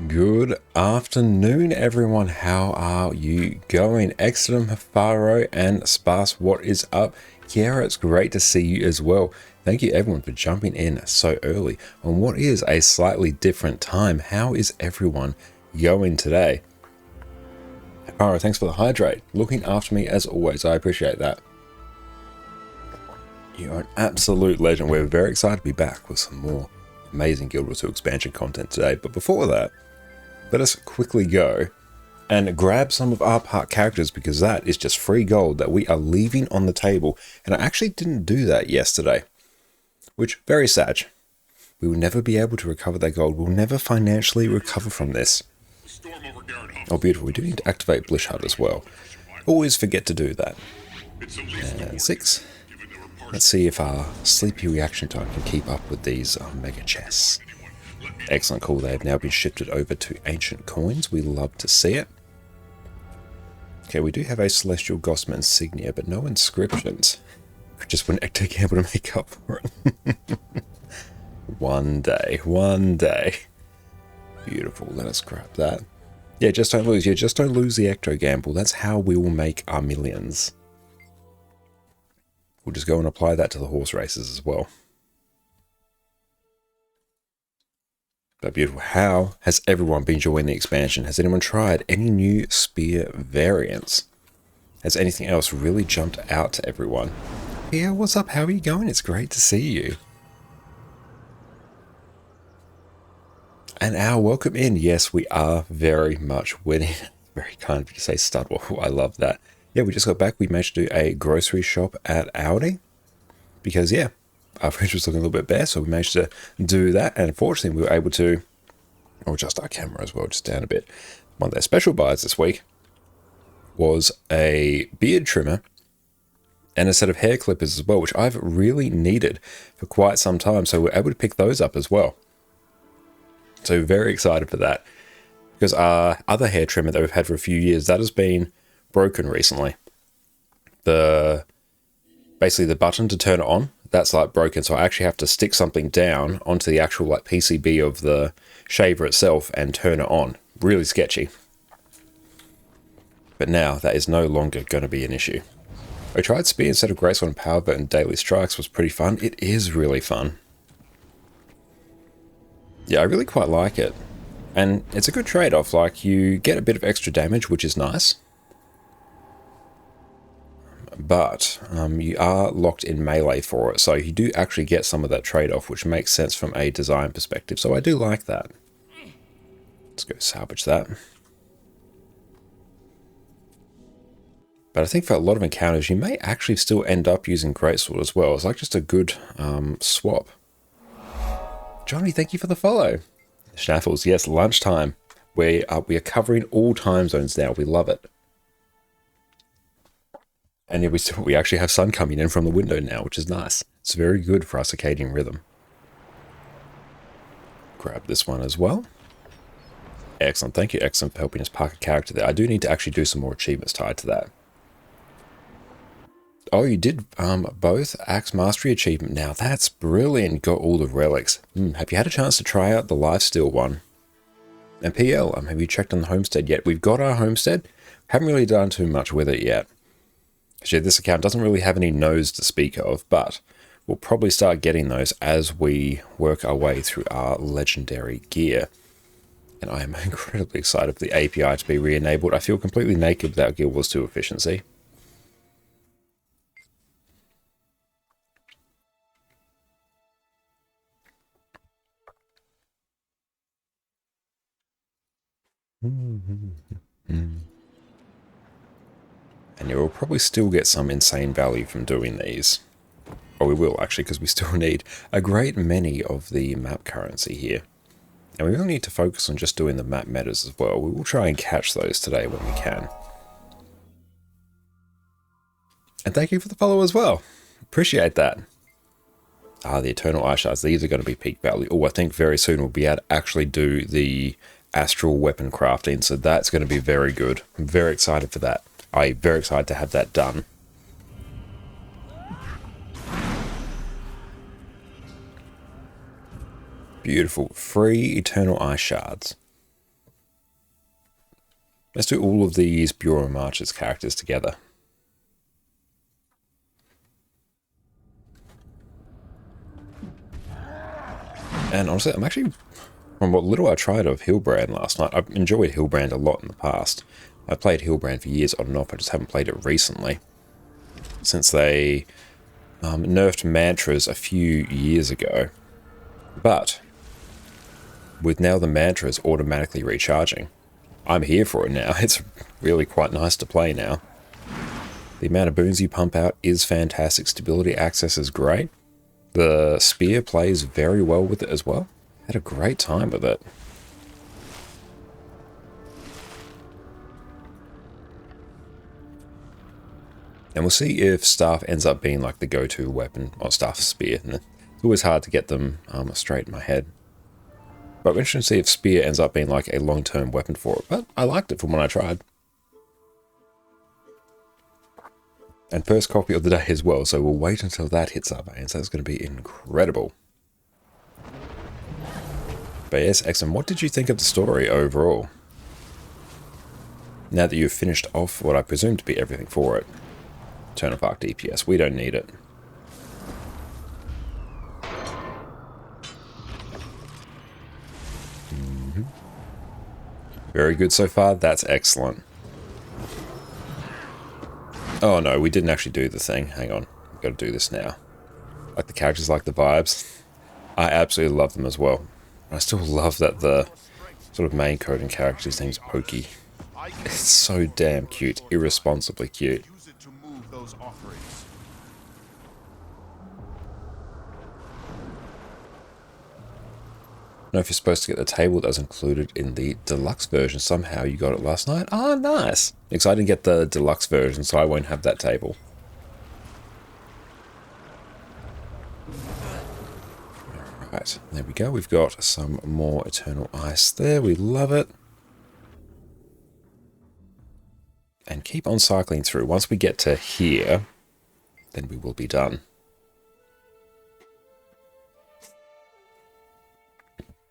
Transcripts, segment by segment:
Good afternoon, everyone. How are you going? Excellent, Faro and Sparse, what is up? Kiara, it's great to see you as well. Thank you, everyone, for jumping in so early on what is a slightly different time. How is everyone going today? Faro, thanks for the hydrate. Looking after me as always. I appreciate that. You are an absolute legend. We're very excited to be back with some more amazing Guild Wars 2 expansion content today. But before that, let us quickly go and grab some of our part characters, because that is just free gold that we are leaving on the table. And I actually didn't do that yesterday, which very sad. We will never be able to recover that gold. We'll never financially recover from this. Oh, beautiful. We do need to activate Blishard as well. Always forget to do that. And 6. Let's see if our sleepy reaction time can keep up with these mega chests. Excellent, cool. They have now been shifted over to ancient coins. We love to see it. Okay, we do have a Celestial Gossamer insignia, but no inscriptions. Just wouldn't actually be able to make up for it. One day, one day. Beautiful, let us grab that. Yeah, just don't lose. Yeah, just don't lose the Ecto Gamble. That's how we will make our millions. We'll just go and apply that to the horse races as well. But beautiful. How has everyone been enjoying the expansion? Has anyone tried any new spear variants? Has anything else really jumped out to everyone? Yeah, what's up? How are you going? It's great to see you. And our welcome in. Yes, we are very much winning. Very kind of you to say Studwell. I love that. Yeah, we just got back. We managed to do a grocery shop at Aldi. Because, yeah, our fridge was looking a little bit bare, so we managed to do that. And unfortunately, we were able to, or adjust our camera as well, just down a bit. One of their special buys this week was a beard trimmer and a set of hair clippers as well, which I've really needed for quite some time. So we're able to pick those up as well. So very excited for that. Because our other hair trimmer that we've had for a few years, that has been broken recently. Basically the button to turn it on, that's like broken, so I actually have to stick something down onto the actual like PCB of the shaver itself and turn it on. Really sketchy. But now that is no longer going to be an issue. I tried speed instead of graceful and power, but in daily strikes was pretty fun. It is really fun. Yeah, I really quite like it. And it's a good trade-off. Like, you get a bit of extra damage, which is nice. But you are locked in melee for it, so you do actually get some of that trade-off, which makes sense from a design perspective, so I do like that. Let's go salvage that. But I think for a lot of encounters, you may actually still end up using Greatsword as well. It's like just a good swap. Johnny, thank you for the follow. Schnaffles, yes, lunchtime. We are covering all time zones now. We love it. And yeah, we actually have sun coming in from the window now, which is nice. It's very good for our circadian rhythm. Grab this one as well. Excellent. Thank you, Excellent, for helping us park a character there. I do need to actually do some more achievements tied to that. Oh, you did both Axe Mastery achievement. Now, that's brilliant. Got all the relics. Have you had a chance to try out the Lifesteal one? And PL, have you checked on the homestead yet? We've got our homestead. Haven't really done too much with it yet. Actually, this account doesn't really have any nodes to speak of, but we'll probably start getting those as we work our way through our legendary gear. And I am incredibly excited for the API to be re-enabled. I feel completely naked without Guild Wars 2 efficiency. And we'll probably still get some insane value from doing these. Or we will, actually, because we still need a great many of the map currency here. And we really need to focus on just doing the map metas as well. We will try and catch those today when we can. And thank you for the follow as well. Appreciate that. The Eternal Eye Shards. These are going to be peak value. Oh, I think very soon we'll be able to actually do the astral weapon crafting. So that's going to be very good. I'm very excited for that. I'm very excited to have that done. Beautiful. Free Eternal Eye Shards. Let's do all of these Bureau Marches characters together. And honestly, I'm actually, from what little I tried of Hillbrand last night, I've enjoyed Hillbrand a lot in the past. I played Hillbrand for years on and off, I just haven't played it recently. Since they nerfed mantras a few years ago. But with now the mantras automatically recharging, I'm here for it now. It's really quite nice to play now. The amount of boons you pump out is fantastic. Stability access is great. The spear plays very well with it as well. Had a great time with it. And we'll see if Staff ends up being like the go-to weapon, or Staff Spear. And it's always hard to get them straight in my head. But we're interested to see if Spear ends up being like a long-term weapon for it. But I liked it from when I tried. And first copy of the day as well, so we'll wait until that hits our veins. That's going to be incredible. But yes, excellent. What did you think of the story overall? Now that you've finished off what I presume to be everything for it. Turn of Arc DPS, we don't need it. Very good so far, that's excellent. Oh no, we didn't actually do the thing. Hang on, we've got to do this now. Like the characters, like the vibes. I absolutely love them as well. I still love that the sort of main coding character, his name's Pokey. It's so damn cute, irresponsibly cute. I don't know if you're supposed to get the table that was included in the deluxe version. Somehow you got it last night. Oh, nice. Because I didn't get the deluxe version, so I won't have that table. Alright, there we go. We've got some more Eternal Ice there. We love it. And keep on cycling through. Once we get to here, then we will be done.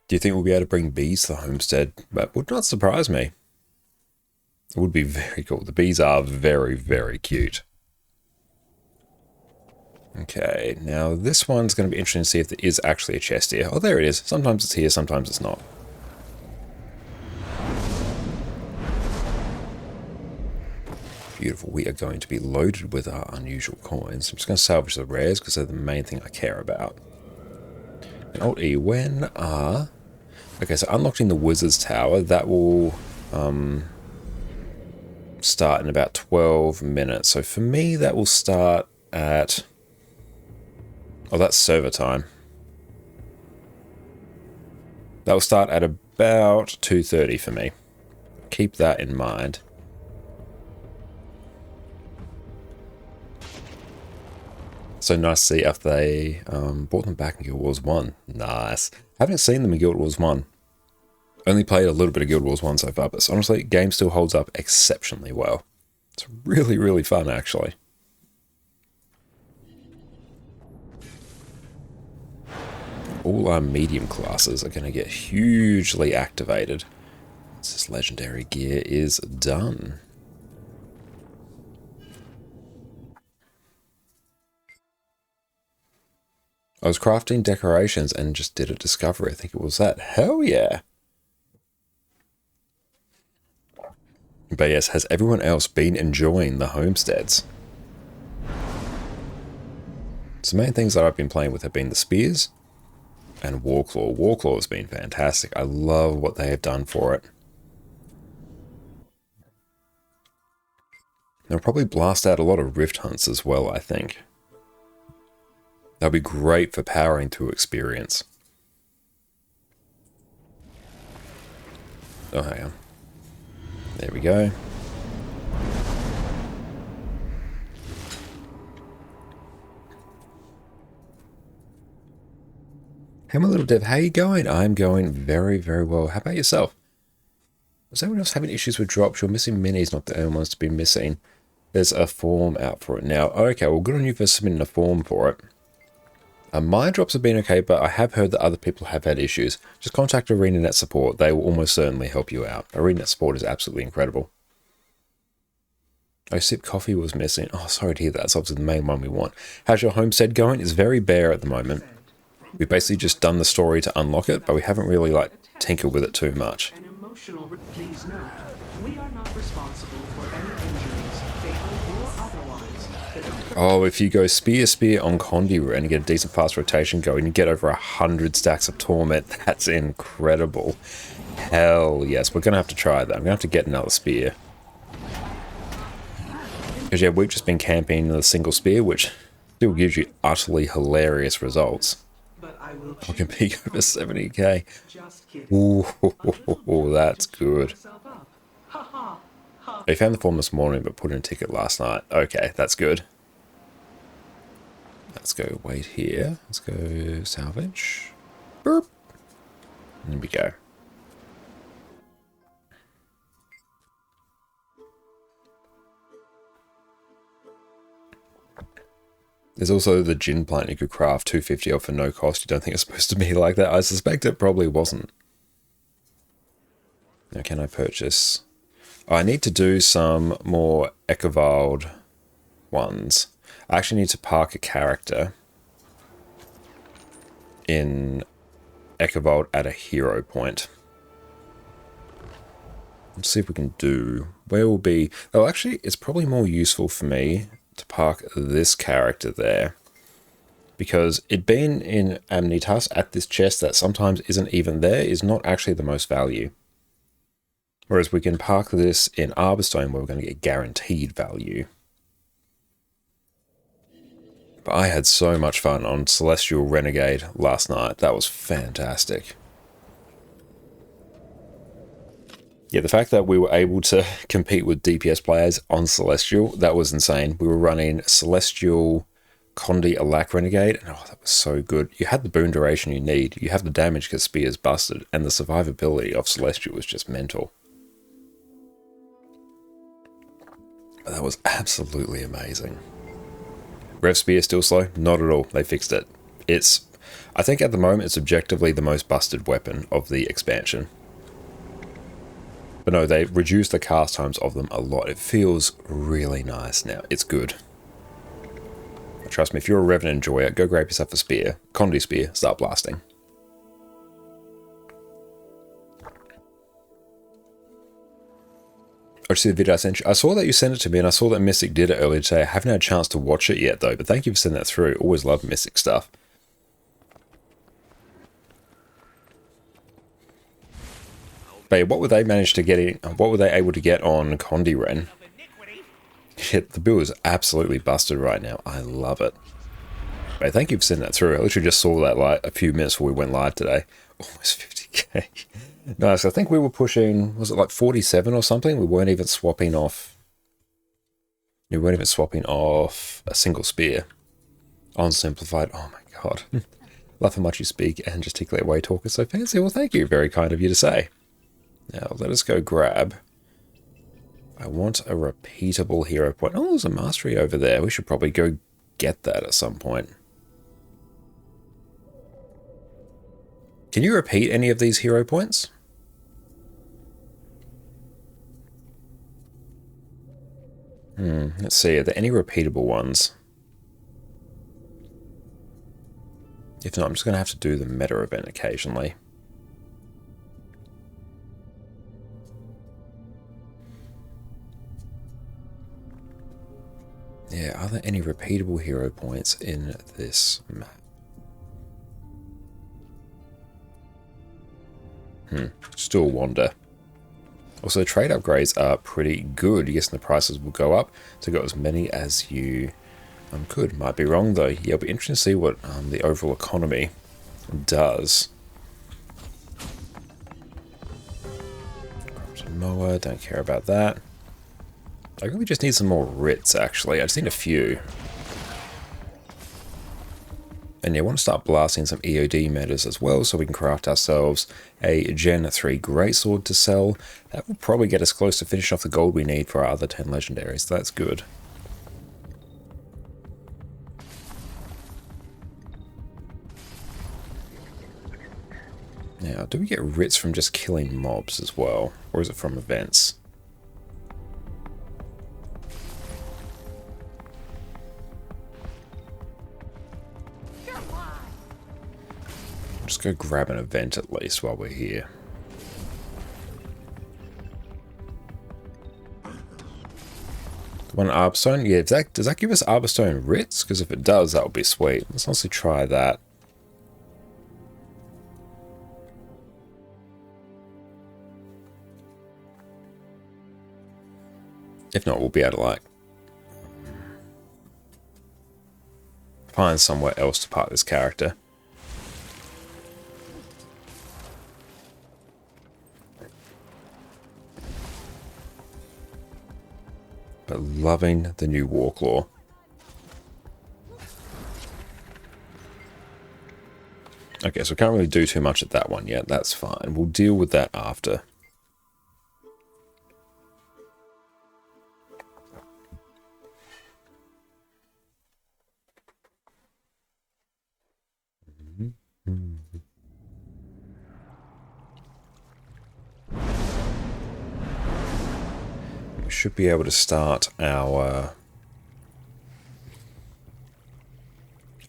Do you think we'll be able to bring bees to the homestead? That would not surprise me. It would be very cool. The bees are very, very cute. Okay, now this one's going to be interesting to see if there is actually a chest here. Oh, there it is. Sometimes it's here, sometimes it's not. Beautiful. We are going to be loaded with our unusual coins. I'm just going to salvage the rares because they're the main thing I care about. And Alt-E, when are... Okay, so unlocking the Wizard's Tower, that will start in about 12 minutes. So for me, that will start at... Oh, that's server time. That will start at about 2:30 for me. Keep that in mind. So nice to see if they brought them back in Guild Wars 1. Nice. Haven't seen them in Guild Wars 1. Only played a little bit of Guild Wars 1 so far, but honestly, the game still holds up exceptionally well. It's really, really fun, actually. All our medium classes are going to get hugely activated once this legendary gear is done. I was crafting decorations and just did a discovery. I think it was that. Hell yeah. But yes, has everyone else been enjoying the homesteads? So the main things that I've been playing with have been the spears and Warclaw. Warclaw has been fantastic. I love what they have done for it. They'll probably blast out a lot of rift hunts as well, I think. That'll be great for powering through experience. Oh, hang on. There we go. Hey, my little dev, how you going? I'm going very, very well. How about yourself? Was anyone else having issues with drops? You're missing minis, not the only ones to be missing. There's a form out for it now. Okay, well, good on you for submitting a form for it. My drops have been okay, but I have heard that other people have had issues. Just contact ArenaNet support. They will almost certainly help you out. ArenaNet support is absolutely incredible. Oh, sip coffee was missing. Oh, sorry to hear that. That's obviously the main one we want. How's your homestead going? It's very bare at the moment. We've basically just done the story to unlock it, but we haven't really, like, tinkered with it too much. Please note, we are not responsible for any injuries, fatal or otherwise, that occur. Oh, if you go spear on Condi and you get a decent fast rotation going, you get over 100 stacks of Torment. That's incredible. Hell yes, we're going to have to try that. I'm going to have to get another spear. Because yeah, we've just been camping the single spear, which still gives you utterly hilarious results. I can peak over 70k. Ooh, that's good. I found the form this morning, but put in a ticket last night. Okay, that's good. Let's go wait here. Let's go salvage. Burp. There we go. There's also the gin plant you could craft 250 off for no cost. You don't think it's supposed to be like that? I suspect it probably wasn't. Now, can I purchase? Oh, I need to do some more Echovald ones. I actually need to park a character in Echovald at a hero point. Let's see if we can do... Where will be... Oh, actually, it's probably more useful for me to park this character there, because it being in Amnitas at this chest that sometimes isn't even there is not actually the most value. Whereas we can park this in Arborstone where we're going to get guaranteed value. But I had so much fun on Celestial Renegade last night. That was fantastic. Yeah, the fact that we were able to compete with DPS players on Celestial, that was insane. We were running Celestial, Condi, Alack Renegade, and oh, that was so good. You had the boon duration you need, you have the damage because Spear's busted, and the survivability of Celestial was just mental. But that was absolutely amazing. Rev Spear still slow? Not at all. They fixed it. It's, I think at the moment, it's objectively the most busted weapon of the expansion. But no, they reduced the cast times of them a lot. It feels really nice now. It's good. But trust me, if you're a Revenant enjoyer, go grab yourself a spear. Condi spear, start blasting. I see the video I sent you. I saw that you sent it to me, and I saw that Mystic did it earlier today. I haven't had a chance to watch it yet, though, but thank you for sending that through. Always love Mystic stuff. But what would they manage to get in? What were they able to get on Condi Ren? Shit, the build is absolutely busted right now. I love it. But thank you for sending that through. I literally just saw that like a few minutes before we went live today. Almost 50k. Nice. I think we were pushing, was it like 47 or something? We weren't even swapping off. We weren't even swapping off a single spear. On simplified. Oh my god. Love how much you speak and gesticulate way talk is so fancy. Well, thank you. Very kind of you to say. Now, let us go grab. I want a repeatable hero point. Oh, there's a mastery over there. We should probably go get that at some point. Can you repeat any of these hero points? Let's see. Are there any repeatable ones? If not, I'm just going to have to do the meta event occasionally. Yeah, are there any repeatable hero points in this map? Still wonder. Also, trade upgrades are pretty good. Yes, and the prices will go up to go as many as you could. Might be wrong, though. Yeah, it'll be interesting to see what the overall economy does. Mower, don't care about that. I really just need some more writs, actually. I just need a few. And yeah, I want to start blasting some EOD metas as well, so we can craft ourselves a Gen 3 Greatsword to sell. That will probably get us close to finishing off the gold we need for our other 10 legendaries, so that's good. Now, do we get writs from just killing mobs as well? Or is it from events? go grab an event at least while we're here. One Arbstone? Yeah, does that give us Arbstone Writs? Because if it does, that would be sweet. Let's honestly try that. If not, we'll be able to, like, find somewhere else to park this character. But loving the new Warclaw. Okay, so we can't really do too much at that one yet. That's fine. We'll deal with that after. We should be able to start our...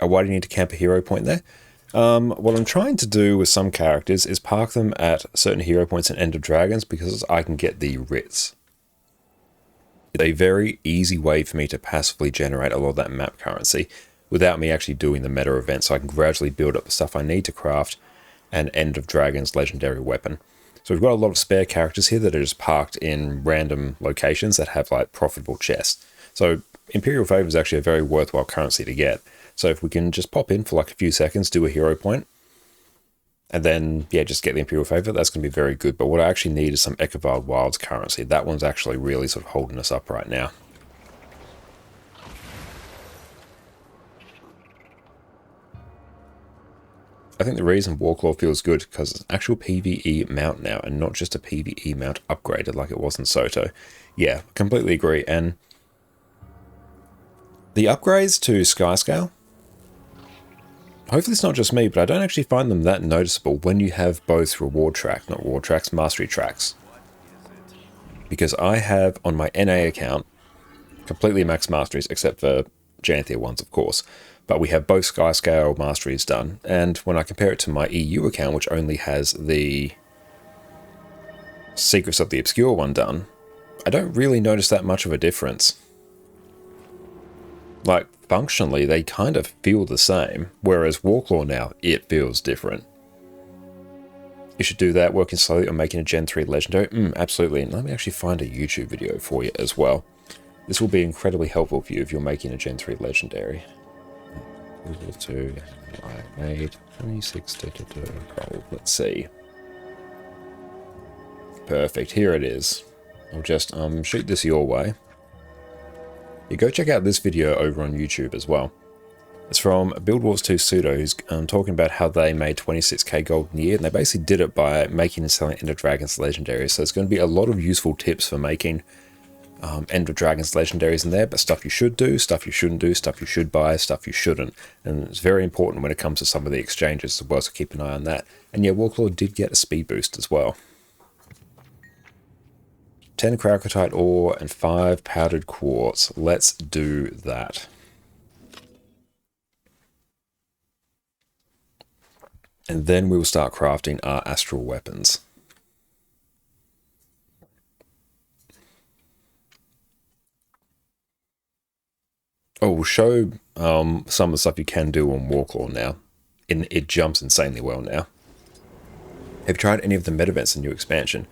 why do you need to camp a hero point there? What I'm trying to do with some characters is park them at certain hero points in End of Dragons because I can get the writs. It's a very easy way for me to passively generate a lot of that map currency without me actually doing the meta event, so I can gradually build up the stuff I need to craft an End of Dragons legendary weapon. So we've got a lot of spare characters here that are just parked in random locations that have like profitable chests. So Imperial Favor is actually a very worthwhile currency to get. So if we can just pop in for like a few seconds, do a hero point, and then, yeah, just get the Imperial Favor, that's going to be very good. But what I actually need is some Echovald Wilds currency. That one's actually really sort of holding us up right now. I think the reason Warclaw feels good because it's an actual PvE mount now and not just a PvE mount upgraded like it was in Soto. Yeah, completely agree. And the upgrades to Skyscale, hopefully it's not just me, but I don't actually find them that noticeable when you have both mastery tracks. Because I have on my NA account completely max masteries except for Janthir ones, of course. But we have both Skyscale masteries done, and when I compare it to my EU account, which only has the Secrets of the Obscure one done, I don't really notice that much of a difference. Like, functionally, they kind of feel the same, whereas Warclaw now, it feels different. You should do that, working slowly on making a Gen 3 Legendary. Absolutely, and let me actually find a YouTube video for you as well. This will be incredibly helpful for you if you're making a Gen 3 Legendary. Level 2, I made 26 gold. Let's see. Perfect, here it is. I'll just shoot this your way. You go check out this video over on YouTube as well. It's from Build Wars 2 Pseudo, who's talking about how they made 26k gold in a year, and they basically did it by making and selling End of Dragons legendaries. So it's going to be a lot of useful tips for making End of Dragons legendaries in there, but stuff you should do, stuff you shouldn't do, stuff you should buy, stuff you shouldn't. And it's very important when it comes to some of the exchanges as well, so keep an eye on that. And yeah, Warclaw did get a speed boost as well. 10 Kralkatite ore and 5 powdered quartz. Let's do that. And then we will start crafting our astral weapons. Oh, we'll show some of the stuff you can do on Warclaw now. It jumps insanely well now. Have you tried any of the meta events in new expansion?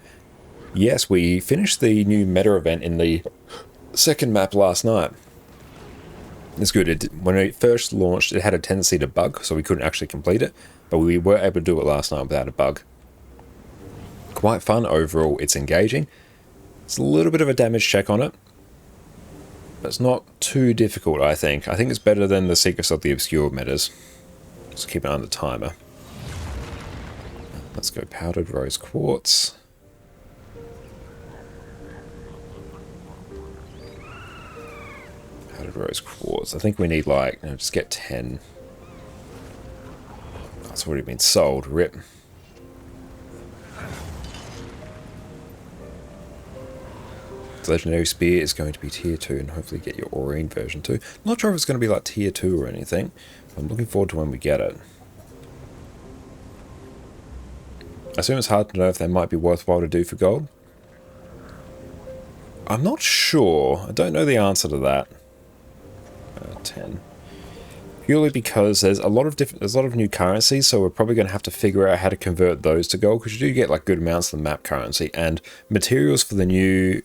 Yes, we finished the new meta event in the second map last night. It's good. When it first launched, it had a tendency to bug, so we couldn't actually complete it. But we were able to do it last night without a bug. Quite fun overall. It's engaging. It's a little bit of a damage check on it. But it's not too difficult, I think. I think it's better than the Secrets of the Obscure metas. Just keep an eye on the timer. Let's go powdered rose quartz. Powdered rose quartz. I think we need like, just get 10. That's already been sold. Rip. The Legendary Spear is going to be tier 2 and hopefully get your Aurine version 2. Not sure if it's going to be like tier 2 or anything. I'm looking forward to when we get it. I assume it's hard to know if they might be worthwhile to do for gold. I'm not sure. I don't know the answer to that. 10. Purely because there's a lot of new currencies, so we're probably going to have to figure out how to convert those to gold, because you do get like good amounts of the map currency and materials for the new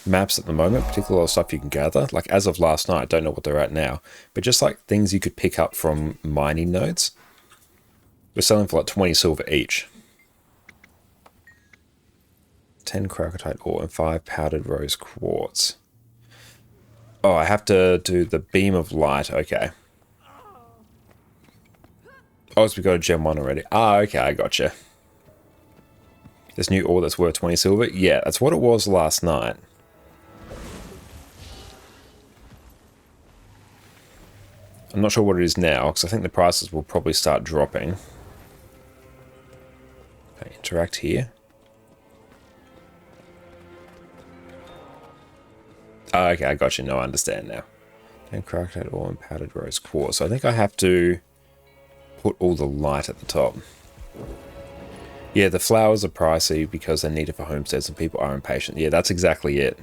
maps at the moment, particularly a lot of stuff you can gather. Like as of last night, I don't know what they're at now, but just like things you could pick up from mining nodes, we're selling for like 20 silver each. 10 crocodile ore and 5 powdered rose quartz. Oh, I have to do the beam of light. Okay. Oh, so we got a gem 1 already. Ah, okay, I gotcha. This new ore that's worth 20 silver? Yeah, that's what it was last night. I'm not sure what it is now, because I think the prices will probably start dropping. Okay, interact here. Oh, okay, I got you. No, I understand now. 10 crocodile ore and powdered rose quartz. So I think I have to put all the light at the top. Yeah, the flowers are pricey because they're needed for homesteads and people are impatient. Yeah, that's exactly it.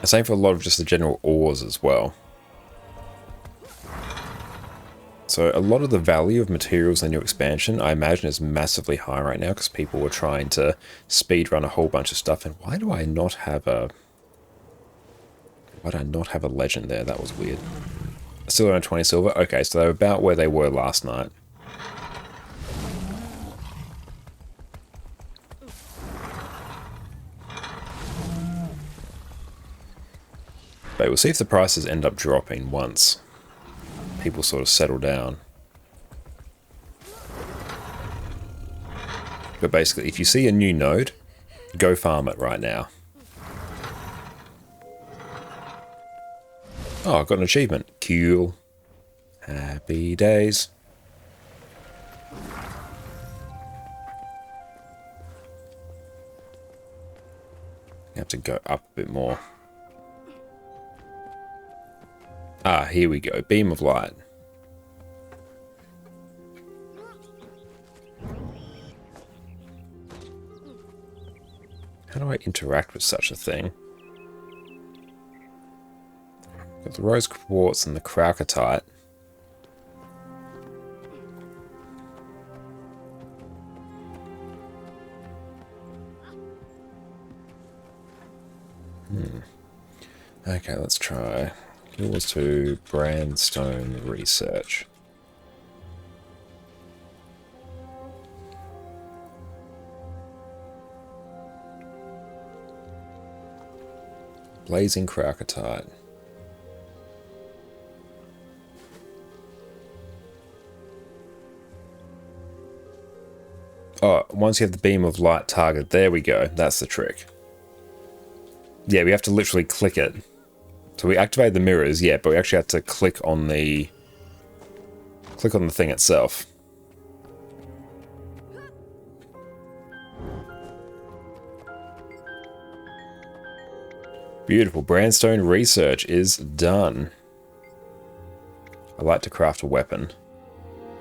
The same for a lot of just the general ores as well. So a lot of the value of materials in the new expansion, I imagine, is massively high right now because people were trying to speedrun a whole bunch of stuff. And why do I not have a... Why do I not have a legend there? That was weird. Still around 20 silver? Okay, so they're about where they were last night. But we'll see if the prices end up dropping once people sort of settle down. But basically, if you see a new node, go farm it right now. Oh, I got an achievement. Cool. Happy days. You have to go up a bit more. Ah, here we go. Beam of light. How do I interact with such a thing? Got the rose quartz and the crocodile. Okay, let's try. Yours to Brandstone Research. Blazing Crocodile. Oh, once you have the beam of light target, there we go. That's the trick. Yeah, we have to literally click it. So we activate the mirrors, yeah, but we actually have to click on the thing itself. Beautiful. Brandstone Research is done. I like to craft a weapon.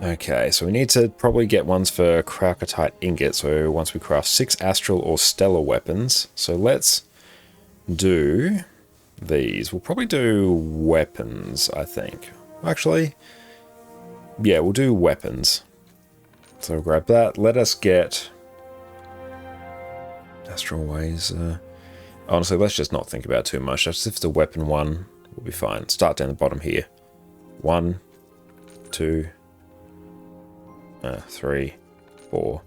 Okay, so we need to probably get ones for Crocotite Ingot. So once we craft 6 Astral or Stellar weapons. So let's do these. We'll probably do weapons, I think. Actually, yeah, we'll do weapons. So we'll grab that. Let us get Astral Ways. Honestly, let's just not think about it too much. Just if it's a weapon one, we'll be fine. Start down the bottom here. 1, 2, 3, 4,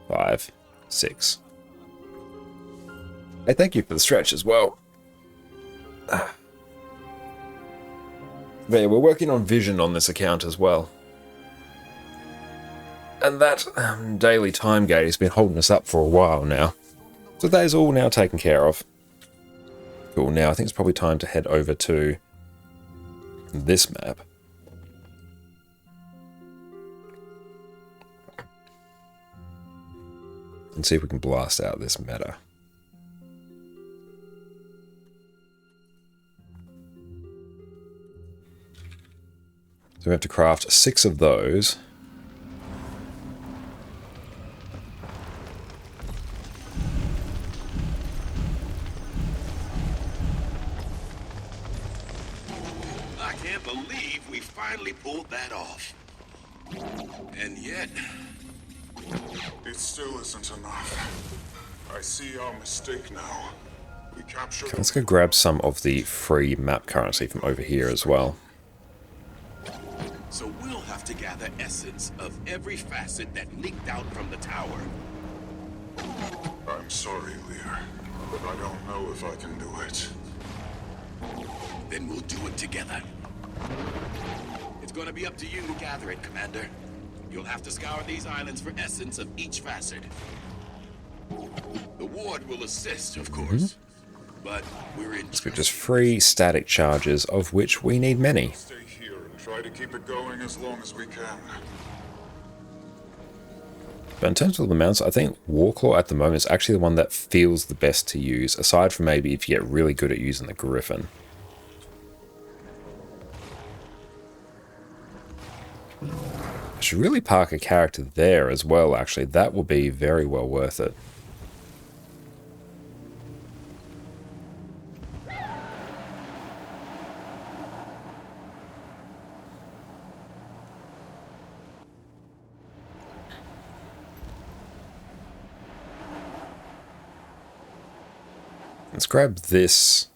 5, 6. Hey, thank you for the stretch as well. But yeah, we're working on vision on this account as well. And that daily time gate has been holding us up for a while now. So that is all now taken care of. Cool, now I think it's probably time to head over to this map. And see if we can blast out this meta. So we have to craft 6 of those. can't believe we finally pulled that off. And yet, It still isn't enough. I see our mistake now. We captured. Okay, let's go grab some of the free map currency from over here as well. so we'll have to gather essence of every facet that leaked out from the tower. I'm sorry, Lear, but I don't know if I can do it. Then we'll do it together. It's gonna be up to you to gather it, Commander. You'll have to scour these islands for essence of each facet. The ward will assist, of course. But we're in. Let's go just free static charges, of which we need many. Stay here and try to keep it going as long as we can. But in terms of the mounts, I think Warclaw at the moment is actually the one that feels the best to use, aside from maybe if you get really good at using the Griffin. I should really park a character there as well, actually. That will be very well worth it. Let's grab this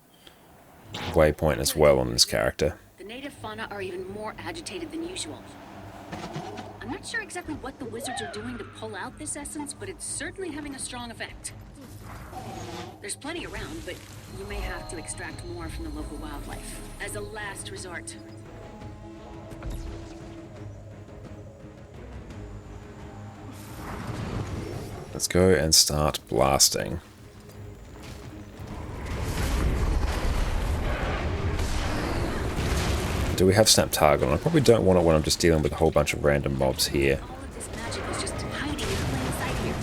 waypoint as well on this character. The native fauna are even more agitated than usual. I'm not sure exactly what the wizards are doing to pull out this essence, but it's certainly having a strong effect. There's plenty around, but you may have to extract more from the local wildlife as a last resort. Let's go and start blasting. Do we have Snap Target on? I probably don't want it when I'm just dealing with a whole bunch of random mobs here. All of this magic was just hiding in plain sight here.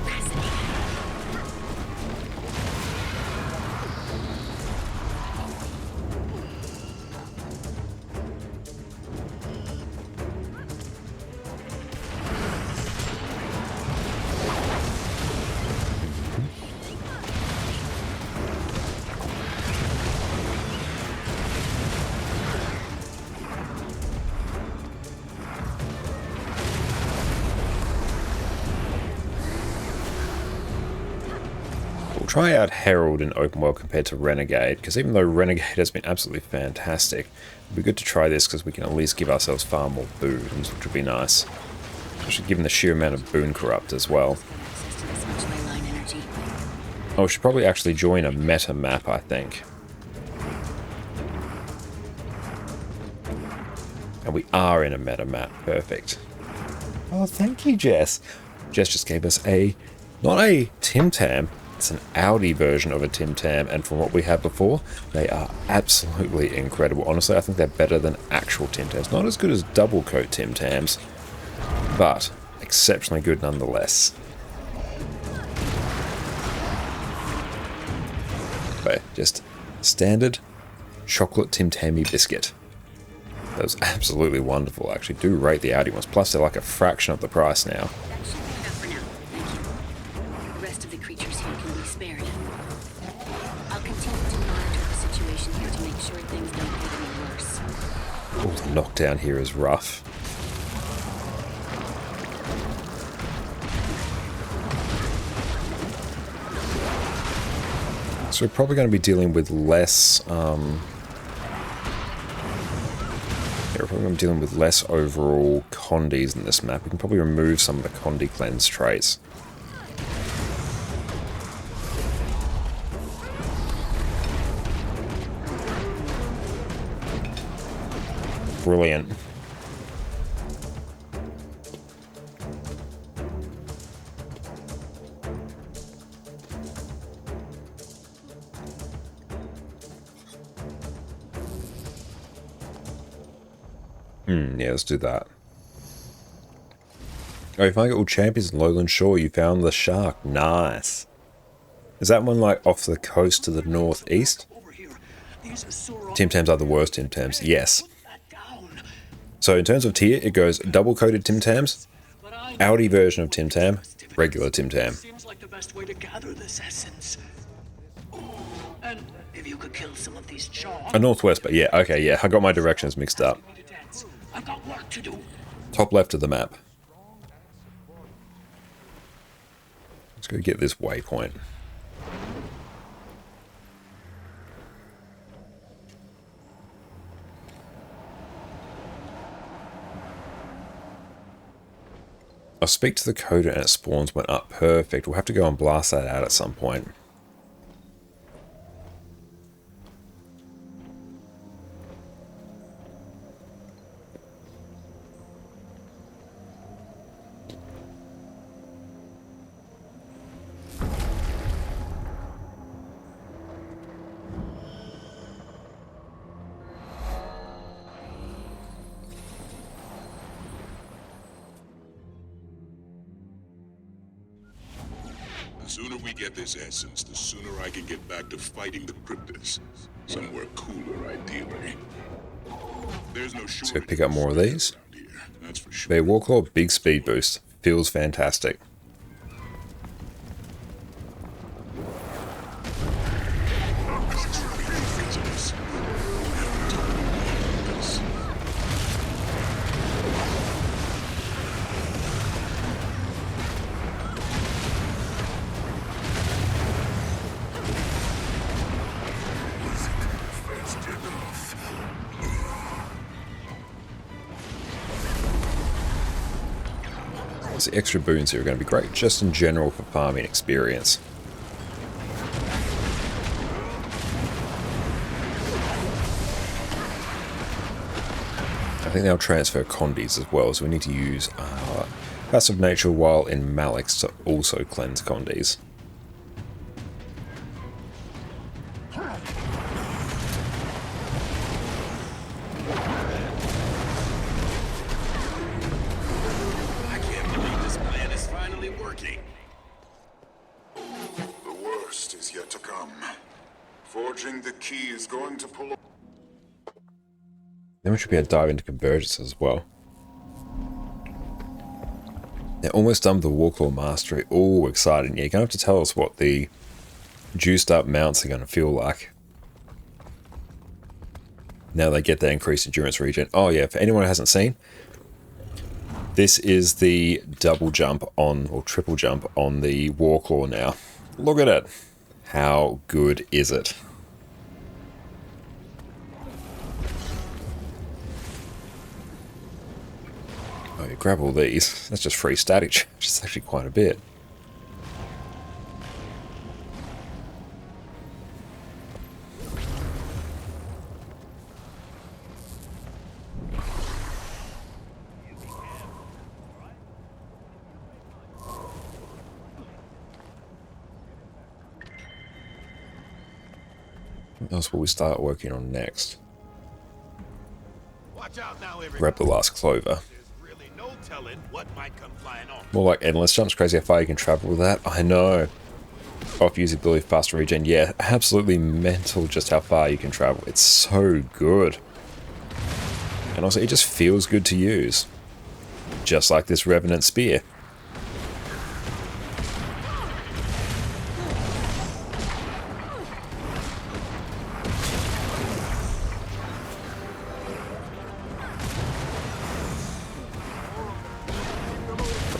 Fascinating. Try out Herald in open world compared to Renegade, because even though Renegade has been absolutely fantastic, it'd be good to try this because we can at least give ourselves far more boons, which would be nice. Especially given the sheer amount of boon corrupt as well. Access to this much ley line energy. Oh, we should probably actually join a meta map, I think. And we are in a meta map, perfect. Oh, thank you, Jess. Jess just gave us not a Tim Tam, it's an Audi version of a Tim Tam, and from what we had before, they are absolutely incredible. Honestly, I think they're better than actual Tim Tams. Not as good as double coat Tim Tams, but exceptionally good nonetheless. Okay, just standard chocolate Tim Tammy biscuit. That was absolutely wonderful. I actually do rate the Audi ones, plus they're like a fraction of the price now. That should be enough for now. Thank you. The rest of the creatures here can be spared. I'll continue to monitor the situation here to make sure things don't get any worse. Oh, the knockdown here is rough. So we're probably going to be dealing with less, we're probably going to be dealing with less overall Condis in this map. We can probably remove some of the Condi cleanse traits. Brilliant. Yeah, let's do that. Oh, you find all champions in Lowland Shore. You found the shark. Nice. Is that one like off the coast to the northeast? Tim Tams are the worst Tim Tams. Yes. So in terms of tier, it goes double coated Tim Tams, Audi version of Tim Tam, regular Tim Tam. Seems like the best way to gather this essence. And if you could kill some of these Jaw. Northwest, but yeah, okay, yeah, I got my directions mixed up. I've got work to do. Top left of the map. Let's go get this waypoint. I'll speak to the coder and it spawns went up. Perfect. We'll have to go and blast that out at some point. The sooner we get this essence, the sooner I can get back to fighting the Cryptus. Somewhere cooler, ideally. There's no Let's go pick up more of these. here, that's for sure. Bay Warclaw, big speed boost. Feels fantastic. The extra boons here are going to be great, just in general for farming experience. I think they'll transfer condies as well, so we need to use passive nature while in Malix to also cleanse condies. Forging the key is going to pull. Then we should be able to dive into convergence as well. They're almost done with the Warclaw Mastery. Oh, exciting. Yeah, you're going to have to tell us what the juiced up mounts are going to feel like. Now they get the increased endurance regen. Oh yeah, for anyone who hasn't seen, this is the double jump on, or triple jump on the Warclaw now. Look at it. How good is it? Oh, you grab all these. That's just free static charge. It's actually quite a bit. What else will we start working on next? Watch out now, everybody. Grab the last clover. There's really no telling what might come flying off. More like endless jumps. Crazy how far you can travel with that. I know. Off usability, faster regen. Yeah, absolutely mental just how far you can travel. It's so good. And also, it just feels good to use. Just like this Revenant Spear.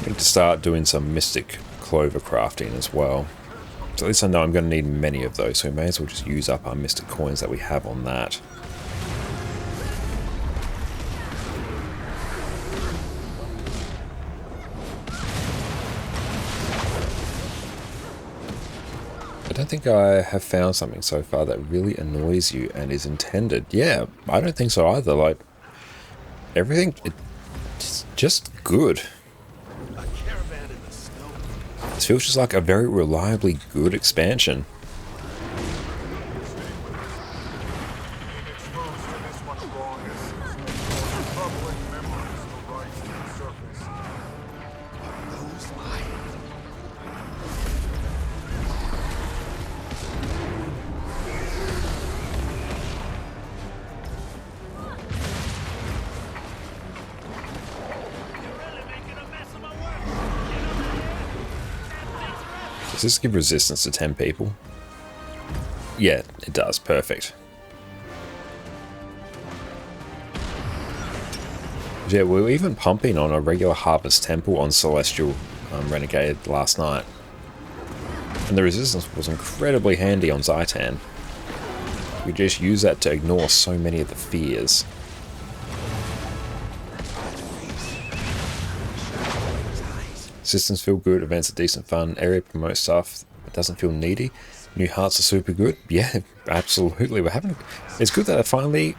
To start doing some Mystic Clover crafting as well. So at least I know I'm going to need many of those, so we may as well just use up our Mystic Coins that we have on that. I don't think I have found something so far that really annoys you and is intended. Yeah, I don't think so either. Like, everything, it's just good. It feels just like a very reliably good expansion. Does this give resistance to 10 people? Yeah, it does. Perfect. Yeah, we were even pumping on a regular Harvest Temple on Celestial Renegade last night. And the resistance was incredibly handy on Zaitan. We just use that to ignore so many of the fears. Systems feel good, events are decent fun, area promotes stuff, it doesn't feel needy. New hearts are super good. Yeah, absolutely. It's good that they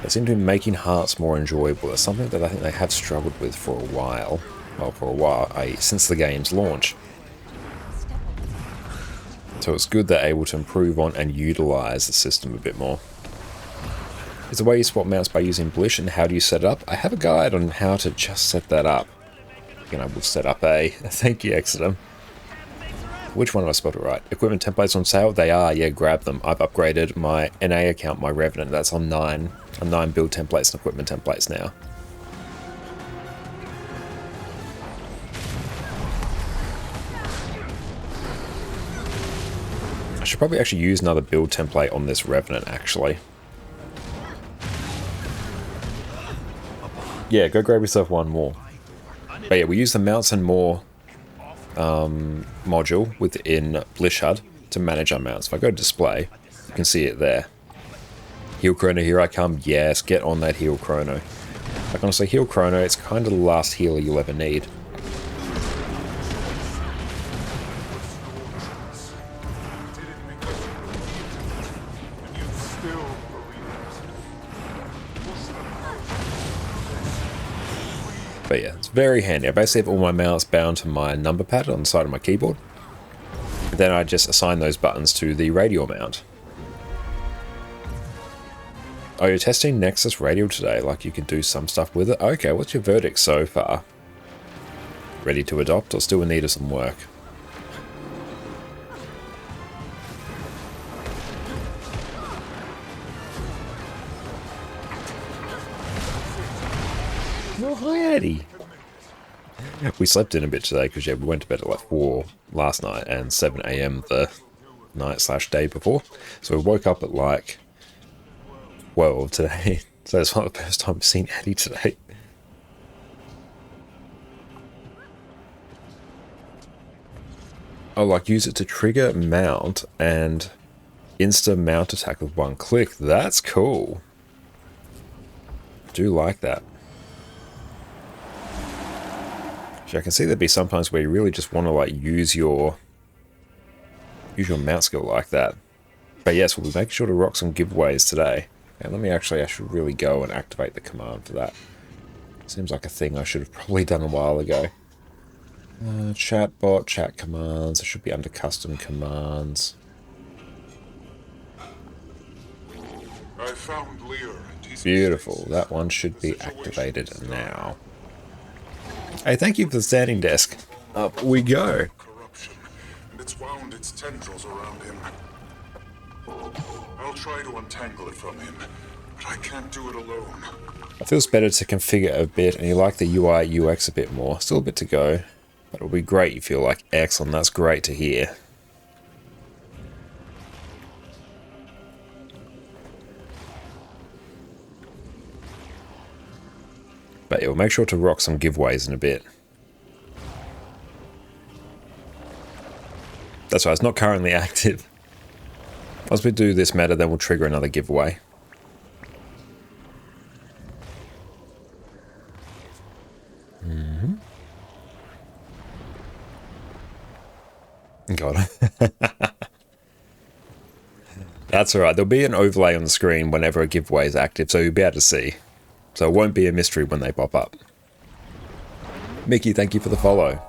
seem to be making hearts more enjoyable. It's something that I think they have struggled with for a while. Well, since the game's launch. So it's good they're able to improve on and utilize the system a bit more. Is the way you swap mounts by using Blish, and how do you set it up? I have a guide on how to just set that up. We'll set up a... Thank you, Exeter. Which one have I spelled it right? Equipment templates on sale? They are, yeah, grab them. I've upgraded my NA account, my Revenant. That's on 9 build templates and equipment templates now. I should probably actually use another build template on this Revenant, actually. Yeah, go grab yourself one more. But yeah, we use the Mounts and More module within Blish HUD to manage our mounts. If I go to display, you can see it there. Heal Chrono, here I come. Yes, get on that Heal Chrono. Like honestly, Heal Chrono, it's kind of the last healer you'll ever need. But yeah, it's very handy. I basically have all my mounts bound to my number pad on the side of my keyboard. Then I just assign those buttons to the radial mount. Oh, you're testing Nexus Radial today? Like you can do some stuff with it? Okay, what's your verdict so far? Ready to adopt or still in need of some work? Oh, hi, Eddie. We slept in a bit today because, yeah, we went to bed at like 4 last night and 7 AM the night/day before. So we woke up at like 12 today. So it's not the first time we've seen Eddie today. Oh, like use it to trigger mount and insta mount attack with one click. That's cool. Do like that. I can see there'd be sometimes where you really just want to like use your mount skill like that. But yes, we'll be making sure to rock some giveaways today. And I should really go and activate the command for that. Seems like a thing I should have probably done a while ago. Chatbot, chat commands. It should be under custom commands. I found Lear and he's Beautiful. That one should be activated now. Hey, thank you for the standing desk. Up we go. Corruption, and it's wound its tendrils around him. I'll try to untangle it from him, but I can't do it alone. It feels better to configure a bit, and you like the UI UX a bit more. Still a bit to go, but it'll be great. You feel like excellent. That's great to hear. But you'll make sure to rock some giveaways in a bit. That's right, it's not currently active. Once we do this meta, then we'll trigger another giveaway. God. That's alright, there'll be an overlay on the screen whenever a giveaway is active, so you'll be able to see. So it won't be a mystery when they pop up. Mickey, thank you for the follow.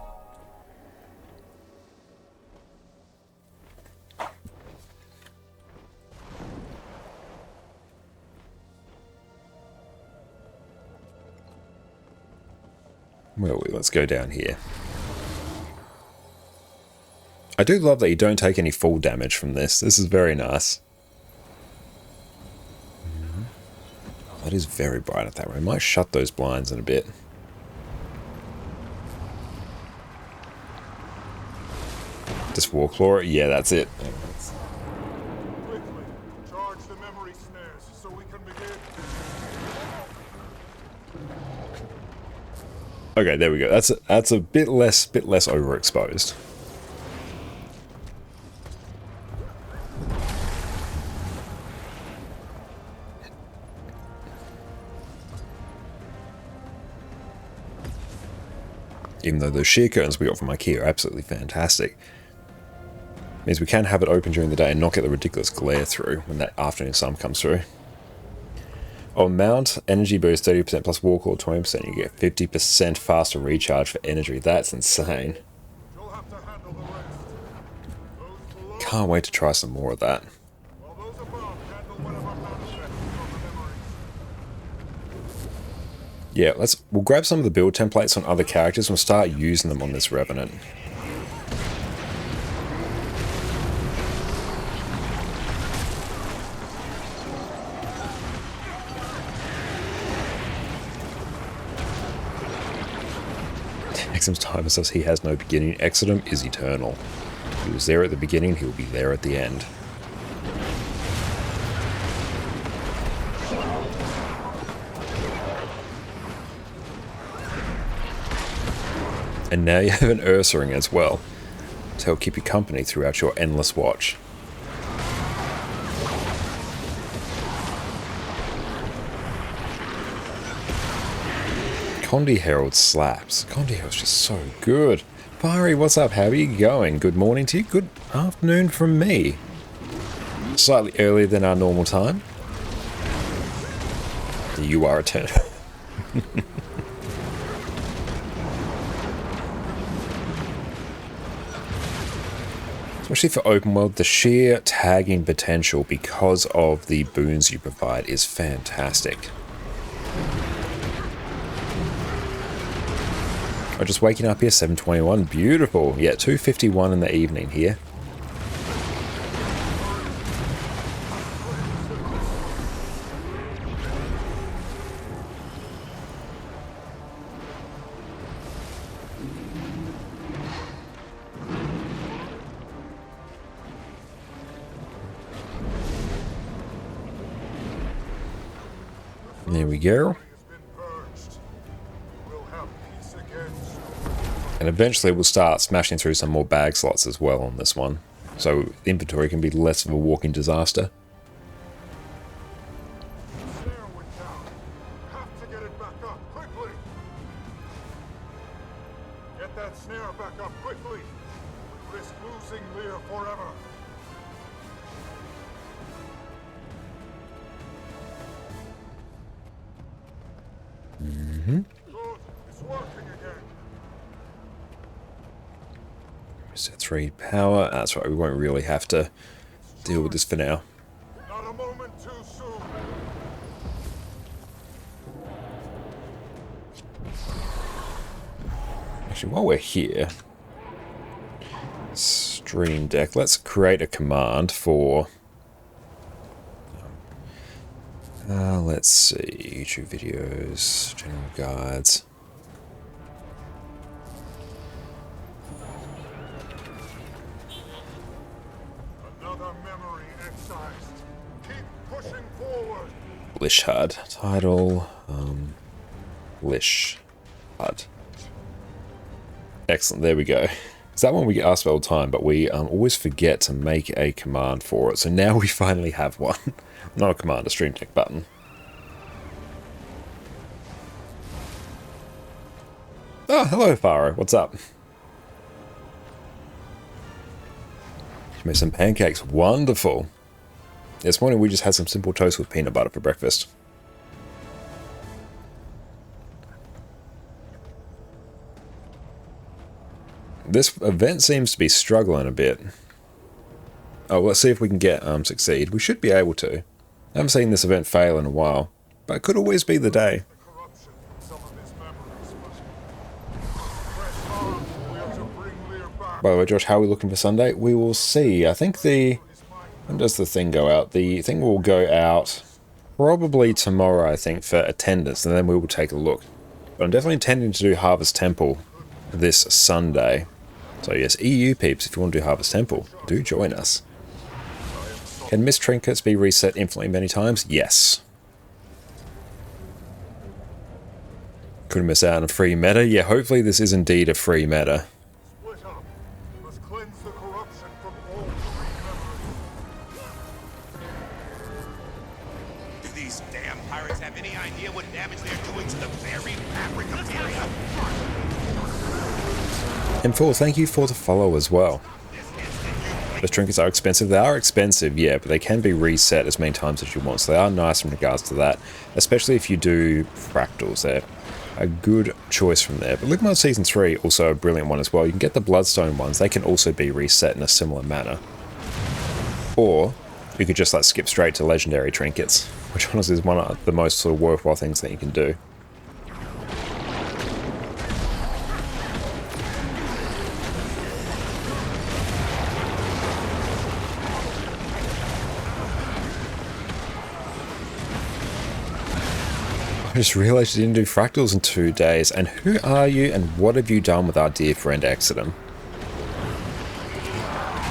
Where are we? Let's go down here. I do love that you don't take any fall damage from this. This is very nice. That is very bright at that way. I might shut those blinds in a bit. Just Warclaw? Yeah, that's it. Okay, there we go. That's a bit less overexposed. Even though those sheer curtains we got from IKEA are absolutely fantastic. Means we can have it open during the day and not get the ridiculous glare through when that afternoon sun comes through. On mount, energy boost 30% plus walk or 20%. You get 50% faster recharge for energy. That's insane. Can't wait to try some more of that. Yeah, we'll grab some of the build templates on other characters and we'll start using them on this Revenant. Exum's timer says he has no beginning. Exodum is eternal. He was there at the beginning, he will be there at the end. And now you have an Ursaring as well, to help keep you company throughout your endless watch. Condi Herald slaps. Condi Herald's just so good. Fiery, what's up? How are you going? Good morning to you. Good afternoon from me. Slightly earlier than our normal time. You are eternal. Especially for open world, the sheer tagging potential because of the boons you provide is fantastic. Oh, just waking up here, 7:21, beautiful. Yeah, 2:51 in the evening here. There we go. And eventually we'll start smashing through some more bag slots as well on this one. So inventory can be less of a walking disaster. Get that snare back up quickly. We risk losing Lear forever. Good. It's working again. Set 3 power. That's right, we won't really have to deal with this for now. Not a moment too soon. Actually, while we're here, Stream Deck, let's create a command for... let's see, YouTube videos, general guides. Another memory excised. Keep pushing forward. Lish HUD. Title, Lish HUD. Excellent, there we go. It's that one we get asked about all the time, but we always forget to make a command for it. So now we finally have one. Not a command, a Stream Deck button. Oh, hello, Faro. What's up? You made some pancakes. Wonderful. This morning we just had some simple toast with peanut butter for breakfast. This event seems to be struggling a bit. Oh, let's see if we can get succeed. We should be able to. I haven't seen this event fail in a while, but it could always be the day. Corruption in some of his memories, but press on. We are to bring Lear back. By the way, Josh, how are we looking for Sunday? We will see. I think when does the thing go out? The thing will go out probably tomorrow, I think, for attendance, and then we will take a look. But I'm definitely intending to do Harvest Temple this Sunday. So yes, EU peeps, if you want to do Harvest Temple, do join us. Can missed trinkets be reset infinitely many times? Yes. Couldn't miss out on a free meta. Yeah, hopefully this is indeed a free meta. Split up. Let's cleanse the corruption from all three members. Do these damn pirates have any idea what damage they're doing to the very fabric of Tyria? And Four, thank you for the follow as well. Those trinkets are expensive. They are expensive, yeah, but they can be reset as many times as you want. So they are nice in regards to that, especially if you do fractals. They're a good choice from there. But Ligmar Season 3, also a brilliant one as well. You can get the Bloodstone ones. They can also be reset in a similar manner. Or you could just like skip straight to Legendary Trinkets, which honestly is one of the most sort of worthwhile things that you can do. I just realised you didn't do fractals in 2 days, and who are you and what have you done with our dear friend Exodum?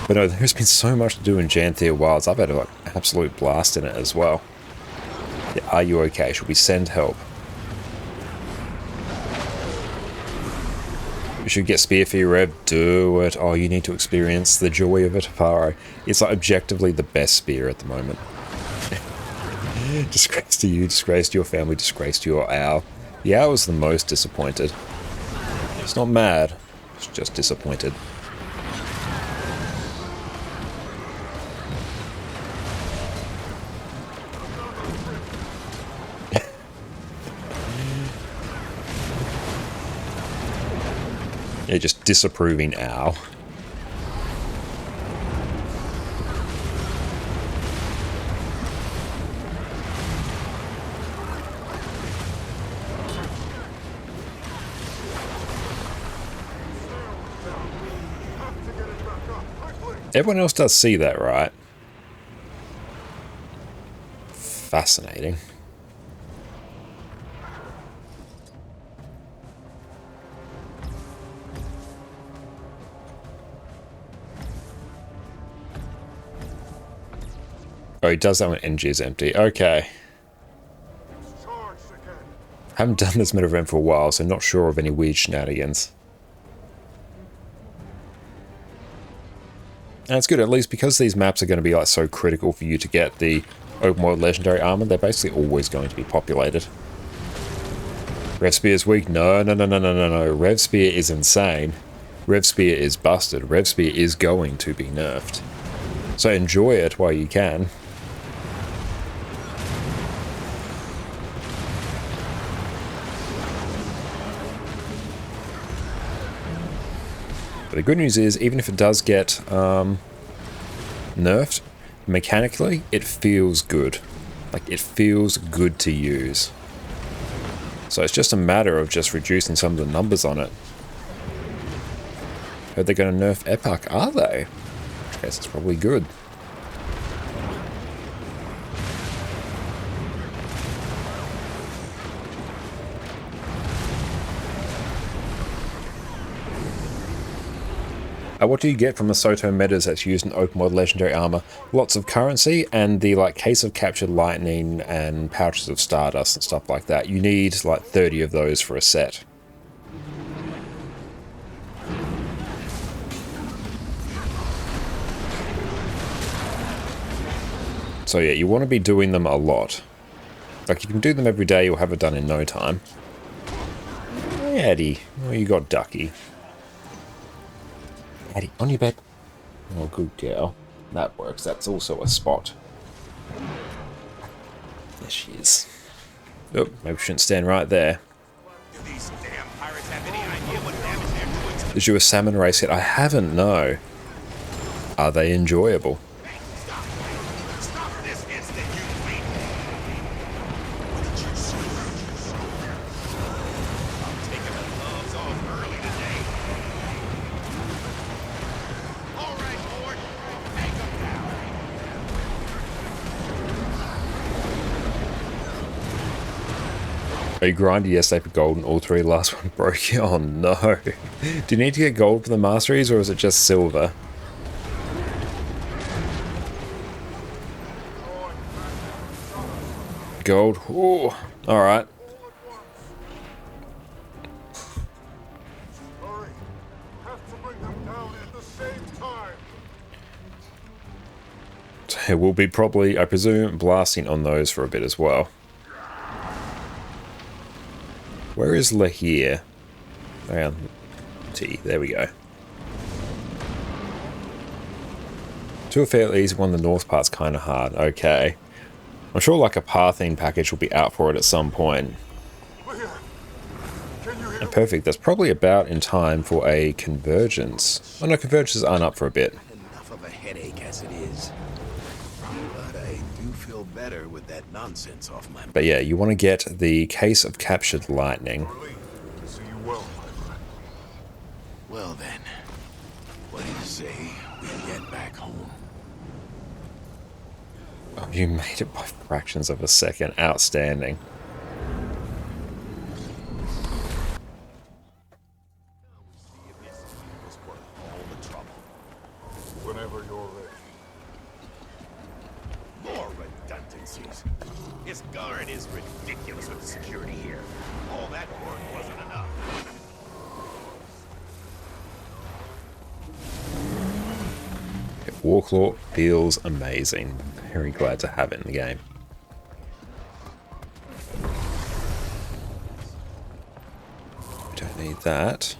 But no, there's been so much to do in Janthir Wilds. I've had an absolute blast in it as well. Yeah, are you okay? Should we send help? You should get Spear for your Rev. Do it. Oh, you need to experience the joy of it, Faro. It's like objectively the best spear at the moment. Disgrace to you, disgrace to your family, disgrace to your owl. The owl was the most disappointed. It's not mad, it's just disappointed. Yeah, just disapproving owl. Everyone else does see that, right? Fascinating. Oh, he does that when energy is empty. Okay. Charged again. Haven't done this meta event for a while, so not sure of any weird shenanigans. And it's good, at least because these maps are going to be like so critical for you to get the open world legendary armor, they're basically always going to be populated. Rev Spear is weak? No. Rev Spear is insane. Rev Spear is busted. Rev Spear is going to be nerfed. So enjoy it while you can. But the good news is, even if it does get nerfed, mechanically, it feels good. Like, it feels good to use. So it's just a matter of just reducing some of the numbers on it. Heard they're going to nerf Epoch, are they? In which case, it's probably good. What do you get from the Soto metas that's used in open world legendary armor? Lots of currency and the like case of captured lightning and pouches of stardust and stuff like that. You need like 30 of those for a set. So yeah, you want to be doing them a lot. Like if you can do them every day, you'll have it done in no time. Hey Eddie, oh you got Ducky. Eddie, on your bed. Oh, good girl. That works. That's also a spot. There she is. Oh, maybe we shouldn't stand right there. Do these damn pirates have any idea what damage they're doing to the... Did you a salmon race yet? I haven't, no. Are they enjoyable? Stop! Stop this instant, you weak! What did you say? I'm taking the gloves off early today. All right, Lord. Take them down. Are you grinding yesterday for gold and all three last one broke? Oh no. Do you need to get gold for the masteries or is it just silver? Gold. Ooh. Alright. We'll be probably, I presume, blasting on those for a bit as well. Where is Lahir? Around T. There we go. Two are fairly easy, one the north part's kind of hard. Okay. I'm sure like a Parthene package will be out for it at some point. Leah, can you hear And perfect, that's probably about in time for a convergence. Oh no, convergences aren't up for a bit. Enough of a headache as it is. But I do feel better with that nonsense off my... But yeah, you want to get the case of captured lightning. Marlene, I see you well, my friend. Well then, what do you say we get back home? Oh, you made it by fractions of a second. Outstanding. Whenever you're ready. More redundancies. This guard is ridiculous with the security here. All that work wasn't enough. Warclaw feels amazing. Very glad to have it in the game. We don't need that.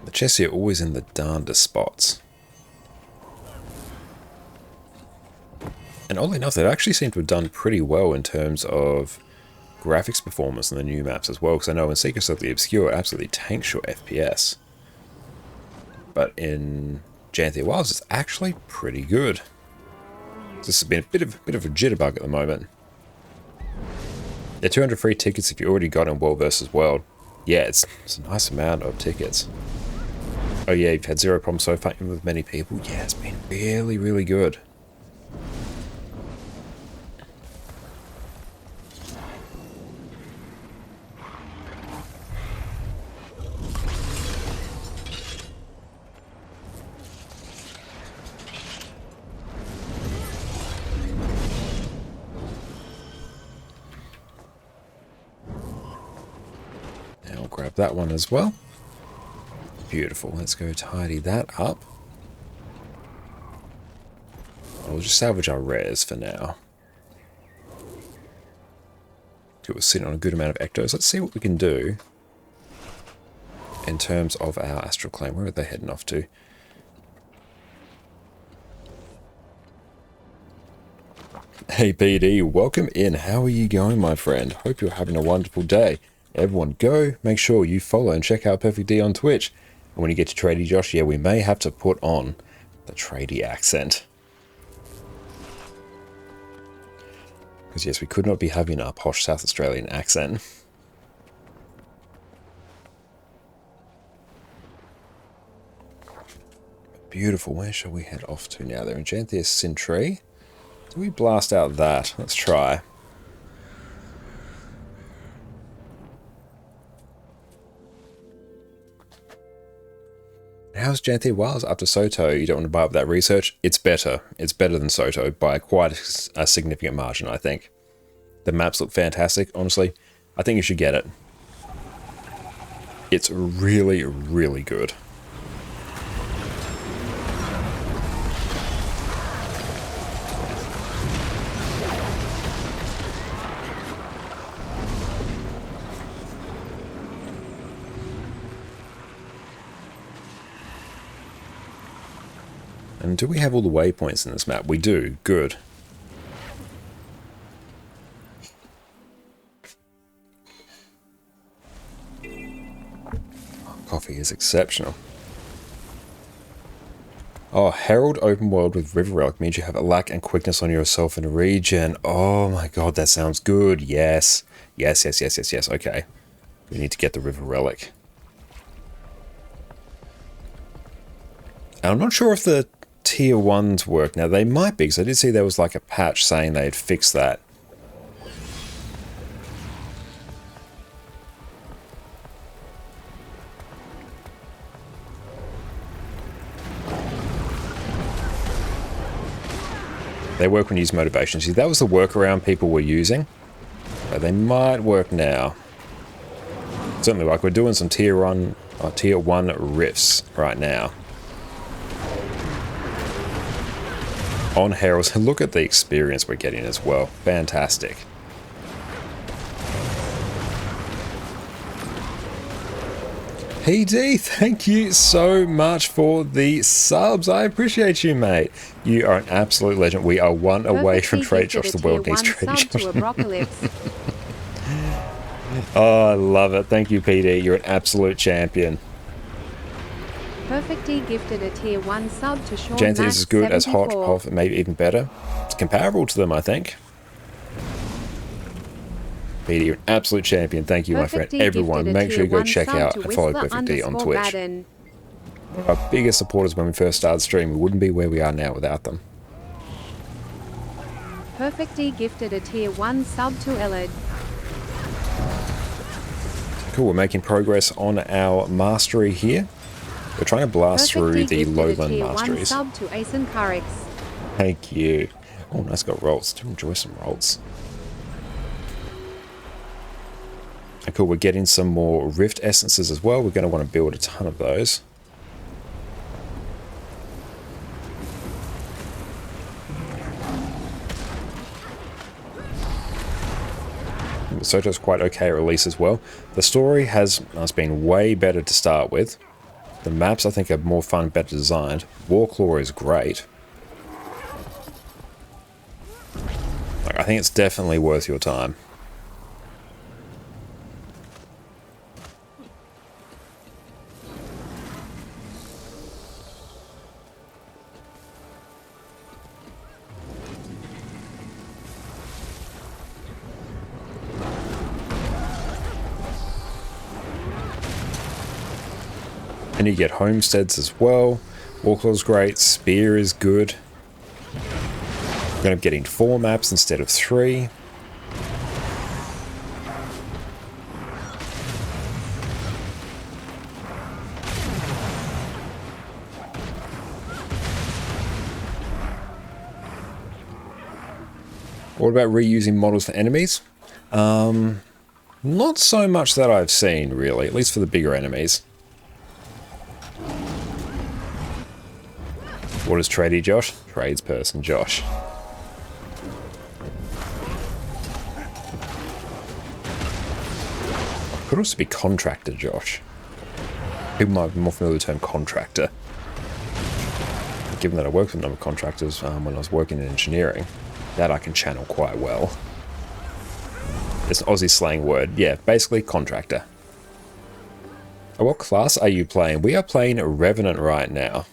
The chests here are always in the darndest spots. And oddly enough, they actually seem to have done pretty well in terms of graphics performance in the new maps as well, because I know in Secrets of the Obscure it absolutely tanks your FPS. But in Janthir Wilds it's actually pretty good. This has been a bit of a jitterbug at the moment. Yeah, 200 free tickets if you already got in World vs. World. Yeah, it's a nice amount of tickets. Oh yeah, you've had zero problems so far with many people. Yeah, it's been really, really good. I'll grab that one as well. Beautiful. Let's go tidy that up. I'll just salvage our rares for now. We're sitting on a good amount of ectos. Let's see what we can do in terms of our astral claim. Where are they heading off to? Hey BD, welcome in. How are you going, my friend? Hope you're having a wonderful day. Everyone go, make sure you follow and check out Perfect D on Twitch. And when you get to Tradie Josh, yeah, we may have to put on the Tradie accent. Because yes, we could not be having a posh South Australian accent. Beautiful, where shall we head off to now? They're in Janthir Sintry. Do we blast out that? Let's try. How's Janthir Wilds up to Soto? You don't want to buy up that research? It's better. It's better than Soto by quite a significant margin, I think. The maps look fantastic, honestly. I think you should get it. It's really, really good. And do we have all the waypoints in this map? We do. Good. Coffee is exceptional. Oh, Herald open world with River Relic means you have a lack and quickness on yourself in a region. Oh my god, that sounds good. Yes. Yes, yes, yes, yes, yes. Okay. We need to get the River Relic. And I'm not sure if the tier 1s work now. They might be, because I did see there was like a patch saying they had fixed that. They work when you use motivation. See, that was the workaround people were using. But they might work now. Certainly, like we're doing some tier 1 riffs right now. On Heralds, look at the experience we're getting as well. Fantastic. PD, thank you so much for the subs. I appreciate you, mate. You are an absolute legend. We are one away from Trade Josh. The world needs Trade Josh. Oh, I love it. Thank you, PD. You're an absolute champion. Perfectly gifted a tier 1 sub to Sean. Janthir is as good as Hot, Puff, maybe even better. It's comparable to them, I think. PD, you're an absolute champion. Thank you, my friend. Everyone, make sure you go check out and follow Perfect D on Twitch. One of our biggest supporters when we first started streaming. We wouldn't be where we are now without them. Perfect D gifted a tier 1 sub to Elid. Cool, we're making progress on our mastery here. We're trying to blast through the lowland masteries. Sub to Asen Karix. Thank you. Oh, nice, got rolls. Do enjoy some rolls. Cool, we're getting some more rift essences as well. We're going to want to build a ton of those. Soto's quite okay release as well. The story has been way better to start with. The maps, I think, are more fun, better designed. Warclaw is great. I think it's definitely worth your time. And you get homesteads as well. Warclaw's great. Spear is good. I'm going to be getting 4 maps instead of 3. What about reusing models for enemies? Not so much that I've seen, really, at least for the bigger enemies. What is Tradie Josh? Tradesperson Josh. Could also be Contractor Josh. People might be more familiar with the term contractor. Given that I worked with a number of contractors when I was working in engineering, that I can channel quite well. It's an Aussie slang word. Yeah, basically contractor. What class are you playing? We are playing Revenant right now.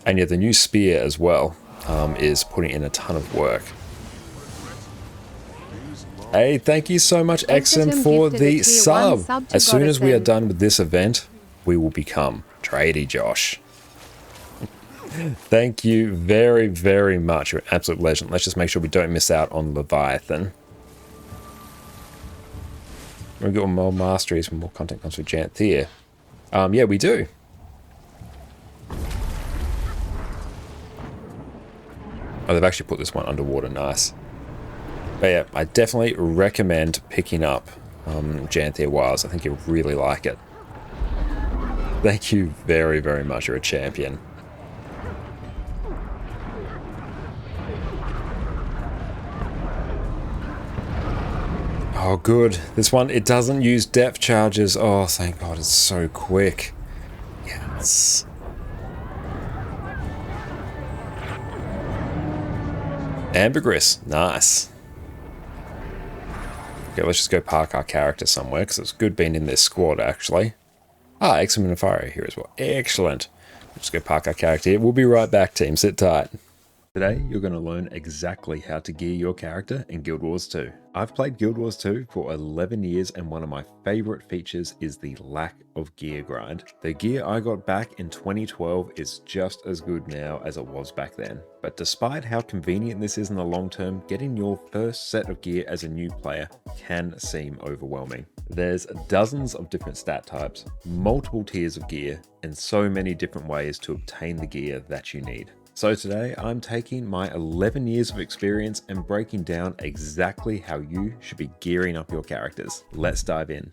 And yeah, the new spear as well is putting in a ton of work. Hey, thank you so much, XM, for the sub. As soon as we are done with this event, we will become Tradie Josh. Thank you very, very much. You're an absolute legend. Let's just make sure we don't miss out on Leviathan. We've got more masteries when more content comes with Janthir. Yeah, we do. Oh, they've actually put this one underwater. Nice. But yeah, I definitely recommend picking up Janthir Wilds. I think you'll really like it. Thank you very, very much. You're a champion. Oh, good. This one, it doesn't use depth charges. Oh, thank God, it's so quick. Yes. Ambergris, nice. Okay, let's just go park our character somewhere, because it's good being in this squad, actually. Ah, Exum and Fire here as well. Excellent. Let's go park our character here. We'll be right back, team. Sit tight. Today, you're going to learn exactly how to gear your character in Guild Wars 2. I've played Guild Wars 2 for 11 years, and one of my favorite features is the lack of gear grind. The gear I got back in 2012 is just as good now as it was back then. But despite how convenient this is in the long term, getting your first set of gear as a new player can seem overwhelming. There's dozens of different stat types, multiple tiers of gear, and so many different ways to obtain the gear that you need. So today, I'm taking my 11 years of experience and breaking down exactly how you should be gearing up your characters. Let's dive in.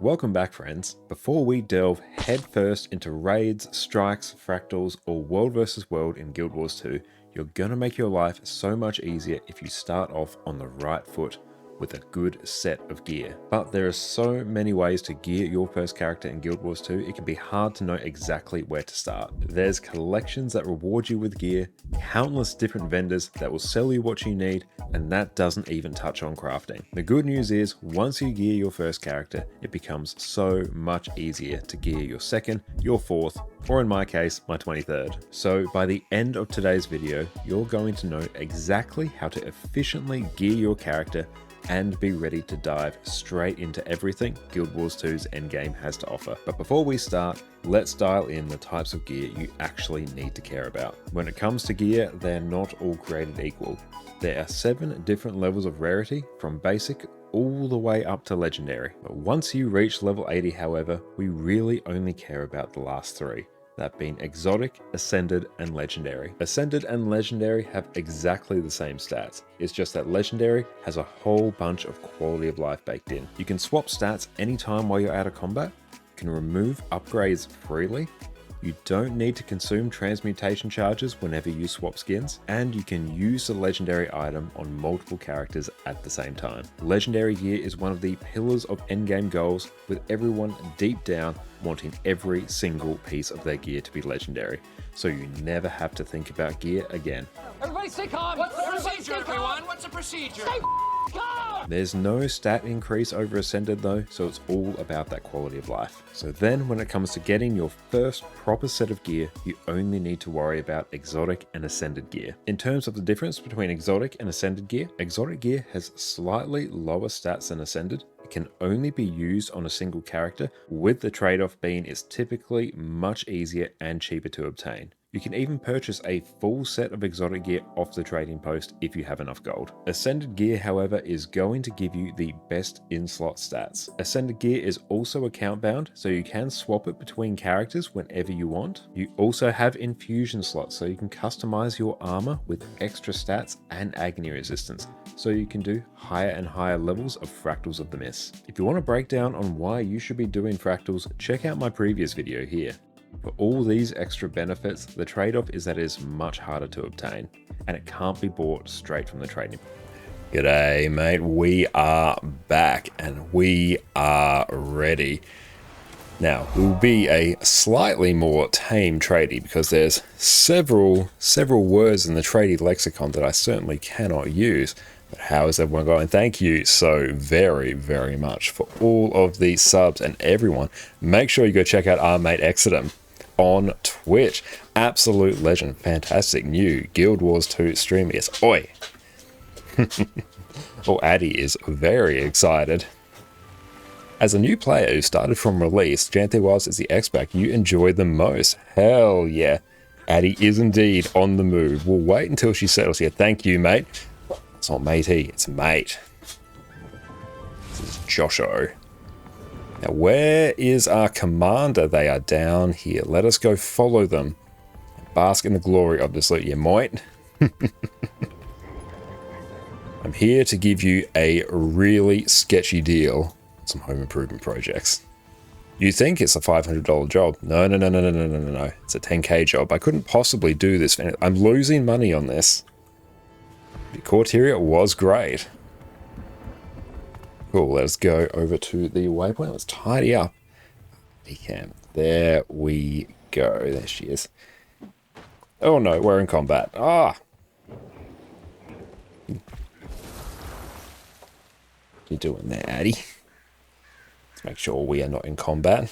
Welcome back, friends. Before we delve headfirst into raids, strikes, fractals, or world versus world in Guild Wars 2, you're gonna make your life so much easier if you start off on the right foot with a good set of gear. But there are so many ways to gear your first character in Guild Wars 2, it can be hard to know exactly where to start. There's collections that reward you with gear, countless different vendors that will sell you what you need, and that doesn't even touch on crafting. The good news is, once you gear your first character, it becomes so much easier to gear your second, your fourth, or in my case, my 23rd. So by the end of today's video, you're going to know exactly how to efficiently gear your character and be ready to dive straight into everything Guild Wars 2's endgame has to offer. But before we start, let's dial in the types of gear you actually need to care about. When it comes to gear, they're not all created equal. There are 7 different levels of rarity, from basic all the way up to legendary. But once you reach level 80, however, we really only care about the last 3. That being exotic, ascended, and legendary. Ascended and legendary have exactly the same stats. It's just that legendary has a whole bunch of quality of life baked in. You can swap stats anytime while you're out of combat, you can remove upgrades freely, you don't need to consume transmutation charges whenever you swap skins, and you can use the legendary item on multiple characters at the same time. Legendary gear is one of the pillars of endgame goals, with everyone deep down wanting every single piece of their gear to be legendary, so you never have to think about gear again. Everybody stay calm! What's the procedure, everyone? What's the procedure? Stay calm! There's no stat increase over Ascended though, so it's all about that quality of life. So then when it comes to getting your first proper set of gear, you only need to worry about exotic and ascended gear. In terms of the difference between exotic and ascended gear, exotic gear has slightly lower stats than ascended. It can only be used on a single character, with the trade-off being it's typically much easier and cheaper to obtain. You can even purchase a full set of exotic gear off the trading post if you have enough gold. Ascended gear, however, is going to give you the best in-slot stats. Ascended gear is also account bound, so you can swap it between characters whenever you want. You also have infusion slots, so you can customize your armor with extra stats and agony resistance, so you can do higher and higher levels of Fractals of the Mist. If you want a breakdown on why you should be doing Fractals, check out my previous video here. For all these extra benefits, the trade-off is that it is much harder to obtain, and it can't be bought straight from the trading. G'day, mate. We are back, and we are ready. Now, we'll be a slightly more tame tradie, because there's several words in the tradie lexicon that I certainly cannot use. But how is everyone going? Thank you so very, very much for all of these subs, and everyone. Make sure you go check out our mate Exodum on Twitch. Absolute legend. Fantastic new Guild Wars 2 streamer. Yes, oi. Oh, Addy is very excited. As a new player who started from release, Janthir Wilds is the X-Pack you enjoy the most. Hell yeah. Addy is indeed on the move. We'll wait until she settles here. Thank you, mate. It's not matey, it's mate. This is Josho. Now, where is our commander? They are down here. Let us go follow them and bask in the glory of this loot. Yeah, mate. I'm here to give you a really sketchy deal on some home improvement projects. You think it's a $500 job. No. It's a 10K job. I couldn't possibly do this. I'm losing money on this. The Corteria was great. Cool, let's go over to the waypoint. Let's tidy up the camp. There we go. There she is. Oh no, we're in combat. Ah! What are you doing there, Addy? Let's make sure we are not in combat.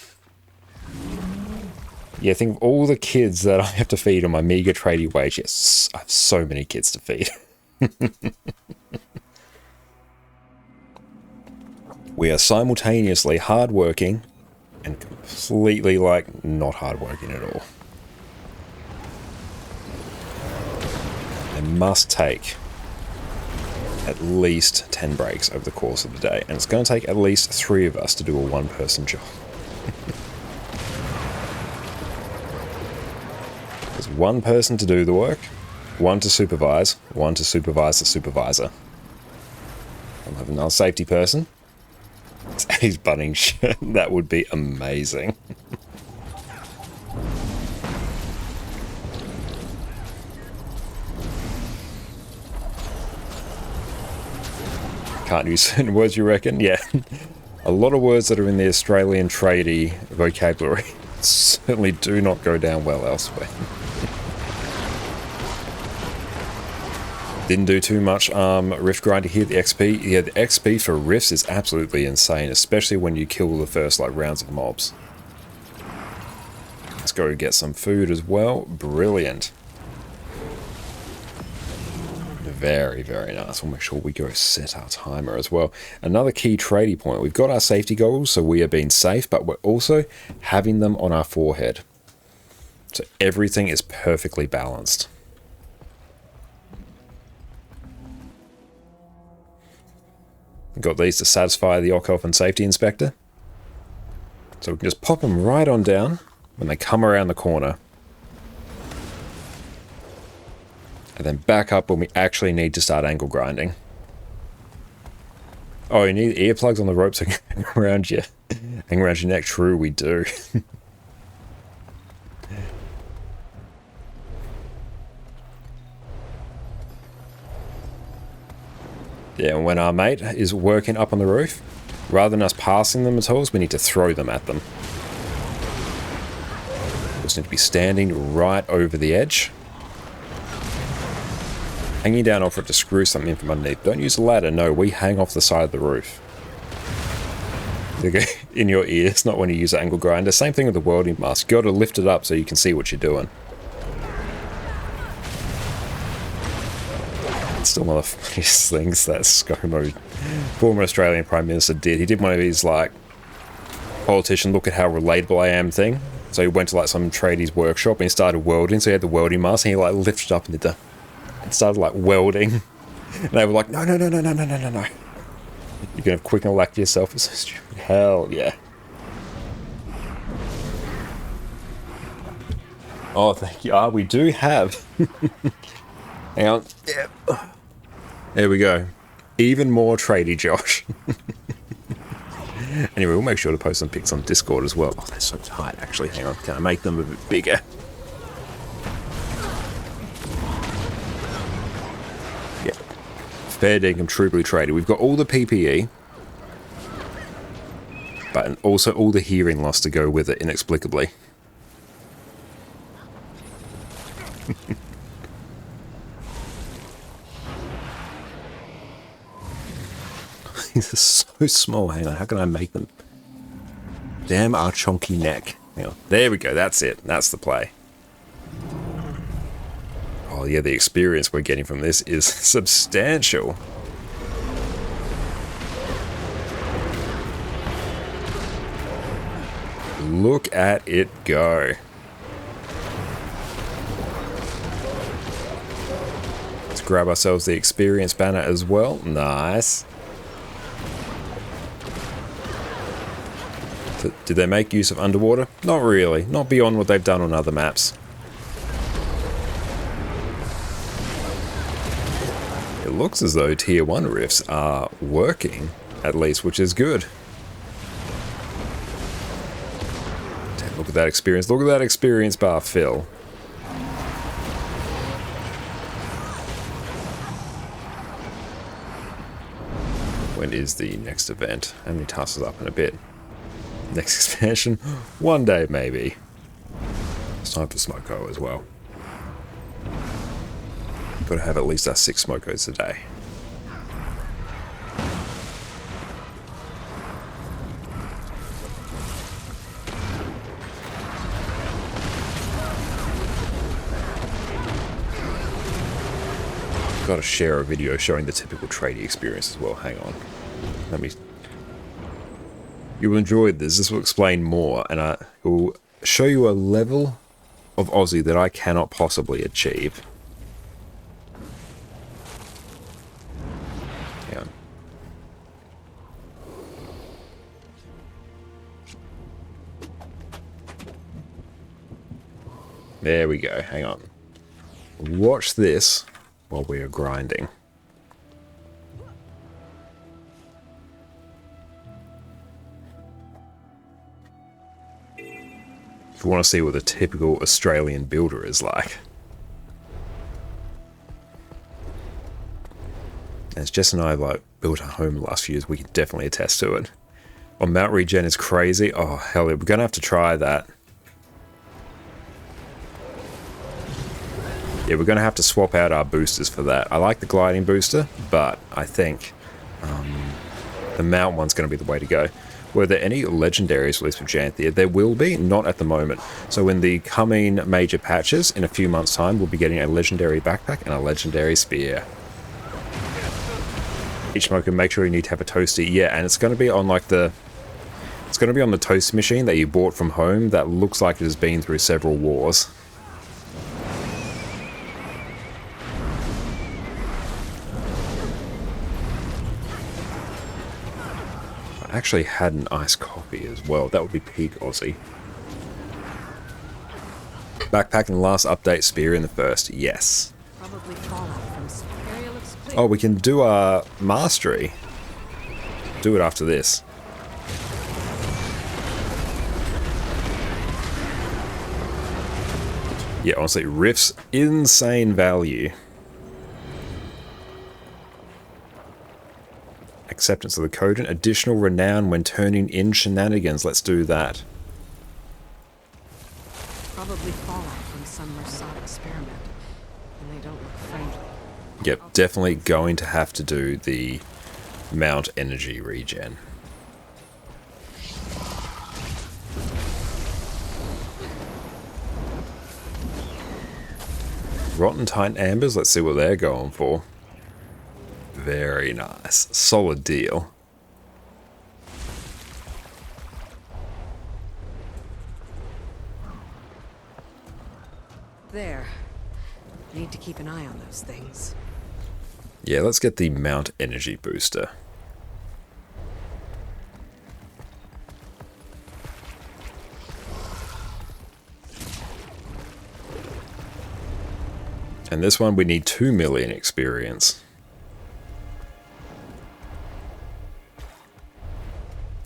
Yeah, think of all the kids that I have to feed on my meager tradie wage. Yes, I have so many kids to feed. We are simultaneously hardworking and completely, like, not hardworking at all. I must take at least 10 breaks over the course of the day, and it's going to take at least 3 of us to do a one-person job. There's 1 person to do the work, 1 to supervise, 1 to supervise the supervisor. I'll have another safety person. It's He's bunning shit. That would be amazing. Can't use certain words, you reckon? Yeah. A lot of words that are in the Australian tradie vocabulary certainly do not go down well elsewhere. Didn't do too much rift grinding here. The XP, yeah, the XP for rifts is absolutely insane, especially when you kill the first like rounds of mobs. Let's go get some food as well. Brilliant. Very, very nice. We'll make sure we go set our timer as well. Another key trading point. We've got our safety goggles, so we are being safe, but we're also having them on our forehead. So everything is perfectly balanced. Got these to satisfy the Occult and Safety Inspector. So we can just pop them right on down when they come around the corner. And then back up when we actually need to start angle grinding. Oh, you need earplugs on the ropes hang around you. Hang around your neck. True, we do. Yeah, and when our mate is working up on the roof, rather than us passing them at tools, we need to throw them at them. Just need to be standing right over the edge. Hanging down off it to screw something in from underneath. Don't use a ladder, no, we hang off the side of the roof. In your ears, not when you use an angle grinder. Same thing with the welding mask. You got to lift it up so you can see what you're doing. It's still one of the funniest things that ScoMo, former Australian Prime Minister, did. He did one of his, like, politician, look at how relatable I am thing. So he went to, like, some tradies workshop and he started welding. So he had the welding mask and he, like, lifted up and started, like, welding. And they were like, no. You're going to quick elect yourself. It's so stupid. Hell yeah. Oh, thank you. We do have... Hang on. Yep. There we go. Even more tradie Josh. Anyway, we'll make sure to post some pics on Discord as well. Oh, they're so tight, actually. Hang on. Can I make them a bit bigger? Yeah. Fair dinkum, truly tradie. We've got all the PPE. But also all the hearing loss to go with it, inexplicably. These are so small. Hang on, how can I make them? Damn our chonky neck. Hang on. There we go, that's it. That's the play. Oh yeah, the experience we're getting from this is substantial. Look at it go. Let's grab ourselves the experience banner as well. Nice. Did they make use of underwater? Not really. Not beyond what they've done on other maps. It looks as though Tier 1 rifts are working, at least, which is good. Look at that experience. Look at that experience bar fill. When is the next event? How many tasks is up in a bit? Next expansion? One day, maybe. It's time for Smoko as well. Gotta have at least our 6 Smokos a day. Gotta share a video showing the typical tradie experience as well. Hang on. Let me... You will enjoy this. This will explain more, and it will show you a level of Aussie that I cannot possibly achieve. Hang on. There we go. Hang on. Watch this while we are grinding. If you want to see what the typical Australian builder is like. As Jess and I have like built a home the last few years, we can definitely attest to it. Oh, mount regen is crazy. Oh, hell yeah, we're going to have to try that. Yeah, we're going to have to swap out our boosters for that. I like the gliding booster, but I think the mount one's going to be the way to go. Were there any legendaries released with Janthir? There will be, not at the moment. So in the coming major patches, in a few months' time, we'll be getting a legendary backpack and a legendary spear. Each smoker, make sure you need to have a toasty. Yeah, and it's going to be on like the... It's going to be on the toast machine that you bought from home that looks like it has been through several wars. I actually had an iced coffee as well. That would be peak Aussie. Backpack in the last update, spear in the first. Yes. Probably fallout from Imperial explosion. Oh, we can do our mastery. Do it after this. Yeah, honestly, Rift's insane value. Acceptance of the Codent. Additional renown when turning in shenanigans. Let's do that. Probably fallout from some Mersat experiment. And they don't look friendly. Yep, definitely going to have to do the Mount Energy regen. Rotten Titan Ambers, let's see what they're going for. Very nice. Solid deal. There. Need to keep an eye on those things. Yeah, let's get the Mount Energy booster. And this one we need 2 million experience.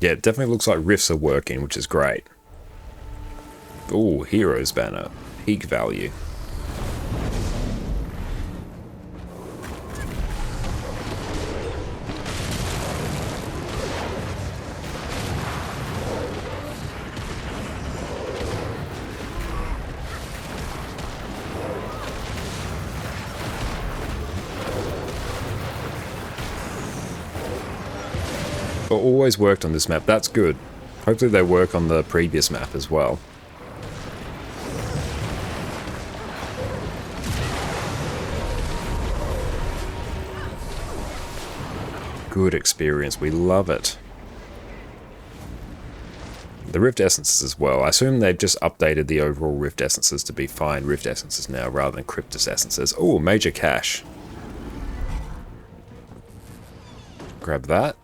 Yeah, it definitely looks like rifts are working, which is great. Ooh, Heroes Banner. Peak value. Always worked on this map. That's good. Hopefully they work on the previous map as well. Good experience. We love it. The Rift Essences as well. I assume they've just updated the overall Rift Essences to be fine Rift Essences now rather than Cryptus Essences. Oh, major cache. Grab that.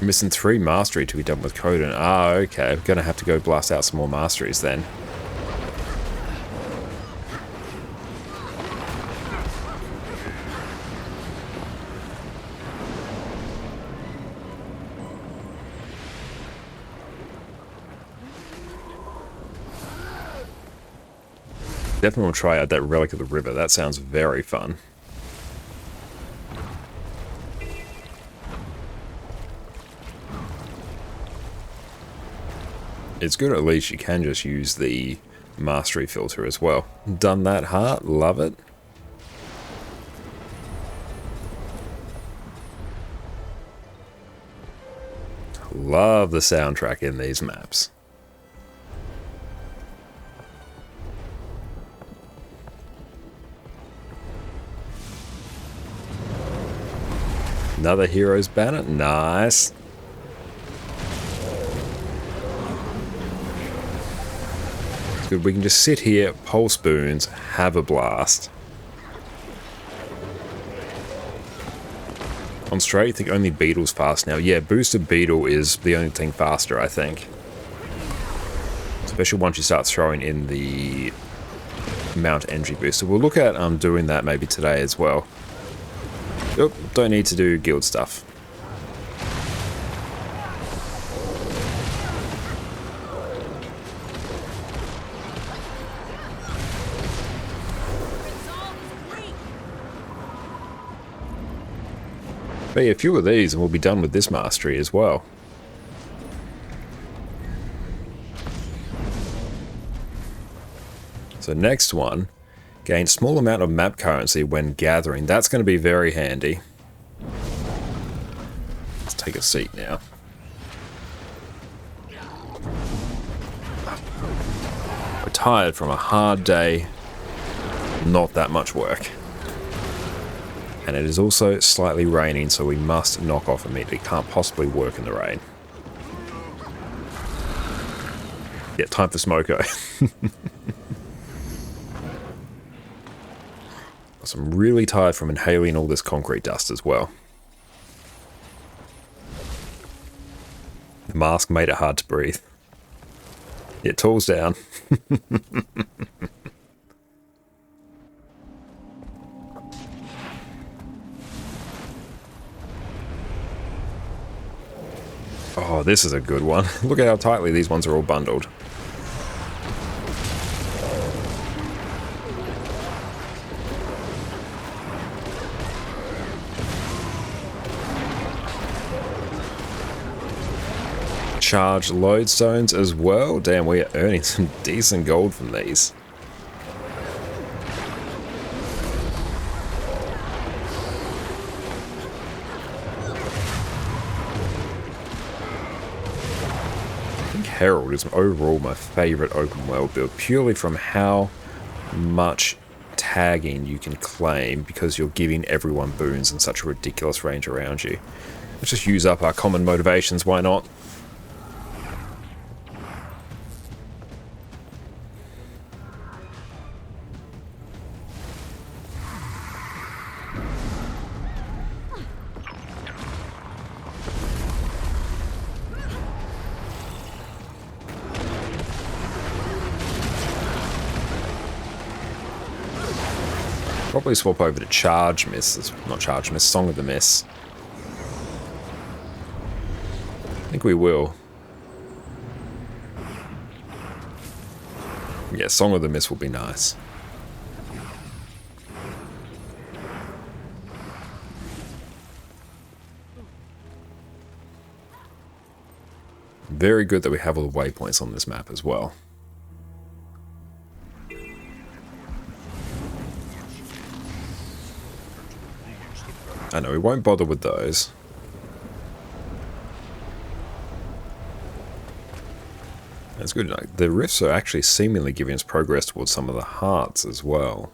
Missing 3 mastery to be done with Codent. Ah, okay. I'm gonna have to go blast out some more masteries then. Definitely want to try out that Relic of the River. That sounds very fun. It's good at least you can just use the mastery filter as well. Done that heart, love it. Love the soundtrack in these maps. Another Heroes Banner, nice. Good. We can just sit here, pull spoons, have a blast. On straight, you think only Beetle's fast now. Yeah, boosted Beetle is the only thing faster, I think. Especially once you start throwing in the Mount Energy booster. We'll look at doing that maybe today as well. Oop, don't need to do guild stuff. But yeah, a few of these and we'll be done with this mastery as well. So next one, gain small amount of map currency when gathering. That's going to be very handy. Let's take a seat now. We're tired from a hard day, not that much work. And it is also slightly raining, so we must knock off immediately. Can't possibly work in the rain. Yeah, time for smoko. So I'm really tired from inhaling all this concrete dust as well. The mask made it hard to breathe. It tools down. Oh, this is a good one. Look at how tightly these ones are all bundled. Charge lodestones as well. Damn, we are earning some decent gold from these. I think Herald is overall my favorite open world build, purely from how much tagging you can claim because you're giving everyone boons in such a ridiculous range around you. Let's just use up our common motivations, why not? Probably swap over to Charge Miss, not Charge Miss, Song of the Miss. I think we will. Yeah, Song of the Miss will be nice. Very good that we have all the waypoints on this map as well. I know, we won't bother with those. That's good. The rifts are actually seemingly giving us progress towards some of the hearts as well.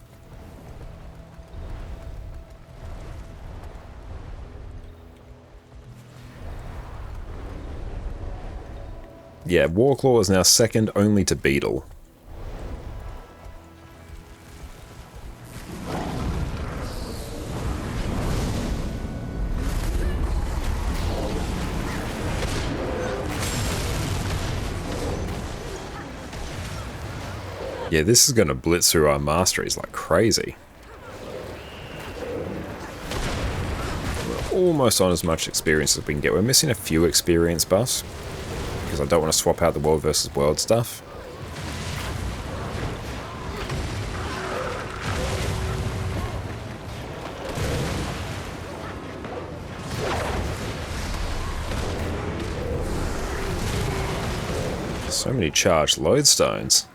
Yeah, Warclaw is now second only to Beetle. Yeah, this is going to blitz through our masteries like crazy. We're almost on as much experience as we can get. We're missing a few experience buffs, because I don't want to swap out the world versus world stuff. So many charged lodestones.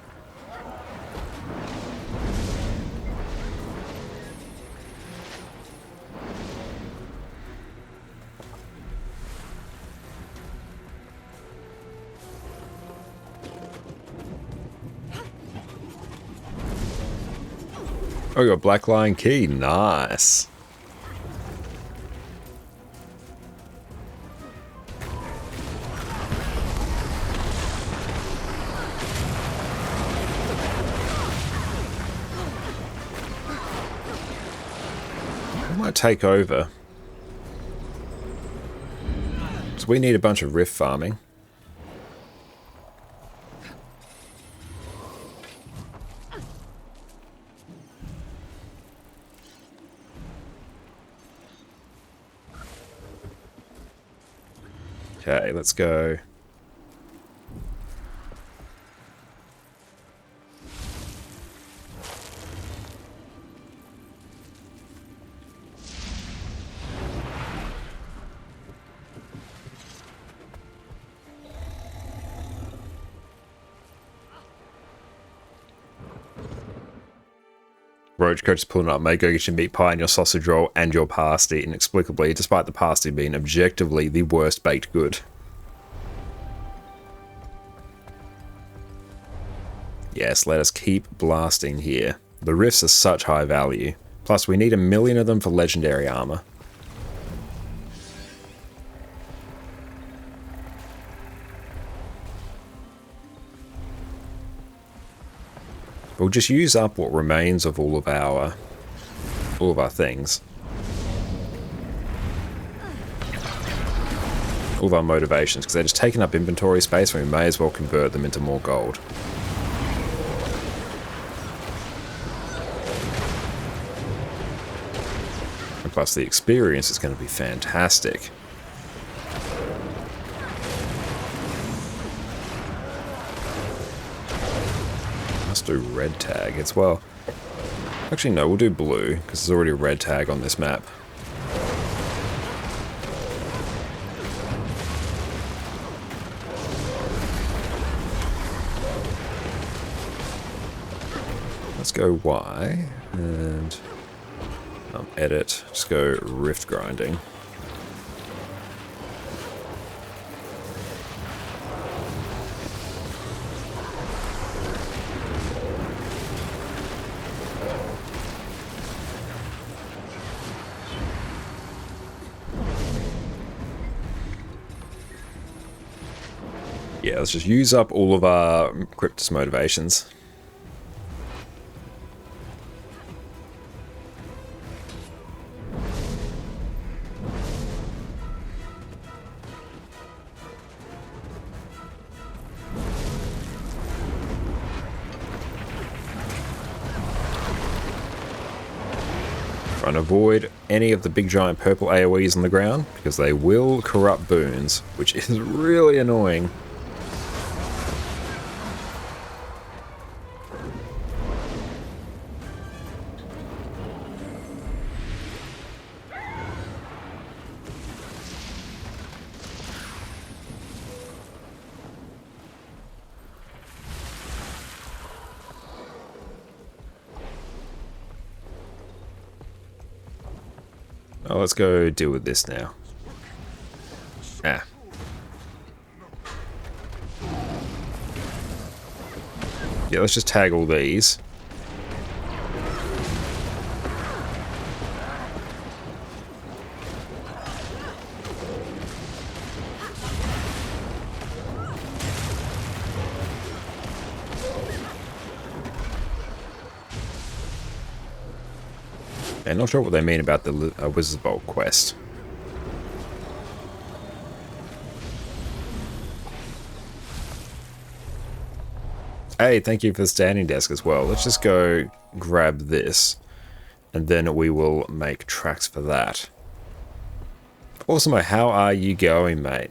Oh, you got Black Lion Key. Nice. I might take over. So we need a bunch of rift farming. Okay, let's go. Roach Coach is pulling up, mate. Go get your meat pie and your sausage roll and your pasty. Inexplicably, despite the pasty being objectively the worst baked good. Yes, let us keep blasting here. The rifts are such high value. Plus, we need 1 million of them for legendary armor. We'll just use up what remains of all of our things. All of our motivations, because they're just taking up inventory space, and we may as well convert them into more gold. And plus the experience is going to be fantastic. Do red tag as well. Actually, no, we'll do blue because there's already a red tag on this map. Let's go Y and edit. Just go rift grinding. Yeah, let's just use up all of our Cryptus motivations. Try and avoid any of the big giant purple AoEs on the ground, because they will corrupt boons, which is really annoying. Oh, let's go deal with this now. Ah. Yeah, let's just tag all these. I'm not sure what they mean about the Wizard's Bolt quest. Hey, thank you for the standing desk as well. Let's just go grab this, and then we will make tracks for that. Awesome, how are you going, mate?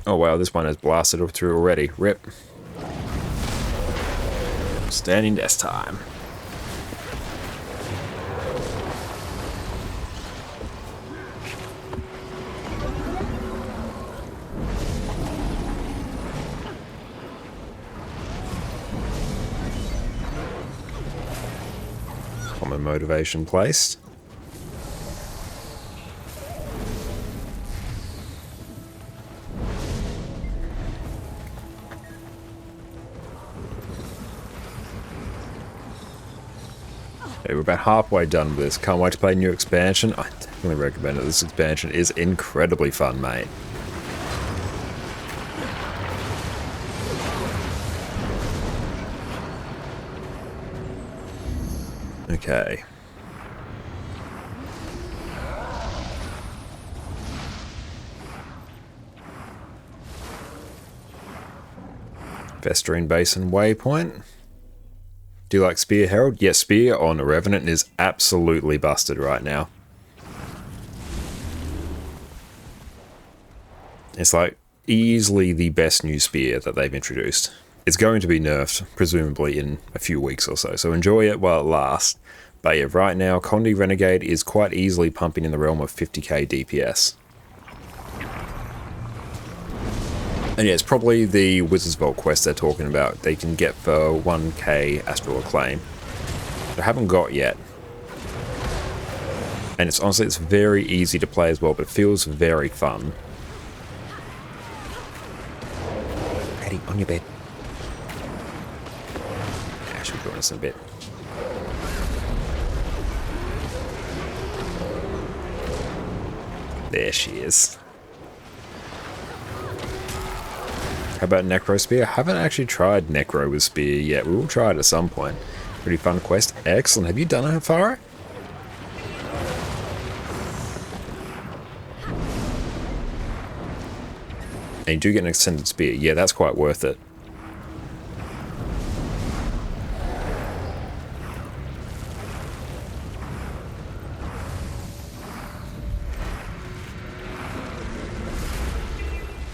Oh wow, this one has blasted through already. Rip. Standing desk time. Common motivation placed. Okay, we're about halfway done with this. Can't wait to play new expansion. I definitely recommend it. This expansion is incredibly fun, mate. Okay. Vesterine Basin Waypoint. Do you like Spear Herald? Yes, Spear on a Revenant is absolutely busted right now. It's like easily the best new spear that they've introduced. It's going to be nerfed, presumably in a few weeks or so, so enjoy it while it lasts. But yeah, right now, Condi Renegade is quite easily pumping in the realm of 50k DPS. And yeah, it's probably the Wizard's Vault quest they're talking about. They can get for 1k Astral Acclaim. I haven't got yet. And it's honestly, it's very easy to play as well, but it feels very fun. Ready, on your bed. Yeah, she'll join us in a bit. There she is. How about Necro Spear? I haven't actually tried Necro with Spear yet. We will try it at some point. Pretty fun quest. Excellent. Have you done it, Farah? And you do get an extended spear. Yeah, that's quite worth it.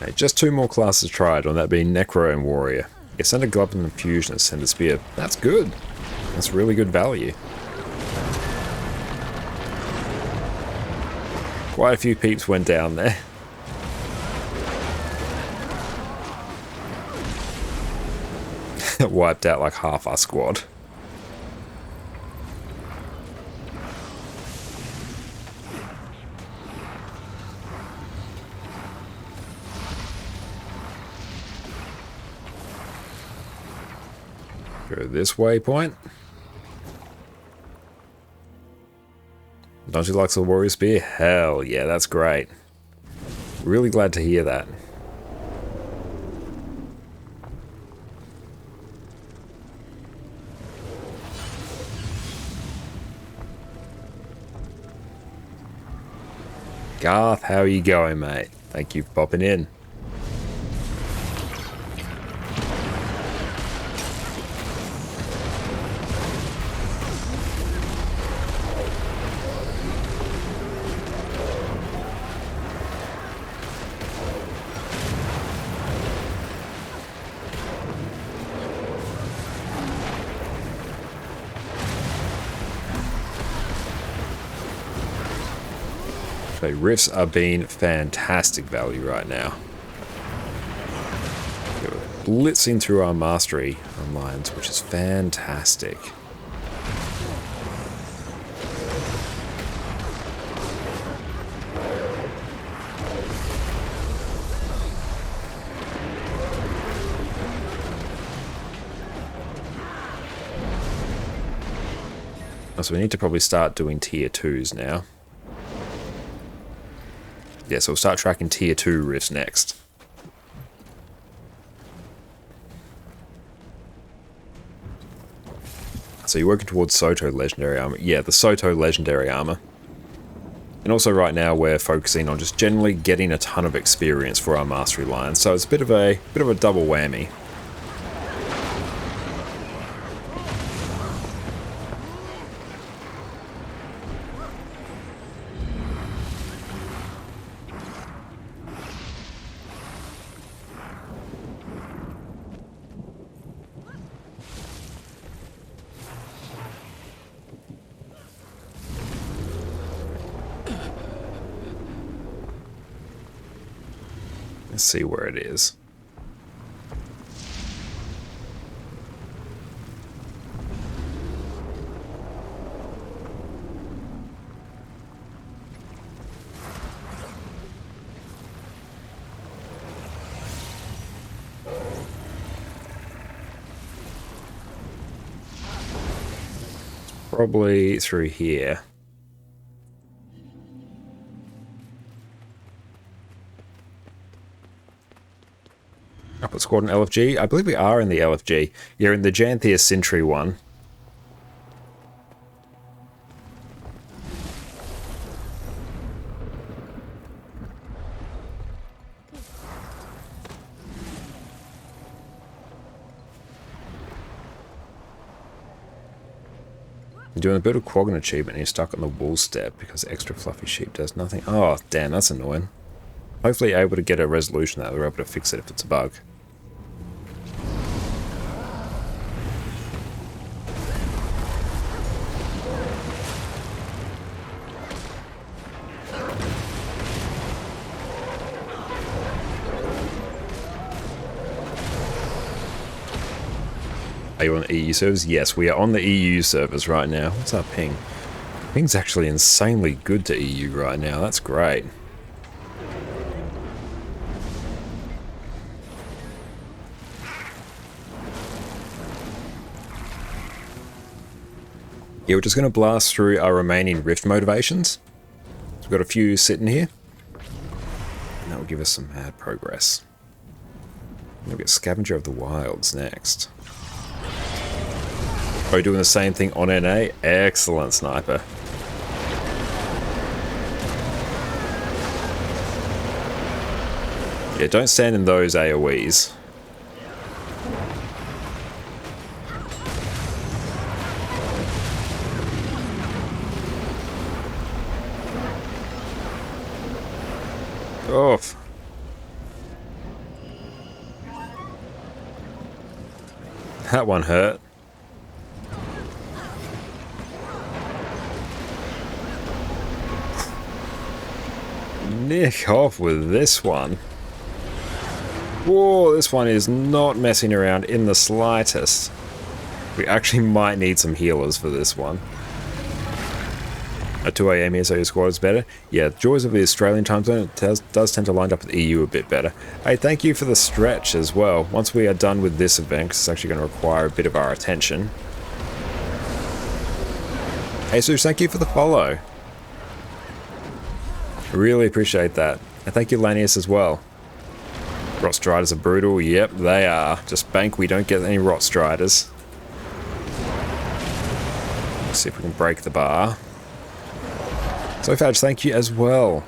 Okay, just 2 more classes tried, on that being Necro and Warrior. Extended Glove and Infusion and Extended Spear. That's good. That's really good value. Quite a few peeps went down there. Wiped out like half our squad. Go this waypoint. Don't you like the Warrior Spear? Hell yeah, that's great. Really glad to hear that. Garth, how are you going, mate? Thank you for popping in. Okay, Rifts are being fantastic value right now. We're blitzing through our mastery on lines, which is fantastic. So we need to probably start doing tier 2s now. Yeah, so we'll start tracking tier 2 rifts next. So you're working towards Soto Legendary Armor. Yeah, the Soto Legendary Armor. And also right now we're focusing on just generally getting a ton of experience for our mastery line. So it's a bit of a double whammy. Let's see where it is. It's probably through here. Upper Squadron LFG? I believe we are in the LFG. You're in the Janthir Sentry one. You're doing a bit of Quaggan achievement and you're stuck on the wool step because extra fluffy sheep does nothing. Oh, damn, that's annoying. Hopefully you're able to get a resolution that we're able to fix it if it's a bug. Are you on the EU servers? Yes, we are on the EU servers right now. What's our ping? Ping's actually insanely good to EU right now. That's great. Yeah, we're just going to blast through our remaining rift motivations. So we've got a few sitting here. And that will give us some mad progress. We'll get Scavenger of the Wilds next. Are you doing the same thing on NA? Excellent, Sniper. Yeah, don't stand in those AoEs. Off. That one hurt. Nick off with this one. Whoa, this one is not messing around in the slightest. We actually might need some healers for this one. At 2 AM here, so your squad is better. Yeah, the joys of the Australian time zone does tend to line up with EU a bit better. Hey, thank you for the stretch as well. Once we are done with this event, 'cause it's actually going to require a bit of our attention. Hey, Sush, thank you for the follow. Really appreciate that. And thank you, Lanius, as well. Rot Striders are brutal. Yep, they are. Just bank we don't get any Rot Striders. Let's see if we can break the bar. So Fadge, thank you as well.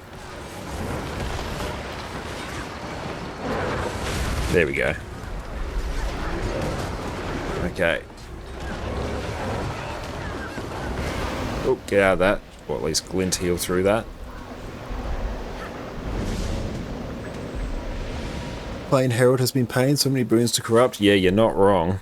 There we go. Okay. Oh, get out of that. Or at least glint heal through that. Playing Herald has been paying so many boons to corrupt. Yeah, you're not wrong.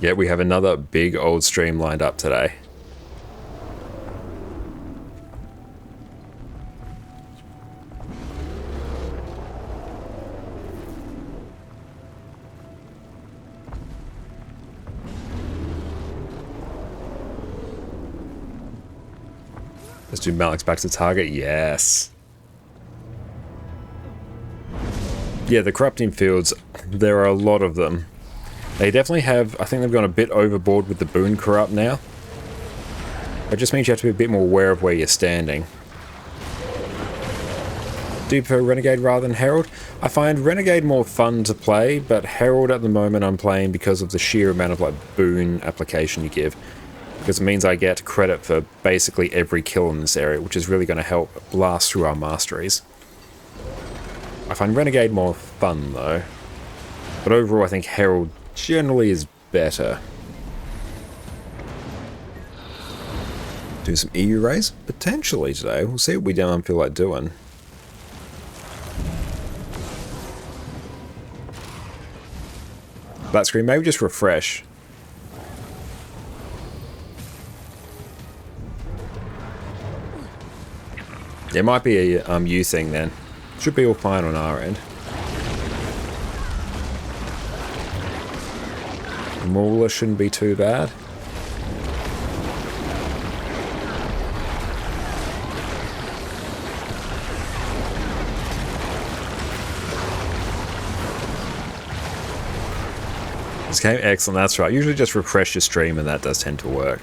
Yeah, we have another big old stream lined up today. Let's do Malik's back to target. Yes. Yeah, the corrupting fields, there are a lot of them. They definitely have, I think they've gone a bit overboard with the boon corrupt now. It just means you have to be a bit more aware of where you're standing. Do you prefer Renegade rather than Herald? I find Renegade more fun to play, but Herald at the moment I'm playing because of the sheer amount of like boon application you give. Because it means I get credit for basically every kill in this area, which is really going to help blast through our masteries. I find Renegade more fun though. But overall I think Herald generally is better. Do some EU raids? Potentially today. We'll see what we don't feel like doing. Black screen, maybe just refresh. There might be a U thing then. Should be all fine on our end. Mauler shouldn't be too bad. This game, excellent, that's right. Usually just refresh your stream and that does tend to work.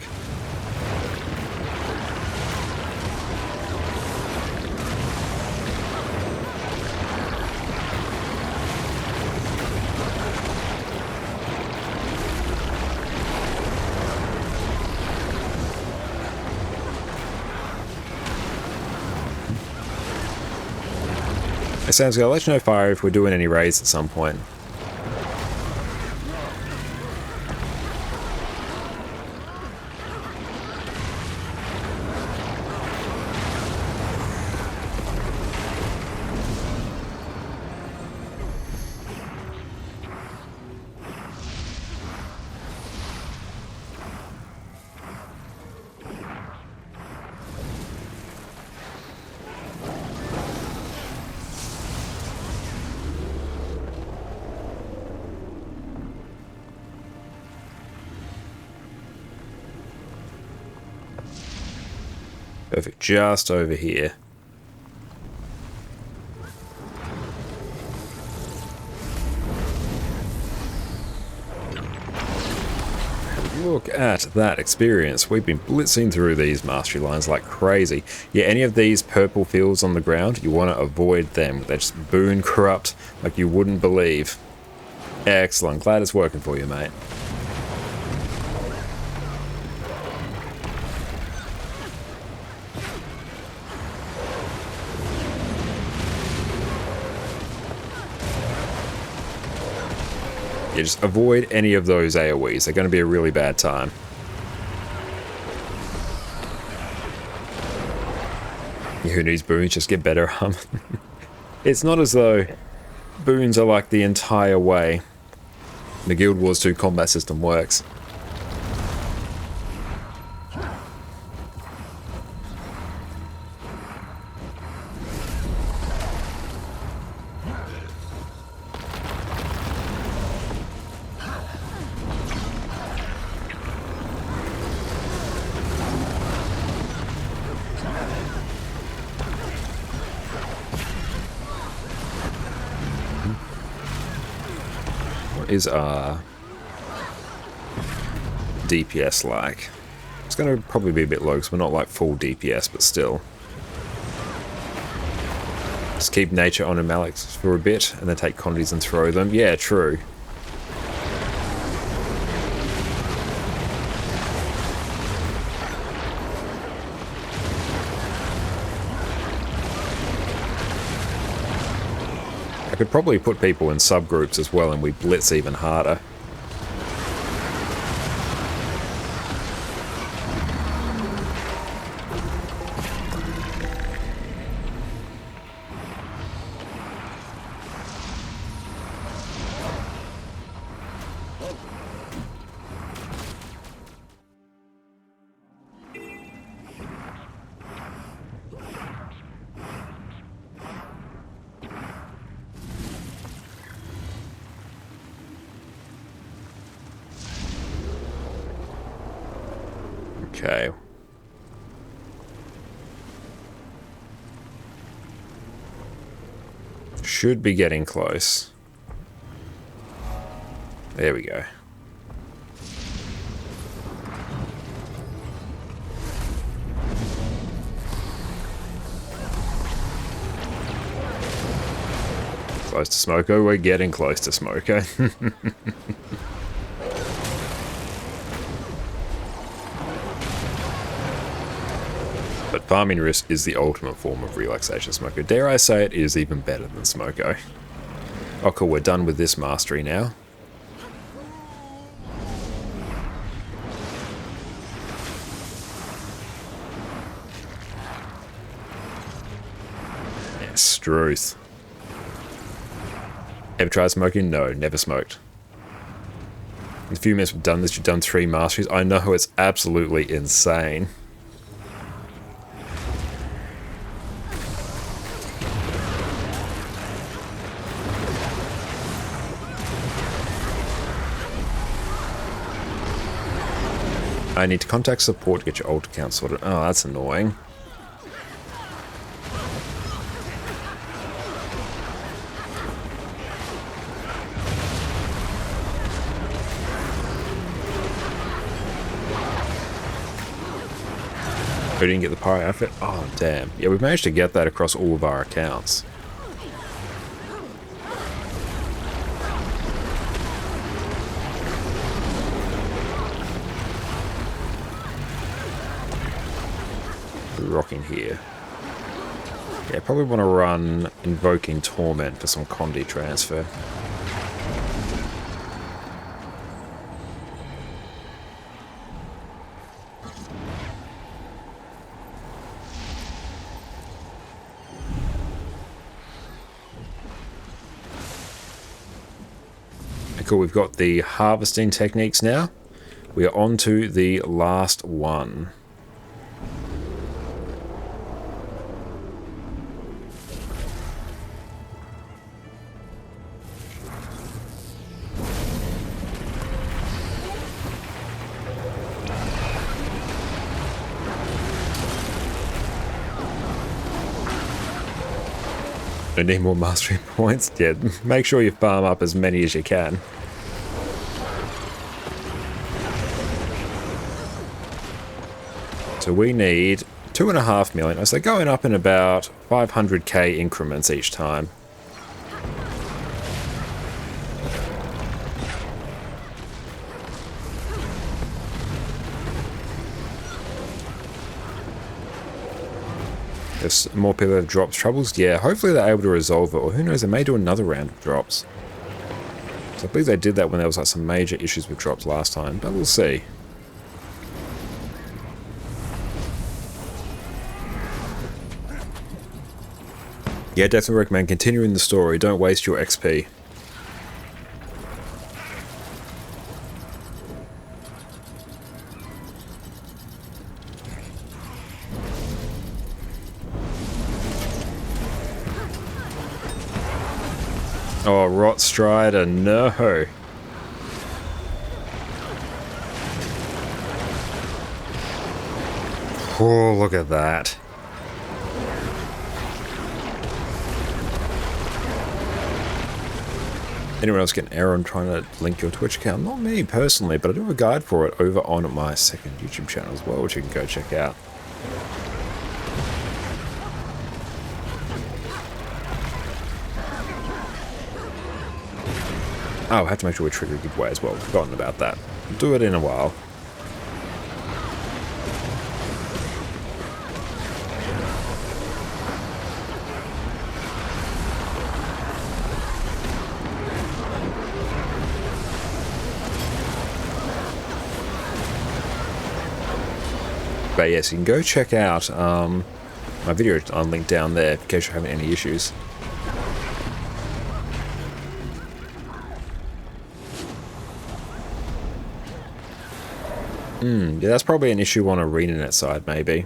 Sounds good. I'll let you know, Fire, if we're doing any raids at some point. Perfect, just over here. Look at that experience. We've been blitzing through these mastery lines like crazy. Yeah, any of these purple fields on the ground, you want to avoid them. They just boon corrupt like you wouldn't believe. Excellent. Glad it's working for you, mate. Yeah, just avoid any of those AoEs. They're going to be a really bad time. Who needs boons? Just get better. It's not as though boons are like the entire way the Guild Wars 2 combat system works. Is our DPS like? It's going to probably be a bit low because we're not like full DPS, but still. Just keep nature on Maliks for a bit and then take condies and throw them. Yeah, true. I could probably put people in subgroups as well and we blitz even harder. Okay. Should be getting close. There we go. Close to Smoko. We're getting close to Smoko. But farming risk is the ultimate form of relaxation Smoko. Dare I say it is even better than Smoko. Oh cool, we're done with this mastery now. Yeah, Struth. Ever tried smoking? No, never smoked. In a few minutes we've done this, you've done 3 masteries. I know, it's absolutely insane. I need to contact support to get your alt account sorted. Oh, that's annoying. We didn't get the pirate outfit? Oh, damn. Yeah, we've managed to get that across all of our accounts. Rocking here. Yeah, probably want to run Invoking Torment for some Condi transfer. Cool, we've got the harvesting techniques now. We are on to the last one. I need more mastery points. Yeah, make sure you farm up as many as you can. So we need 2.5 million. So going up in about 500k increments each time. If more people have dropped troubles, yeah, hopefully they're able to resolve it, or who knows, they may do another round of drops. So I believe they did that when there was like some major issues with drops last time, but we'll see. Yeah, definitely recommend continuing the story, don't waste your XP. Oh, Rot Strider, no. Oh, look at that. Anyone else get an error on trying to link your Twitch account? Not me personally, but I do have a guide for it over on my second YouTube channel as well, which you can go check out. Oh, I have to make sure we trigger a giveaway as well. I've forgotten about that. We'll do it in a while. But yes, you can go check out my video on link down there in case you're having any issues. Yeah, that's probably an issue on ArenaNet side, maybe.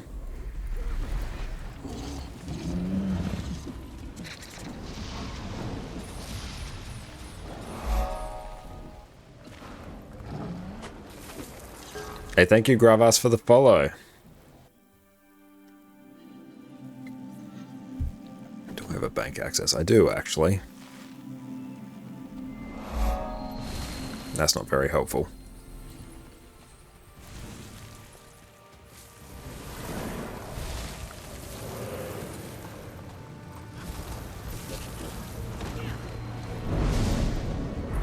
Hey, thank you, Gravas, for the follow. Do I have a bank access? I do, actually. That's not very helpful.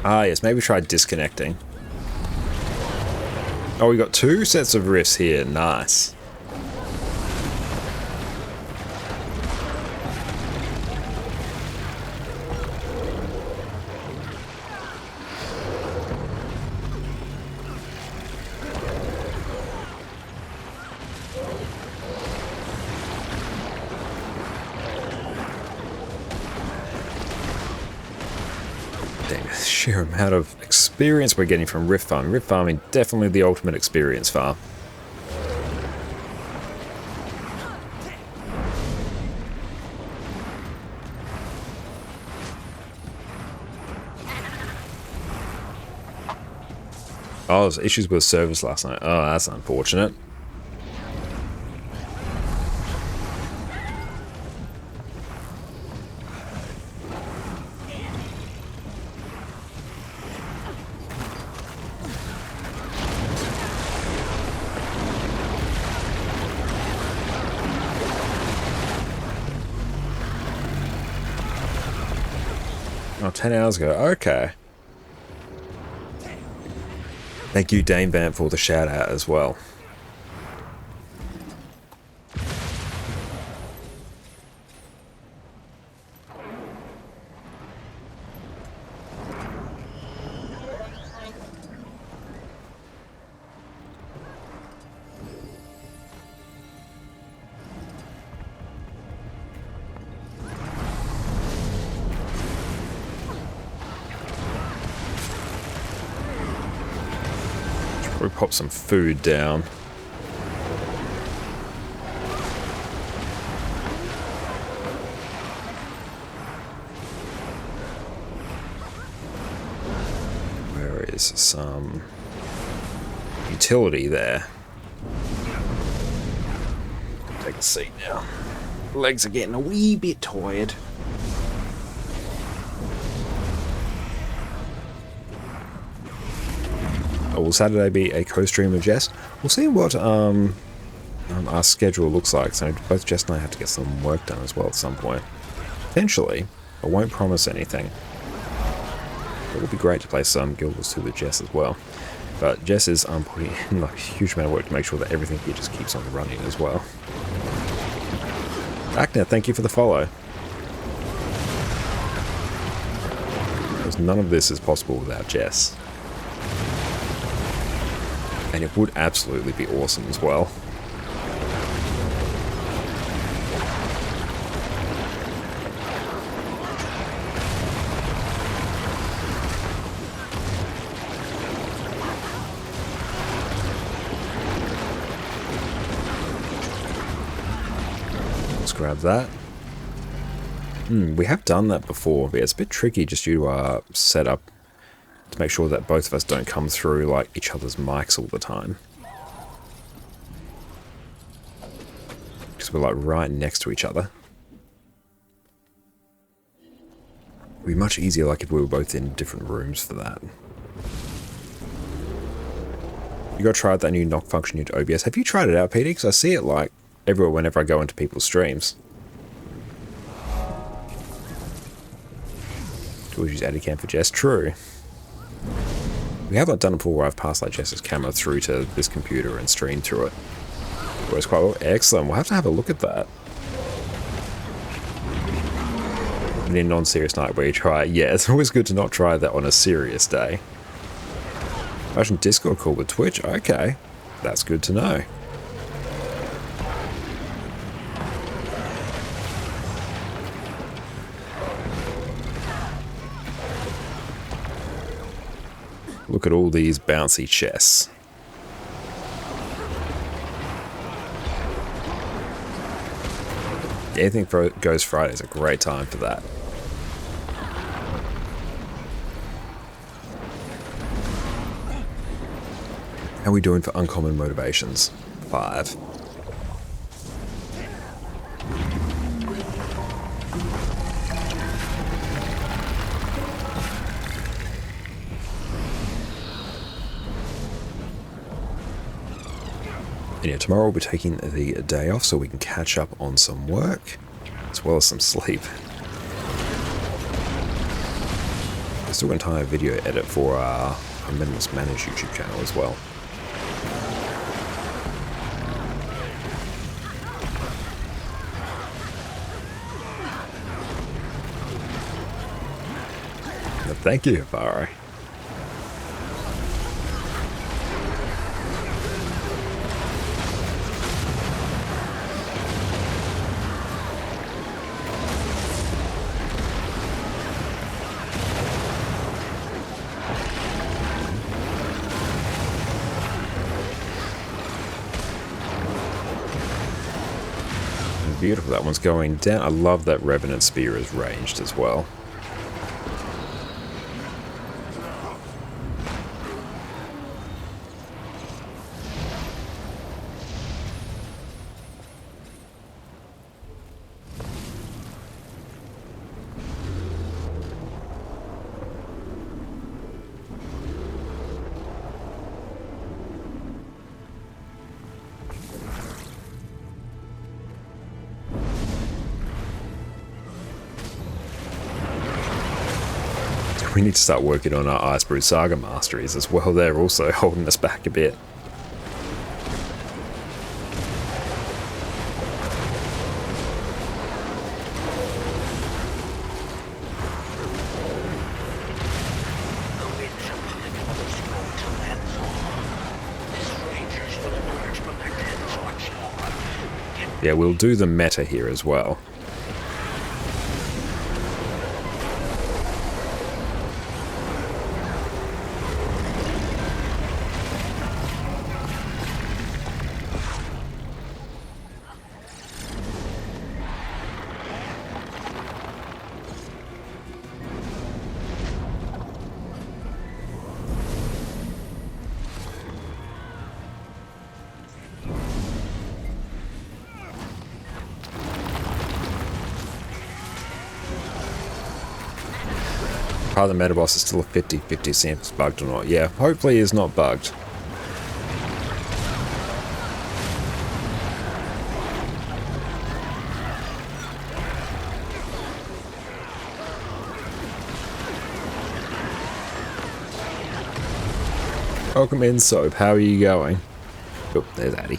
Ah, yes, maybe try disconnecting. Oh, we got 2 sets of rifts here. Nice. Sheer amount of experience we're getting from rift farming. Rift farming, definitely the ultimate experience farm. Oh, there's issues with service last night. Oh, that's unfortunate. Oh, 10 hours ago. Okay. Thank you, Dame Vamp, for the shout out as well. We pop some food down. Where is some utility there? Take a seat now. Legs are getting a wee bit tired. or will Saturday be a co-stream with Jess? We'll see what our schedule looks like. So both Jess and I have to get some work done as well at some point. Potentially. I won't promise anything. It would be great to play some Guild Wars 2 with Jess as well. But Jess is putting in like a huge amount of work to make sure that everything here just keeps on running as well. Acna, thank you for the follow. Because none of this is possible without Jess. And it would absolutely be awesome as well. Grab that. We have done that before, but it's a bit tricky just due to our setup to make sure that both of us don't come through like each other's mics all the time. Because we're like right next to each other. It'd be much easier like if we were both in different rooms for that. You gotta try out that new knock function into OBS. Have you tried it out, Peter? Because I see it like everywhere whenever I go into people's streams. We'll use Adicam for Jess. True. We have not done it before where I've passed like Jess's camera through to this computer and streamed through it. Works quite well. Excellent. We'll have a look at that. In a non-serious night where you try it. Yeah, it's always good to not try that on a serious day. Imagine Discord call with Twitch. Okay. That's good to know. Look at all these bouncy chests. Anything Goes Friday is a great time for that. How are we doing for uncommon motivations? 5. Yeah, tomorrow we'll be taking the day off so we can catch up on some work, as well as some sleep. There's still an entire video edit for our Minimalist Manage YouTube channel as well. But thank you, Barry. Beautiful, that one's going down. I love that Revenant Spear is ranged as well. We need to start working on our Icebrew Saga masteries as well. They're also holding us back a bit. Yeah, we'll do the meta here as well. part of the meta boss is still a 50-50 see if it's bugged or not. Yeah, hopefully it's not bugged. Welcome in, Soap. How are you going? Oh, there's Addy.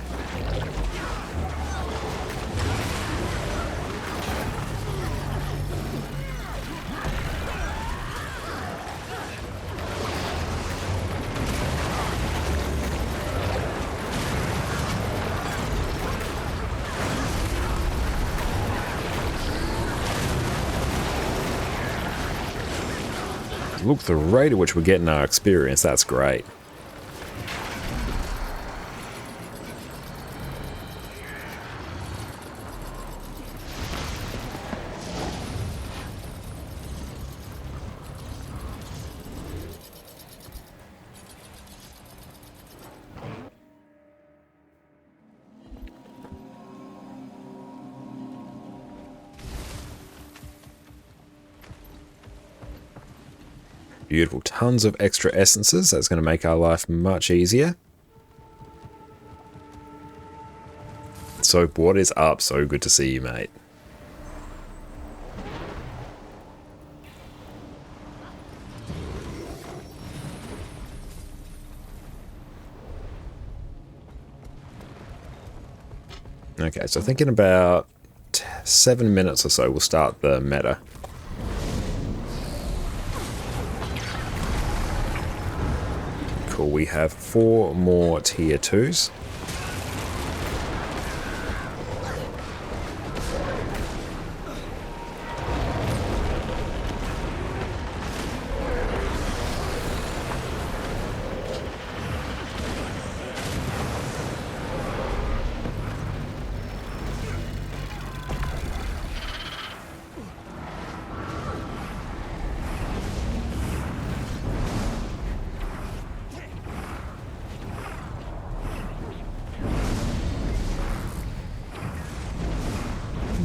Look, the rate at which we're getting our experience, that's great. Beautiful. Tons of extra essences. That's going to make our life much easier. So, what is up? So good to see you, mate. Okay, so thinking about 7 minutes or so, we'll start the meta. Cool, we have 4 more tier 2s.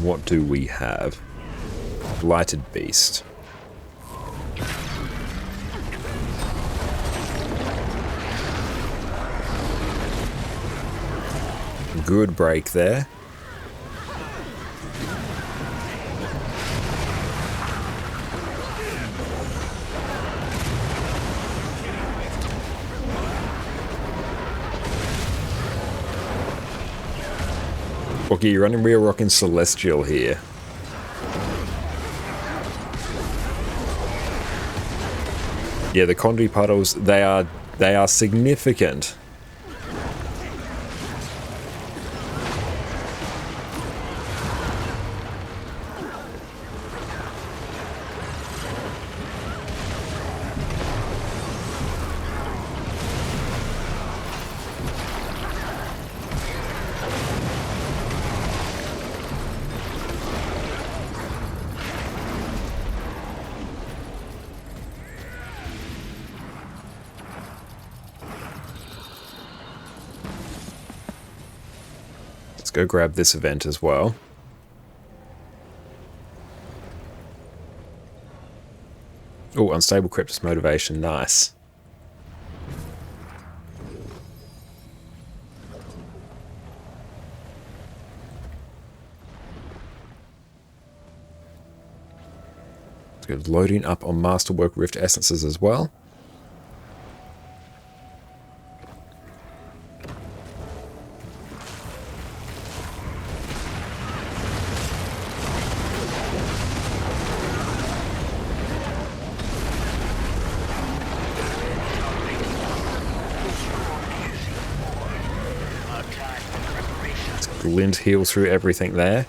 What do we have? Blighted Beast. Good break there. Okay, you're running real rocking Celestial here. Yeah, the Condi puddles, they are significant. Go grab this event as well. Oh, unstable Cryptus motivation, nice. It's good. Loading up on Masterwork Rift essences as well. Glint heal through everything there.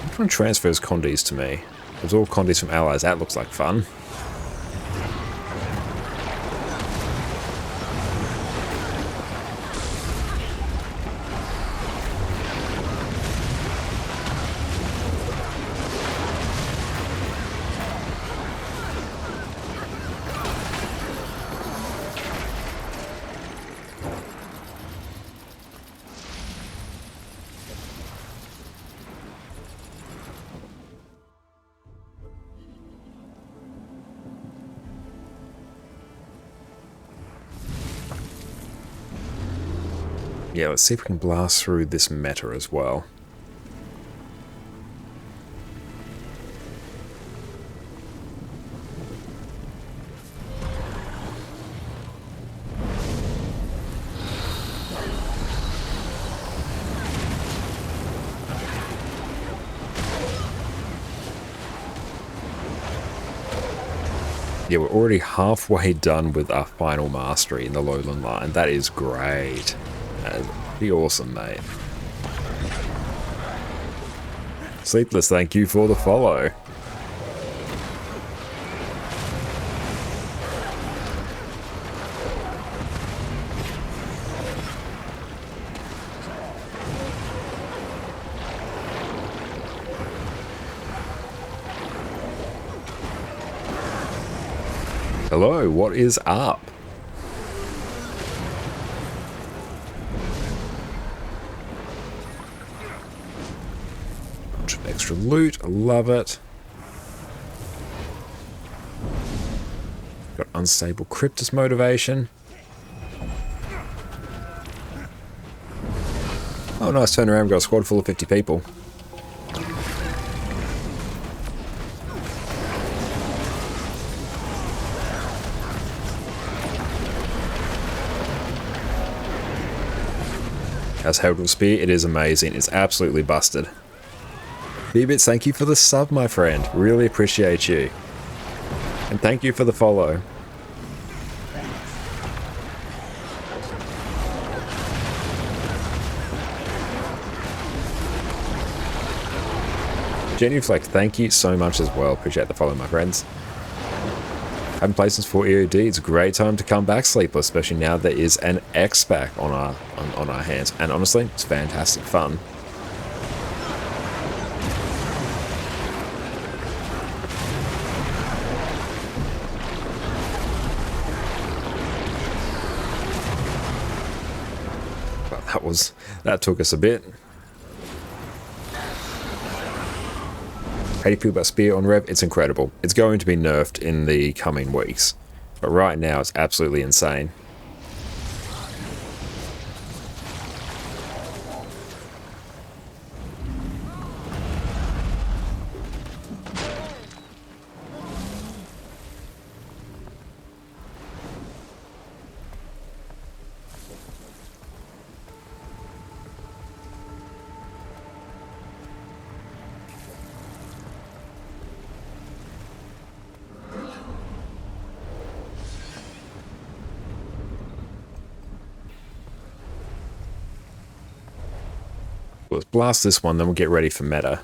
Which one transfers Condis to me? Absorb Condis from allies. That looks like fun. Yeah, let's see if we can blast through this meta as well. Yeah, we're already halfway done with our final mastery in the Lowland line. That is great. That is pretty awesome, mate. Sleepless, thank you for the follow. Hello, what is up? Bunch of extra loot, I love it. Got unstable Cryptus motivation. Oh, nice, turn around, got a squad full of 50 people. As Herald Spear, it is amazing. It's absolutely busted. B-Bits, thank you for the sub, my friend. Really appreciate you. And thank you for the follow. Genuflect, thank you so much as well. Appreciate the follow, my friends. Haven't played since 4 EOD. It's a great time to come back, Sleepless, especially now there is an X-Pack on our hands. And honestly, it's fantastic fun. But that took us a bit. How do you feel about Spear on Rev? It's incredible. It's going to be nerfed in the coming weeks. But right now, it's absolutely insane. Let's blast this one, then we'll get ready for meta.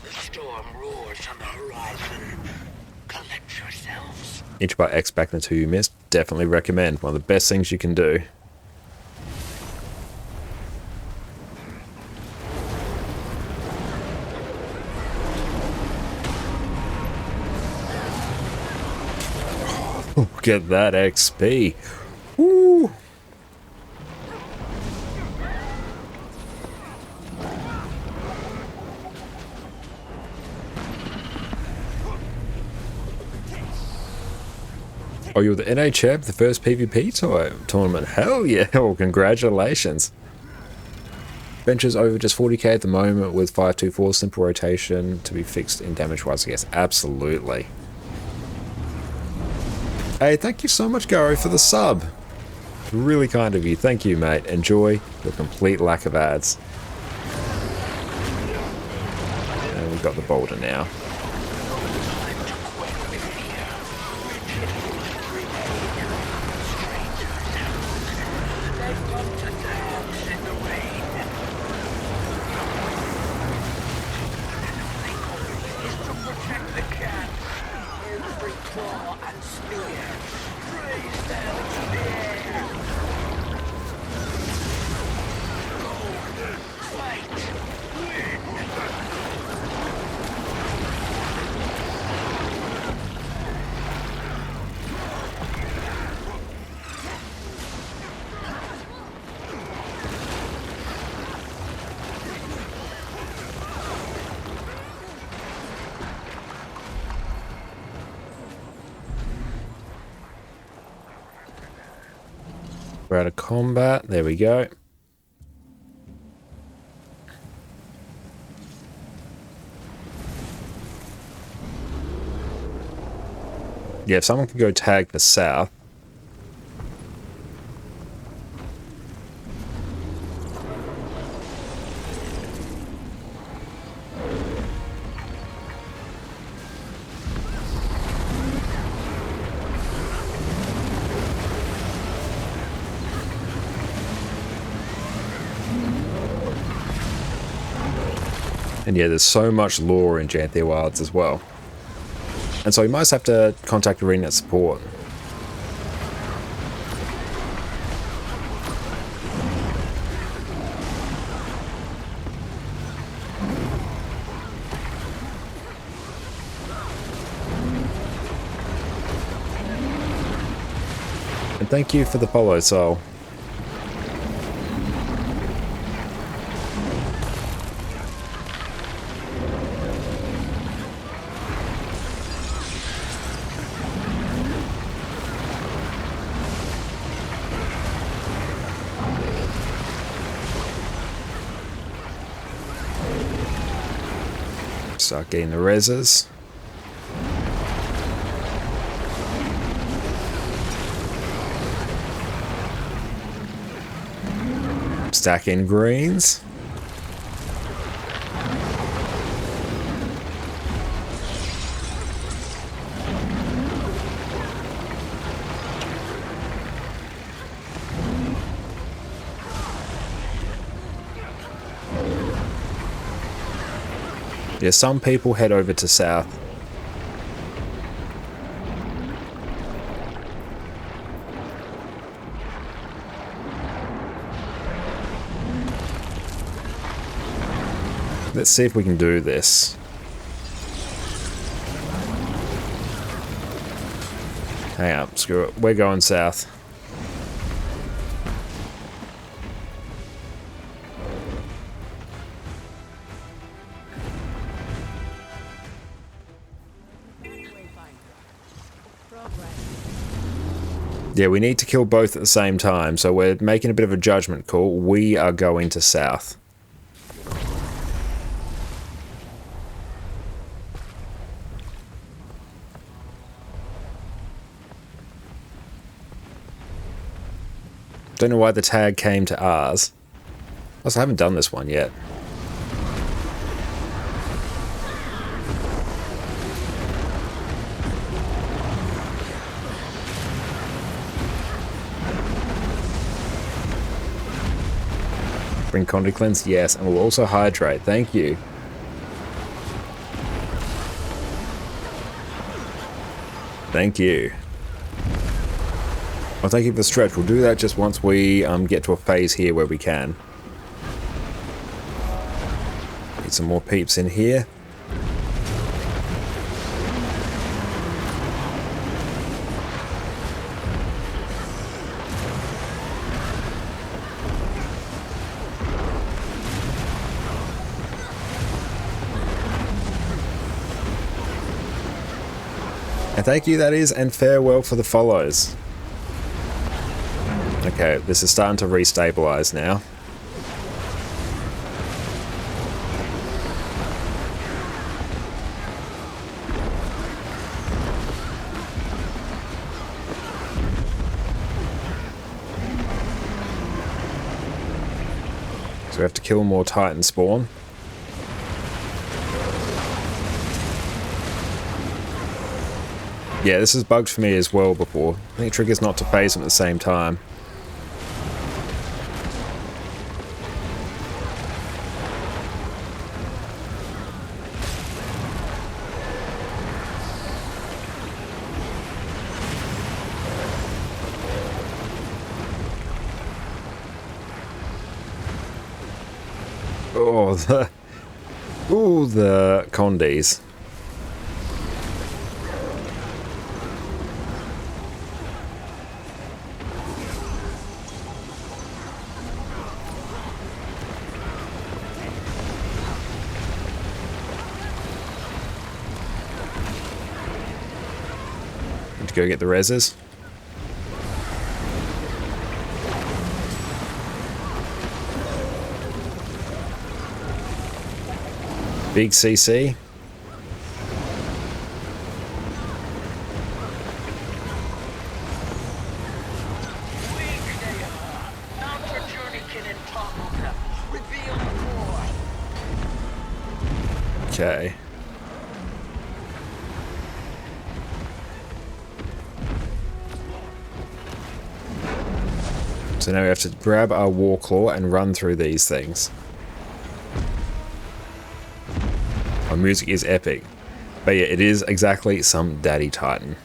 The storm roars on the horizon. Collect yourselves. Inch by X back in the 2 you missed. Definitely recommend. One of the best things you can do. Oh, get that XP. Woo! Oh, you're the NA champ, the first PvP tournament. Hell yeah! Well, congratulations. Benches over just 40k at the moment with 524 simple rotation to be fixed in damage wise, I guess. Absolutely. Hey, thank you so much, Garo, for the sub. Really kind of you. Thank you, mate. Enjoy your complete lack of ads. And we've got the boulder now. We're out of combat. There we go. Yeah, if someone can go tag the south. And yeah, there's so much lore in Janthir Wilds as well. And so we might have to contact Arena support. And thank you for the follow, Soul. Start getting the reses. Stacking greens. Yeah, some people head over to south. Let's see if we can do this. Hang up, screw it. We're going south. Yeah, we need to kill both at the same time, so we're making a bit of a judgment call. We are going to south. Don't know why the tag came to ours. Also, I haven't done this one yet. Bring Condy Cleanse? Yes, and we'll also hydrate. Thank you. Thank you. Well, thank you for the stretch. We'll do that just once we get to a phase here where we can. Need some more peeps in here. And thank you, that is, and farewell for the follows. Okay, this is starting to restabilize now. So we have to kill more Titan spawn. Yeah, this is bugged for me as well before. I think it triggers not to phase them at the same time. Oh, the Condies. Need to go get the reses. Big CC. Okay. So now we have to grab our war claw and run through these things. Our music is epic. But yeah, it is exactly some Daddy Titan.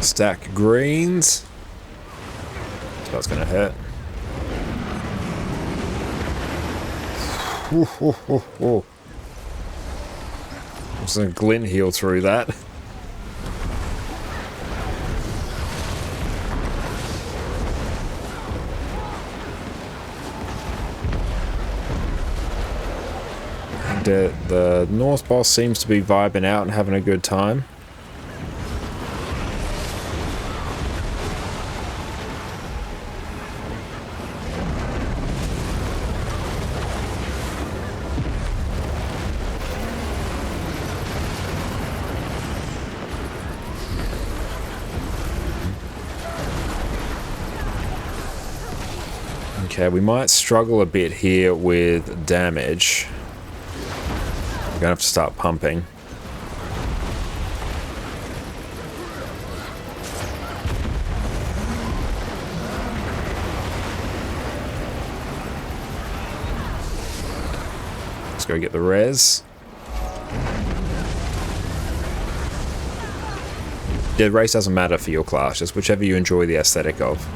Stack greens. That's gonna hurt. I'm just gonna glint heal through that. And the North boss seems to be vibing out and having a good time. Okay, we might struggle a bit here with damage. We're gonna have to start pumping. Let's go get the res. Yeah, race doesn't matter for your class, just whichever you enjoy the aesthetic of.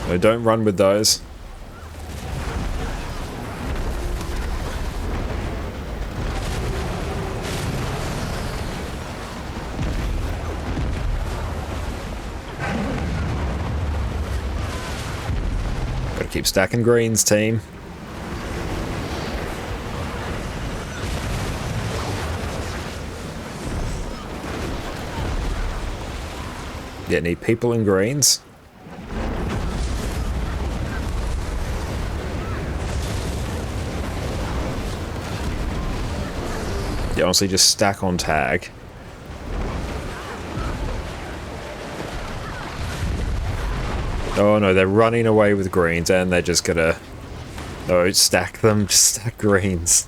No, don't run with those. Gotta keep stacking greens, team. Yeah, need people in greens. Yeah, honestly, just stack on tag. Oh no, they're running away with greens and they're just gonna... No, stack them, just stack greens.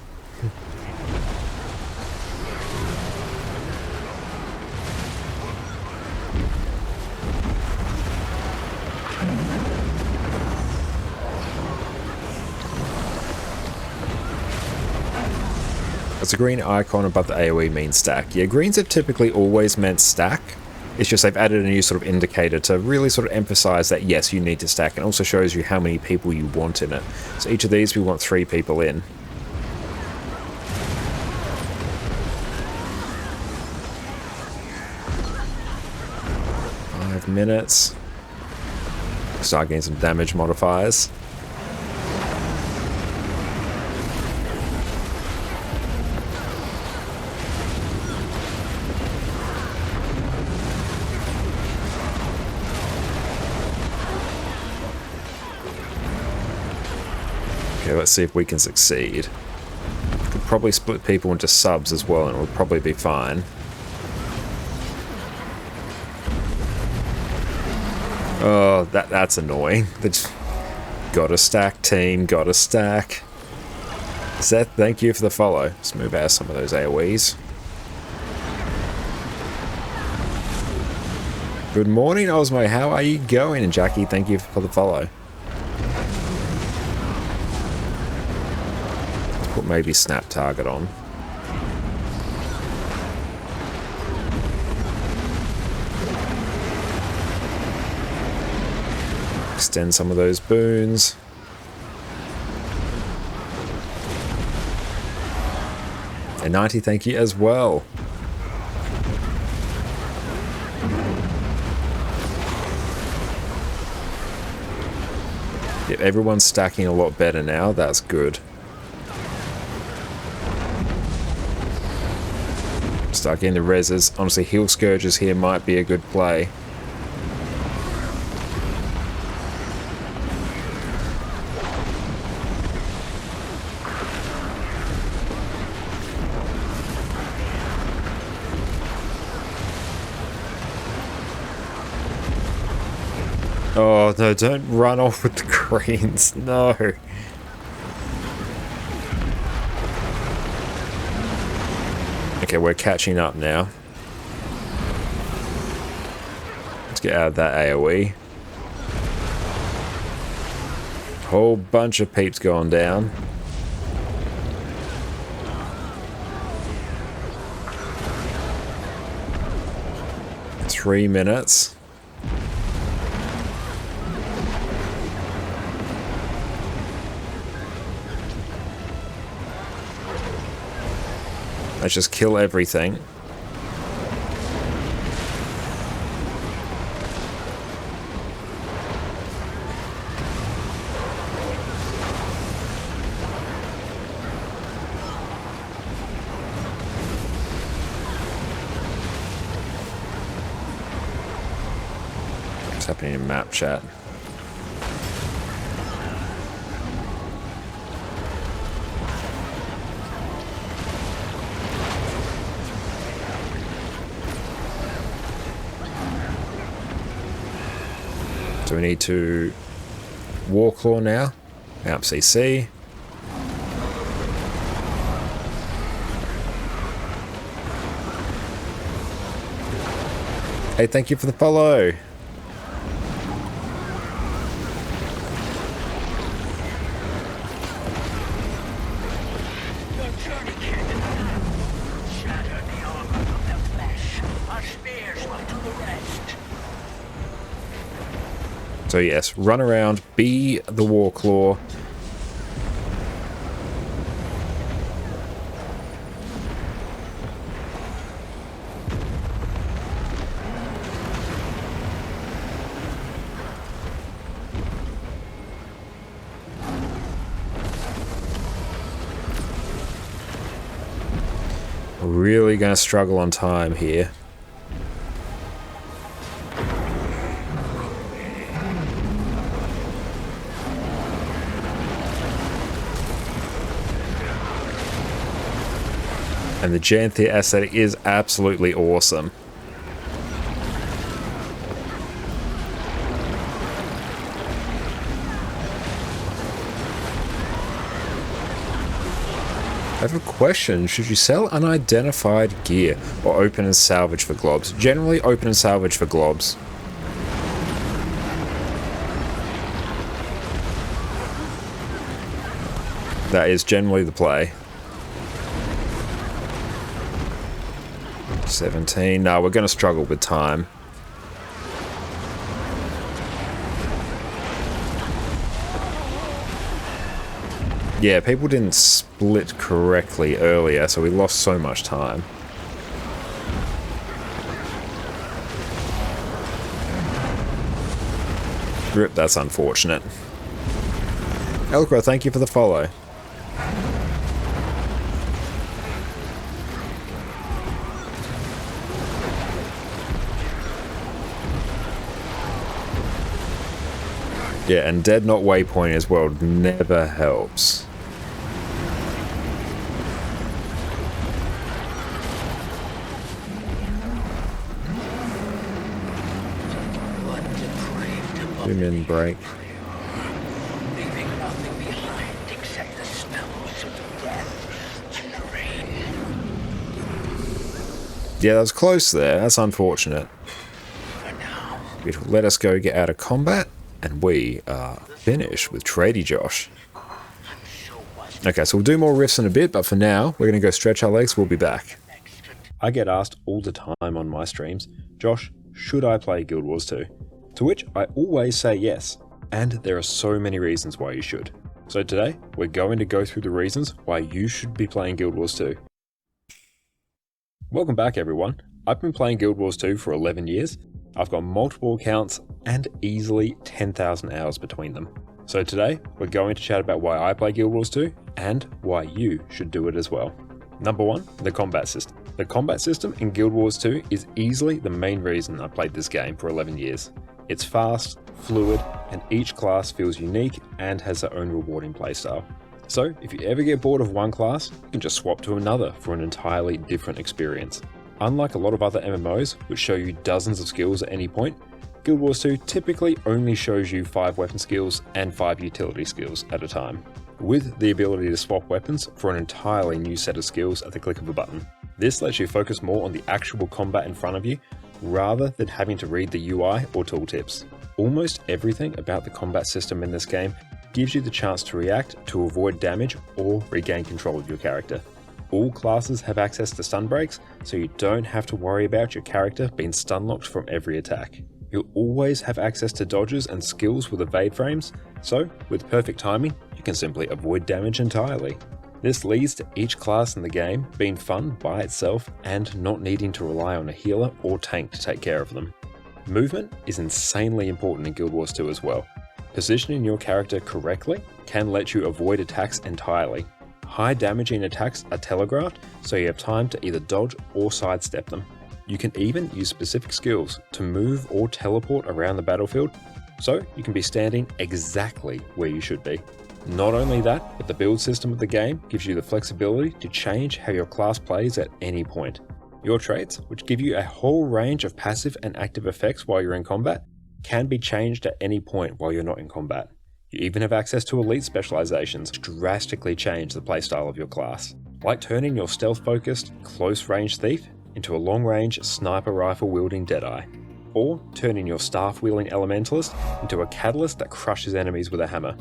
There's a green icon above the AoE means stack. Yeah, greens have typically always meant stack. It's just they've added a new sort of indicator to really sort of emphasize that yes, you need to stack, and also shows you how many people you want in it. So each of these we want 3 people in. Five minutes. Start getting some damage modifiers. Okay, let's see if we can succeed. Could probably split people into subs as well and it would probably be fine. Oh, that's annoying. Gotta stack, team, gotta stack. Seth, thank you for the follow. Let's move out some of those AoEs. Good morning, Osmo. How are you going? And Jackie, thank you for the follow. Put maybe snap target on. Extend some of those boons. And 90, thank you as well. Yep, everyone's stacking a lot better now. That's good. Start getting the reses. Honestly, heal scourges here might be a good play. Oh no, don't run off with the greens. No. Okay, we're catching up now. Let's get out of that AoE. Whole bunch of peeps going down. Three minutes. Let's just kill everything. What's happening in map chat? So we need to Warclaw now. Mount CC. Hey, thank you for the follow. So yes, run around, be the Warclaw. We're really going to struggle on time here. And the Janthir asset is absolutely awesome. I have a question. Should you sell unidentified gear or open and salvage for globs? Generally open and salvage for globs. That is generally the play. 17. No, we're going to struggle with time. Yeah, people didn't split correctly earlier, so we lost so much time. Rip, that's unfortunate. Elcro, thank you for the follow. Yeah, and dead not waypoint as well never helps. Zoom in, break. Yeah, that was close there. That's unfortunate. It'll let us go get out of combat. And we are finished with Tradie Josh. Okay, so we'll do more riffs in a bit, but for now, we're going to go stretch our legs. We'll be back. I get asked all the time on my streams, Josh, should I play Guild Wars 2? To which I always say yes, and there are so many reasons why you should. So today, we're going to go through the reasons why you should be playing Guild Wars 2. Welcome back everyone. I've been playing Guild Wars 2 for 11 years. I've got multiple accounts and easily 10,000 hours between them. So today, we're going to chat about why I play Guild Wars 2 and why you should do it as well. Number 1, the combat system. The combat system in Guild Wars 2 is easily the main reason I played this game for 11 years. It's fast, fluid, and each class feels unique and has their own rewarding playstyle. So if you ever get bored of one class, you can just swap to another for an entirely different experience. Unlike a lot of other MMOs, which show you dozens of skills at any point, Guild Wars 2 typically only shows you 5 weapon skills and 5 utility skills at a time, with the ability to swap weapons for an entirely new set of skills at the click of a button. This lets you focus more on the actual combat in front of you, rather than having to read the UI or tooltips. Almost everything about the combat system in this game gives you the chance to react to avoid damage or regain control of your character. All classes have access to stun breaks, so you don't have to worry about your character being stun locked from every attack. You'll always have access to dodges and skills with evade frames, so with perfect timing, you can simply avoid damage entirely. This leads to each class in the game being fun by itself and not needing to rely on a healer or tank to take care of them. Movement is insanely important in Guild Wars 2 as well. Positioning your character correctly can let you avoid attacks entirely. High damaging attacks are telegraphed, so you have time to either dodge or sidestep them. You can even use specific skills to move or teleport around the battlefield, so you can be standing exactly where you should be. Not only that, but the build system of the game gives you the flexibility to change how your class plays at any point. Your traits, which give you a whole range of passive and active effects while you're in combat, can be changed at any point while you're not in combat. You even have access to elite specializations which drastically change the playstyle of your class, like turning your stealth-focused, close-range thief into a long-range sniper rifle-wielding Deadeye, or turning your staff-wielding elementalist into a catalyst that crushes enemies with a hammer.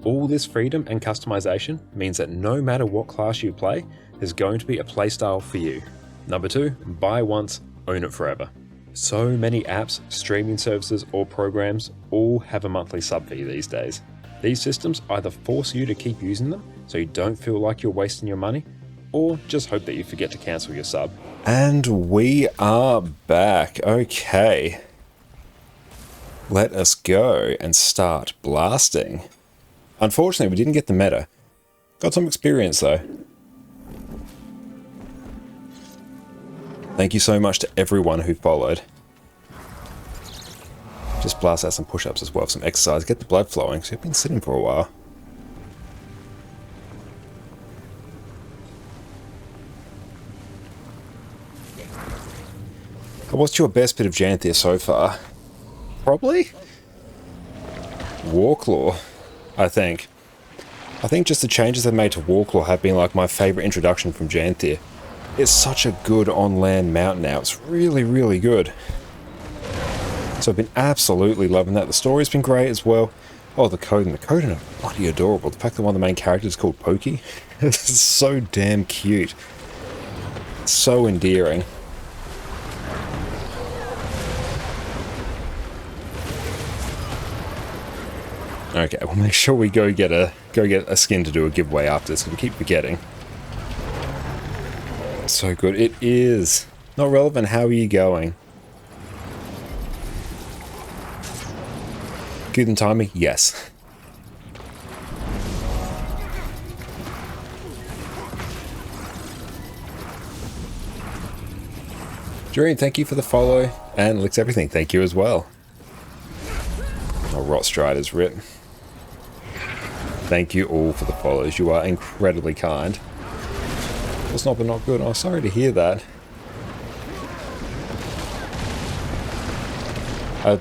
All this freedom and customization means that no matter what class you play, there's going to be a playstyle for you. Number 2, buy once, own it forever. So many apps, streaming services, or programs all have a monthly sub fee these days. These systems either force you to keep using them so you don't feel like you're wasting your money, or just hope that you forget to cancel your sub. And we are back. Okay. Let us go and start blasting. Unfortunately, we didn't get the meta. Got some experience though. Thank you so much to everyone who followed. Just blast out some push-ups as well, some exercise, get the blood flowing, because you've been sitting for a while. What's your best bit of Janthir so far? Probably Warclaw, I think. I think just the changes they've made to Warclaw have been like my favourite introduction from Janthir. It's such a good on-land mount now. It's really, really good. So I've been absolutely loving that. The story's been great as well. Oh, the Coden are bloody adorable. The fact that one of the main characters is called Pokey. It's so damn cute. So endearing. Okay, we'll make sure we go get a skin to do a giveaway after this, because we keep forgetting. So good. It is. Not relevant. How are you going? Good and timing? Yes. Jurian, thank you for the follow. And Licks Everything, thank you as well. Oh, Rotstrider's rip. Thank you all for the follows. You are incredibly kind. It's not but not good. I'm sorry to hear that.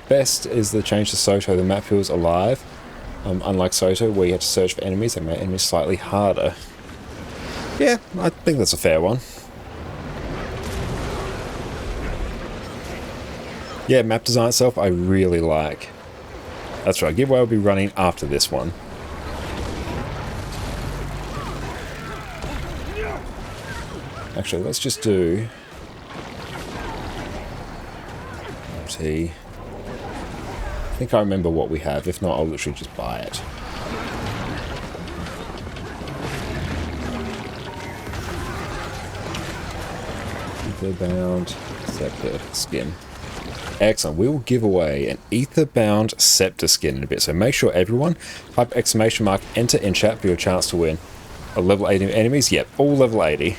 Best is the change to Soto. The map feels alive. Unlike Soto, where you had to search for enemies, they made enemies slightly harder. Yeah, I think that's a fair one. Yeah, map design itself, I really like. That's right, giveaway will be running after this one. Actually, let's just do... I think I remember what we have. If not, I'll literally just buy it. Etherbound Scepter skin. Excellent. We will give away an Etherbound Scepter skin in a bit. So make sure everyone type exclamation mark enter in chat for your chance to win. A level 80 enemies? Yep, all level 80.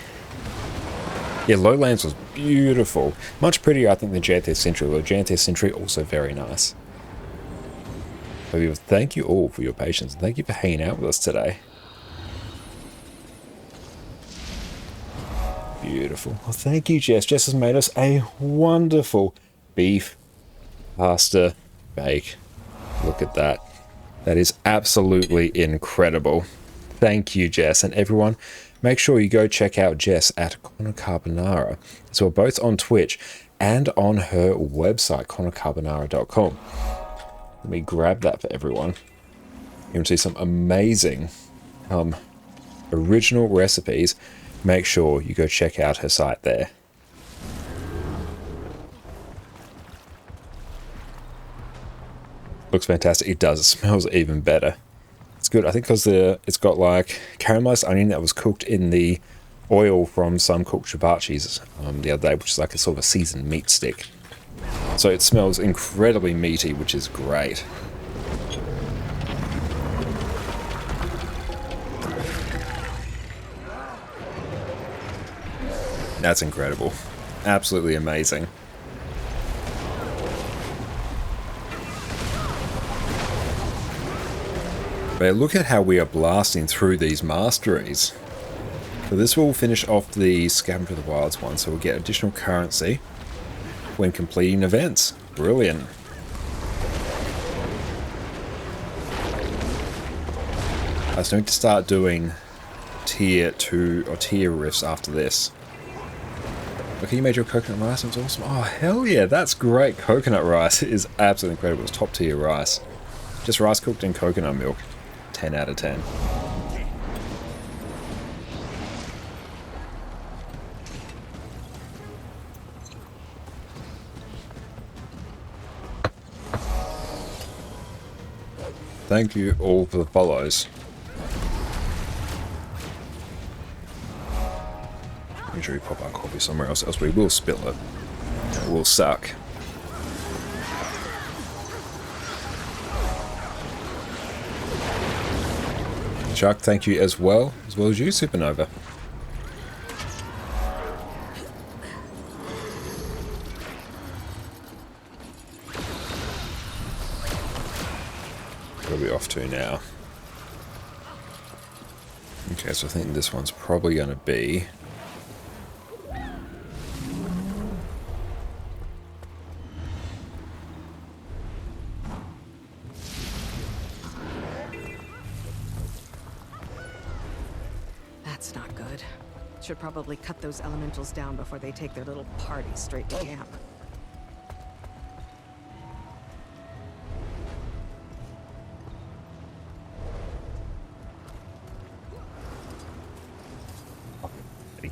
Yeah, Lowlands was beautiful. Much prettier, I think, than Janthir Sentry. Although Janthir Sentry also very nice. But thank you all for your patience. And thank you for hanging out with us today. Beautiful. Well, thank you, Jess. Jess has made us a wonderful beef pasta bake. Look at that. That is absolutely incredible. Thank you, Jess. And everyone, make sure you go check out Jess at Connor Carbonara. So we're both on Twitch and on her website, connorcarbonara.com. Let me grab that for everyone. You can see some amazing original recipes. Make sure you go check out her site there. Looks fantastic. It does. It smells even better. It's good. I think because it's got like caramelized onion that was cooked in the oil from some cooked chibachis the other day, which is like a sort of a seasoned meat stick. So it smells incredibly meaty, which is great. That's incredible. Absolutely amazing. But look at how we are blasting through these masteries. So this will finish off the Scavenger of the Wilds one, so we'll get additional currency when completing events. Brilliant. I just need to start doing tier 2 or tier rifts after this. Okay, you made your coconut rice, it was awesome. Oh, hell yeah, that's great. Coconut rice is absolutely incredible. It's top tier rice. Just rice cooked in coconut milk. 10 out of 10. Thank you all for the follows. Make sure we pop our coffee somewhere else we will spill it. It will suck. Chuck, thank you as well as you, Supernova. Where are we off to now? Okay, so I think this one's probably going to be... That's not good. Should probably cut those elementals down before they take their little party straight to camp.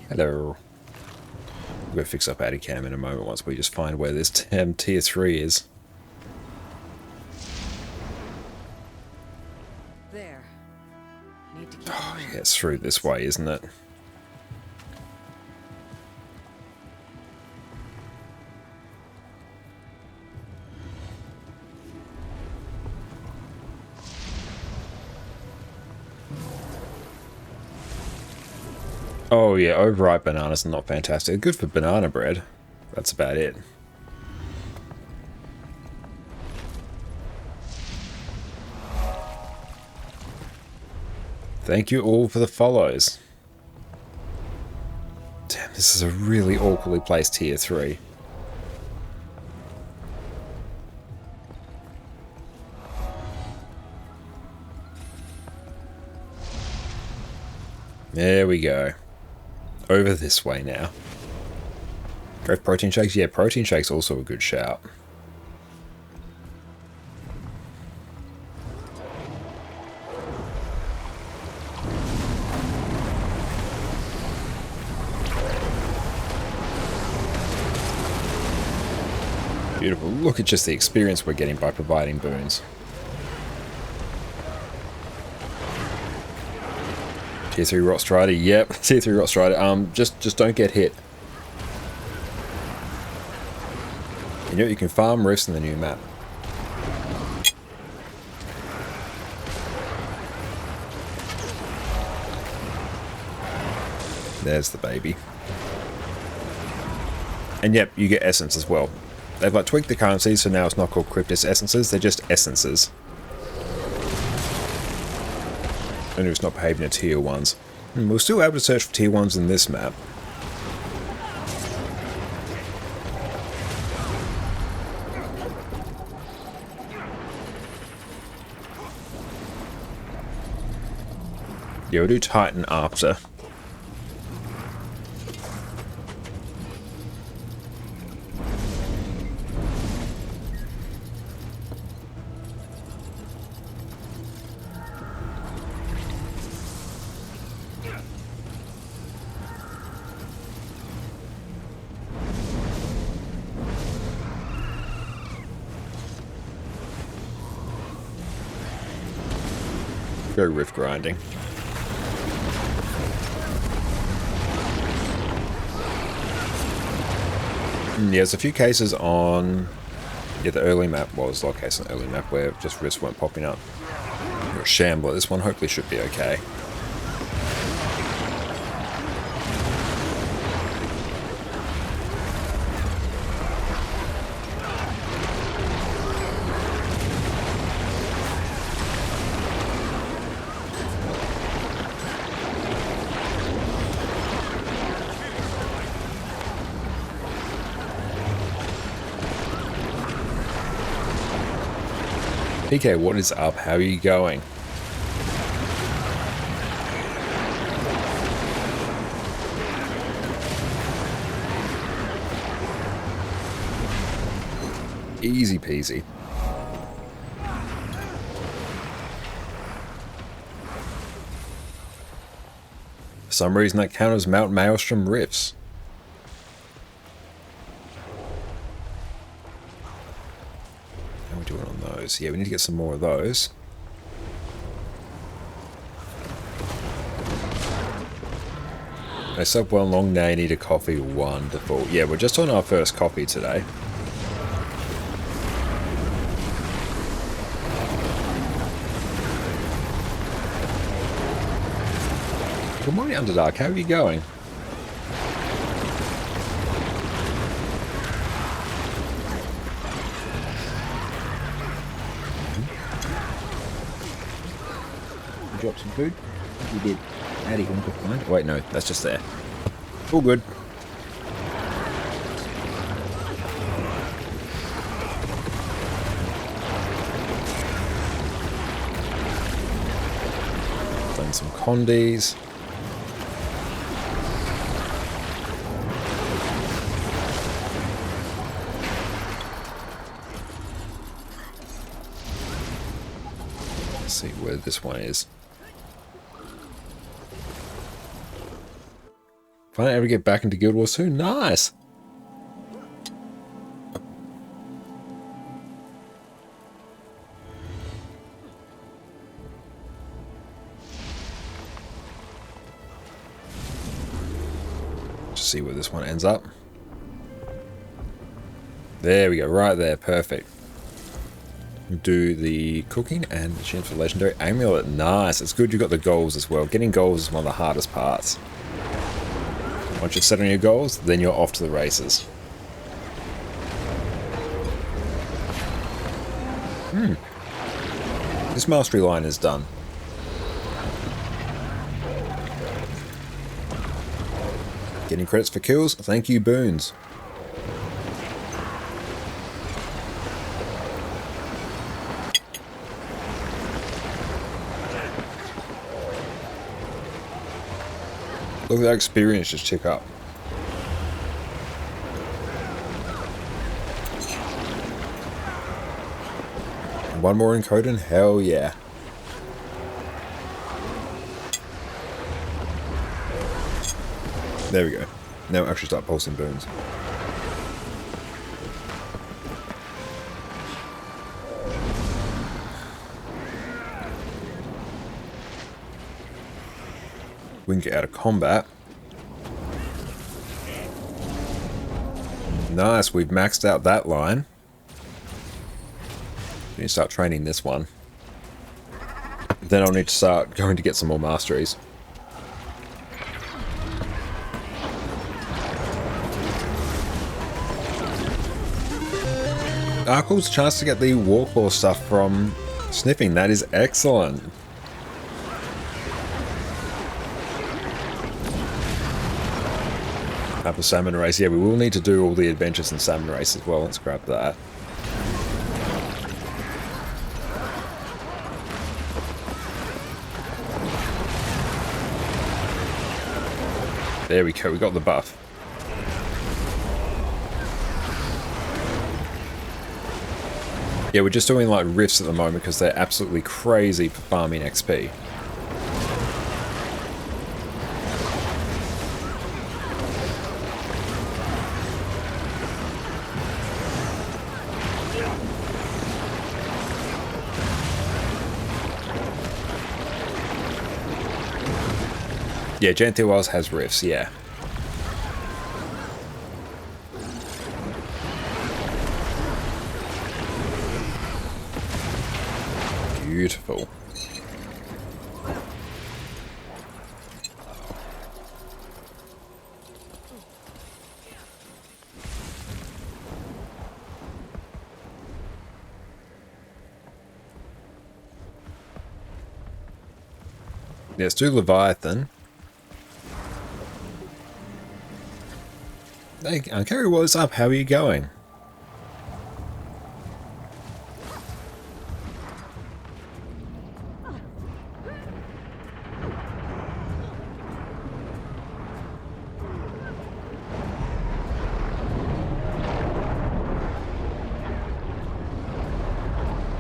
Hello. We'll go fix up Adicam in a moment once we just find where this tier 3 is. There. Need to keep Oh, yeah, it's through this way, isn't it? Oh yeah, overripe bananas are not fantastic. Good for banana bread. That's about it. Thank you all for the follows. Damn, this is a really awkwardly placed tier 3. There we go. Over this way now. Growth protein shakes? Yeah, protein shakes also a good shout. Beautiful. Look at just the experience we're getting by providing boons. Tier 3 Rot Strider, yep. Tier 3 Rot Strider. Just don't get hit. You know, you can farm rifts in the new map. There's the baby. And yep, you get essence as well. They've like tweaked the currency, so now it's not called Cryptus essences, they're just essences. And it's not behaving to tier 1s. We're still able to search for tier 1s in this map. Yeah, we'll do Titan after. Go rift grinding. Yeah, there's a few cases on the early map. Well, there's a lot of cases on the early map where just rifts weren't popping up. You're a shambler. This one hopefully should be okay. PK, what is up? How are you going? Easy peasy. For some reason that counters Mount Maelstrom rifts. How are we doing on those? Yeah, we need to get some more of those. I slept well long now, you need a coffee. Wonderful. Yeah, we're just on our first coffee today. Good morning, Underdark. How are you going? Drop some food? You did. Howdy, you want to find? Wait, no, that's just there. All good. Done some condies. Let's see where this one is. Finally able to get back into Guild Wars 2. Nice! Just see where this one ends up. There we go, right there, perfect. Do the cooking and the chance for legendary amulet. Nice, it's good you got the goals as well. Getting goals is one of the hardest parts. Once you're set on your goals, then you're off to the races. This mastery line is done. Getting credits for kills? Thank you, boons. Look at that experience just tick up. One more in Coden? Hell yeah. There we go. Now actually start pulsing boons. We can get out of combat. Nice, we've maxed out that line. We need to start training this one. Then I'll need to start going to get some more masteries. Cool, chance to get the Warclaw stuff from sniffing. That is excellent. Have a salmon race. Yeah, we will need to do all the adventures in salmon race as well. Let's grab that. There we go. We got the buff. Yeah, we're just doing like rifts at the moment because they're absolutely crazy for farming XP. Yeah, Janthir Wells has rifts, yeah. Beautiful. Yeah, let's do Leviathan. Hey, Kerry, what's up? How are you going?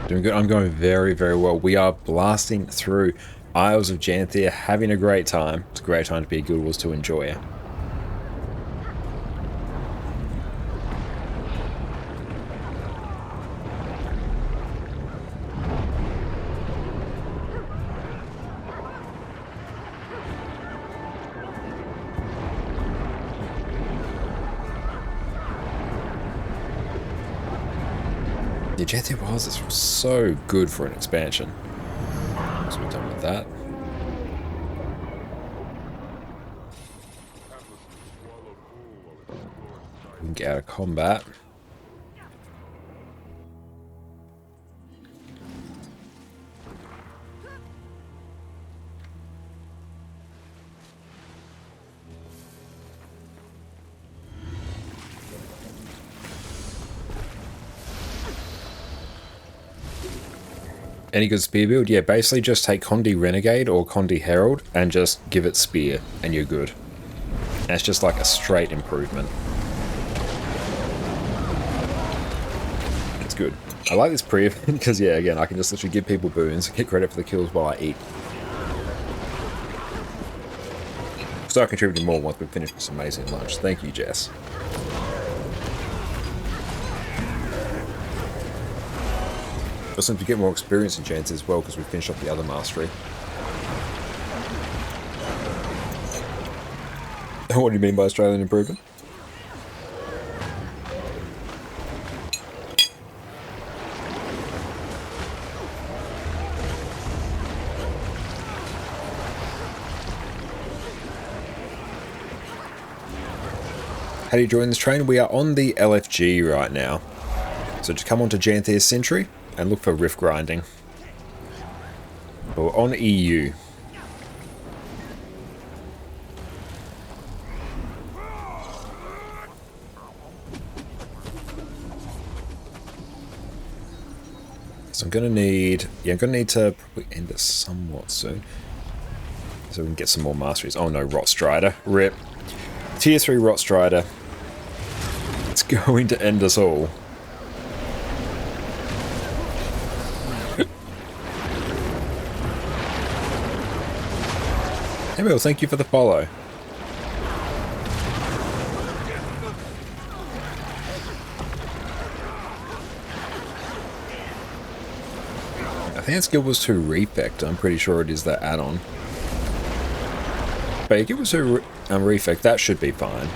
Doing good. I'm going very, very well. We are blasting through Isles of Janthir, having a great time. It's a great time to be a Guild Wars to enjoy. Yeah, Janthir Wilds is so good for an expansion. So we're done with that. We can get out of combat. Any good spear build? Yeah, basically just take Condi Renegade or Condi Herald and just give it spear and you're good. And it's just like a straight improvement. It's good. I like this pre-event because, yeah, again, I can just literally give people boons and get credit for the kills while I eat. Start contributing more once we've finished this amazing lunch. Thank you, Jess. Also to get more experience in Janthir as well because we finished off the other mastery. What do you mean by Australian improvement? How do you join this train? We are on the LFG right now. So just come onto Janthir Sentry and look for rift grinding. But we're on EU. So I'm gonna need, I'm gonna need to probably end it somewhat soon. So we can get some more masteries. Oh no, Rot Strider. RIP. Tier 3 Rot Strider. It's going to end us all. Hey Bill, thank you for the follow. I think it's Guild Wars 2 Refect. I'm pretty sure it is that add-on. But Guild Wars 2 Refect, that should be fine.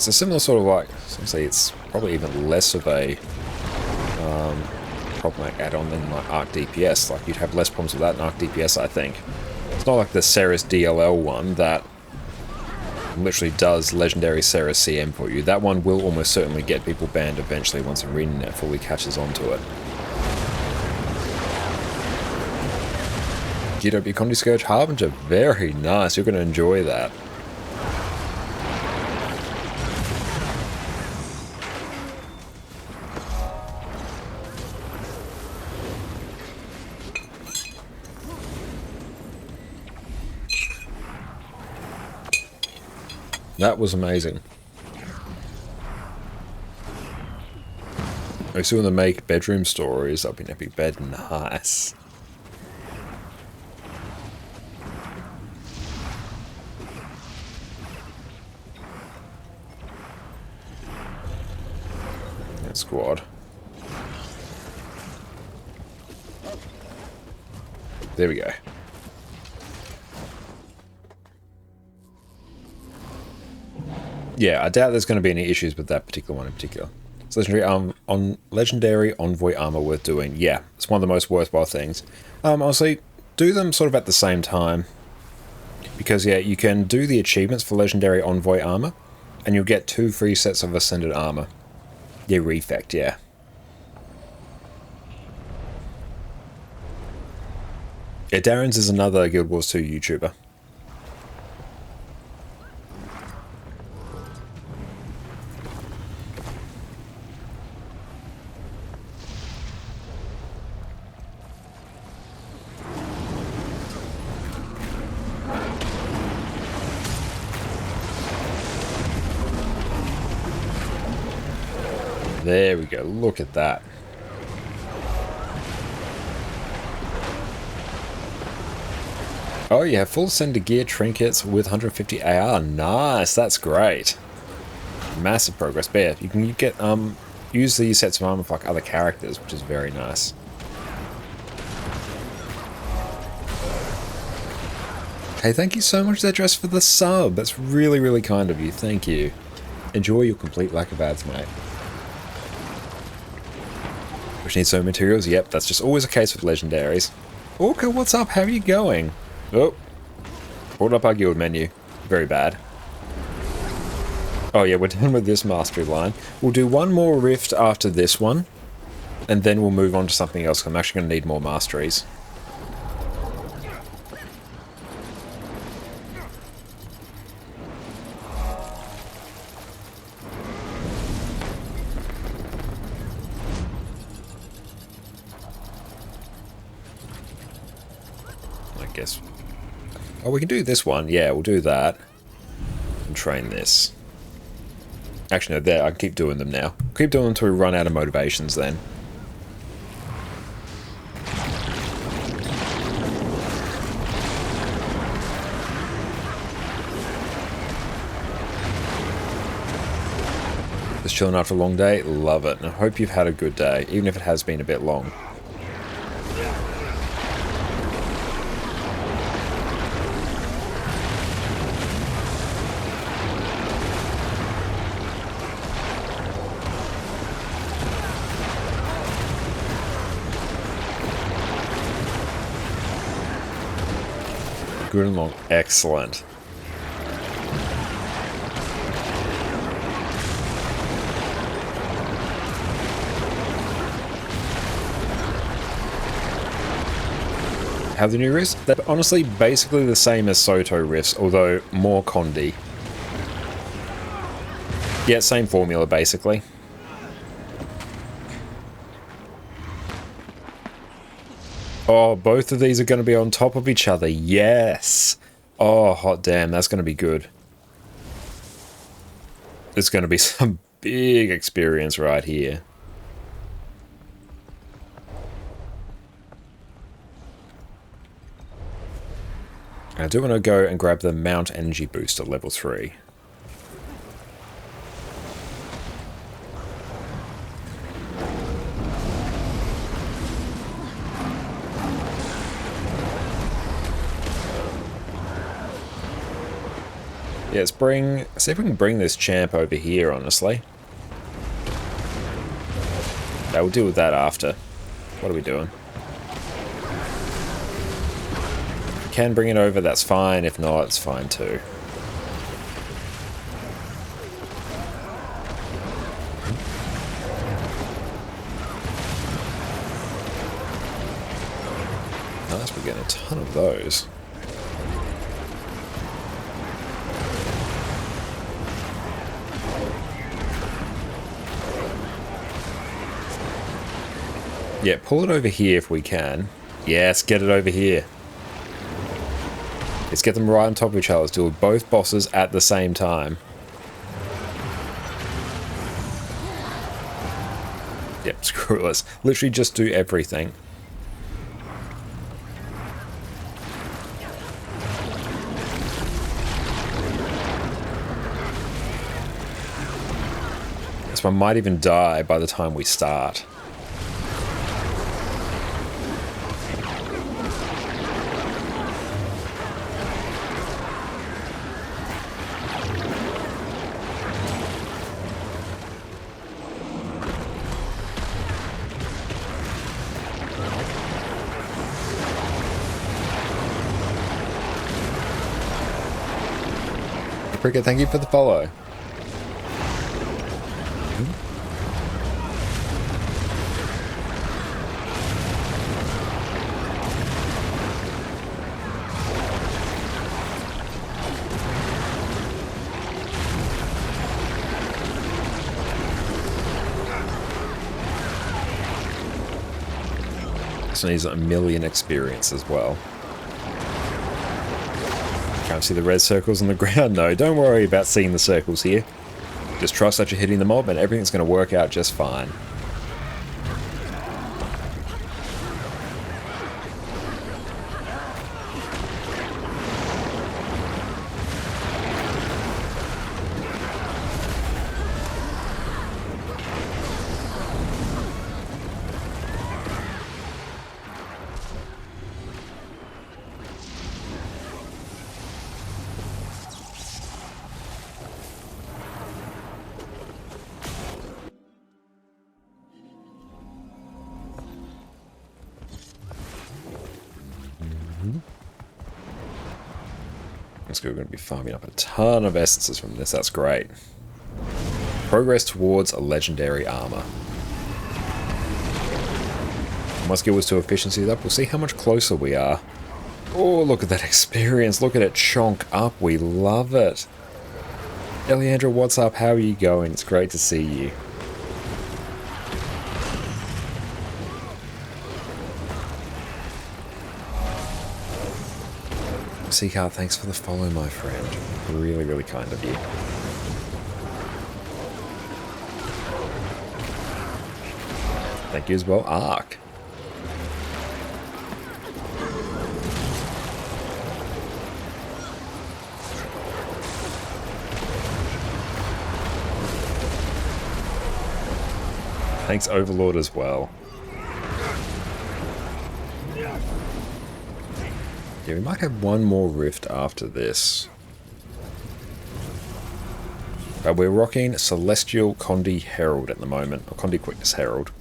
It's a similar sort of like, essentially it's probably even less of a problematic add-on than like Arc DPS. Like you'd have less problems with that in Arc DPS, I think. It's not like the Ceres DLL one that literally does legendary Ceres CM for you. That one will almost certainly get people banned eventually once ArenaNet fully catches on to it. GW Condi Scourge Harbinger, very nice. You're going to enjoy that. That was amazing. I still want to make bedroom stories up in Epic Bed. Nice. That squad. There we go. Yeah, I doubt there's going to be any issues with that particular one in particular. It's legendary envoy armor worth doing. Yeah, it's one of the most worthwhile things. Honestly, do them sort of at the same time. Because yeah, you can do the achievements for legendary envoy armor, and you'll get 2 free sets of ascended armor. Yeah, Refect, yeah. Yeah, Darren's is another Guild Wars 2 YouTuber. There we go, look at that. Oh, you have full ascended gear trinkets with 150 AR. Nice, that's great. Massive progress. But yeah, you can get use these sets of armor for like other characters, which is very nice. Hey, thank you so much, Zedress, for the sub. That's really, really kind of you. Thank you. Enjoy your complete lack of ads, mate. Which needs so materials? Yep, that's just always a case with legendaries. Orca, what's up? How are you going? Oh, pulled up our guild menu. Very bad. Oh yeah, we're done with this mastery line. We'll do one more rift after this one, and then we'll move on to something else. I'm actually going to need more masteries. Guess. Oh, we can do this one. Yeah, we'll do that. And train this. Actually, no, there. I can keep doing them now. Keep doing them until we run out of motivations then. Just chilling after a long day. Love it. And I hope you've had a good day, even if it has been a bit long. Good and long. Excellent. How the new rifts? They're honestly basically the same as Soto rifts, although more Condi. Yeah, same formula basically. Oh, both of these are going to be on top of each other. Yes. Oh, hot damn. That's going to be good. It's going to be some big experience right here. I do want to go and grab the Mount Energy Boost at level 3. Yeah, see if we can bring this champ over here, honestly. Yeah, we'll deal with that after. What are we doing? If we can bring it over, that's fine. If not, it's fine too. Nice, we're getting a ton of those. Yeah, pull it over here if we can. Yes, get it over here. Let's get them right on top of each other. Let's do both bosses at the same time. Yep, screw us. Literally just do everything. This one might even die by the time we start. Cricket, thank you for the follow. This one needs a million experience as well. Can't see the red circles on the ground. No, don't worry about seeing the circles here. Just trust that you're hitting the mob and everything's going to work out just fine. We're going to be farming up a ton of essences from this. That's great. Progress towards a legendary armor. My skill was to efficiency up. We'll see how much closer we are. Oh, look at that experience. Look at it chonk up. We love it. Eliandra, what's up? How are you going? It's great to see you. Seacar, thanks for the follow, my friend. Really, really kind of you. Thank you as well, Ark. Thanks, Overlord, as well. Yeah, we might have one more rift after this. But we're rocking Celestial Condi Herald at the moment, or Condi Quickness Herald.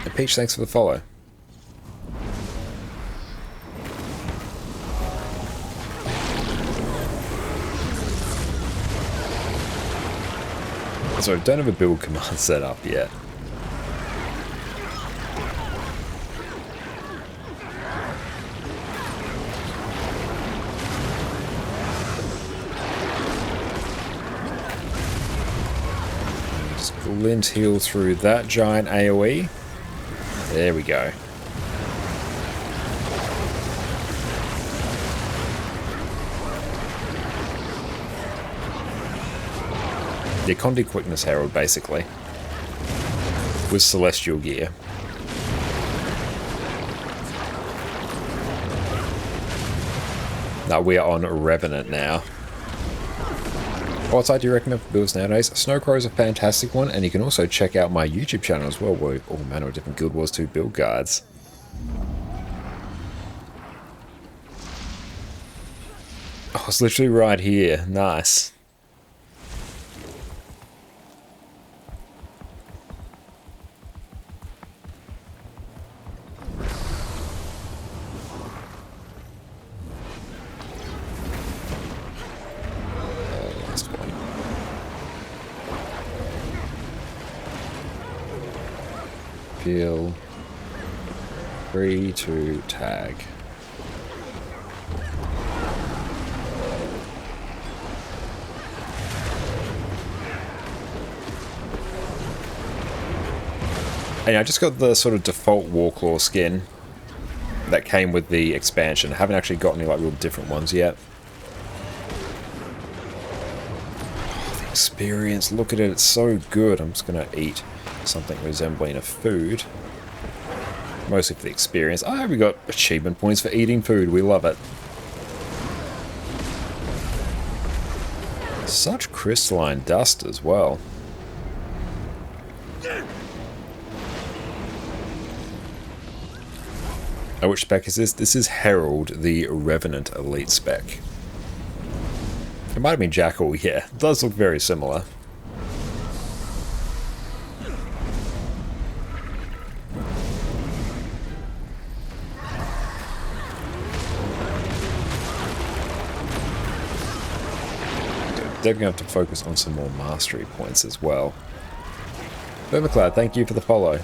And Peach, thanks for the follow. So I don't have a build command set up yet. Just glint heal through that giant AoE. There we go. The Condi Quickness Herald, basically, with Celestial gear. Now we are on Revenant now. What site do you recommend for builds nowadays? Snowcrow is a fantastic one, and you can also check out my YouTube channel as well, where all manner of different Guild Wars 2 build guides. Oh, it's literally right here. Nice. Last one. Feel free to tag. And I just got the sort of default Warclaw skin that came with the expansion. I haven't actually got any like real different ones yet. Oh, the experience, look at it, it's so good. I'm just gonna eat something resembling a food. Mostly for the experience. Oh, we got achievement points for eating food. We love it. Such crystalline dust as well. Oh, which spec is this? This is Herald, the Revenant Elite spec. It might have been Jackal, yeah. It does look very similar. They're going to have to focus on some more mastery points as well. Vermicloud, thank you for the follow.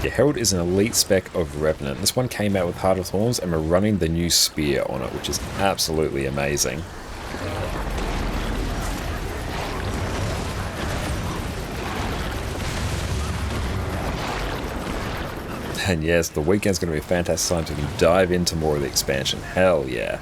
Yeah, Herald is an elite spec of Revenant. This one came out with Heart of Thorns, and we're running the new Spear on it, which is absolutely amazing. And yes, the weekend's going to be a fantastic time to dive into more of the expansion. Hell yeah.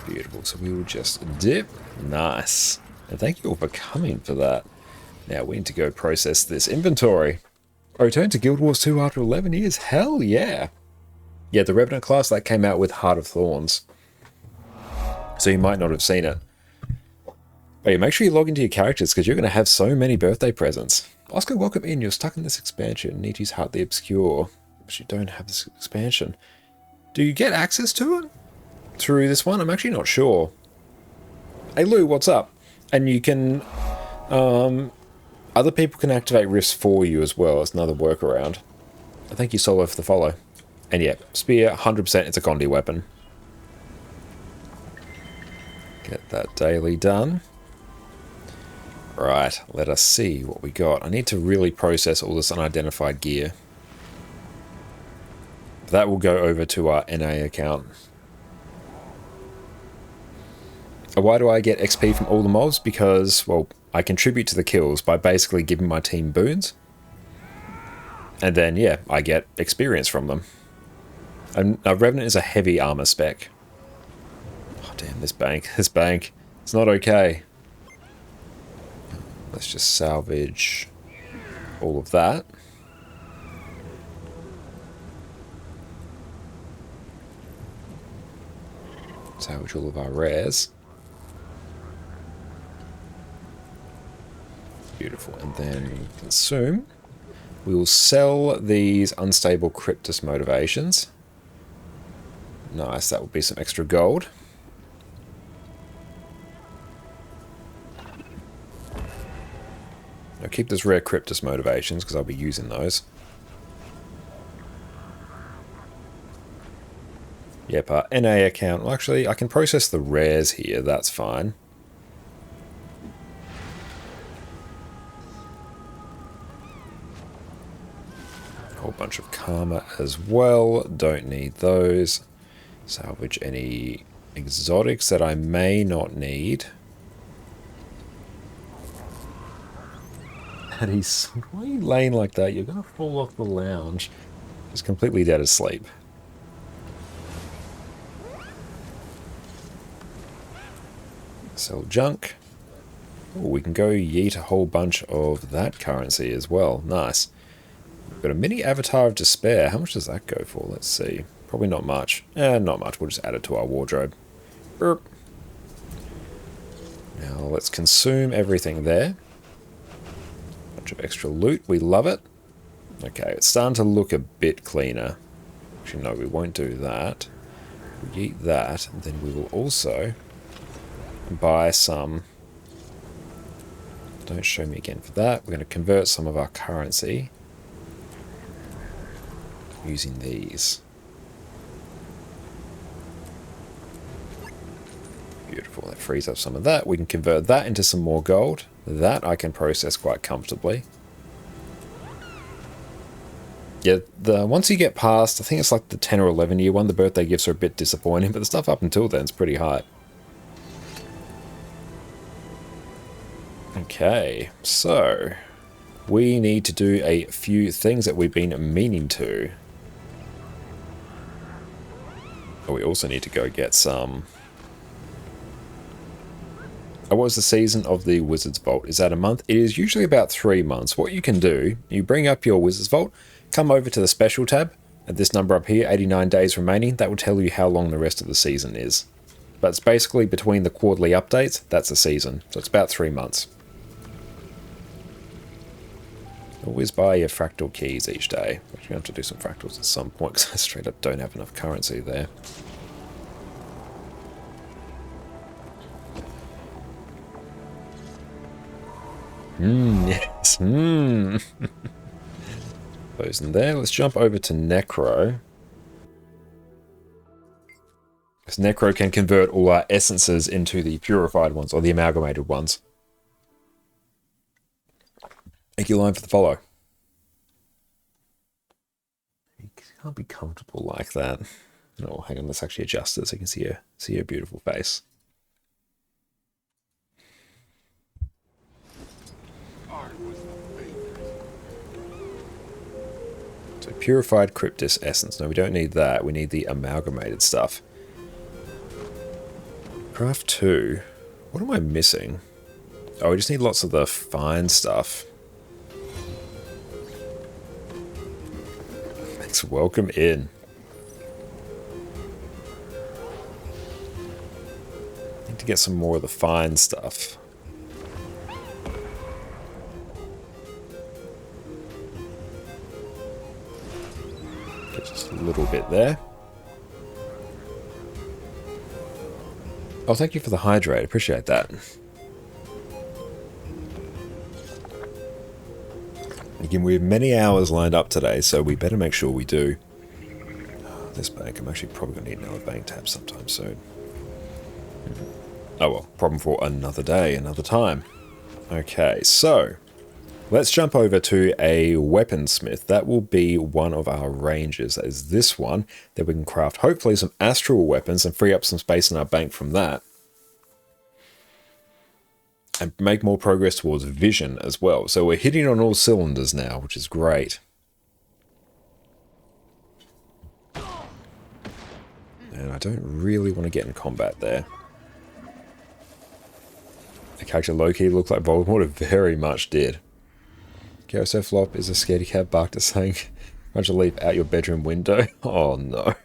Beautiful. So we will just dip. Nice. And thank you all for coming for that. Now we need to go process this inventory. I returned to Guild Wars 2 after 11 years. Hell yeah. Yeah, the Revenant class, that came out with Heart of Thorns. So you might not have seen it. But yeah, make sure you log into your characters, because you're going to have so many birthday presents. Oscar, welcome in. You're stuck in this expansion. Need to use Heart the Obscure. But you don't have this expansion. Do you get access to it through this one? I'm actually not sure. Hey Lou, what's up? And you can... other people can activate rifts for you as well. It's another workaround. Thank you, Solo, for the follow. And yeah, Spear, 100% it's a Condi weapon. Get that daily done. Right, let us see what we got. I need to really process all this unidentified gear. That will go over to our NA account. Why do I get XP from all the mobs? Because, well, I contribute to the kills by basically giving my team boons. And then, yeah, I get experience from them. And Revenant is a heavy armor spec. Oh, damn, this bank. This bank. It's not okay. Let's just salvage all of that. Salvage all of our rares. Beautiful. And then consume. We will sell these unstable Cryptus motivations. Nice, that would be some extra gold. Now keep those rare Cryptus motivations, because I'll be using those. Yep, our NA account. Well, actually, I can process the rares here, that's fine. Whole bunch of karma as well, don't need those. Salvage any exotics that I may not need. And he's, why are you laying like that? You're gonna fall off the lounge. He's completely dead asleep. Sell junk. Ooh, we can go yeet a whole bunch of that currency as well. Nice. We've got a mini avatar of despair. How much does that go for? Let's see. Probably not much. Not much. We'll just add it to our wardrobe. Burp. Now let's consume everything there. Bunch of extra loot. We love it. Okay, it's starting to look a bit cleaner. Actually, no, we won't do that. We'll yeet that. And then we will also buy some... Don't show me again for that. We're going to convert some of our currency using these. Beautiful. That frees up some of that. We can convert that into some more gold. That I can process quite comfortably. Yeah, once you get past, I think it's like the 10 or 11 year one, the birthday gifts are a bit disappointing, but the stuff up until then is pretty high. Okay, so we need to do a few things that we've been meaning to. Oh, we also need to go get some... What was the season of the Wizard's Vault? Is that a month? It is usually about 3 months. What you can do, you bring up your Wizard's Vault, come over to the special tab, at this number up here, 89 days remaining, that will tell you how long the rest of the season is. But it's basically between the quarterly updates, that's a season. So it's about 3 months. Always buy your fractal keys each day. We're going to have to do some fractals at some point because I straight up don't have enough currency there. Yes. Those in there. Let's jump over to Necro. Because Necro can convert all our essences into the purified ones, or the amalgamated ones. Thank you, Line, for the follow. You can't be comfortable like that. Oh, hang on, let's actually adjust it so you can see your beautiful face. So purified Cryptis essence. No, we don't need that. We need the amalgamated stuff. Craft 2. What am I missing? Oh, we just need lots of the fine stuff. Thanks, welcome in. Need to get some more of the fine stuff. Get just a little bit there. Oh, thank you for the hydrate. Appreciate that. Again, we have many hours lined up today, so we better make sure we do. This bank, I'm actually probably going to need another bank tab sometime soon. Oh well, problem for another day, another time. Okay, so let's jump over to a weaponsmith. That will be one of our ranges. That is this one, that we can craft hopefully some astral weapons and free up some space in our bank from that. And make more progress towards vision as well. So we're hitting on all cylinders now, which is great. And I don't really want to get in combat there. The character low-key looked like Voldemort. It very much did. Carousel Flop is a scaredy cat barked at saying, "Why don't you leap out your bedroom window?" Oh no.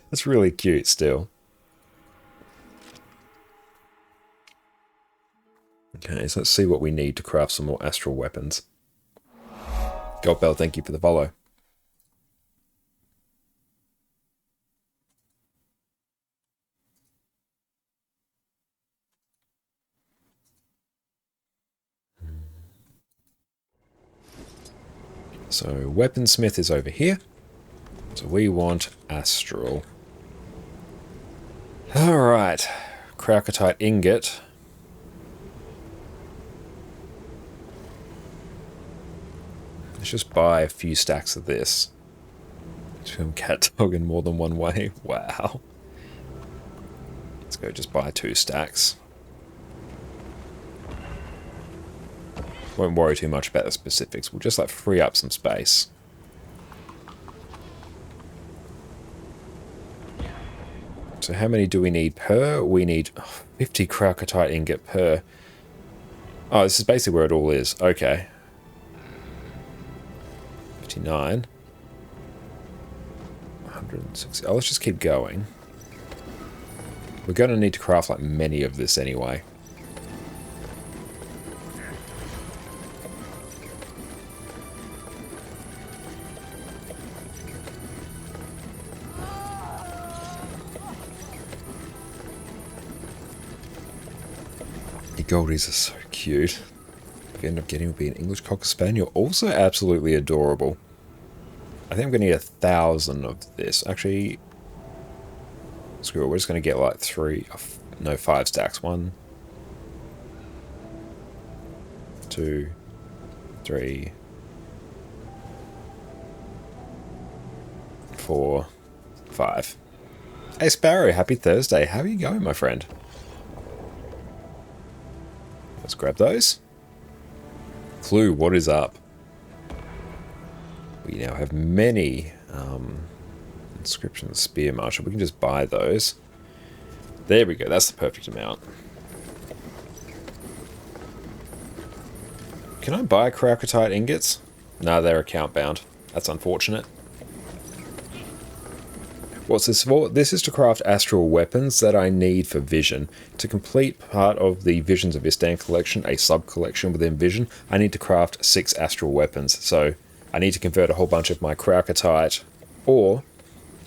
That's really cute still. Okay, so let's see what we need to craft some more astral weapons. Goldbell, thank you for the follow. So, weaponsmith is over here. So we want astral. Alright. Crocotite ingot. Let's just buy a few stacks of this. Film cat dog in more than one way. Wow. Let's go just buy 2 stacks. Won't worry too much about the specifics. We'll just like free up some space. So how many do we need per? We need 50 Kralkatite ingot per. Oh, this is basically where it all is. Okay. 59. 160. Oh, let's just keep going. We're going to need to craft like many of this anyway. The Goldies are so cute. If you end up getting will be an English Cocker Spaniel. Also absolutely adorable. I think I'm going to need 1,000 of this. Actually, screw it. We're just going to get like 5 stacks. 1, 2, 3, 4, 5. Hey Sparrow, happy Thursday. How are you going, my friend? Let's grab those. Clue, what is up? We now have many inscriptions, spear marshal. We can just buy those. There we go. That's the perfect amount. Can I buy Kralkatite ingots? No, they're account bound. That's unfortunate. What's this for? This is to craft astral weapons that I need for Vision. To complete part of the Visions of Istan collection, a sub-collection within Vision, I need to craft 6 astral weapons. So I need to convert a whole bunch of my Kralkatite ore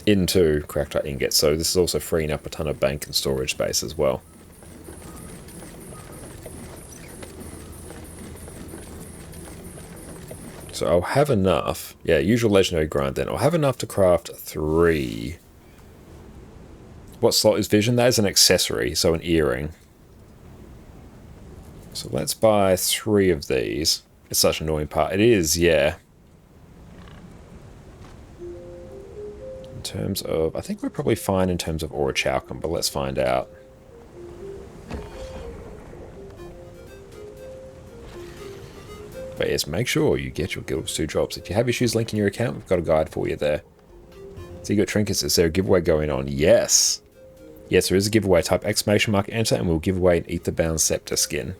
into Kralkatite ingots. So this is also freeing up a ton of bank and storage space as well. So I'll have enough. Yeah, usual legendary grind then. I'll have enough to craft 3. What slot is Vision? That is an accessory, so an earring. So let's buy 3 of these. It's such an annoying part. It is, yeah. In terms of... I think we're probably fine in terms of Orichalcum, but let's find out. But yes, make sure you get your Guild of 2 drops. If you have issues linking your account, we've got a guide for you there. So you got trinkets. Is there a giveaway going on? Yes. Yes, there is a giveaway. Type exclamation mark enter and we'll give away an Etherbound Scepter skin.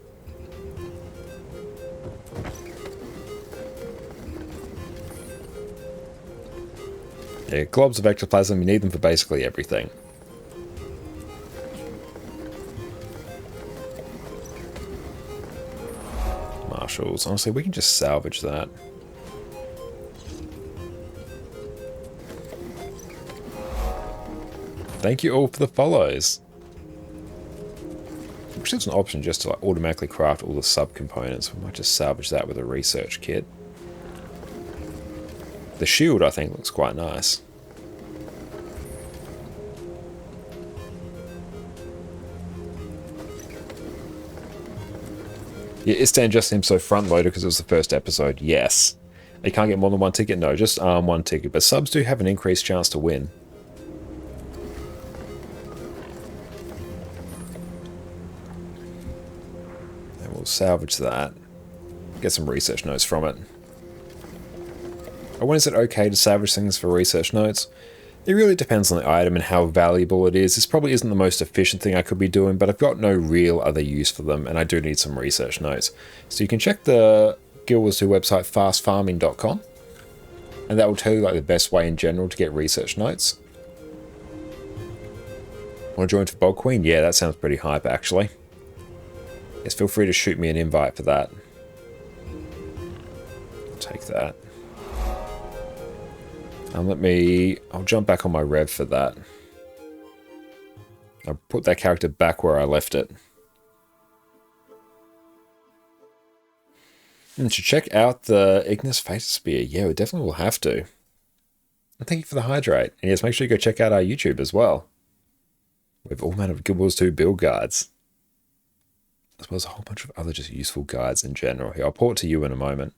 Yeah, globs of ectoplasm, you need them for basically everything. Marshals, honestly, we can just salvage that. Thank you all for the follows. Which is an option just to like automatically craft all the sub-components. We might just salvage that with a research kit. The shield, I think, looks quite nice. Yeah, Istan just seems so front-loaded because it was the first episode. Yes. You can't get more than 1 ticket? No, just 1 ticket. But subs do have an increased chance to win. And we'll salvage that. Get some research notes from it. When is it okay to salvage things for research notes? It really depends on the item and how valuable it is. This probably isn't the most efficient thing I could be doing, but I've got no real other use for them, and I do need some research notes. So you can check the Guild Wars 2 website, fastfarming.com, and that will tell you like the best way in general to get research notes. Want to join for Bog Queen? Yeah, that sounds pretty hype, actually. Yes, feel free to shoot me an invite for that. I'll take that. I'll jump back on my rev for that. I'll put that character back where I left it. And to check out the Ignis Fated Spear. Yeah, we definitely will have to. And thank you for the hydrate. And yes, make sure you go check out our YouTube as well. We have all manner of Guild Wars 2 build guides. As well as a whole bunch of other just useful guides in general. Here, I'll port to you in a moment.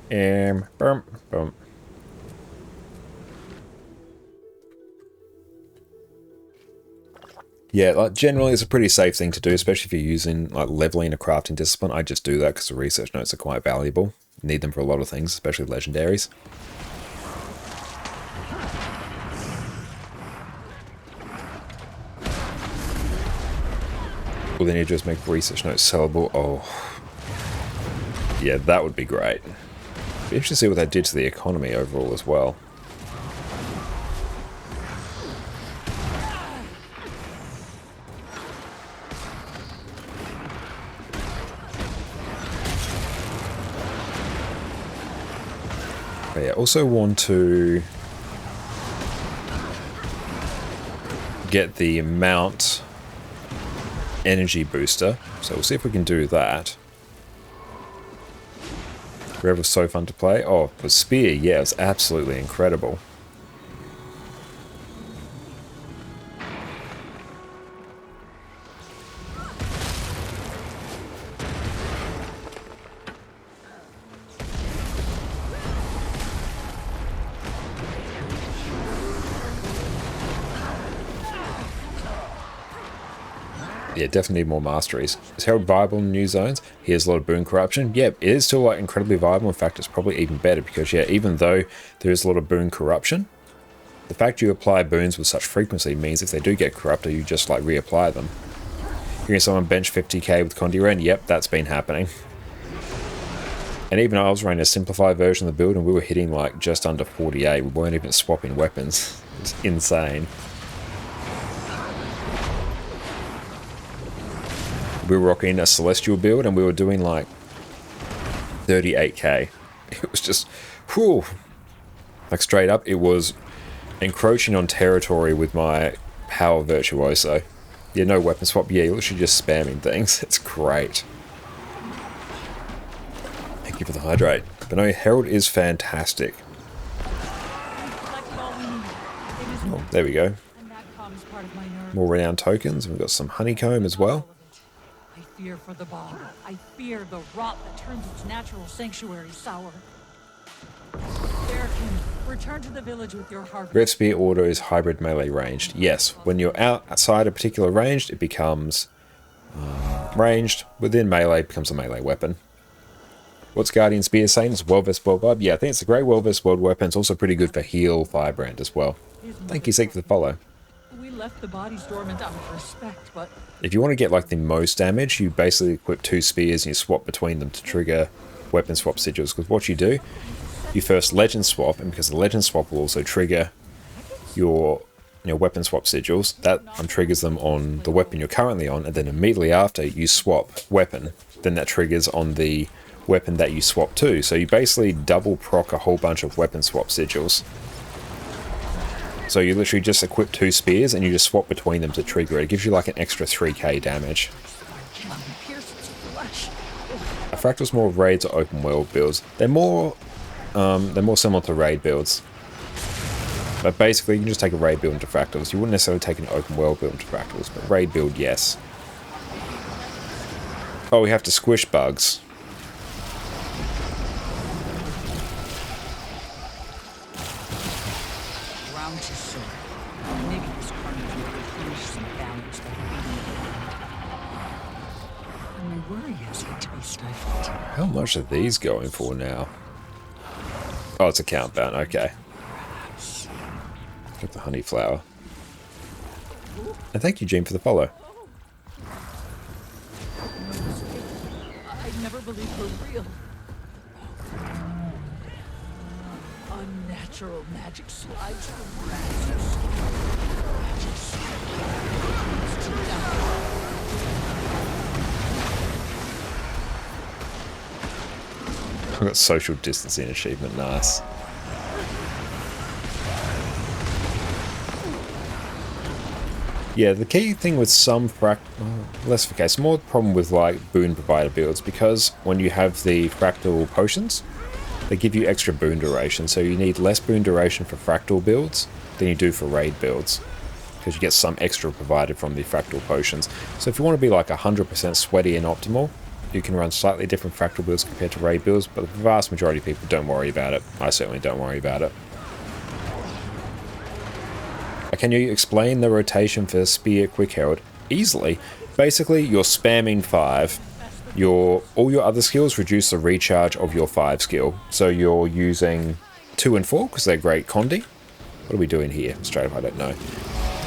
Boom. Yeah, like generally it's a pretty safe thing to do, especially if you're using like leveling a crafting discipline. I just do that because the research notes are quite valuable. You need them for a lot of things, especially legendaries. All they need to do is make research notes sellable. Oh, yeah, that would be great. Be interesting to see what that did to the economy overall as well. But yeah, also want to get the Mount energy booster, so we'll see if we can do that. Rev was so fun to play. Oh, the spear, yeah, it's absolutely incredible. Yeah, definitely need more masteries. Is Herald viable in new zones? He has a lot of boon corruption. Yeah, it is still like incredibly viable. In fact, it's probably even better because, yeah, even though there is a lot of boon corruption, the fact you apply boons with such frequency means if they do get corrupted, you just like reapply them. Hearing someone bench 50k with Condi Ren? Yep, that's been happening. And even I was running a simplified version of the build and we were hitting like just under 48. We weren't even swapping weapons. It's insane. We were rocking a Celestial build and we were doing like 38k. It was just, whew. Like straight up, it was encroaching on territory with my Power Virtuoso. Yeah, no weapon swap. Yeah, you're literally just spamming things. It's great. Thank you for the hydrate. But no, Herald is fantastic. Oh, there we go. More renowned tokens. We've got some honeycomb as well. I fear for the bog. I fear the rot that turns its natural sanctuary sour. Bearkin, return to the village with your harvest. Rev Spear Order is hybrid melee ranged. Yes, when you're outside a particular ranged, it becomes ranged. Within melee, it becomes a melee weapon. What's Guardian Spear saying? It's well-versed world vibe. Yeah, I think it's a great well-versed world weapon. It's also pretty good for heal Firebrand as well. Thank you, Seek, for the follow. We left the bodies dormant out of respect, but if you want to get like the most damage, you basically equip 2 spears and you swap between them to trigger weapon swap sigils. Because what you do, you first legend swap, and because the legend swap will also trigger your weapon swap sigils, that triggers them on the weapon you're currently on, and then immediately after you swap weapon, then that triggers on the weapon that you swap to. So you basically double proc a whole bunch of weapon swap sigils. So you literally just equip 2 spears and you just swap between them to trigger it. It gives you like an extra 3k damage. A Fractal's more raids or open world builds. They're more similar to raid builds. But basically you can just take a raid build into Fractals. You wouldn't necessarily take an open world build into Fractals, but raid build, yes. Oh, we have to squish bugs. How much are these going for now? Oh, it's a countdown, okay. Got the honey flower. And thank you, Gene, for the follow. I never believed her real. Unnatural magic slides from rats. Magic slides down. I've got social distancing achievement, nice. Yeah, the key thing with some less the case, more problem with like boon provider builds, because when you have the fractal potions, they give you extra boon duration, so you need less boon duration for fractal builds than you do for raid builds, because you get some extra provided from the fractal potions. So if you want to be like 100% sweaty and optimal, you can run slightly different fractal builds compared to raid builds, but the vast majority of people don't worry about it. I certainly don't worry about it. Can you explain the rotation for Spear Quick Herald? Easily. Basically, you're spamming 5. All your other skills reduce the recharge of your 5 skill. So you're using 2 and 4 because they're great Condi. What are we doing here? Straight up, I don't know.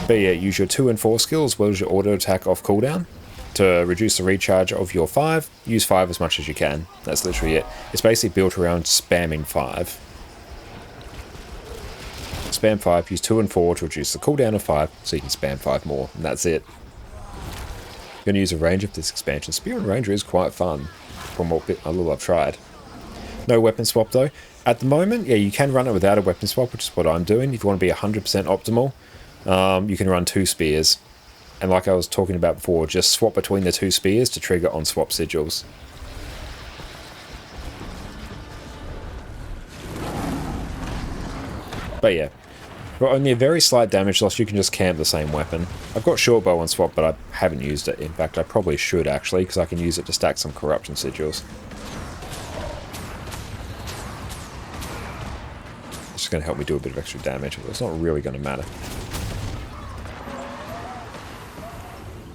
But yeah, use your 2 and 4 skills as well as your auto attack off cooldown. to reduce the recharge of your 5, use 5 as much as you can. That's literally it. It's basically built around spamming 5. Spam 5, use 2 and 4 to reduce the cooldown of 5, so you can spam 5 more, and that's it. I'm going to use a ranger for this expansion. Spear and ranger is quite fun, from what a little I've tried. No weapon swap though. At the moment, yeah, you can run it without a weapon swap, which is what I'm doing. If you want to be 100% optimal, you can run 2 spears. And like I was talking about before, just swap between the 2 spears to trigger on swap sigils. But yeah, for only a very slight damage loss, you can just camp the same weapon. I've got short bow on swap, but I haven't used it. In fact, I probably should actually, because I can use it to stack some corruption sigils. It's just going to help me do a bit of extra damage, but it's not really going to matter.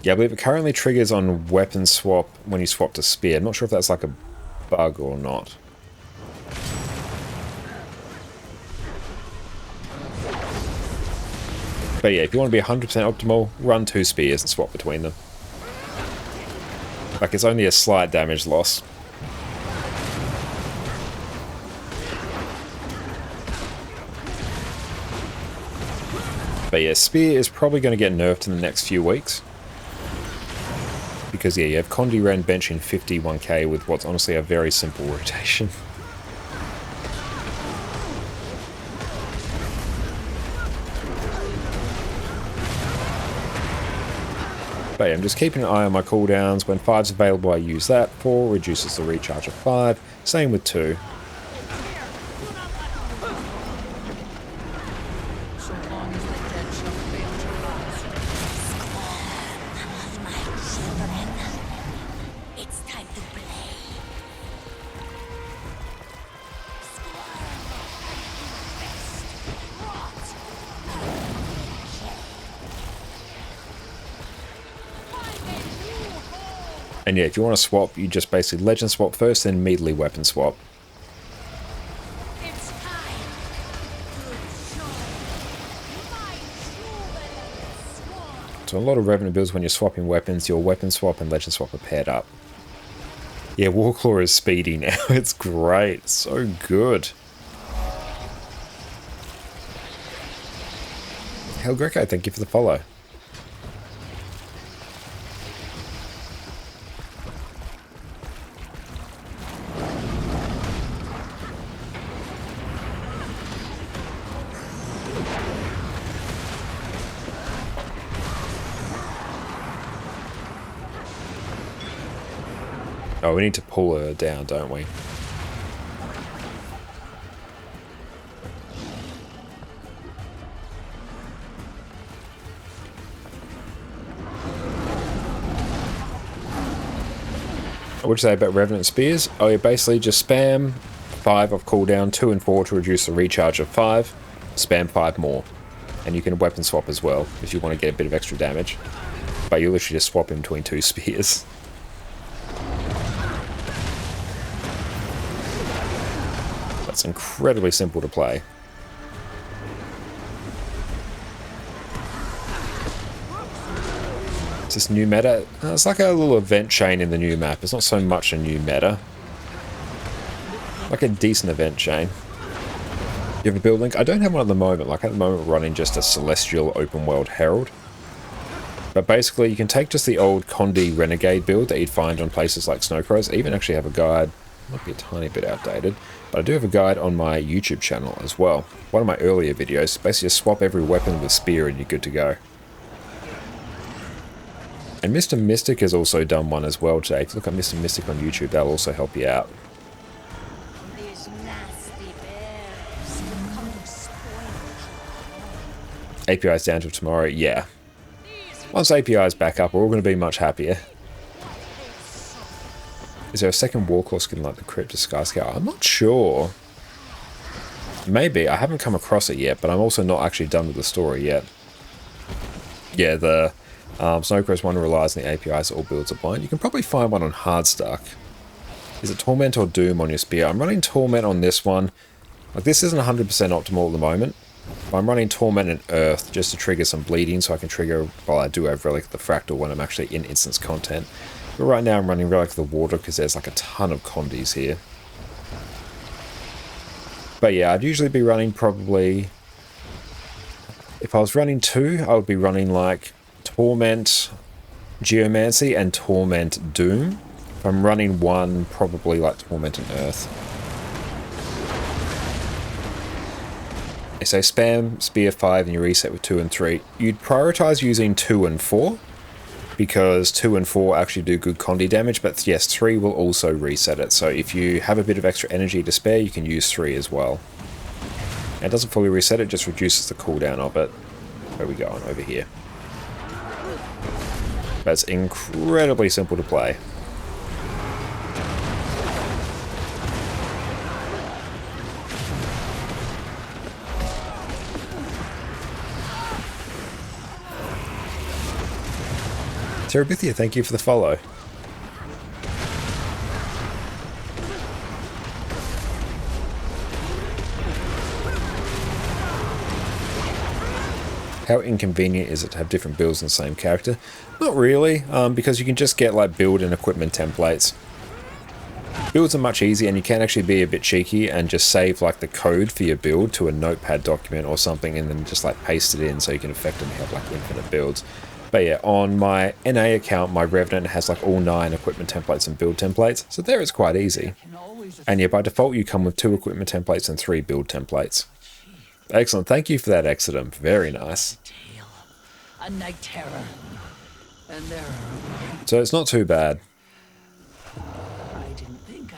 Yeah, I believe it currently triggers on weapon swap when you swap to spear. I'm not sure if that's like a bug or not. But yeah, if you want to be 100% optimal, run 2 spears and swap between them. Like, it's only a slight damage loss. But yeah, spear is probably going to get nerfed in the next few weeks. Because yeah, you have Condi Ren benching 51k with what's honestly a very simple rotation. But yeah, I'm just keeping an eye on my cooldowns. When 5's available, I use that. 4 reduces the recharge of 5. Same with 2. And yeah, if you want to swap, you just basically legend swap first, then immediately weapon swap. So a lot of revenue builds when you're swapping weapons, your weapon swap and legend swap are paired up. Yeah, Warclaw is speedy now. It's great. It's so good. Hell Greco, thank you for the follow. Oh, we need to pull her down, don't we? What would you say about Revenant Spears? Oh, you basically just spam 5 off cooldown, 2 and 4 to reduce the recharge of 5, spam 5 more. And you can weapon swap as well, if you want to get a bit of extra damage. But you literally just swap in between 2 spears. That's incredibly simple to play. It's this new meta. It's like a little event chain in the new map. It's not so much a new meta. Like a decent event chain. You have a build link? I don't have one at the moment. Like at the moment we're running just a Celestial Open World Herald. But basically you can take just the old Condi Renegade build that you'd find on places like Snowcross. I even actually have a guide. Might be a tiny bit outdated. But I do have a guide on my YouTube channel as well. One of my earlier videos. Basically just swap every weapon with spear and you're good to go. And Mr. Mystic has also done one as well today. If you look at Mr. Mystic on YouTube, that'll also help you out. API's down till tomorrow, yeah. Once API's back up, we're all going to be much happier. Is there a second Warclaw skin like the Crypt of Skyscale? I'm not sure. Maybe. I haven't come across it yet, but I'm also not actually done with the story yet. Yeah, the Snowcross one relies on the API, so all builds are blind. You can probably find one on Hardstuck. Is it Torment or Doom on your spear? I'm running Torment on this one. Like, this isn't 100% optimal at the moment. I'm running Torment and Earth just to trigger some bleeding so I can trigger, well, I do have Relic of the Fractal when I'm actually in instance content. But right now I'm running Relic of the Water because there's like a ton of condies here. But yeah, I'd usually be running probably... If I was running 2, I would be running like Torment Geomancy and Torment Doom. If I'm running 1, probably like Torment and Earth. So spam Spear 5 and you reset with 2 and 3. You'd prioritize using 2 and 4 because 2 and 4 actually do good condi damage, but yes, 3 will also reset it. So if you have a bit of extra energy to spare, you can use 3 as well. And it doesn't fully reset, it just reduces the cooldown of it. Where are we going? Over here. That's incredibly simple to play. Terabithia, thank you for the follow. How inconvenient is it to have different builds in the same character? Not really, because you can just get like build and equipment templates. Builds are much easier and you can actually be a bit cheeky and just save like the code for your build to a notepad document or something and then just like paste it in so you can effectively have like infinite builds. But yeah, on my NA account, my Revenant has like all 9 equipment templates and build templates, so there it's quite easy. And yeah, by default you come with 2 equipment templates and 3 build templates. Excellent, thank you for that, Exodum. Very nice. A night terror. And there are... So it's not too bad. I didn't think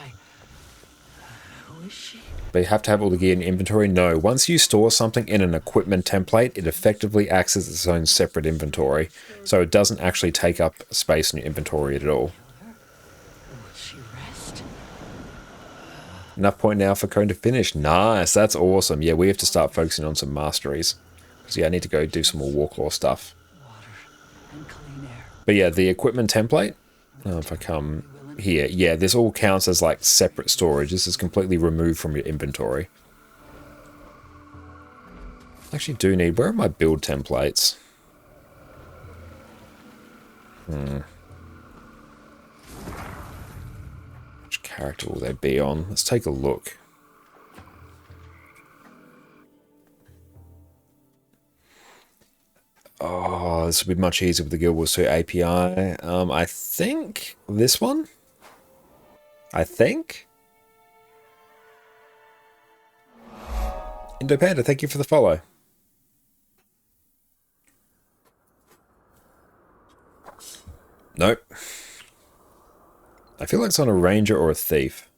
who is she? But you have to have all the gear in inventory? No. Once you store something in an equipment template, it effectively acts as its own separate inventory. So it doesn't actually take up space in your inventory at all. Will she rest? Enough point now for Cone to finish. Nice, that's awesome. Yeah, we have to start focusing on some masteries. Because yeah, I need to go do some more Warclaw stuff. But yeah, the equipment template, if I come here, yeah, this all counts as like separate storage. This is completely removed from your inventory. I actually do need, where are my build templates? Which character will they be on? Let's take a look. Oh, this would be much easier with the Guild Wars 2 API. I think this one? I think? Indopanda, thank you for the follow. Nope. I feel like it's on a ranger or a thief.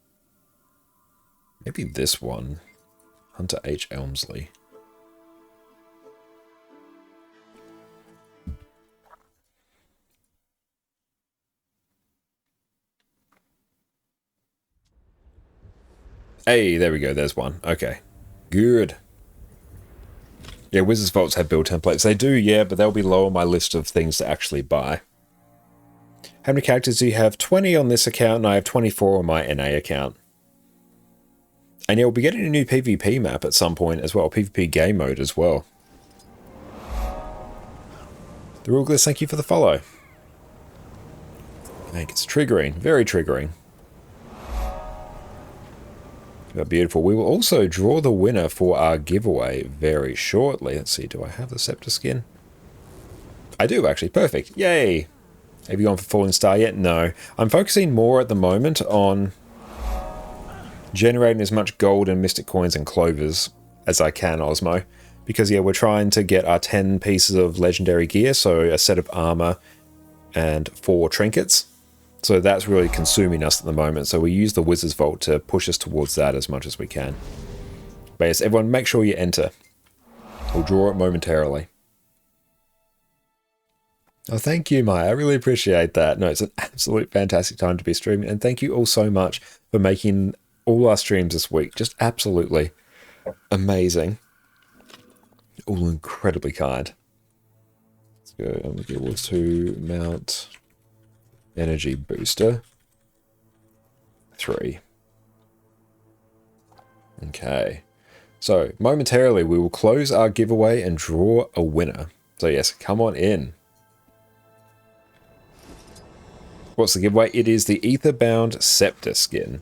Maybe this one. Hunter H. Elmsley. Hey, there we go. There's one. Okay. Good. Yeah, Wizards Vaults have build templates. They do, yeah, but they'll be low on my list of things to actually buy. How many characters do you have? 20 on this account, and I have 24 on my NA account. And yeah, we'll be getting a new PvP map at some point as well. PvP game mode as well. The Rugeless, thank you for the follow. I think it's triggering. Very triggering. Beautiful. We will also draw the winner for our giveaway very shortly. Let's see, do I have the Scepter skin? I do, actually. Perfect. Yay! Have you gone for Fallen Star yet? No. I'm focusing more at the moment on generating as much gold and mystic coins and clovers as I can, Osmo. Because, yeah, we're trying to get our 10 pieces of legendary gear, so a set of armor and 4 trinkets. So that's really consuming us at the moment. So we use the Wizard's Vault to push us towards that as much as we can. But yes, everyone make sure you enter. We'll draw it momentarily. Oh, thank you, Maya. I really appreciate that. No, it's an absolute fantastic time to be streaming. And thank you all so much for making all our streams this week just absolutely amazing. All incredibly kind. Let's go. Guild Wars 2 mount. Energy booster. 3. Okay. So momentarily we will close our giveaway and draw a winner. So yes, come on in. What's the giveaway? It is the Etherbound Scepter skin.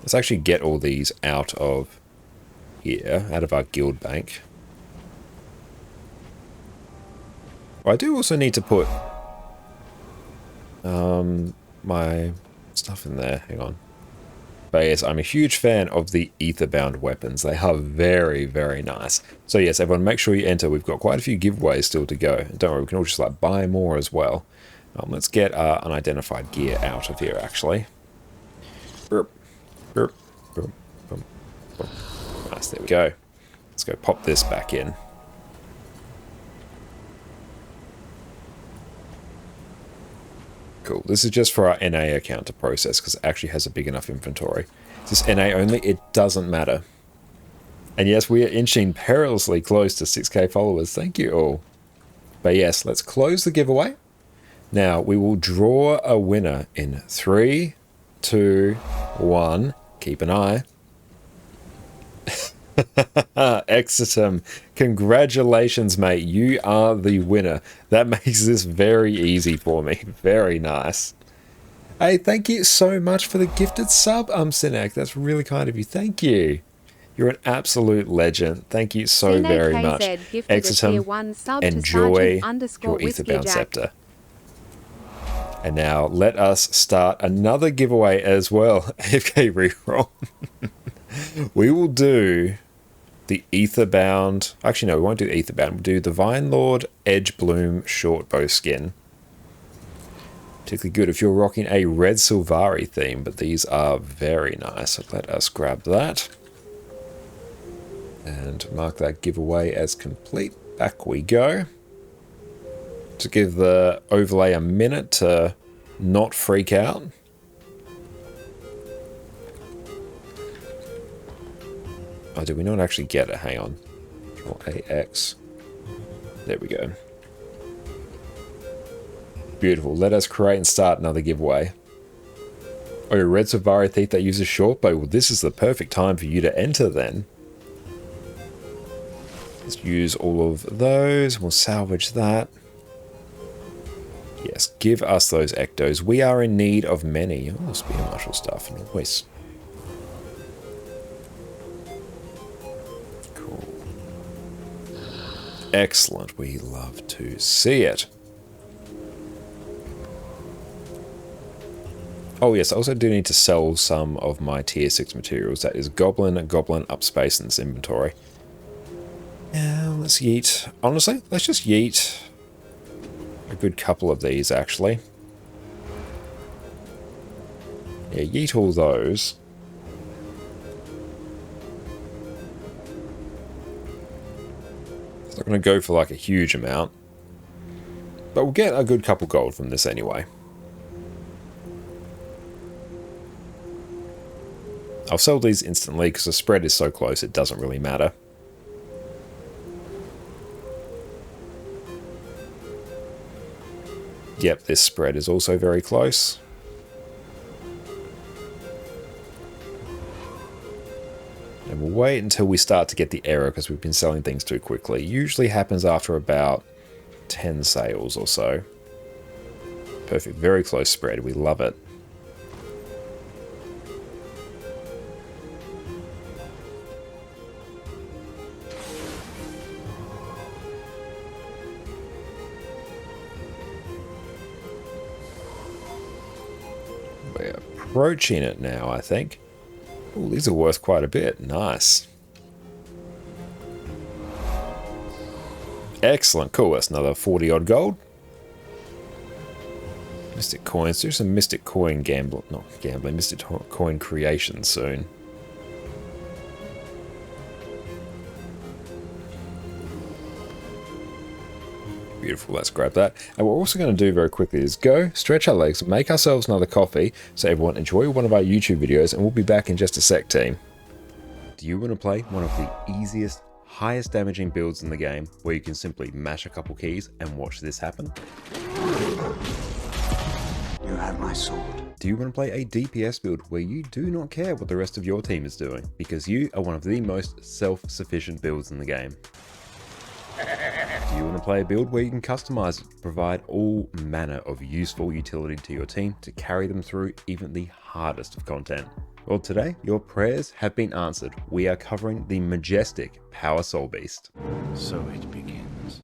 Let's actually get all these out of here, out of our guild bank. I do also need to put my stuff in there. Hang on. But yes, I'm a huge fan of the Etherbound weapons. They are very, very nice. So yes, everyone, make sure you enter. We've got quite a few giveaways still to go. And don't worry, we can all just like buy more as well. Let's get unidentified gear out of here, actually. Burp, burp, burp, burp, burp. Nice, there we go. Let's go pop this back in. Cool. This is just for our NA account to process because it actually has a big enough inventory. Is this NA only? It doesn't matter. And yes, we are inching perilously close to 6k followers. Thank you all. But yes, let's close the giveaway. Now, we will draw a winner in 3, 2, 1. Keep an eye. Exitum. Congratulations, mate. You are the winner. That makes this very easy for me. Very nice. Hey, thank you so much for the gifted sub, Sinek. That's really kind of you. Thank you. You're an absolute legend. Thank you so very much. Exitum, enjoy your Etherbound Scepter. And now let us start another giveaway as well. AFK reroll. We will do the Etherbound. Actually, no, we won't do the Etherbound. We'll do the Vine Lord Edge Bloom short bow skin. Particularly good if you're rocking a red Sylvari theme, but these are very nice. So let us grab that. And mark that giveaway as complete. Back we go. To give the overlay a minute to not freak out. Oh, did we not actually get it? Hang on. Control AX. There we go. Beautiful. Let us create and start another giveaway. Oh, a red Sylvari thief that uses short bow. Well, this is the perfect time for you to enter then. Let's use all of those. We'll salvage that. Yes, give us those ectos. We are in need of many. Oh, spear marshal stuff. Nice. Cool. Excellent. We love to see it. Oh yes, I also do need to sell some of my tier 6 materials. That is goblin up space in this inventory. Now let's yeet. Honestly, let's just yeet a good couple of these actually. Yeah, yeet all those. It's not going to go for like a huge amount, but we'll get a good couple gold from this anyway. I'll sell these instantly because the spread is so close it doesn't really matter. Yep, this spread is also very close. And we'll wait until we start to get the error because we've been selling things too quickly. Usually happens after about 10 sales or so. Perfect, very close spread. We love it. We're approaching it now, I think. Oh, these are worth quite a bit. Nice. Excellent. Cool. That's another 40 odd gold. Mystic coins. Do some mystic coin gambling. Not gambling. Mystic coin creation soon. Beautiful, let's grab that. And what we're also going to do very quickly is go, stretch our legs, make ourselves another coffee, so everyone enjoy one of our YouTube videos, and we'll be back in just a sec, team. Do you want to play one of the easiest, highest damaging builds in the game, where you can simply mash a couple keys and watch this happen? You have my sword. Do you want to play a DPS build where you do not care what the rest of your team is doing, because you are one of the most self-sufficient builds in the game? Do you want to play a build where you can customize it, provide all manner of useful utility to your team to carry them through even the hardest of content? Well, today your prayers have been answered. We are covering the majestic Power Soul Beast. So it begins.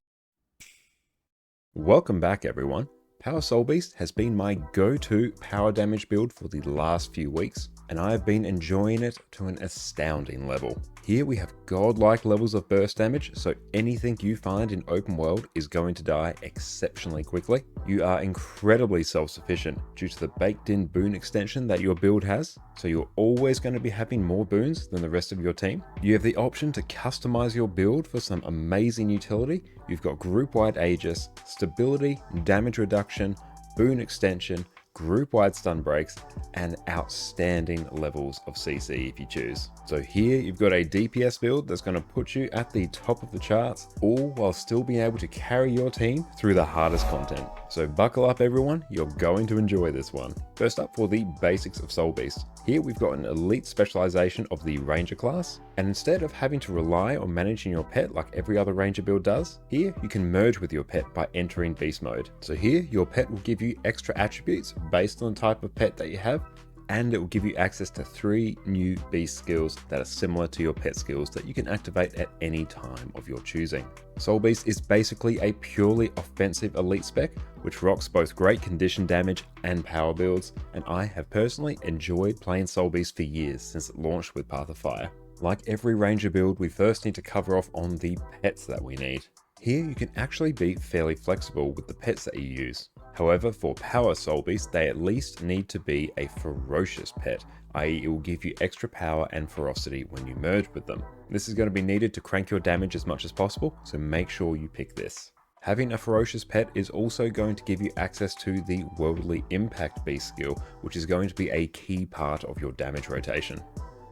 Welcome back, everyone. Power Soul Beast has been my go-to power damage build for the last few weeks, and I have been enjoying it to an astounding level. Here we have godlike levels of burst damage, so anything you find in open world is going to die exceptionally quickly. You are incredibly self-sufficient due to the baked-in boon extension that your build has, so you're always going to be having more boons than the rest of your team. You have the option to customize your build for some amazing utility. You've got group-wide Aegis, stability, damage reduction, boon extension, group-wide stun breaks, and outstanding levels of CC if you choose. So here you've got a DPS build that's going to put you at the top of the charts, all while still being able to carry your team through the hardest content. So buckle up, everyone, you're going to enjoy this one. First up, for the basics of Soul Beast. Here we've got an elite specialization of the Ranger class, and instead of having to rely on managing your pet like every other Ranger build does, here you can merge with your pet by entering Beast mode. So here your pet will give you extra attributes based on the type of pet that you have, and it will give you access to 3 new beast skills that are similar to your pet skills that you can activate at any time of your choosing. Soul Beast is basically a purely offensive elite spec, which rocks both great condition damage and power builds, and I have personally enjoyed playing Soul Beast for years since it launched with Path of Fire. Like every Ranger build, we first need to cover off on the pets that we need. Here you can actually be fairly flexible with the pets that you use. However, for Power Soul Beast, they at least need to be a ferocious pet, i.e. it will give you extra power and ferocity when you merge with them. This is going to be needed to crank your damage as much as possible, so make sure you pick this. Having a ferocious pet is also going to give you access to the Worldly Impact Beast skill, which is going to be a key part of your damage rotation.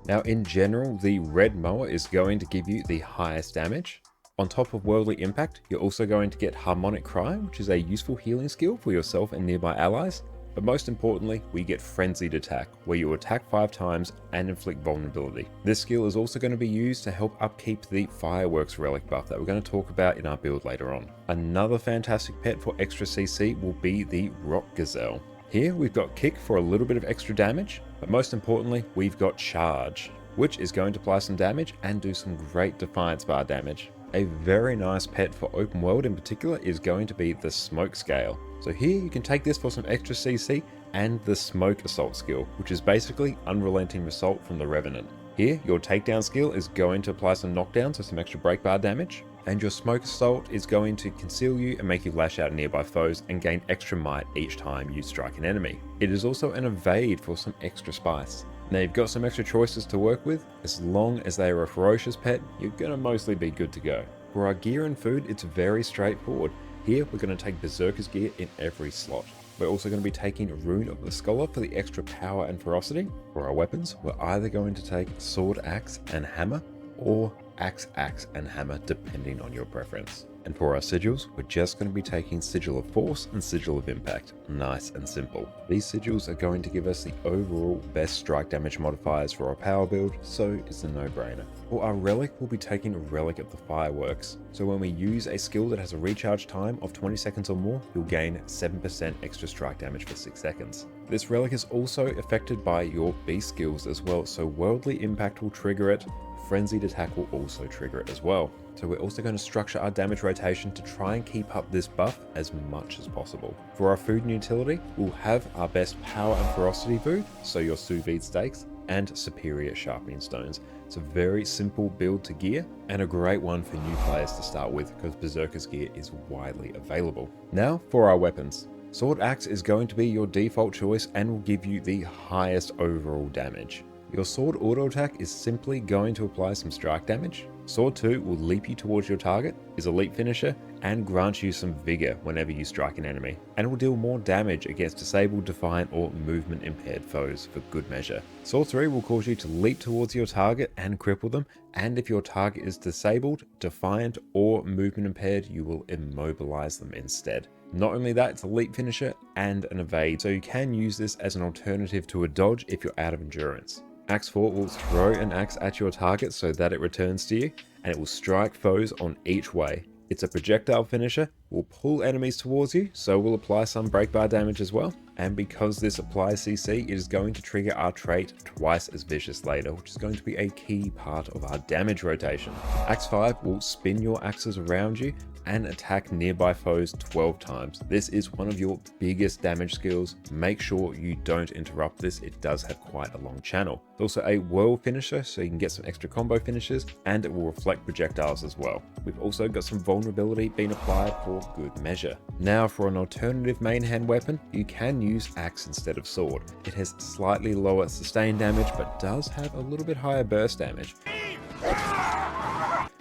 Now in general, the Red Mower is going to give you the highest damage. On top of Worldly Impact, you're also going to get Harmonic Cry, which is a useful healing skill for yourself and nearby allies. But most importantly, we get Frenzied Attack, where you attack 5 times and inflict vulnerability. This skill is also going to be used to help upkeep the Fireworks relic buff that we're going to talk about in our build later on. Another fantastic pet for extra CC will be the Rock Gazelle. Here we've got Kick for a little bit of extra damage, but most importantly, we've got Charge, which is going to apply some damage and do some great Defiance bar damage. A very nice pet for open world in particular is going to be the Smoke Scale. So here you can take this for some extra CC and the Smoke Assault skill, which is basically unrelenting assault from the Revenant. Here your takedown skill is going to apply some knockdown, so some extra break bar damage, and your Smoke Assault is going to conceal you and make you lash out at nearby foes and gain extra might each time you strike an enemy. It is also an evade for some extra spice. Now you've got some extra choices to work with. As long as they are a ferocious pet, you're going to mostly be good to go. For our gear and food, it's very straightforward. Here we're going to take Berserker's gear in every slot. We're also going to be taking Rune of the Scholar for the extra power and ferocity. For our weapons, we're either going to take Sword, Axe and Hammer, or Axe and Hammer depending on your preference. And for our sigils, we're just going to be taking Sigil of Force and Sigil of Impact. Nice and simple. These sigils are going to give us the overall best strike damage modifiers for our power build, so it's a no-brainer. For our relic, we'll be taking a Relic of the Fireworks. So when we use a skill that has a recharge time of 20 seconds or more, you'll gain 7% extra strike damage for 6 seconds. This relic is also affected by your beast skills as well, so Worldly Impact will trigger it. Frenzied Attack will also trigger it as well. So we're also going to structure our damage rotation to try and keep up this buff as much as possible. For our food and utility, we'll have our best power and ferocity food, so your sous vide steaks, and superior sharpening stones. It's a very simple build to gear, and a great one for new players to start with because Berserker's gear is widely available. Now for our weapons. Sword Axe is going to be your default choice and will give you the highest overall damage. Your sword auto attack is simply going to apply some strike damage. Sword 2 will leap you towards your target, is a leap finisher, and grants you some vigor whenever you strike an enemy, and will deal more damage against disabled, defiant, or movement impaired foes for good measure. Sword 3 will cause you to leap towards your target and cripple them, and if your target is disabled, defiant, or movement impaired, you will immobilize them instead. Not only that, it's a leap finisher and an evade, so you can use this as an alternative to a dodge if you're out of endurance. Axe 4 will throw an axe at your target so that it returns to you, and it will strike foes on each way. It's a projectile finisher, will pull enemies towards you, so will apply some break bar damage as well. And because this applies CC, it is going to trigger our trait twice as vicious later, which is going to be a key part of our damage rotation. Axe 5 will spin your axes around you and attack nearby foes 12 times. This is one of your biggest damage skills. Make sure you don't interrupt this. It does have quite a long channel. It's also a whirl finisher, so you can get some extra combo finishes, and it will reflect projectiles as well. We've also got some vulnerability being applied for good measure. Now for an alternative main hand weapon, you can use axe instead of sword. It has slightly lower sustained damage, but does have a little bit higher burst damage.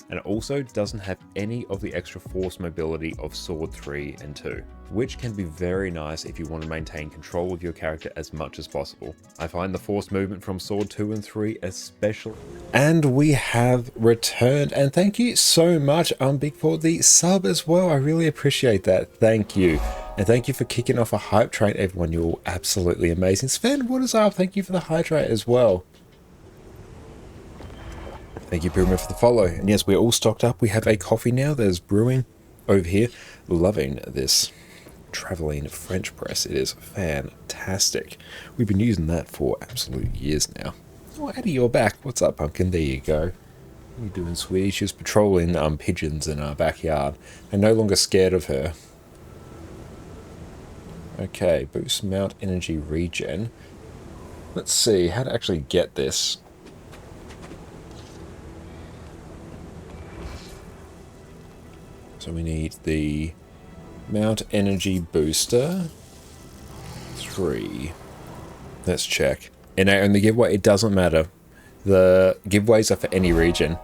And it also doesn't have any of the extra force mobility of Sword 3 and 2, which can be very nice if you want to maintain control of your character as much as possible. I find the force movement from Sword 2 and 3 especially. And we have returned, and thank you so much, Big, for the sub as well. I really appreciate that. Thank you. And thank you for kicking off a hype train, everyone. You're all absolutely amazing. Sven, what is up? Thank you for the hydrate as well. Thank you, Pyramid, for the follow. And yes, we're all stocked up. We have a coffee now that is brewing over here. Loving this traveling French press. It is fantastic. We've been using that for absolute years now. Oh, Addie, you're back. What's up, Pumpkin? There you go. What are you doing, sweetie? She was patrolling pigeons in our backyard. I'm no longer scared of her. Okay, boost mount energy regen. Let's see how to actually get this. So we need the mount energy booster 3. Let's check. Innate only giveaway, it doesn't matter. The giveaways are for any region.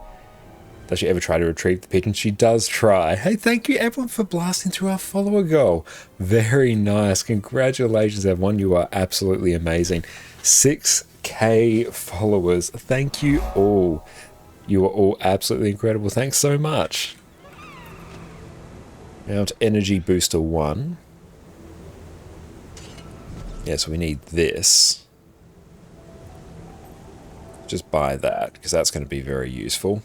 Does she ever try to retrieve the pigeon? She does try. Hey, thank you everyone for blasting through our follower goal. Very nice. Congratulations everyone. You are absolutely amazing. 6K followers. Thank you all. You are all absolutely incredible. Thanks so much. Mount Energy Booster 1. Yeah, so we need this. Just buy that, because that's going to be very useful.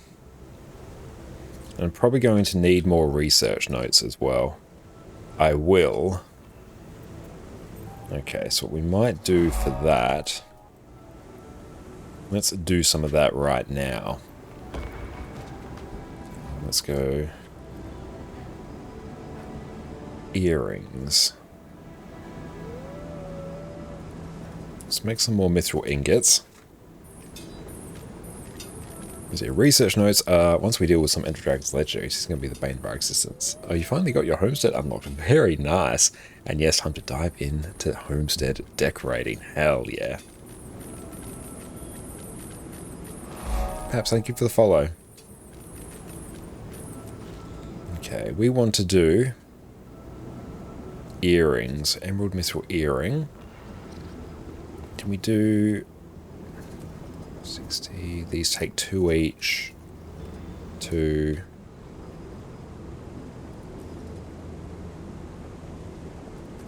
And I'm probably going to need more research notes as well. I will. Okay, so what we might do for that... Let's do some of that right now. Let's go... Earrings. Let's make some more mithril ingots. Is it research notes? Once we deal with some Ender Dragon's legendaries, it's going to be the bane of our existence. Oh, you finally got your homestead unlocked. Very nice. And yes, time to dive into homestead decorating. Hell yeah. Perhaps thank you for the follow. Okay, we want to do earrings. Emerald mithril earring. Can we do 60? These take 2 each. 2.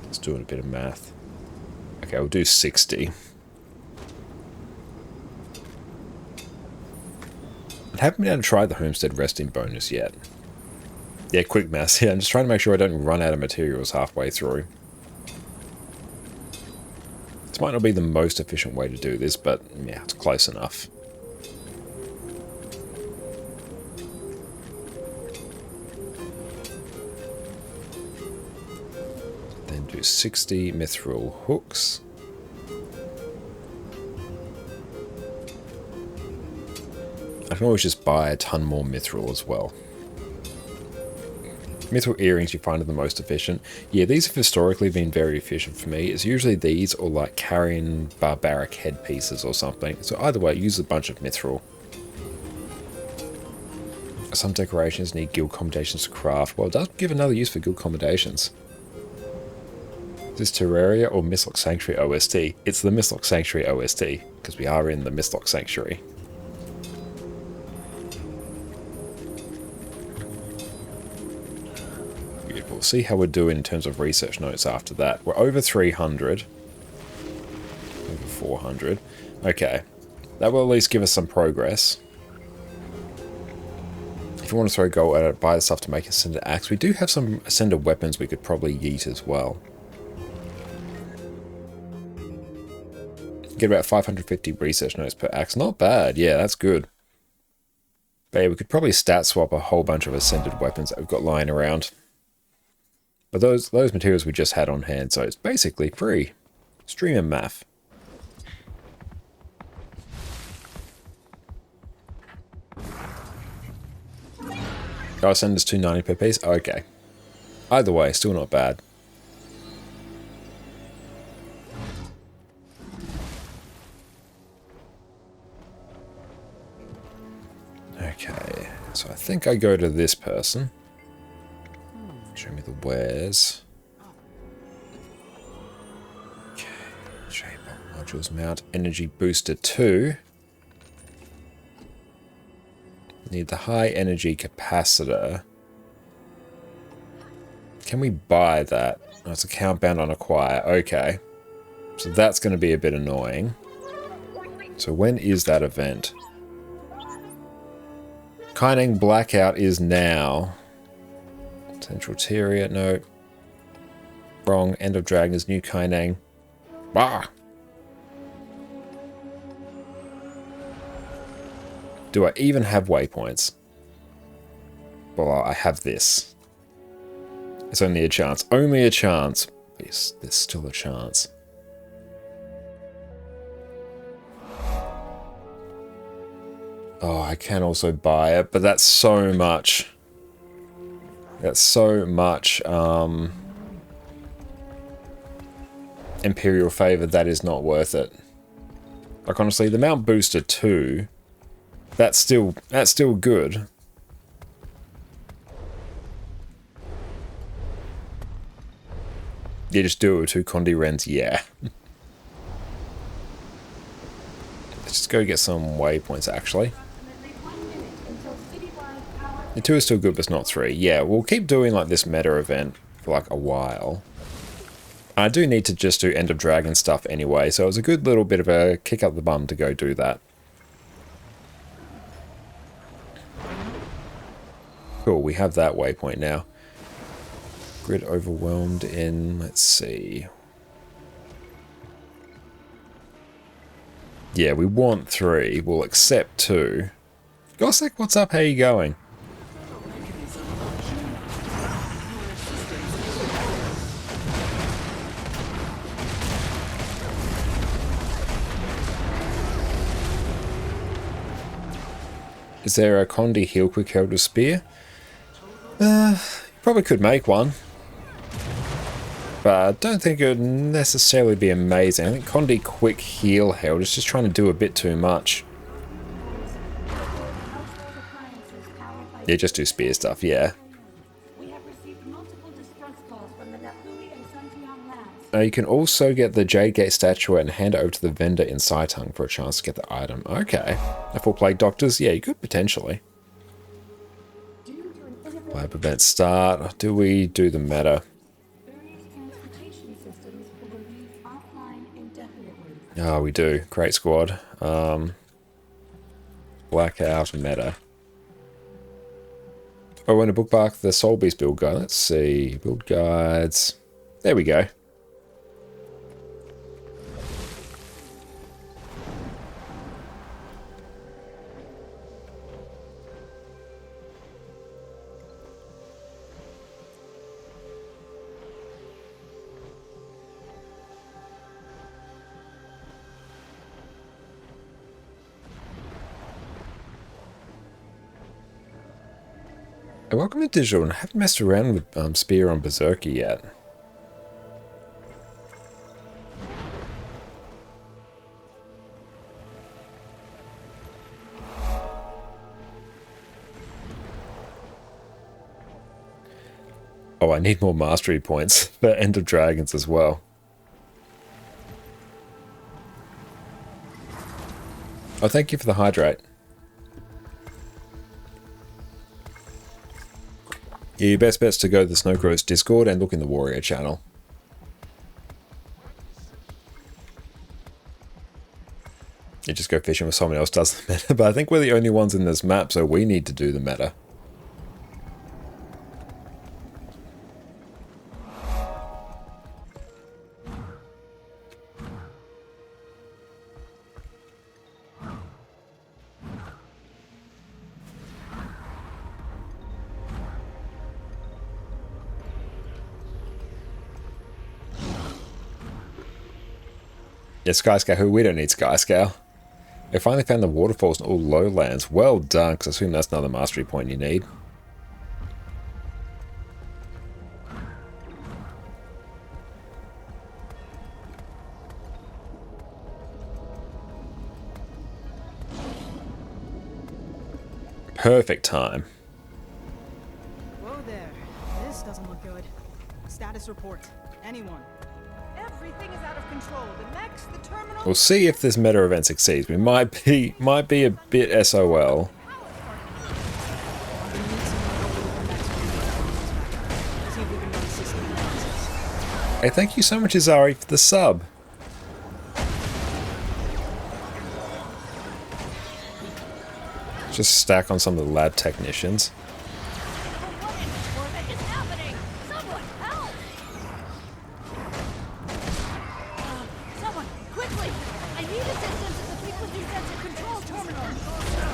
Let's do a bit of math. Okay, we'll do 60. I haven't been able to try the homestead resting bonus yet. Yeah, quick math. Yeah, I'm just trying to make sure I don't run out of materials halfway through. This might not be the most efficient way to do this, but yeah, it's close enough. Then do 60 mithril hooks. I can always just buy a ton more mithril as well. Mithril earrings you find are the most efficient. Yeah, these have historically been very efficient for me. It's usually these or like carrying barbaric headpieces or something. So either way, use a bunch of mithril. Some decorations need guild commendations to craft. Well, it does give another use for guild commendations. Is this Terraria or Mistlock Sanctuary OST? It's the Mistlock Sanctuary OST, because we are in the Mistlock Sanctuary. Beautiful. See how we're doing in terms of research notes after that. We're over 300. Over 400. Okay. That will at least give us some progress. If you want to throw gold at it, buy the stuff to make Ascended Axe. We do have some Ascended weapons we could probably yeet as well. Get about 550 research notes per axe. Not bad. Yeah, that's good. But yeah, we could probably stat swap a whole bunch of Ascended weapons that we've got lying around. But those materials we just had on hand, so it's basically free. Stream and math. Oh, send us $2.90 per piece? Okay. Either way, still not bad. Okay, so I think I go to this person. Show me the wares. Okay, shape up modules mount. Energy booster 2. Need the high energy capacitor. Can we buy that? Oh, it's a countbound on acquire. Okay. So that's going to be a bit annoying. So when is that event? Kaining Blackout is now. Central Tyria, no. Wrong. End of Dragons, new Kaining. Bah! Do I even have waypoints? Well, I have this. It's only a chance. Only a chance. Yes, there's still a chance. Oh, I can also buy it, but that's so much. That's so much Imperial favor, that is not worth it. Like, honestly, the Mount Booster 2... That's still good. You just do it with 2 Condi Rens, yeah. Let's just go get some waypoints, actually. The 2 is still good, but it's not 3. Yeah, we'll keep doing like this meta event for like a while. I do need to just do End of Dragon stuff anyway, so it was a good little bit of a kick up the bum to go do that. Cool, we have that waypoint now. Grid overwhelmed in, let's see. Yeah, we want 3. We'll accept 2. Gossek, what's up? How you going? Is there a Condi heal quick held with spear? Probably could make one. But I don't think it would necessarily be amazing. I think Condi quick heal held is just trying to do a bit too much. Yeah, just do spear stuff, yeah. You can also get the Jade Gate statuette and hand it over to the vendor in Saitung for a chance to get the item. Okay. For Plague Doctors, yeah, you could potentially. Lab event start. Do we do the meta? Oh, we do. Great squad. Blackout meta. Oh, I want to bookmark the Soul Beast build guide. Let's see. Build guides. There we go. Welcome to Digital, and I haven't messed around with Spear on Berserker yet. Oh, I need more mastery points for End of Dragons as well. Oh, thank you for the hydrate. Yeah, your best bet's to go to the Snowcrow's Discord and look in the Warrior channel. You just go fishing with someone else does the meta, but I think we're the only ones in this map, so we need to do the meta. Yeah, Skyscale, who? We don't need Skyscale. I finally found the waterfalls in all lowlands. Well done, because I assume that's another mastery point you need. Perfect time. Whoa there. This doesn't look good. Status report. Anyone? Everything is out of control. The mechs, the terminal. We'll see if this meta event succeeds. We might be a bit SOL. Hey, thank you so much, Azari, for the sub. Just stack on some of the lab technicians.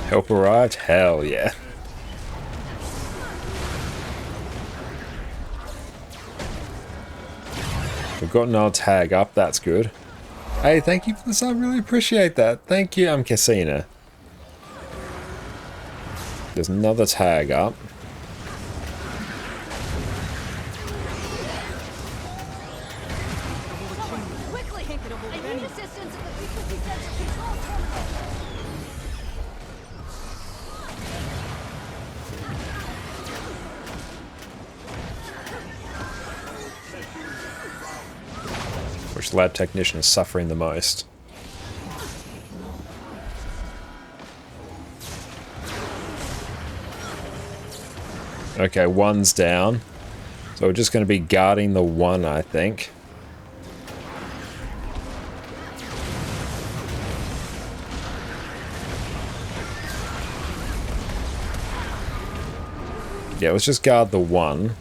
Help arrived? Hell yeah. We've gotten our tag up, that's good. Hey, thank you for this, I really appreciate that. Thank you, I'm Cassina. There's another tag up. Which lab technician is suffering the most? Okay, one's down. So we're just going to be guarding the one, I think. Yeah, let's just guard the one.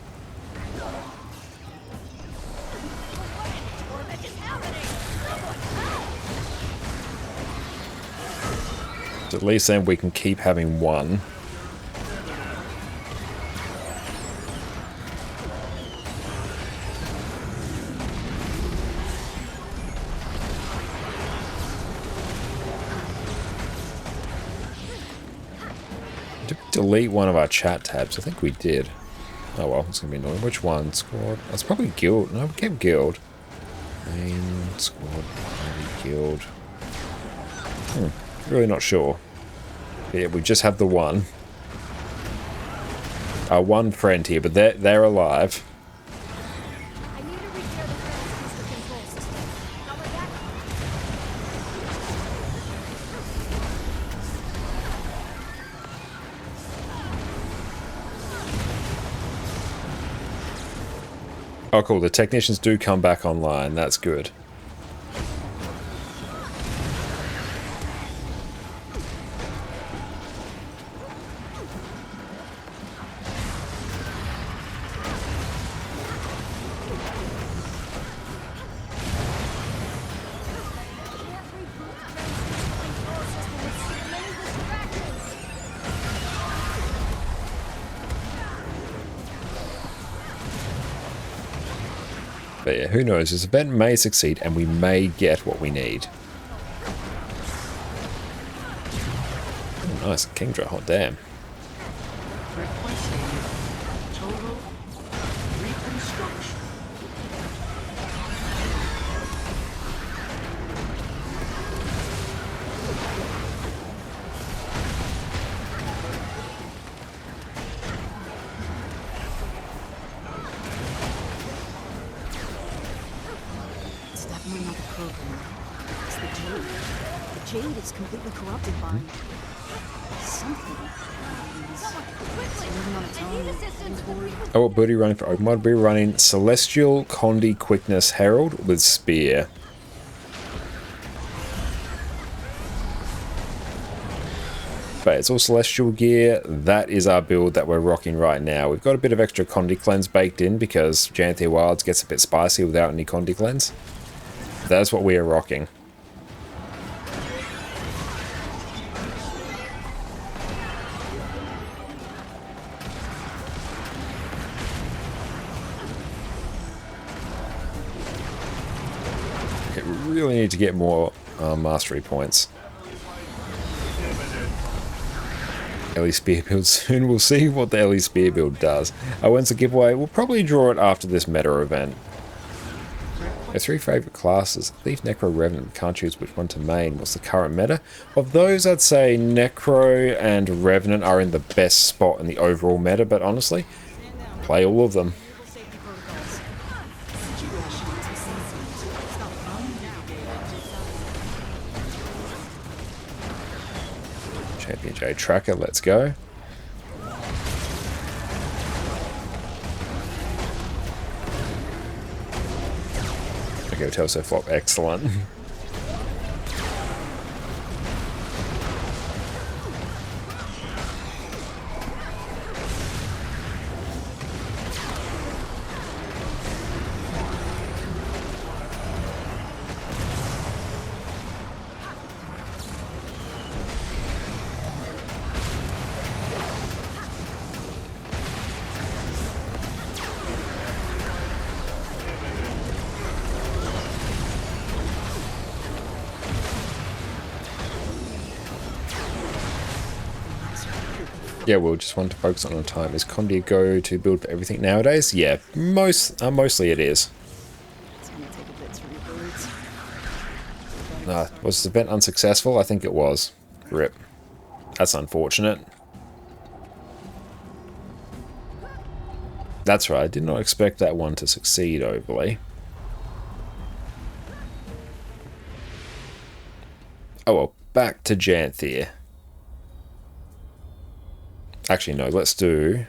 So at least then we can keep having one. Delete one of our chat tabs. I think we did. Oh well, it's gonna be annoying. Which one? Squad? That's probably guild. No, we kept guild. Main squad, party, guild. Really not sure. But yeah, we just have the one. Our one friend here, but they're alive. I need to repair the transistor control system. Cover that. Oh cool, the technicians do come back online. That's good. But yeah, who knows? This event may succeed and we may get what we need. Oh, nice, Kingdra, hot damn. Requesting total reconstruction. Jade is completely corrupted by something. Moving on its own. Oh, what booty running for open mod? We're running Celestial Condi Quickness Herald with Spear. But it's all Celestial gear. That is our build that we're rocking right now. We've got a bit of extra Condi Cleanse baked in because Janthir Wilds gets a bit spicy without any Condi Cleanse. That's what we are rocking. Okay, we really need to get more mastery points. Ellie Spear build soon. We'll see what the Ellie Spear build does. When's the giveaway? We'll probably draw it after this meta event. Our 3 favourite classes. Thief, Necro, Revenant. We can't choose which one to main. What's the current meta? Of those, I'd say Necro and Revenant are in the best spot in the overall meta, but honestly, play all of them. Champion J Tracker, let's go. Okay, Telso flop, excellent. Yeah, we'll just want to focus on time. Is Condi a go to build for everything nowadays? Yeah, mostly it is. Was this event unsuccessful? I think it was. RIP. That's unfortunate. That's right, I did not expect that one to succeed overly. Oh well, back to Janthir. Actually, no, let's do...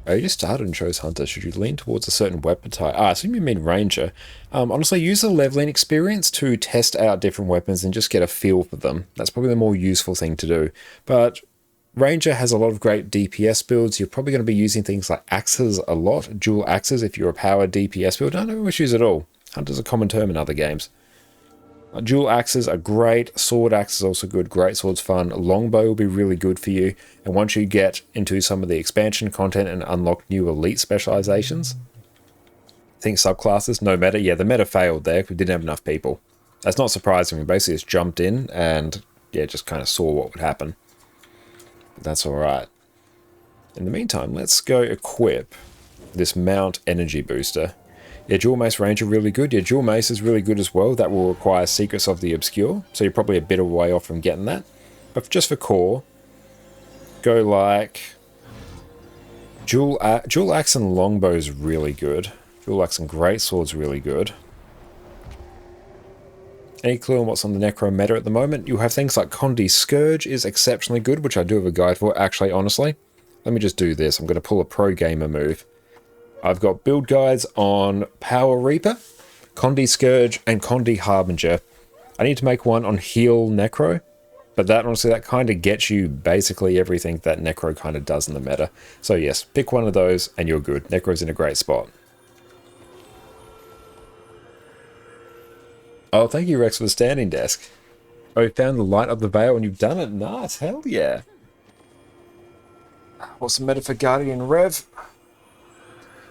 Oh, you just started and chose Hunter. Should you lean towards a certain weapon type? I assume you mean Ranger. Honestly, use the leveling experience to test out different weapons and just get a feel for them. That's probably the more useful thing to do. But Ranger has a lot of great DPS builds. You're probably going to be using things like axes a lot. Dual axes if you're a power DPS build. No issues at all. Hunter's a common term in other games. Dual axes are great, sword axe is also good, great sword's fun, longbow will be really good for you, and once you get into some of the expansion content and unlock new elite specializations, think subclasses, no meta, yeah, the meta failed there, we didn't have enough people. That's not surprising, we basically just jumped in and, yeah, just kind of saw what would happen. But that's alright. In the meantime, let's go equip this Mount Energy Booster. Yeah, Dual Mace Ranger really good. Yeah, Dual Mace is really good as well. That will require Secrets of the Obscure, so you're probably a bit of a way off from getting that. But just for core, go like... Dual Axe and Longbow is really good. Dual Axe and Greatsword's really good. Any clue on what's on the Necro meta at the moment? You have things like Condi Scourge is exceptionally good, which I do have a guide for. Actually, honestly, let me just do this. I'm going to pull a pro gamer move. I've got build guides on Power Reaper, Condi Scourge, and Condi Harbinger. I need to make one on Heal Necro, but that honestly, that kind of gets you basically everything that Necro kind of does in the meta. So yes, pick one of those and you're good. Necro's in a great spot. Oh, thank you, Rex, for the standing desk. Oh, you found the light of the veil and you've done it. Nice, hell yeah. What's the meta for Guardian Rev?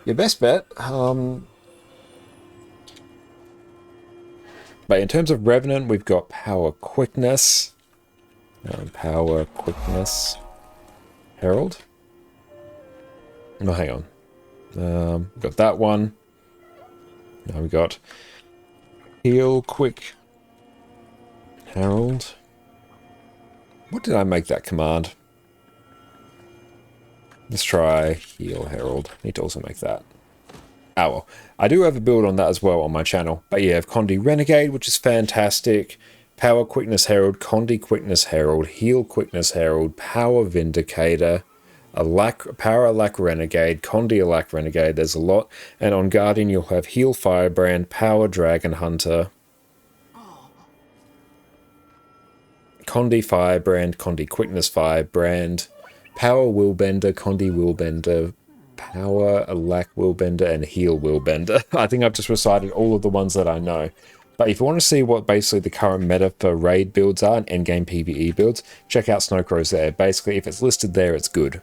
Your best bet, but in terms of Revenant, we've got Power Quickness, Herald. No, hang on. We've got that one. Now we got Heal Quick, Herald. What did I make that command? Let's try Heal Herald. Need to also make that. Ah well, I do have a build on that as well on my channel. But yeah, I have Condi Renegade, which is fantastic. Power Quickness Herald, Condi Quickness Herald, Heal Quickness Herald, Power Vindicator, Power Alack Renegade, Condi Alack Renegade, there's a lot. And on Guardian you'll have Heal Firebrand, Power Dragon Hunter, Condi Firebrand, Condi Quickness Firebrand, Power Willbender, Condi Willbender, Power Alack Willbender, and Heal Willbender. I think I've just recited all of the ones that I know. But if you want to see what basically the current meta for raid builds are and endgame PvE builds, check out Snowcrow's there. Basically, if it's listed there, it's good.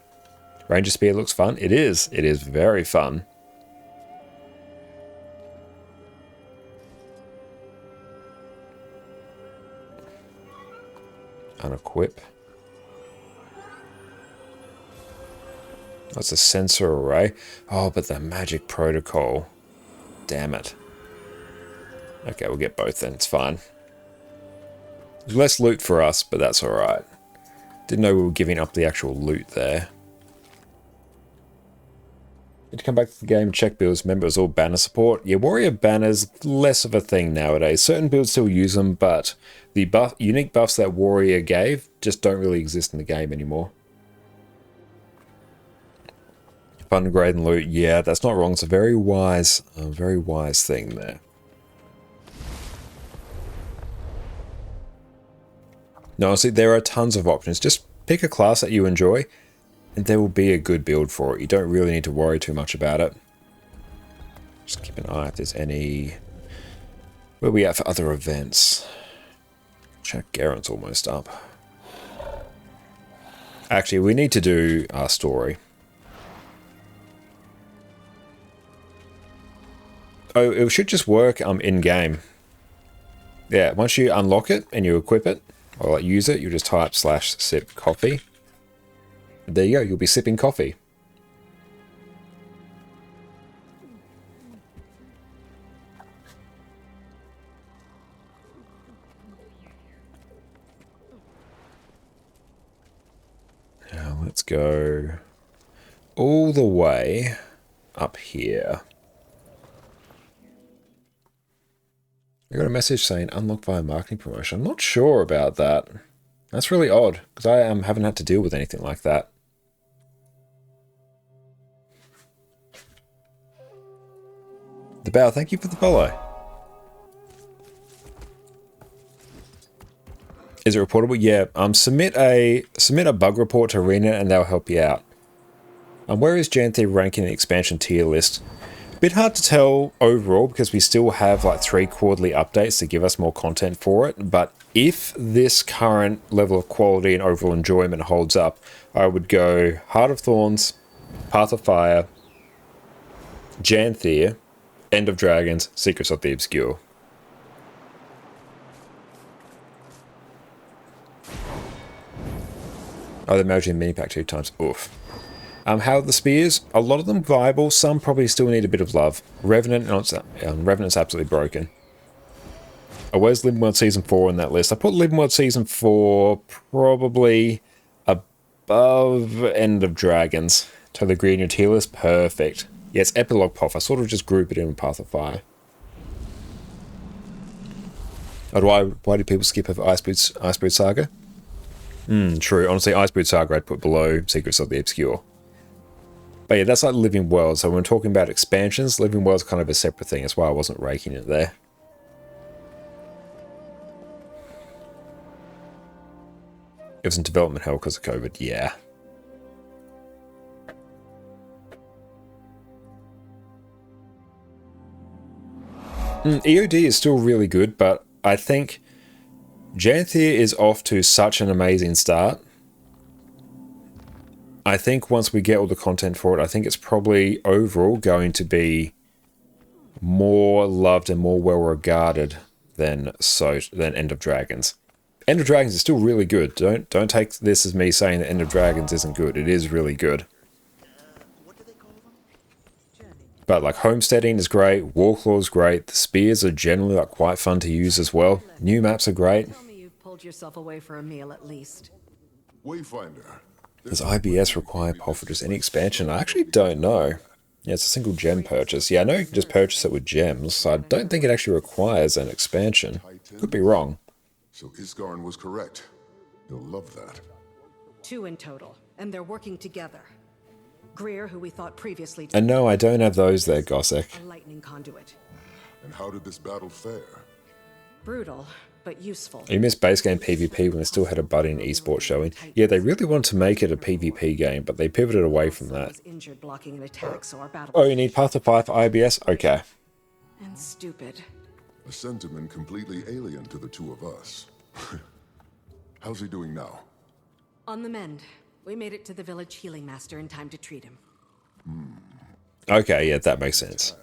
Ranger Spear looks fun. It is. It is very fun. Unequip. That's a sensor array. Oh, but the magic protocol. Damn it. Okay, we'll get both then. It's fine. There's less loot for us, but that's alright. Didn't know we were giving up the actual loot there. Need to come back to the game and check builds. Remember, it was all banner support. Yeah, warrior banners, less of a thing nowadays. Certain builds still use them, but the unique buffs that warrior gave just don't really exist in the game anymore. Fun grade and loot. Yeah, that's not wrong. It's a very wise thing there. No, honestly, there are tons of options. Just pick a class that you enjoy, and there will be a good build for it. You don't really need to worry too much about it. Just keep an eye if there's any... Where are we at for other events? Check Garen's almost up. Actually, we need to do our story. Oh, it should just work in-game. Yeah, once you unlock it and you equip it, or like use it, you just type /sip coffee. There you go, you'll be sipping coffee. Now let's go all the way up here. I got a message saying unlock via marketing promotion. I'm not sure about that. That's really odd, because I haven't had to deal with anything like that. The Bow, thank you for the follow. Is it reportable? Yeah. Submit a bug report to Arena and they'll help you out. Where is Janthir ranking the expansion tier list? Bit hard to tell overall because we still have like 3 quarterly updates to give us more content for it, but if this current level of quality and overall enjoyment holds up, I would go Heart of Thorns, Path of Fire, Janthir, End of Dragons, Secrets of the Obscure. Oh, they're merging the mini pack 2 times. Oof. How are the spears? A lot of them viable. Some probably still need a bit of love. Revenant, Revenant's absolutely broken. Where's Living World Season 4 in that list? I put Living World Season 4 probably above End of Dragons. Totally agree on your tier list. Perfect. Yeah, it's Epilogue Poff. I sort of just group it in with Path of Fire. Oh, why do people skip over Iceboot Saga? True. Honestly, Iceboot Saga I'd put below Secrets of the Obscure. But yeah, that's like Living World. So when we're talking about expansions, Living World's kind of a separate thing. That's why I wasn't raking it there. It was in development hell because of COVID. Yeah. EOD is still really good, but I think Janthir is off to such an amazing start. I think once we get all the content for it, I think it's probably overall going to be more loved and more well regarded than End of Dragons. End of Dragons is still really good. Don't take this as me saying that End of Dragons isn't good. It is really good. But like homesteading is great, Warclaw is great, the spears are generally like quite fun to use as well. New maps are great. Tell me you've pulled yourself away for a meal at least. Wayfinder. Does IBS require Poff for just any expansion? I actually don't know. Yeah, it's a single gem purchase. Yeah, I know you can just purchase it with gems, so I don't think it actually requires an expansion. Could be wrong. So Isgarn was correct. You'll love that. 2 in total, and they're working together. Greer, who we thought previously... And no, I don't have those there, Gossek. A lightning conduit. And how did this battle fare? Brutal, but useful. You missed base game PvP when they still had a budding esports showing. Yeah, they really wanted to make it a PvP game, but they pivoted away from that. Injured blocking an attack, so our battle... Oh, you need Path to 5 for IBS? Okay. And stupid. A sentiment completely alien to the two of us. How's he doing now? On the mend. We made it to the village healing master in time to treat him. Okay, yeah, that makes sense.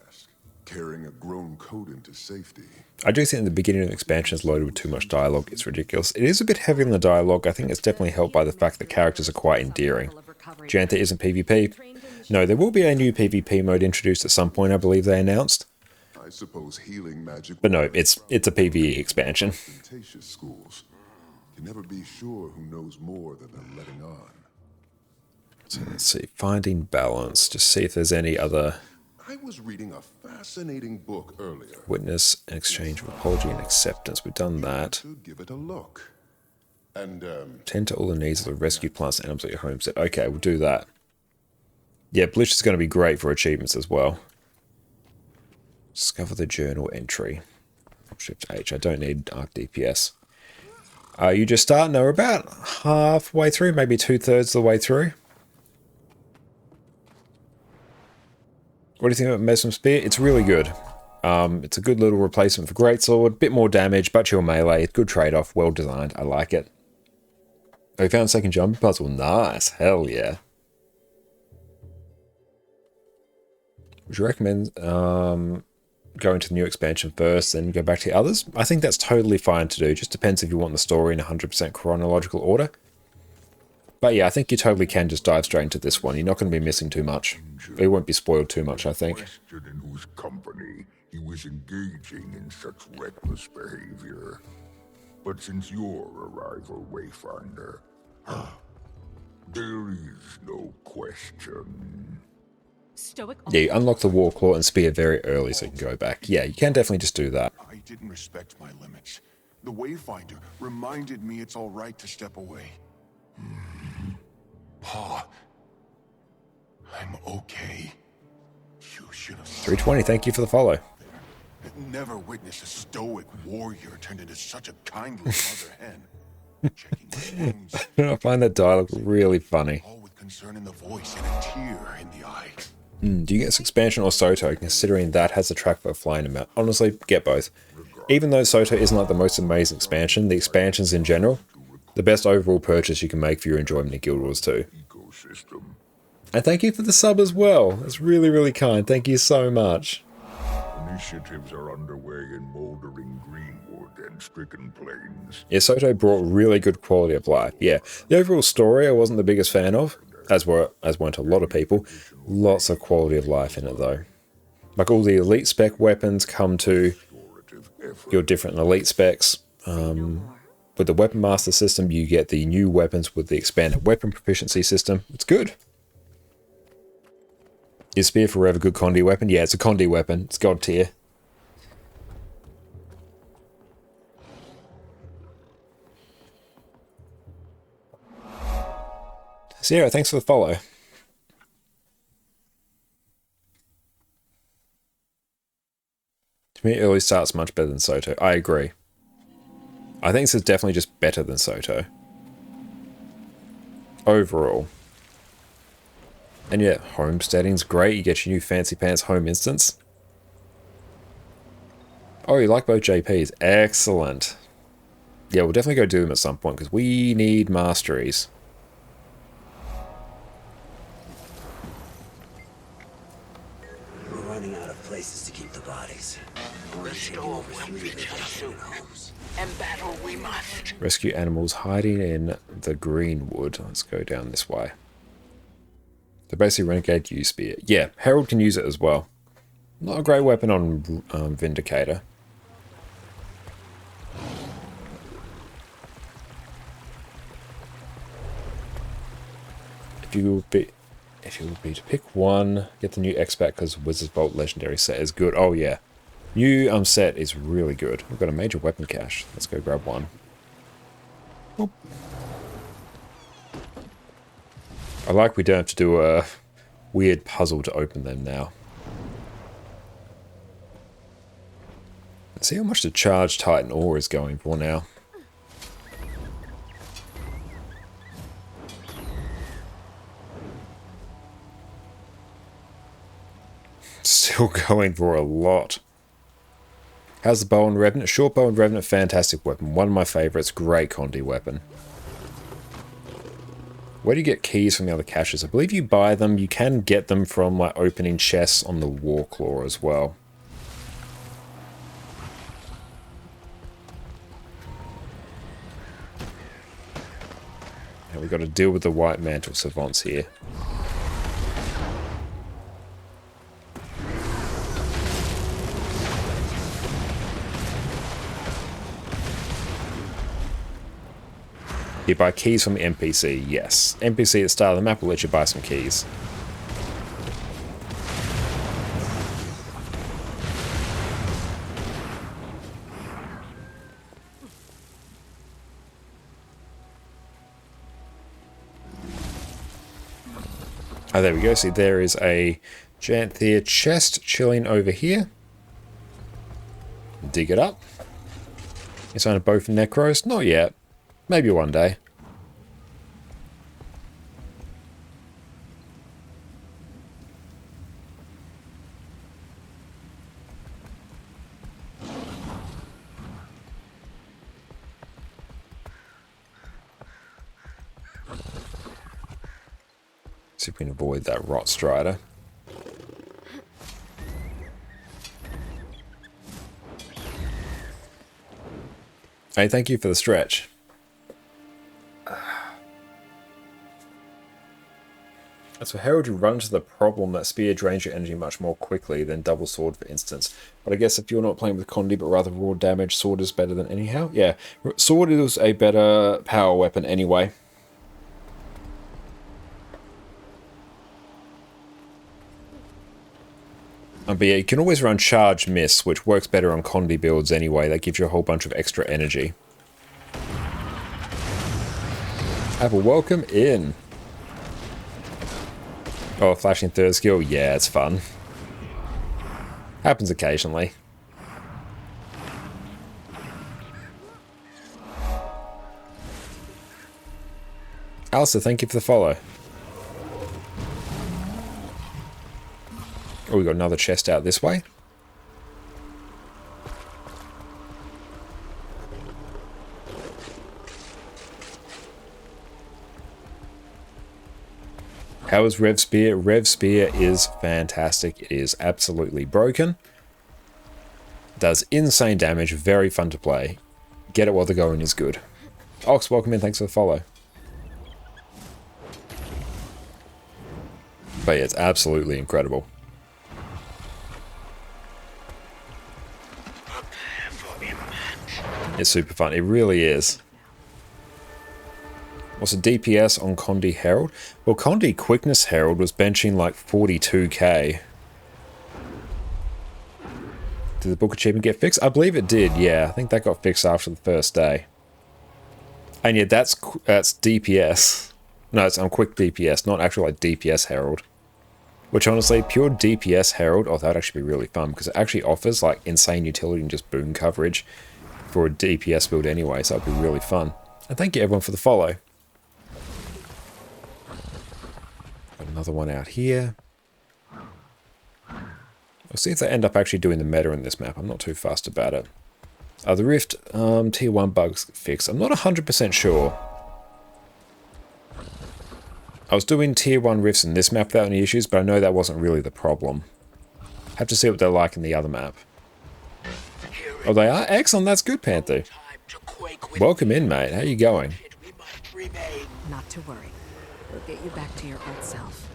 Carrying a grown coat into safety. I do think the beginning of the expansion is loaded with too much dialogue. It's ridiculous. It is a bit heavy on the dialogue. I think it's definitely helped by the fact that characters are quite endearing. Janthir isn't PvP. No, there will be a new PvP mode introduced at some point, I believe they announced. I suppose healing magic... But no, it's a PvE expansion. Schools. You never be sure who knows more than they're letting on. So let's see, finding balance. Just see if there's any other... I was reading a fascinating book earlier. Witness and exchange of apology and acceptance. We've done that. Give it a look. And tend to all the needs of the rescue plants and animals at your homestead. Okay, we'll do that. Yeah, Blish is going to be great for achievements as well. Discover the journal entry. Shift H. I don't need Arc DPS. You just start? No, we're about halfway through, maybe 2/3 of the way through. What do you think about Mesmer Spear? It's really good. It's a good little replacement for Greatsword. Bit more damage, but your melee. Good trade-off. Well designed. I like it. Oh, you found a second jumping puzzle. Nice. Hell yeah. Would you recommend going to the new expansion first, then go back to the others? I think that's totally fine to do. Just depends if you want the story in 100% chronological order. But yeah, I think you totally can just dive straight into this one. You're not going to be missing too much. It won't be spoiled too much, I think. In whose company he was engaging in such reckless behavior. But since your arrival, Wayfinder, there is no question. Stoic. Yeah, you unlock the War Claw and Spear very early, so you can go back. Yeah, you can definitely just do that. I didn't respect my limits. The Wayfinder reminded me it's all right to step away. Pa, I'm okay. You should have... 320, thank you for the follow. Never witnessed a stoic warrior turned into such a kindly mother hen. Checking my wounds. I find that dialogue really funny. All with concern in the voice and a tear in the eye. Do you get this expansion or Soto, considering that has a track for a flying amount? Honestly, get both. Even though Soto isn't like the most amazing expansion, the expansions in general, the best overall purchase you can make for your enjoyment in Guild Wars 2. And thank you for the sub as well. That's really, really kind. Thank you so much. Initiatives are underway in Moldering Greenwood and Stricken Plains. Yeah, Soto brought really good quality of life. Yeah, the overall story I wasn't the biggest fan of, as weren't a lot of people. Lots of quality of life in it though. Like all the elite spec weapons come to your different elite specs. With the Weapon Master system, you get the new weapons with the expanded weapon proficiency system. It's good. Is Spear forever good Condi weapon? Yeah, it's a Condi weapon. It's God tier. Sierra, thanks for the follow. To me, early start's much better than Soto. I agree. I think this is definitely just better than Soto. Overall. And yeah, homesteading's great. You get your new Fancy Pants home instance. Oh, you like both JPs. Excellent. Yeah, we'll definitely go do them at some point, because we need masteries. We're running out of places to keep the bodies. Restore homes, and battle we must. Rescue animals hiding in the Greenwood. Let's go down this way. The basic Renegade use Spear. Yeah, Herald can use it as well. Not a great weapon on Vindicator. if it would be to pick one, get the new X-Pack because Wizard's Vault Legendary set is good. Oh yeah, new set is really good. We've got a major weapon cache. Let's go grab one. Boop. I like we don't have to do a weird puzzle to open them now. Let's see how much the Charged Titan ore is going for now. Still going for a lot. How's the bow and revenant? Short bow and revenant, fantastic weapon. One of my favorites. Great Condi weapon. Where do you get keys from the other caches? I believe you buy them. You can get them from like opening chests on the Warclaw as well. Now we've got to deal with the White Mantle Savants here. You buy keys from the NPC, yes. NPC at the start of the map will let you buy some keys. Oh, there we go. See, there is a Janthir chest chilling over here. Dig it up. Is on a bow for Necros? Not yet. Maybe one day. See if we can avoid that Rot Strider. Hey, thank you for the stretch. As for Herald, you run into the problem that Spear drains your energy much more quickly than Double Sword, for instance. But I guess if you're not playing with Condi, but rather raw damage, Sword is better than anyhow. Yeah, Sword is a better power weapon anyway. But yeah, you can always run Charge Miss, which works better on Condi builds anyway. That gives you a whole bunch of extra energy. Apple, welcome in. Oh, flashing third skill? Yeah, it's fun. Happens occasionally. Alistair, thank you for the follow. Oh, we got another chest out this way. How is Rev Spear? Rev Spear is fantastic. It is absolutely broken. Does insane damage. Very fun to play. Get it while the going is good. Ox, welcome in. Thanks for the follow. But yeah, it's absolutely incredible. It's super fun. It really is. What's a DPS on Condi Herald? Well, Condi Quickness Herald was benching like 42k. Did the book achievement get fixed? I believe it did, yeah. I think that got fixed after the first day. And yeah, that's DPS. No, it's quick DPS, not actual like DPS Herald. Which honestly, pure DPS Herald, oh, that'd actually be really fun because it actually offers like insane utility and just boom coverage for a DPS build anyway, so that'd be really fun. And thank you everyone for the follow. Got another one out here. We'll see if they end up actually doing the meta in this map. I'm not too fussed about it. The Rift tier 1 bugs fixed. I'm not 100% sure. I was doing tier 1 rifts in this map without any issues, but I know that wasn't really the problem. Have to see what they're like in the other map. Oh, they are? Excellent, that's good, Panther. Welcome in, mate. How you going? Not to worry. We'll get you back to your old self.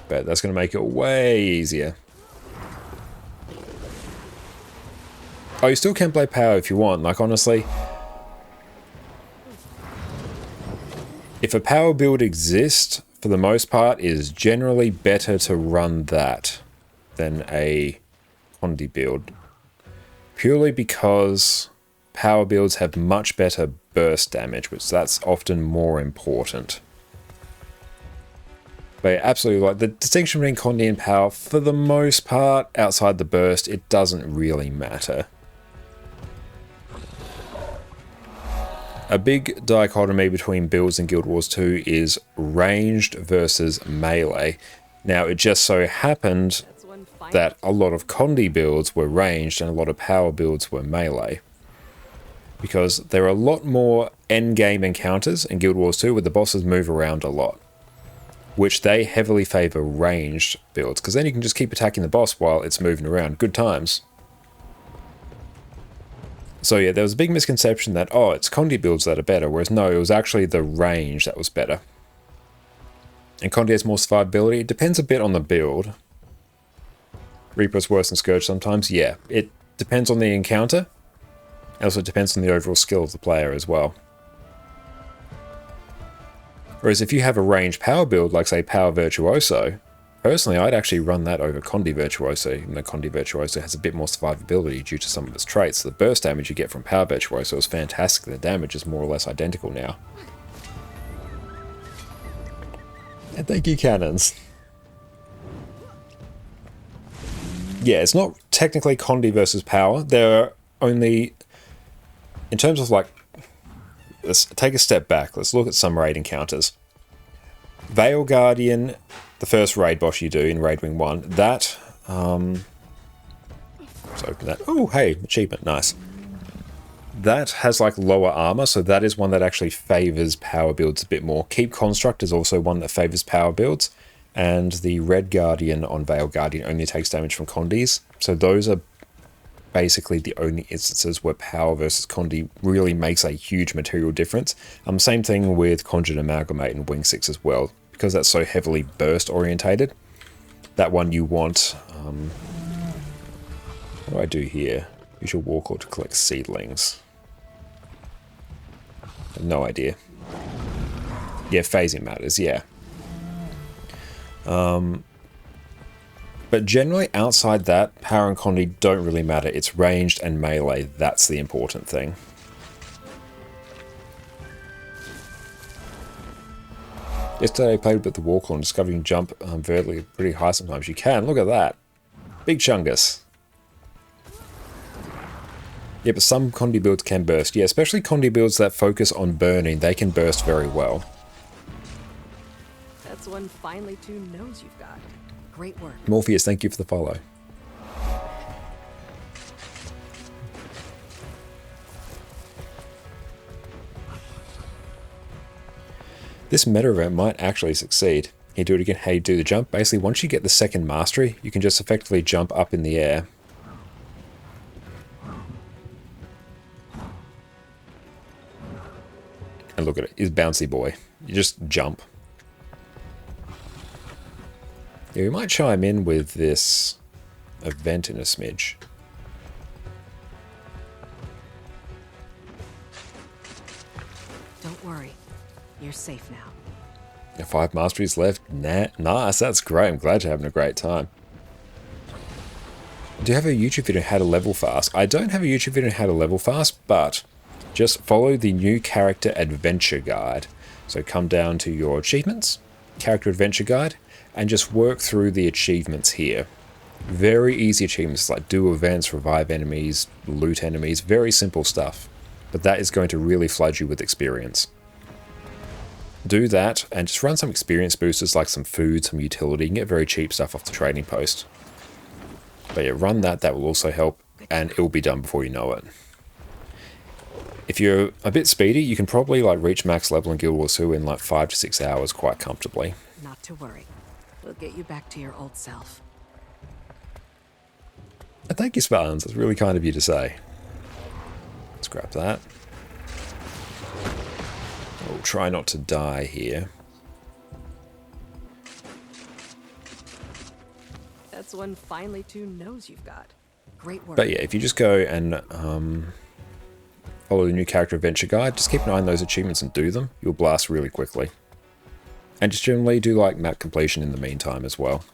Bet that's going to make it way easier. Oh, you still can play power if you want. Like, honestly, if a power build exists, for the most part, it is generally better to run that than a Condi build. Purely because power builds have much better burst damage, which that's often more important. But yeah, absolutely, like the distinction between Condi and power, for the most part, outside the burst, it doesn't really matter. A big dichotomy between builds in Guild Wars 2 is ranged versus melee. Now, it just so happened that a lot of Condi builds were ranged and a lot of power builds were melee. Because there are a lot more endgame encounters in Guild Wars 2 where the bosses move around a lot, which they heavily favour ranged builds, because then you can just keep attacking the boss while it's moving around. Good times. So yeah, there was a big misconception that, oh, it's Condi builds that are better, whereas no, it was actually the range that was better. And Condi has more survivability. It depends a bit on the build. Reaper's worse than Scourge sometimes. Yeah, it depends on the encounter. It also depends on the overall skill of the player as well. Whereas if you have a ranged power build, like say Power Virtuoso, personally I'd actually run that over Condi Virtuoso, even though Condi Virtuoso has a bit more survivability due to some of its traits. The burst damage you get from Power Virtuoso is fantastic, the damage is more or less identical now. And thank you, cannons. Yeah, it's not technically Condi versus power. There are only, in terms of like, let's take a step back. Let's look at some raid encounters. Veil Guardian, the first raid boss you do in Raid Wing 1, that, let's open that. Oh, hey, achievement, nice. That has like lower armor, so that is one that actually favors power builds a bit more. Keep Construct is also one that favors power builds, and the Red Guardian on Veil Guardian only takes damage from Condis, so those are basically the only instances where power versus Condi really makes a huge material difference. Same thing with Conjured Amalgamate and Wing 6 as well, because that's so heavily burst orientated. That one you want, what do I do here? Use your Warclaw to collect seedlings. I have no idea. Yeah, phasing matters, yeah. But generally, outside that, power and Condi don't really matter. It's ranged and melee. That's the important thing. Yesterday I played with the Warclaw and discovered you can jump vertically pretty high sometimes. You can. Look at that. Big chungus. Yeah, but some Condi builds can burst. Yeah, especially Condi builds that focus on burning. They can burst very well. That's one finely tuned nose you've got. Great work. Morpheus, thank you for the follow. This meta event might actually succeed. You do it again, how you do the jump. Basically, once you get the second mastery, you can just effectively jump up in the air. And look at it, he's bouncy boy. You just jump. Yeah, we might chime in with this event in a smidge. Don't worry, you're safe now. 5 masteries left. Nice, that's great. I'm glad you're having a great time. Do you have a YouTube video on how to level fast? I don't have a YouTube video on how to level fast, but just follow the new character adventure guide. So come down to your achievements, character adventure guide, and just work through the achievements here. Very easy achievements like do events, revive enemies, loot enemies, very simple stuff. But that is going to really flood you with experience. Do that and just run some experience boosters like some food, some utility. You can get very cheap stuff off the trading post. But yeah, run that, that will also help, and it will be done before you know it. If you're a bit speedy, you can probably like reach max level in Guild Wars 2 in like 5 to 6 hours quite comfortably. Not to worry. We'll get you back to your old self. Thank you, Spartans. That's really kind of you to say. Let's grab that. We'll try not to die here. That's one finely tuned nose you've got. Great work. But yeah, if you just go and follow the new character adventure guide, just keep an eye on those achievements and do them. You'll blast really quickly. And just generally do like map completion in the meantime as well.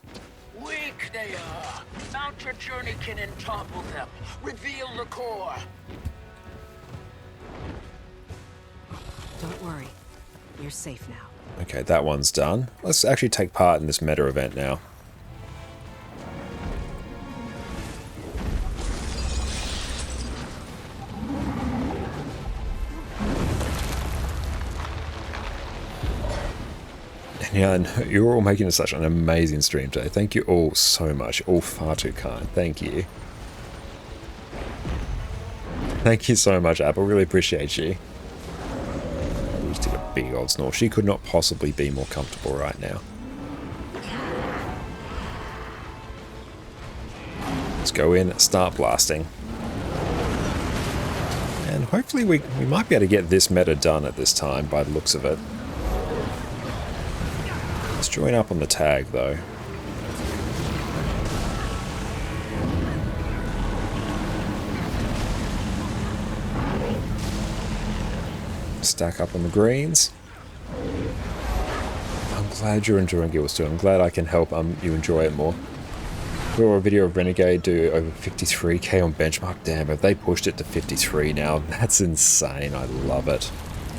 Weak they are. Mount your journeykin and topple them. Reveal the core. Don't worry. You're safe now. Okay, that one's done. Let's actually take part in this meta event now. Yeah, and you're all making such an amazing stream today. Thank you all so much. All far too kind. Thank you. Thank you so much, Apple. Really appreciate you. We just did a big old snore. She could not possibly be more comfortable right now. Let's go in, start blasting. And hopefully we might be able to get this meta done at this time by the looks of it. Let's join up on the tag though. Stack up on the greens. I'm glad you're enjoying Guild Wars 2. I'm glad I can help you enjoy it more. Saw a video of Renegade do over 53k on benchmark. Damn, if they pushed it to 53 now, that's insane. I love it.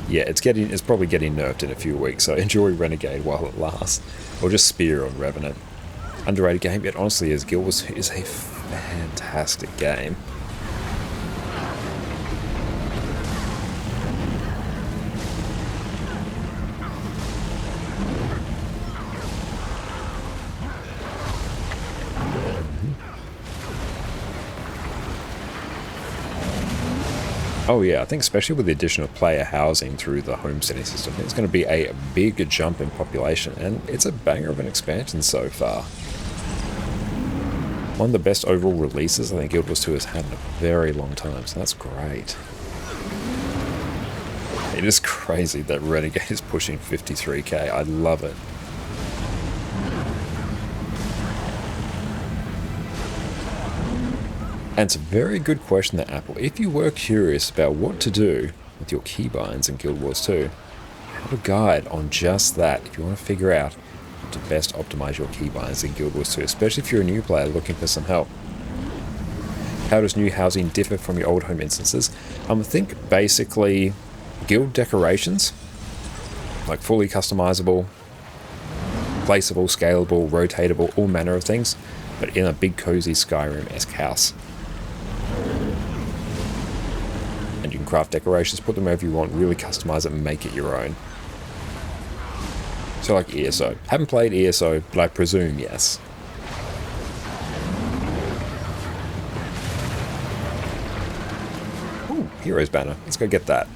Yeah, it's probably getting nerfed in a few weeks, so enjoy Renegade while it lasts. Or just Spear on Revenant. Underrated game, yet honestly is Guild Wars is a fantastic game. Oh yeah, I think especially with the addition of player housing through the homesteading system, it's going to be a big jump in population, and it's a banger of an expansion so far. One of the best overall releases I think Guild Wars 2 has had in a very long time, so that's great. It is crazy that Renegade is pushing 53k, I love it. And it's a very good question there, Apple. If you were curious about what to do with your keybinds in Guild Wars 2, I have a guide on just that if you want to figure out how to best optimize your keybinds in Guild Wars 2, especially if you're a new player looking for some help. How does new housing differ from your old home instances? I think basically guild decorations, like fully customizable, placeable, scalable, rotatable, all manner of things, but in a big cozy Skyrim-esque house. And you can craft decorations, put them wherever you want, really customize it and make it your own. So like ESO. Haven't played ESO, but I presume yes. Ooh, Heroes banner. Let's go get that.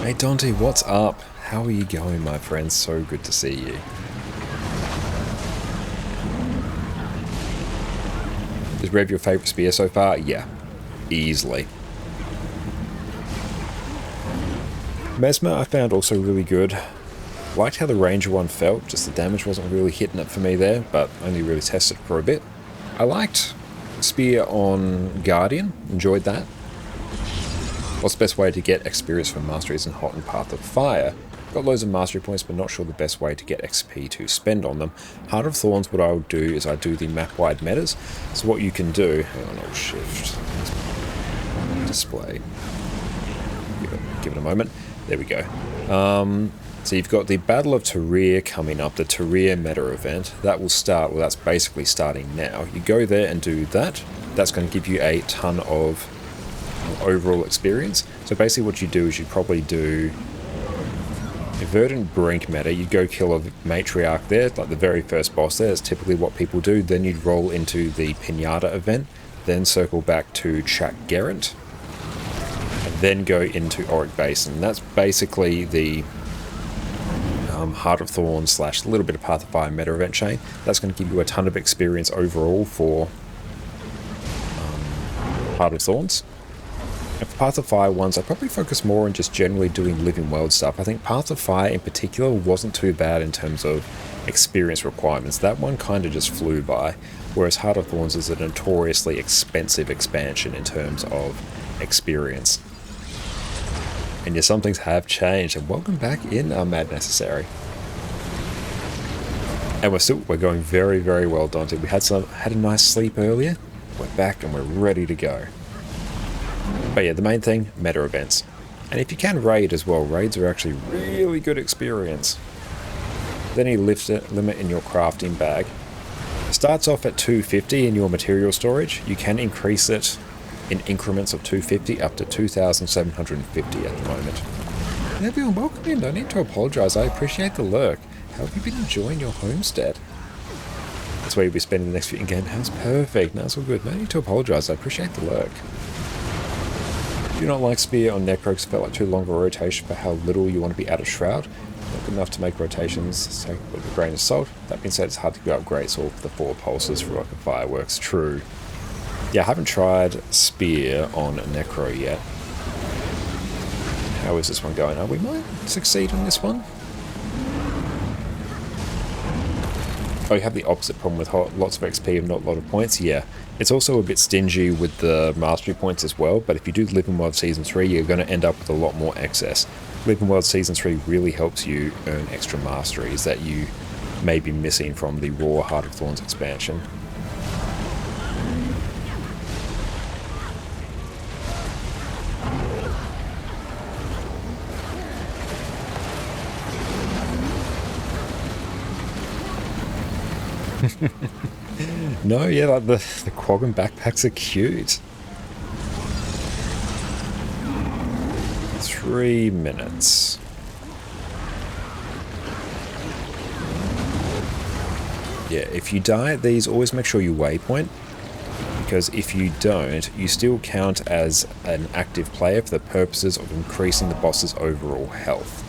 Hey Dante, what's up? How are you going, my friend? So good to see you. Is Rev your favourite spear so far? Yeah, easily. Mesmer I found also really good. Liked how the Ranger one felt, just the damage wasn't really hitting it for me there, but only really tested for a bit. I liked Spear on Guardian, enjoyed that. What's the best way to get experience from masteries in Hot and Path of Fire? Got loads of mastery points, but not sure the best way to get XP to spend on them. Heart of Thorns, what I'll do is I do the map-wide metas. So what you can do, hang on, I'll shift display. Give it a moment. There we go. So you've got the Battle of Tyria coming up, the Tyria meta event. That will start, well that's basically starting now. You go there and do that. That's going to give you a ton of overall experience. So basically what you do is you probably do a Verdant Brink meta, you'd go kill a matriarch there, like the very first boss there, that's typically what people do. Then you'd roll into the Pinata event, then circle back to Chak Gerant, and then go into Auric Basin. That's basically the Heart of Thorns / a little bit of Path of Fire meta event chain. That's going to give you a ton of experience overall for Heart of Thorns. And for Path of Fire ones, I'd probably focus more on just generally doing living world stuff. I think Path of Fire in particular wasn't too bad in terms of experience requirements. That one kind of just flew by, whereas Heart of Thorns is a notoriously expensive expansion in terms of experience. And yes, some things have changed, and welcome back in Mad Necessary. And we're going very, very well, Dante. We had a nice sleep earlier. We're back and we're ready to go. But yeah, the main thing, meta events. And if you can raid as well, raids are actually really good experience. Then you lift it, limit in your crafting bag. It starts off at 250 in your material storage. You can increase it in increments of 250 up to 2,750 at the moment. And everyone, welcome in. Don't need to apologise. I appreciate the lurk. How have you been enjoying your homestead? That's where you'll be spending the next few in-game house. Perfect. That's all good. No need to apologise. I appreciate the lurk. Do not like Spear on Necro because it felt like too long of a rotation for how little you want to be out of Shroud. Not good enough to make rotations, take with a grain of salt. That being said, it's hard to go upgrades all for the 4 pulses for like a fireworks. True. Yeah, I haven't tried Spear on Necro yet. How is this one going? We might succeed on this one. Oh, you have the opposite problem with lots of XP and not a lot of points? Yeah. It's also a bit stingy with the mastery points as well, but if you do Living World Season 3, you're going to end up with a lot more excess. Living World Season 3 really helps you earn extra masteries that you may be missing from the raw Heart of Thorns expansion. No, yeah, like the Quaggan backpacks are cute. 3 minutes. Yeah, if you die at these, always make sure you waypoint, because if you don't, you still count as an active player for the purposes of increasing the boss's overall health.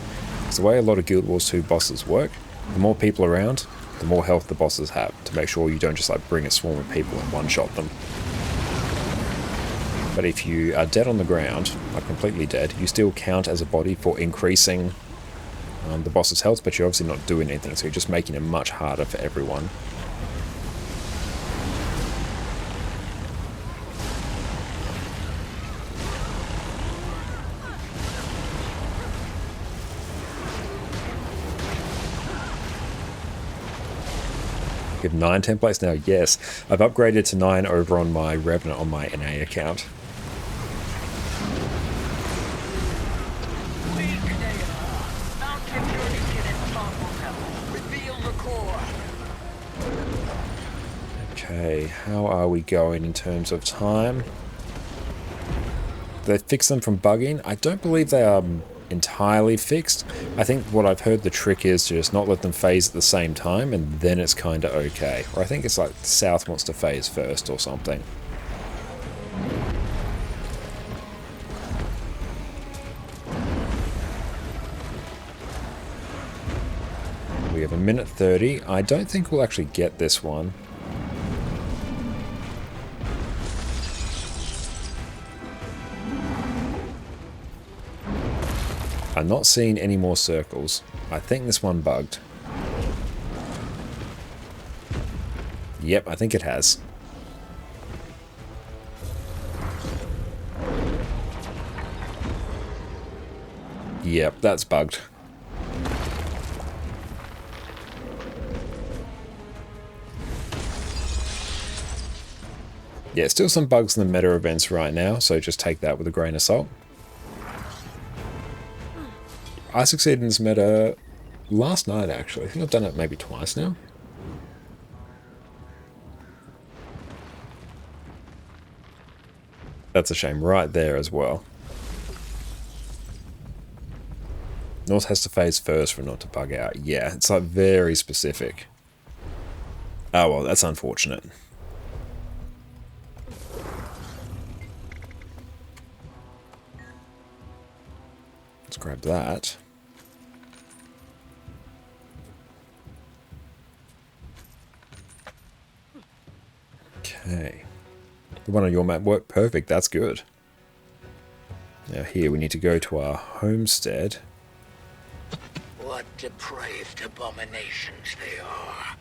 It's the way a lot of Guild Wars 2 bosses work. The more people around, the more health the bosses have, to make sure you don't just like bring a swarm of people and one-shot them. But if you are dead on the ground, like completely dead, you still count as a body for increasing the boss's health, but you're obviously not doing anything, so you're just making it much harder for everyone. You have 9 templates now? Yes. I've upgraded to 9 over on my Revenant on my NA account. Okay, how are we going in terms of time? They fix them from bugging? I don't believe they are entirely fixed. I think what I've heard the trick is to just not let them phase at the same time, and then it's kind of okay. Or I think it's like South wants to phase first or something. We have 1:30. I don't think we'll actually get this one. I'm not seeing any more circles. I think this one bugged. Yep, I think it has. Yep, that's bugged. Yeah, still some bugs in the meta events right now, so just take that with a grain of salt. I succeeded in this meta last night, actually. I think I've done it maybe twice now. That's a shame right there as well. North has to phase first for not to bug out. Yeah, it's like very specific. Oh well, that's unfortunate. Let's grab that. Okay. The one on your map worked perfect. That's good. Now here we need to go to our homestead. What depraved abominations they are,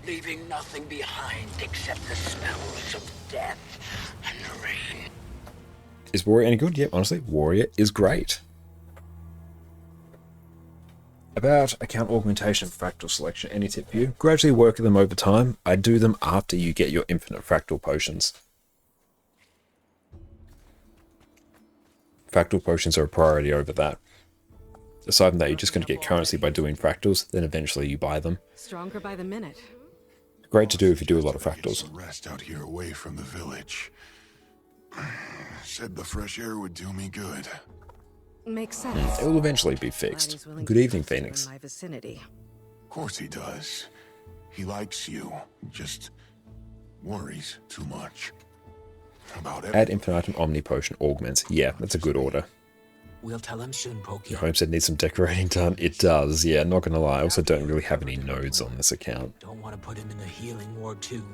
leaving nothing behind except the smells of death and rain. Is Warrior any good? Yep, honestly, Warrior is great. About account augmentation, fractal selection, any tip for you? Gradually work them over time. I do them after you get your infinite fractal potions. Fractal potions are a priority over that. Aside from that, you're just going to get currency by doing fractals, then eventually you buy them. Stronger by the minute. Great to do if you do a lot of fractals. Rest out here away from the village. Said the fresh air would do me good. Makes sense. It will eventually be fixed. Good evening, Phoenix. In my vicinity. Of course he does. He likes you. Just worries too much. About Add infinitum omni potion augments. Yeah, that's a good order. We'll tell him soon, Pokey. Your homestead needs some decorating done. It does, yeah, not gonna lie. I also don't really have any nodes on this account. Don't want to put him in the healing ward too.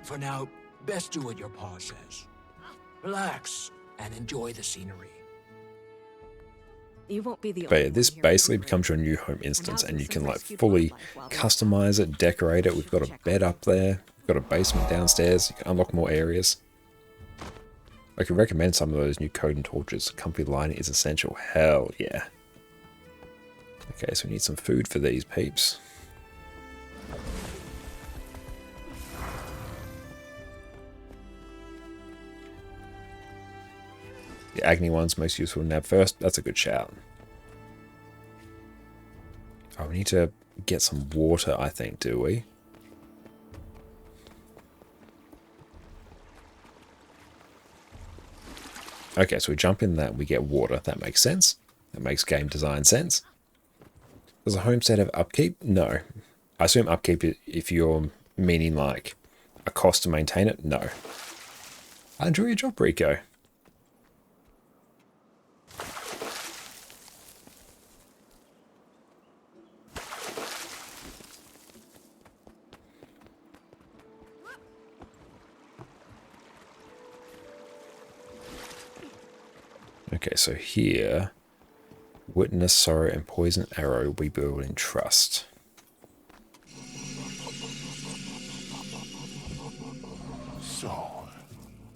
For now, best do what your paw says. Relax and enjoy the scenery. You won't be the But yeah, this basically becomes your new home instance, and you can like fully customize it, decorate it. We've got a bed up there. We've got a basement downstairs. You can unlock more areas. I can recommend some of those new code and torches. Comfy lighting is essential. Hell yeah. Okay, so we need some food for these peeps. The Agni one's most useful to nab first. That's a good shout. Oh, we need to get some water, I think, do we? Okay, so we jump in that, we get water. That makes sense. That makes game design sense. Does a homestead have upkeep? No. I assume upkeep if you're meaning like a cost to maintain it? No. I enjoy your job, Rico. Okay, so here, witness, sorrow, and poison arrow we build in trust. So,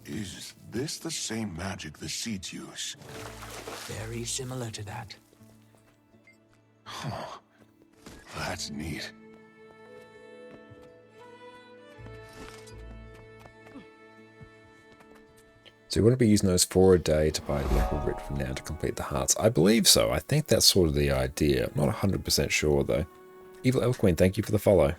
is this the same magic the seeds use? Very similar to that. Huh. That's neat. So you want to be using those for a day to buy Level Writ from now to complete the hearts. I believe so. I think that's sort of the idea. I'm not 100% sure though. Evil Elf Queen, thank you for the follow.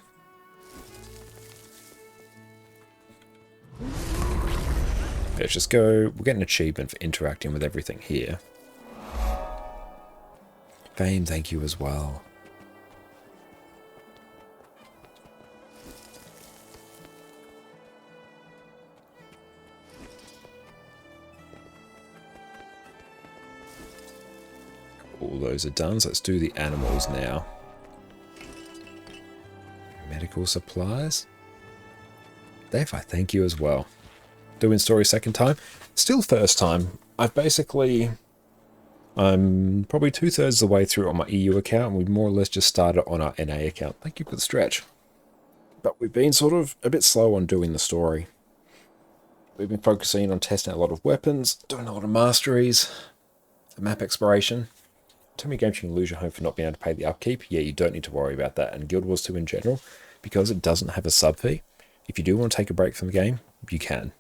Let's just go. We'll get an achievement for interacting with everything here. Fame, thank you as well. All those are done, so let's do the animals now. Medical supplies. Dave, I thank you as well. Doing story second time. Still first time. I'm probably 2/3 of the way through on my EU account, and we've more or less just started on our NA account. Thank you for the stretch. But we've been sort of a bit slow on doing the story. We've been focusing on testing a lot of weapons, doing a lot of masteries, the map exploration. Too many games you can lose your home for not being able to pay the upkeep. Yeah, you don't need to worry about that. And Guild Wars 2 in general, because it doesn't have a sub fee, if you do want to take a break from the game, you can.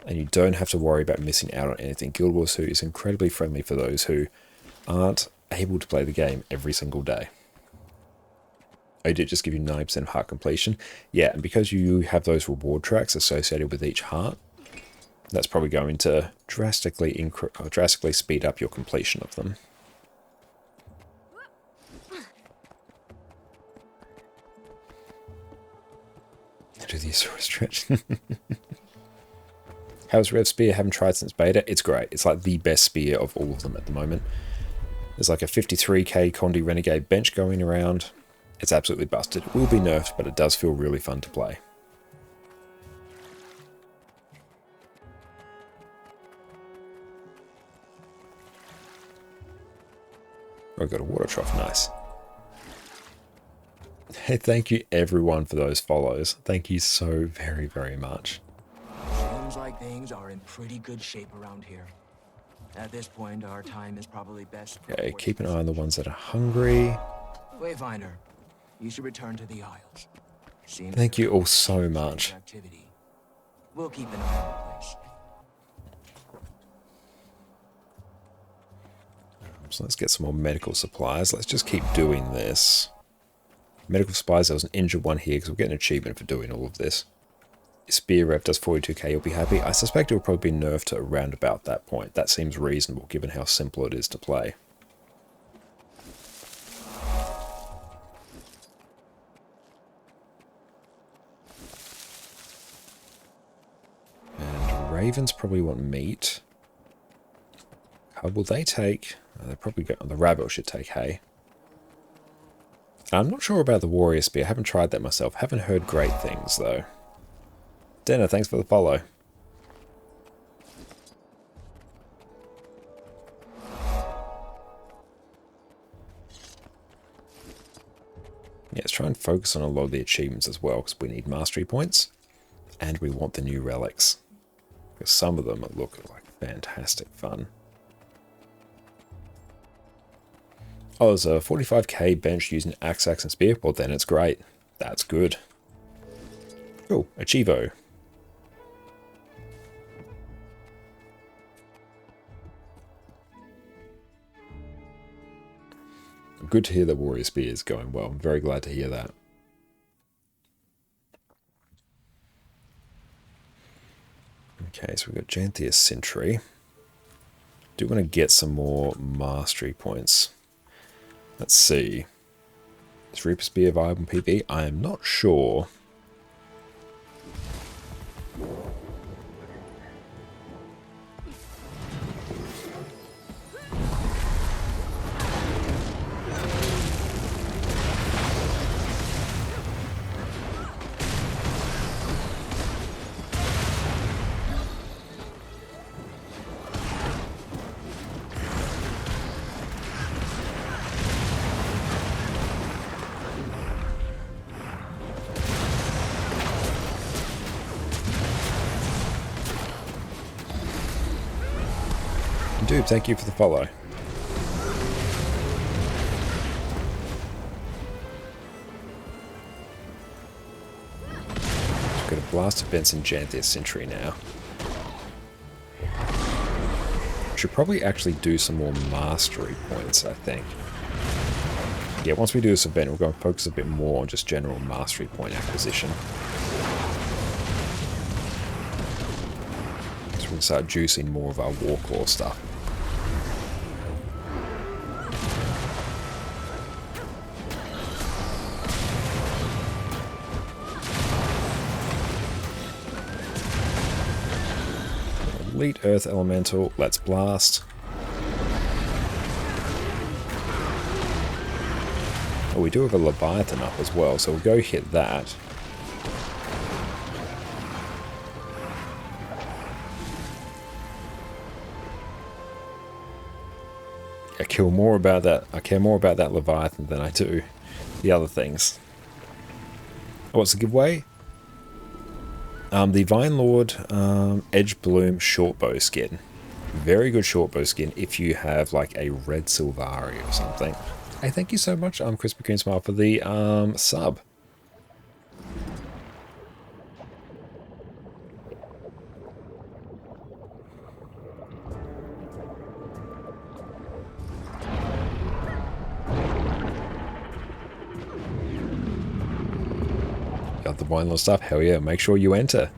And you don't have to worry about missing out on anything. Guild Wars 2 is incredibly friendly for those who aren't able to play the game every single day. I did just give you 90% of heart completion. Yeah, and because you have those reward tracks associated with each heart, that's probably going to drastically speed up your completion of them. Do the Azura stretch. How's Rev Spear? Haven't tried since beta. It's great. It's like the best spear of all of them at the moment. There's like a 53k Condi Renegade bench going around. It's absolutely busted. It will be nerfed, but it does feel really fun to play. Oh, I got a water trough, nice. Hey, thank you everyone for those follows. Thank you so very, very much. Seems like things are in pretty good shape around here. At this point, our time is probably best. Okay, keep an eye on the ones that are hungry. Wayfinder, you should return to the Isles. Thank you all so much. Activity. We'll keep an eye on the place. So let's get some more medical supplies. Let's just keep doing this. Medical supplies, there was an injured one here because we'll get an achievement for doing all of this. Spear rev does 42k, you'll be happy. I suspect it will probably be nerfed to around about that point. That seems reasonable given how simple it is to play. And ravens probably want meat. How will they take? They probably go. The rabbit should take hay. I'm not sure about the warrior spear. I haven't tried that myself. Haven't heard great things though. Denner, thanks for the follow. Yeah, let's try and focus on a lot of the achievements as well, because we need mastery points, and we want the new relics. Because some of them look like fantastic fun. Oh, there's a 45k bench using axe, and spear. Well, then it's great. That's good. Cool. Achievo. Good to hear that Warrior Spear is going well. I'm very glad to hear that. Okay, so we've got Janthir Sentry. Do want to get some more mastery points. Let's see. Is Reaper Spear viable in PvE? I am not sure. Dude, thank you for the follow. Just got a Blaster Benson Janthir Sentry now. Should probably actually do some more mastery points, I think. Yeah, once we do this event, we're going to focus a bit more on just general mastery point acquisition. So we can start juicing more of our Warclaw stuff. Elite Earth Elemental, let's blast. Oh, we do have a Leviathan up as well, so we'll go hit that. I care more about that Leviathan than I do the other things. Oh, what's the giveaway? The Vine Lord Edge Bloom Shortbow skin. Very good shortbow skin if you have like a red Sylvari or something. Hey, thank you so much, Crispy Cream Smile, for the sub. Got the Vine Lord stuff? Hell yeah, make sure you enter.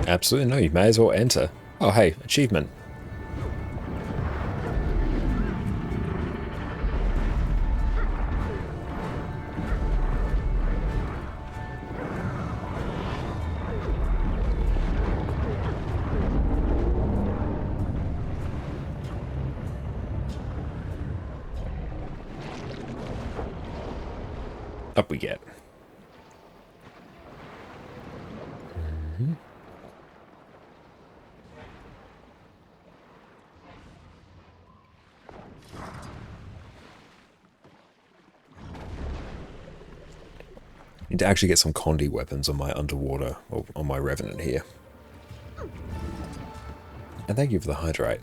Absolutely no, you may as well enter. Oh hey, achievement. Up we get. Need to actually get some Condi weapons on my underwater, or on my Revenant here. And thank you for the hydrate.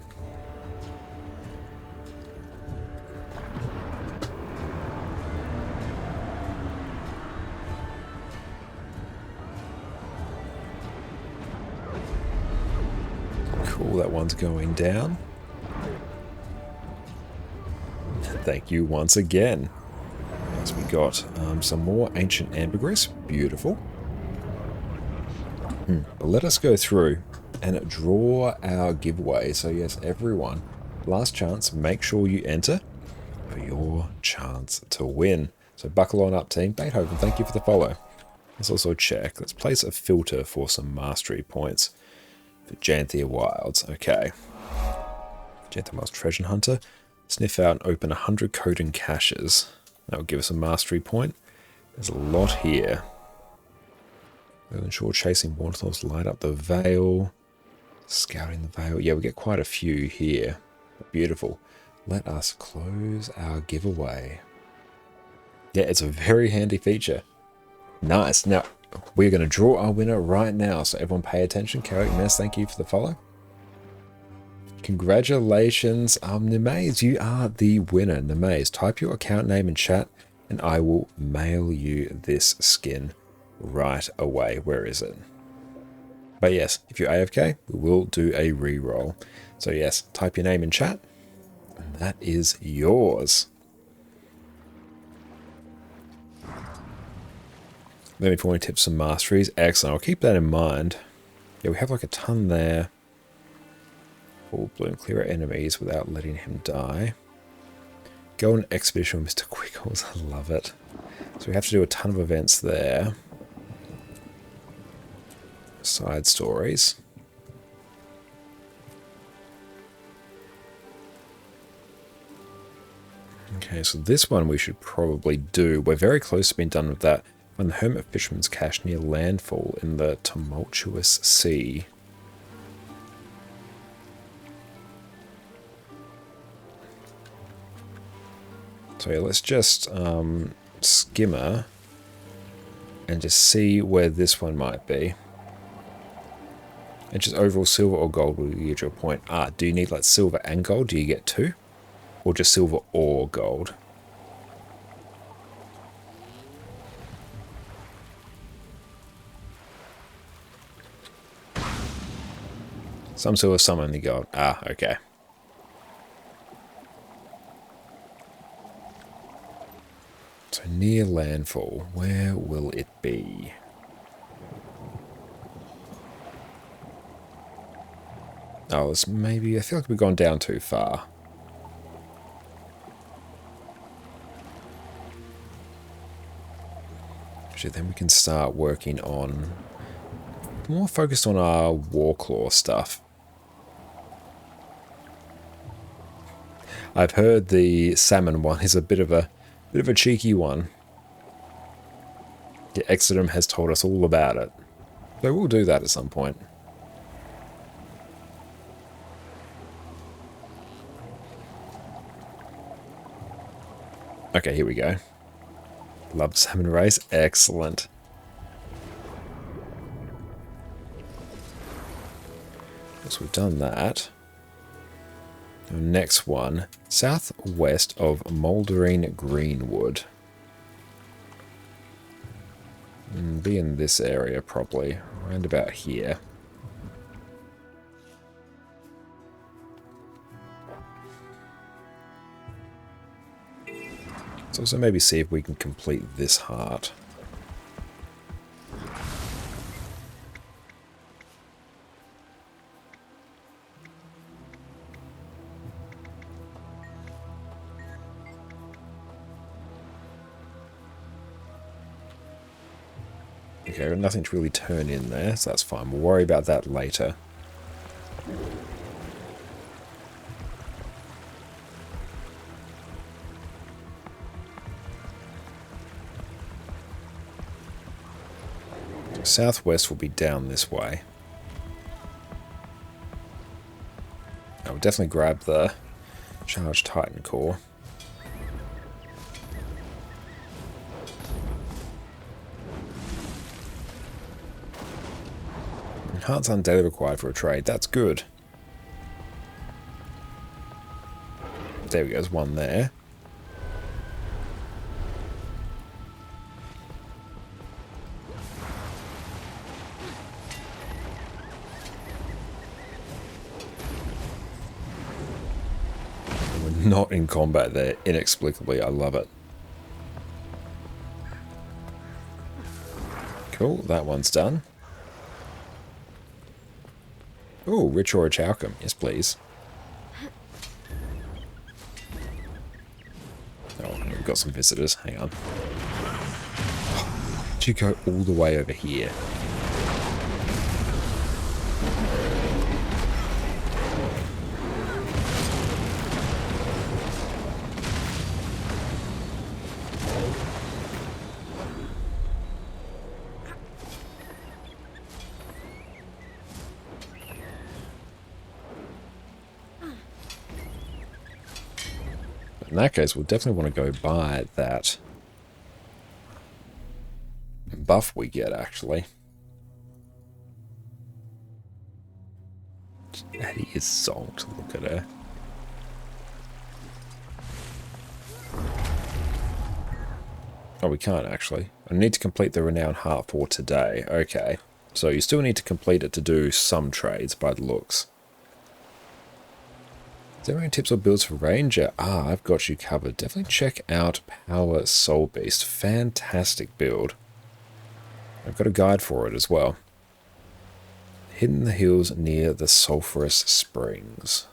Cool, that one's going down. Thank you once again. So we got some more ancient ambergris. Beautiful. But let us go through and draw our giveaway. So yes, everyone, last chance, make sure you enter for your chance to win. So buckle on up, team. Beethoven, thank you for the follow. Let's also check. Let's place a filter for some mastery points for Janthir Wilds. Okay. Janthir Wilds Treasure Hunter. Sniff out and open 100 Coden caches. That will give us a mastery point. There's a lot here. Ensure chasing waterfalls, light up the veil. Scouting the veil. Yeah, we get quite a few here. Beautiful. Let us close our giveaway. Yeah, it's a very handy feature. Nice. Now, we're going to draw our winner right now. So everyone pay attention. Carrick Mess, thank you for the follow. Congratulations, Nemaze, you are the winner. Nemaze, type your account name in chat and I will mail you this skin right away. Where is it? But yes, if you're AFK, we will do a re-roll. So yes, type your name in chat and that is yours. Let me point tips some masteries. Excellent, I'll keep that in mind. Yeah, we have like a ton there. Full bloom, clear our enemies without letting him die. Go on expedition with Mr. Quickles, I love it. So we have to do a ton of events there. Side stories. Okay, so this one we should probably do. We're very close to being done with that. Find the Hermit Fisherman's Cache near landfall in the tumultuous sea. So yeah, let's just skimmer and just see where this one might be. And just overall silver or gold will give you a point. Do you need like silver and gold? Do you get two? Or just silver or gold? Some silver, some only gold. Okay. So near landfall, where will it be? Oh, it's maybe, I feel like we've gone down too far. Actually, then we can start working on, more focused on our Warclaw stuff. I've heard the salmon one is a bit of a cheeky one. Yeah, Exodum has told us all about it. So we'll do that at some point. Okay, here we go. Love salmon race. Excellent. So we've done that. The next one, southwest of Mouldering Greenwood. Be in this area probably, around about here. Let's also maybe see if we can complete this heart. Okay, got nothing to really turn in there, so that's fine. We'll worry about that later. So southwest will be down this way. I will definitely grab the charged Titan core. Hearts undaily required for a trade. That's good. There we go. There's one there. We're not in combat there, inexplicably. I love it. Cool. That one's done. Oh, rich orange outcome. Yes, please. Oh, we've got some visitors. Hang on. Did you go all the way over here? In that case, we'll definitely want to go buy that buff we get, actually. Eddie is salt. Look at her. Oh, we can't, actually. I need to complete the Renowned Heart for today. Okay. So you still need to complete it to do some trades by the looks. Is there any tips or builds for Ranger? Ah, I've got you covered. Definitely check out Power Soul Beast. Fantastic build. I've got a guide for it as well. Hidden in the hills near the Sulphurous Springs.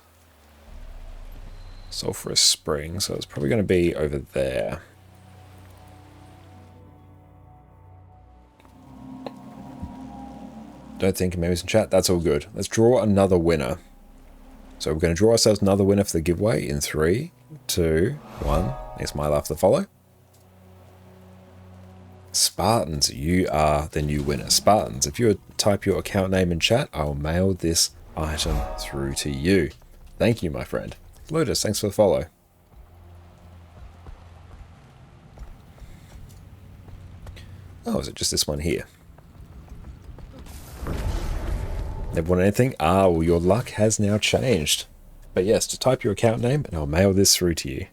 Sulphurous Springs, so it's probably going to be over there. Don't think memories in chat. That's all good. Let's draw another winner. So we're going to draw ourselves another winner for the giveaway in 3, 2, 1. Next mile after the follow. Spartans, you are the new winner. Spartans, if you type your account name in chat, I will mail this item through to you. Thank you, my friend. Lotus, thanks for the follow. Oh, is it just this one here? Never won anything? Ah, well, your luck has now changed. But yes, just type your account name and I'll mail this through to you.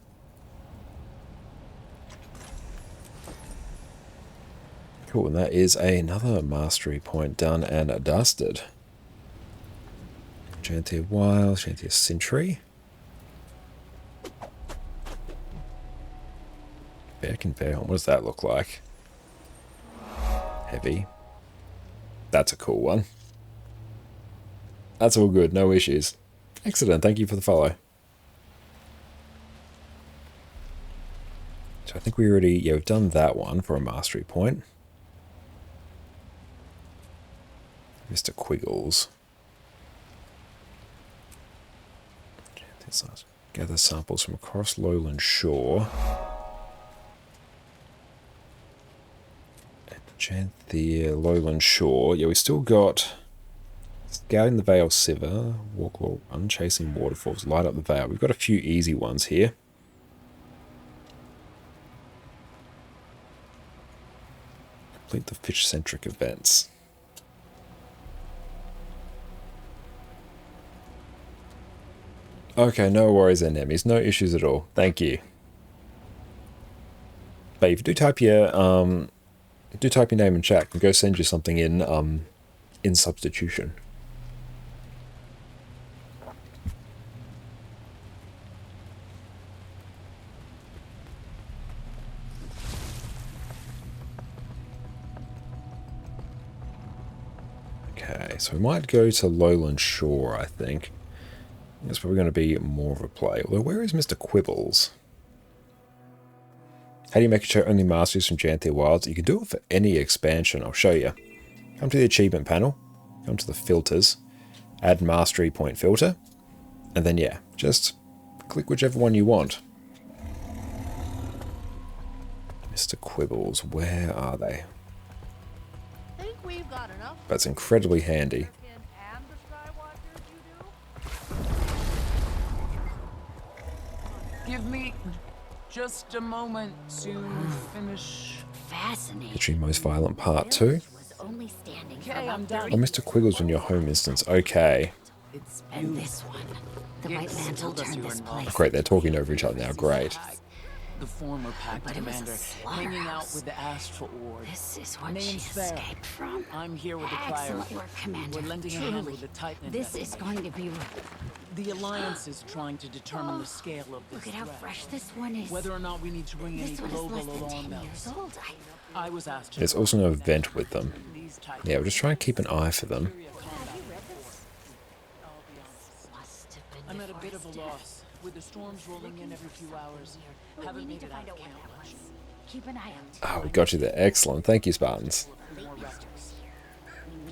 Cool, and that is another mastery point done and dusted. Janthir Wild, Janthir Sentry. Bear Conveyor, what does that look like? Heavy. That's a cool one. That's all good, no issues. Excellent, thank you for the follow. So I think we already, yeah, we've done that one for a mastery point. Mr. Quiggles. Gather samples from across Lowland Shore. Janthir, Lowland Shore. Yeah, we still got Scouting the Vale Siver, Walklaw Run, Chasing Waterfalls, Light Up the Vale. We've got a few easy ones here. Complete the fish-centric events. Okay, no worries, enemies. No issues at all. Thank you. But if you do type your name in chat, I can go send you something in substitution. Okay, so we might go to Lowland Shore, I think. It's probably going to be more of a play. Although, where is Mr. Quibbles? How do you make it show only masteries from Janthir Wilds? You can do it for any expansion. I'll show you. Come to the achievement panel. Come to the filters. Add mastery point filter. And then, yeah, just click whichever one you want. Mr. Quibbles, where are they? We've got enough. But it's incredibly handy. And the Skywatchers you do? Give me just a moment to finish. Fascinating. Literally most violent part 2. Only standing for Okay, about I'm 30. done. Oh, Mr. Quiggles in your home instance. Okay. It's And this one. The White Mantle turned this place. Great, they're talking over each other now. Great. The former pack But it was a commander hanging out slaughterhouse. with the Astral Ward. This is what Name's she Farah. escaped from. I'm here with the Excellent Crier. work, Commander. We're lending a hand Truly. with the Titan This is investigation. going to be... The Alliance is trying to determine the scale of this Look at how threat. fresh this one is. Whether or not we need to bring any This one is global less than 10 alarm years bells. old. I was asked to There's also no event with them. Yeah, we'll just try and keep an eye for them. I'm at a bit of a loss. With the storms rolling in every few hours, haven't made it out of camp much. Keep an eye out. Oh, we got you there. Excellent. Thank you, Spartans.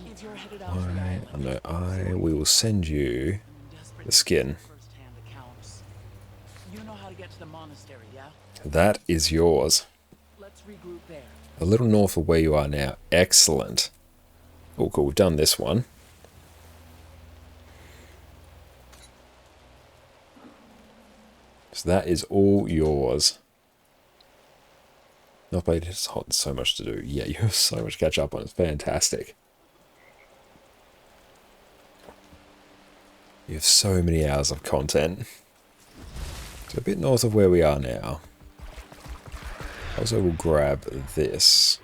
If you're headed out for the island, We will send you the skin. first-hand accounts. You know how to get to the monastery, yeah? That is yours. Let's regroup there. A little north of where you are now. Excellent. Oh, cool. We've done this one. So that is all yours. Northblade has hot, so much to do. Yeah, you have so much to catch up on. It's fantastic. You have so many hours of content. So a bit north of where we are now. Also, we'll grab this.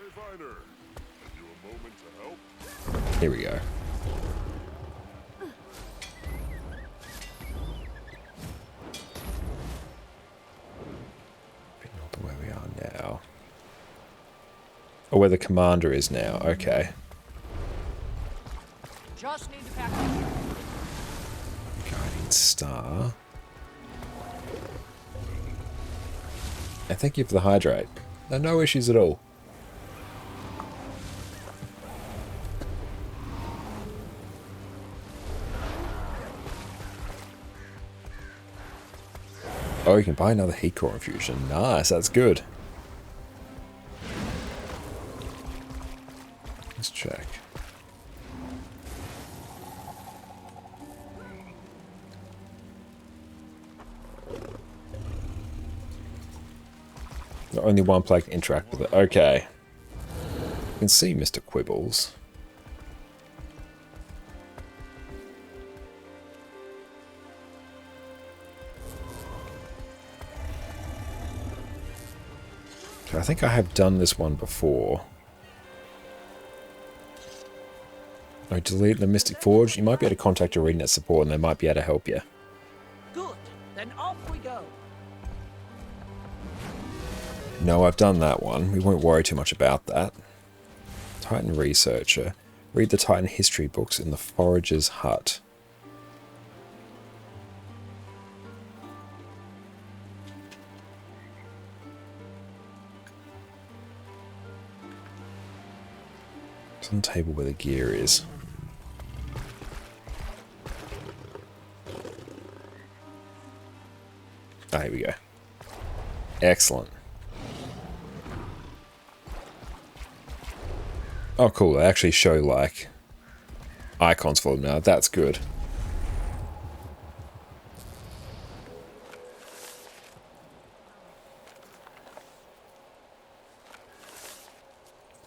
Here we go. Bit north of where we are now. Oh, where the commander is now. Okay. Just need to pack up. Guiding Star. And thank you for the hydrate. No issues at all. Oh, you can buy another heat core infusion. Nice, that's good. Let's check. Only one player can interact with it. Okay. You can see Mr. Quibbles. So I think I have done this one before. Oh, delete the Mystic Forge. You might be able to contact your ArenaNet support and they might be able to help you. Good. Then off we go. No, I've done that one. We won't worry too much about that. Titan Researcher. Read the Titan history books in the Forager's Hut. It's on the table where the gear is. Ah, here we go. Excellent. Oh, cool. They actually show, like, icons for them now. That's good.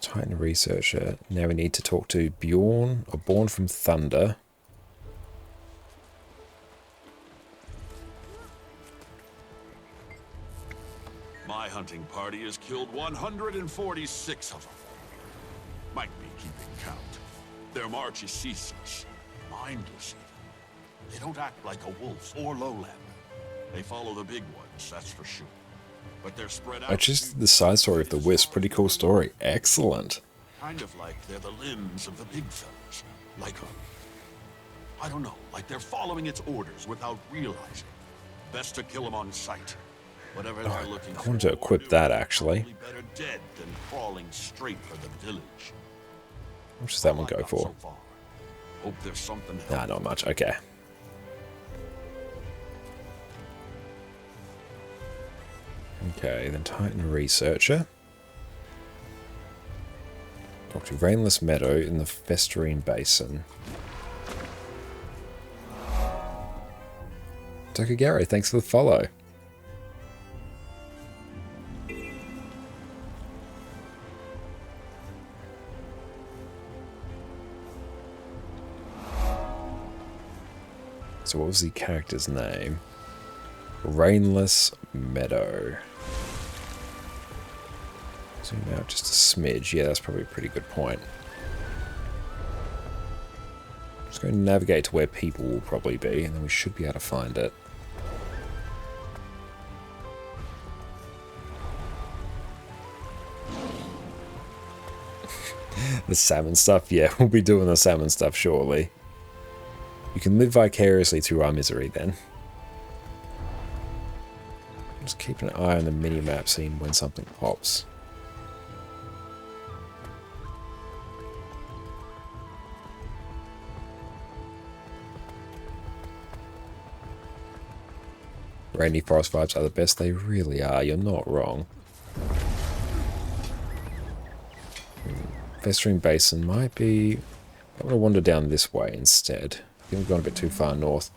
Titan Researcher. Now we need to talk to Bjorn, or Born from Thunder. My hunting party has killed 146 of them. Might be keeping count. Their march is ceaseless, mindless even. They don't act like a wolf or lowlander. They follow the big ones, that's for sure. But they're spread out. Just the side story of the Wisp. Pretty cool story. Excellent. Kind of like they're the limbs of the big fellas. Like I don't know, like they're following its orders without realizing. Best to kill them on sight. Whatever they're looking I for. wanted to equip that, actually. Probably better dead than crawling straight for the village. How much does that one go for? Hope there's something. Nah, not much. Okay. Okay, then Titan Researcher. Talk to Rainless Meadow in the Festering Basin. Tokugaro, thanks for the follow. So what was the character's name? Rainless Meadow. Zoom out just a smidge. Yeah, that's probably a pretty good point. Just going to navigate to where people will probably be, and then we should be able to find it. The salmon stuff? Yeah, we'll be doing the salmon stuff shortly. You can live vicariously through our misery then. Just keep an eye on the mini-map, seeing when something pops. Rainy forest vibes are the best, they really are, you're not wrong. Festering Basin might be... I'm going to wander down this way instead. I think we've gone a bit too far north.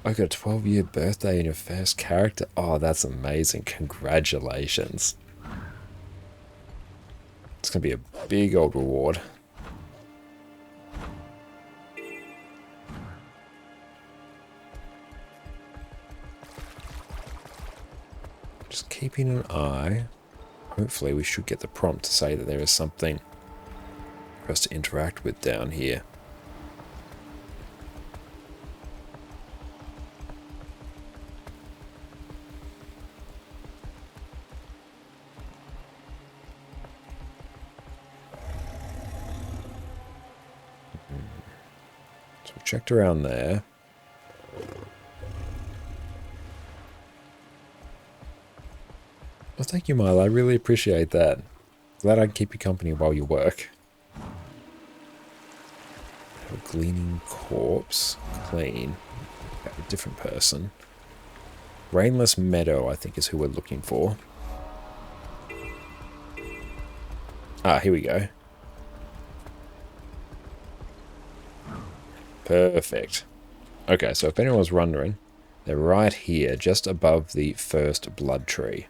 I got a 12-year birthday in your first character. Oh, that's amazing. Congratulations. It's going to be a big old reward. Just keeping an eye. Hopefully we should get the prompt to say that there is something for us to interact with down here. So we checked around there. Well, thank you, Milo. I really appreciate that. Glad I can keep you company while you work. A gleaning corpse. Clean. Okay, a different person. Rainless Meadow, I think, is who we're looking for. Ah, here we go. Perfect. Okay, so if anyone was wondering, they're right here, just above the first blood tree.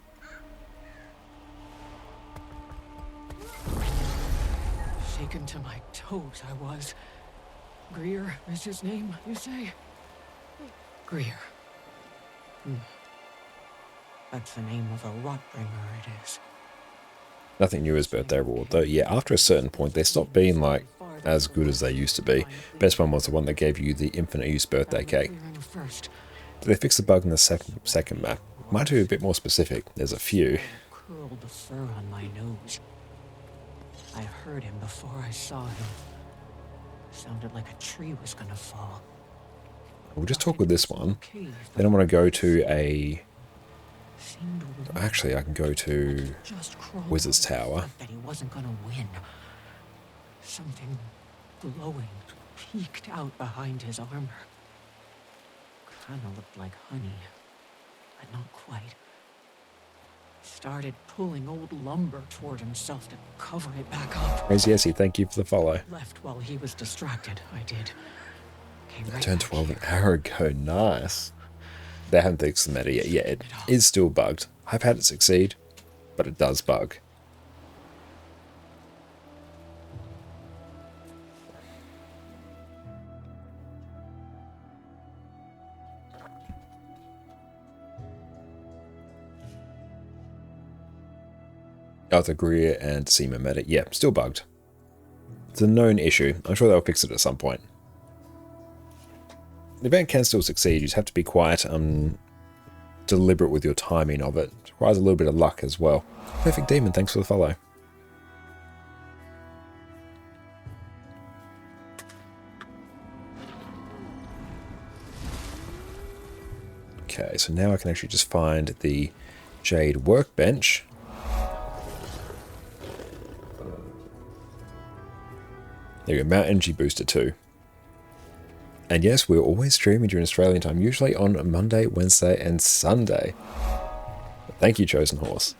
Shaken to my toes, I was. Greer is his name, you say? Greer. That's the name of a rotbringer, it is. Nothing new as birthday reward, though. Yeah, after a certain point, they stopped being, like, as good as they used to be. Best one was the one that gave you the infinite use birthday cake. Did they fix the bug in the second map? Might be a bit more specific. There's a few. Curled the fur on my nose. I heard him before I saw him. Sounded like a tree was gonna fall. We'll just talk with this one. Then I want to go to a... Actually, I can go to Wizard's Tower. That he wasn't gonna win. Something glowing peeked out behind his armor. Kinda looked like honey, but not quite. Started pulling old lumber toward himself to cover it back up. Crazy Essie, thank you for the follow. Left while he was distracted, I did. I turned 12 an hour ago, nice. They haven't fixed the meta yet. Yeah, it is still bugged. I've had it succeed, but it does bug. Arthur Greer and Seema Meta. Yeah, still bugged. It's a known issue. I'm sure they'll fix it at some point. The event can still succeed. You just have to be quite deliberate with your timing of it. It requires a little bit of luck as well. Perfect Demon, thanks for the follow. Okay, so now I can actually just find the Jade workbench. There you go, Mount Energy Booster 2. And yes, we're always streaming during Australian time, usually on Monday, Wednesday, and Sunday. Thank you, Chosen Horse.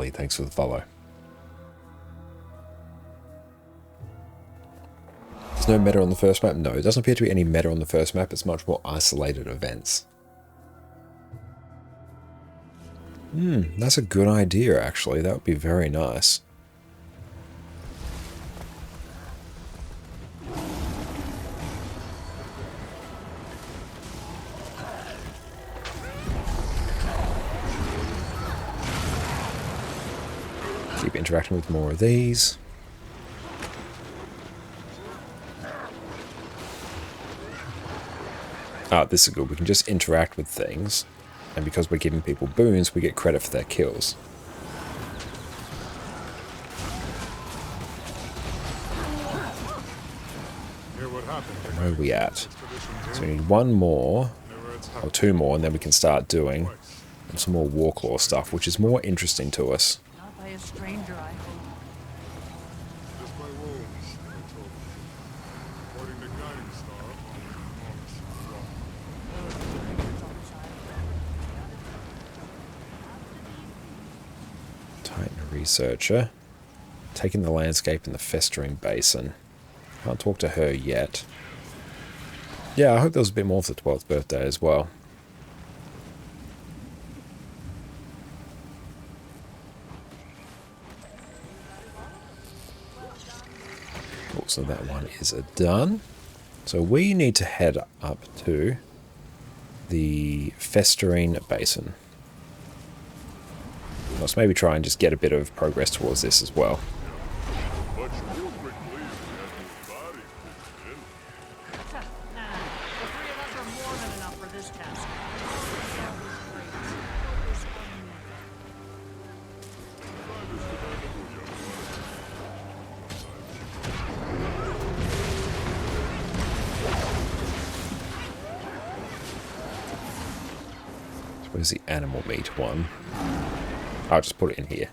Ali, thanks for the follow. There's no meta on the first map? No, it doesn't appear to be any meta on the first map. It's much more isolated events. That's a good idea, actually. That would be very nice. Keep interacting with more of these. Ah, this is good. We can just interact with things. And because we're giving people boons, we get credit for their kills. Where are we at? So we need one more, or two more, and then we can start doing some more Warclaw stuff, which is more interesting to us. Not by a stranger, I hope. Titan Researcher. Taking the landscape in the festering basin. Can't talk to her yet. Yeah, I hope there was a bit more for the 12th birthday as well. Cool, so that one is done. So we need to head up to the festering basin. Let's maybe try and just get a bit of progress towards this as well. Where's the animal meat one? I'll just put it in here.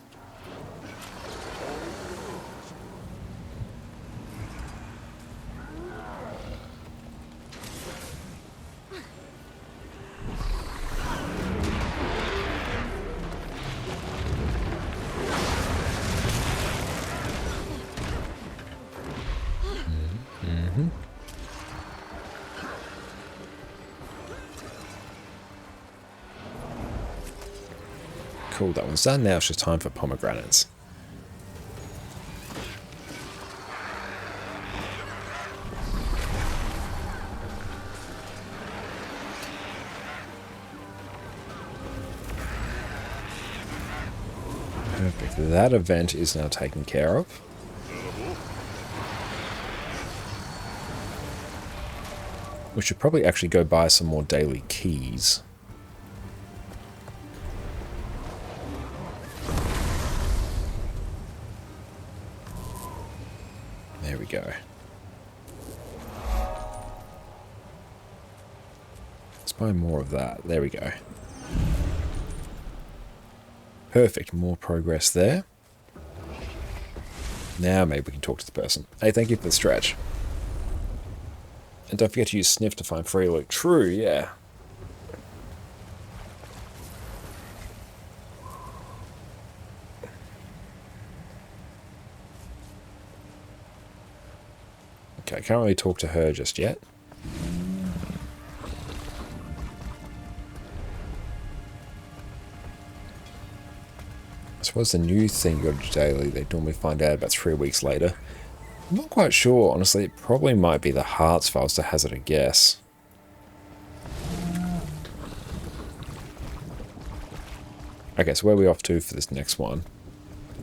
Cool, that one's done. Now it's just time for pomegranates. Perfect. That event is now taken care of. We should probably actually go buy some more daily keys. There we go. Let's buy more of that. There we go. Perfect. More progress there. Now maybe we can talk to the person. Hey, thank you for the stretch. And don't forget to use Sniff to find free loot. True, yeah. Okay, I can't really talk to her just yet. I suppose the new thing you got to do daily, they normally find out about 3 weeks later. I'm not quite sure, honestly. It probably might be the hearts if I was to hazard a guess. Okay, so where are we off to for this next one?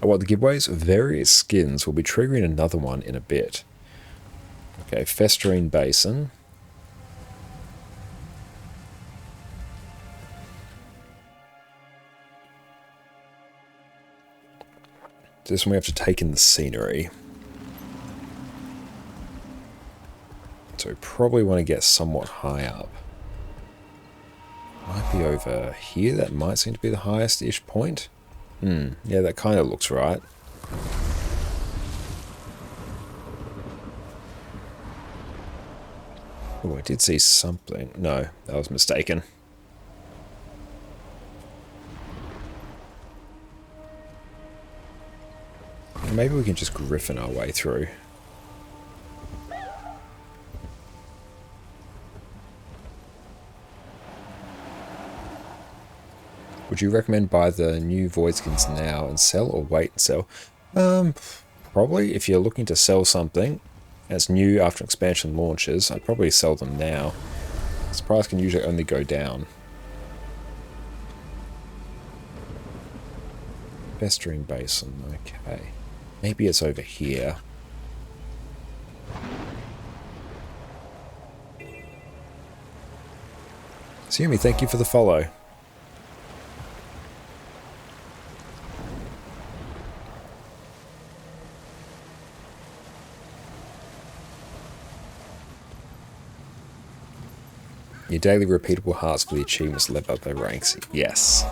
Oh, well, the giveaways, various skins will be triggering another one in a bit. Okay, Festering Basin. This one we have to take in the scenery. So we probably want to get somewhat high up. Might be over here. That might seem to be the highest-ish point. Yeah, that kind of looks right. Oh, I did see something. No, that was mistaken. maybe we can just griffin our way through. Would you recommend buy the new void skins now and sell, or wait and sell? Probably if you're looking to sell something that's new after expansion launches, I'd probably sell them now. This price can usually only go down. Festering Basin, okay. Maybe it's over here. Sumi, thank you for the follow. Your daily repeatable hearts for the achievements level up their ranks. Yes.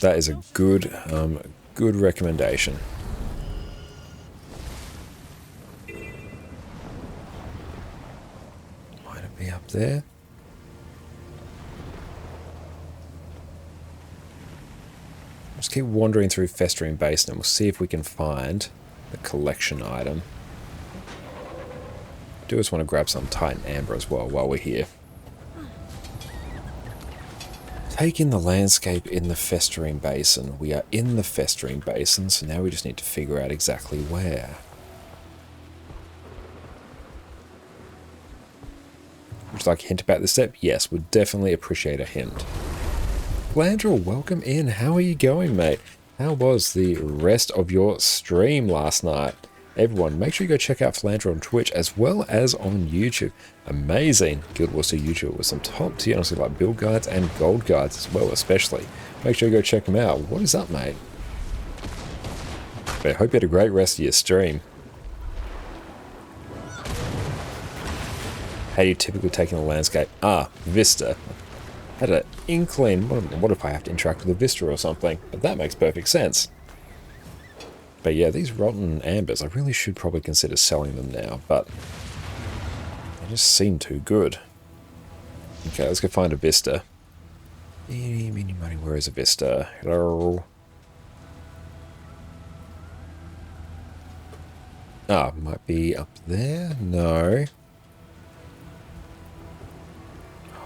That is a good recommendation. Might it be up there? Just keep wandering through Festering Basin and we'll see if we can find the collection item. I do just want to grab some Titan Amber as well while we're here. Take in the landscape in the Festering Basin. We are in the Festering Basin, so now we just need to figure out exactly where. Would you like a hint about this step? Yes, would definitely appreciate a hint. Flandrel, welcome in. How are you going, mate? How was the rest of your stream last night? Everyone, make sure you go check out Flandrel on Twitch as well as on YouTube. Amazing Guild Wars 2 YouTube with some top tier, honestly, like build guides and gold guides as well, especially. Make sure you go check them out. What is up, mate? I hope you had a great rest of your stream. How do you typically take in the landscape? Ah, Vista. Had an inkling. What if I have to interact with a Vista or something? But that makes perfect sense. But yeah, these rotten ambers, I really should probably consider selling them now, but they just seem too good. Okay, let's go find a Vista. Eeny, meeny, money, where is a Vista? Hello? Ah, might be up there? No.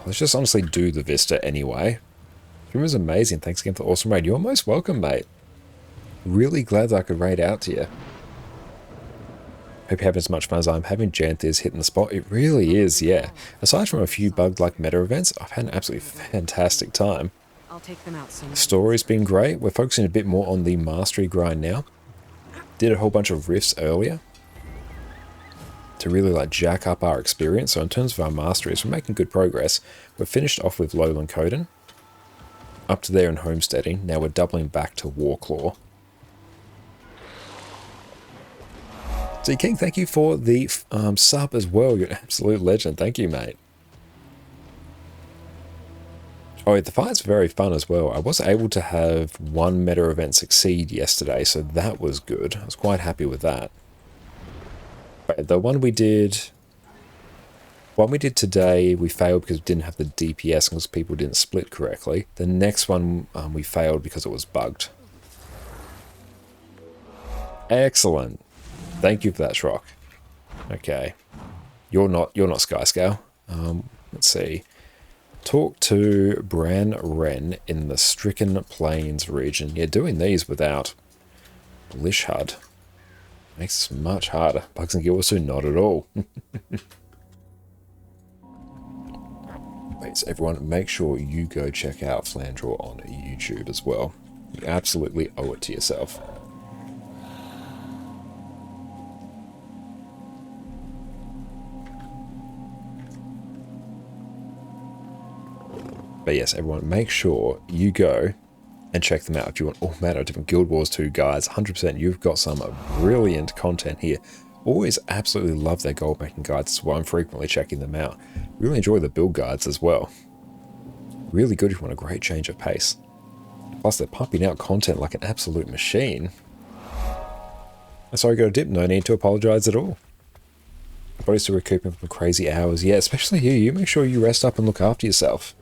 Let's just honestly do the Vista anyway. Stream was amazing. Thanks again for the awesome raid. You're most welcome, mate. Really glad that I could raid out to you. Hope you're having as much fun as I'm having. Janthir's hitting the spot. It really is, yeah. Aside from a few bug-like meta events, I've had an absolutely fantastic time. I'll take them out soon. The story's been great. We're focusing a bit more on the mastery grind now. Did a whole bunch of rifts earlier to really like jack up our experience. So in terms of our masteries, we're making good progress. We're finished off with Lowland Coden. Up to there in homesteading. Now we're doubling back to Warclaw. So King, thank you for the sub as well. You're an absolute legend. Thank you, mate. Oh, yeah, the fight's very fun as well. I was able to have one meta event succeed yesterday, so that was good. I was quite happy with that. But the one we did today, we failed because we didn't have the DPS and because people didn't split correctly. The next one we failed because it was bugged. Excellent. Thank you for that, Shrock. Okay. You're not Skyscale. Let's see. Talk to Bran Ren in the Stricken Plains region. Yeah, doing these without Lishhud makes this much harder. Bugs and Guild Wars 2, not at all. Wait, so everyone, make sure you go check out Flandrel on YouTube as well. You absolutely owe it to yourself. But yes, everyone, make sure you go and check them out if you want all manner of different Guild Wars 2 guides. 100%, you've got some brilliant content here. Always absolutely love their gold making guides. That's why I'm frequently checking them out. Really enjoy the build guides as well. Really good if you want a great change of pace. Plus, they're pumping out content like an absolute machine. Sorry, got a dip. No need to apologize at all. Body's still recouping from crazy hours. Yeah, especially you. You make sure you rest up and look after yourself.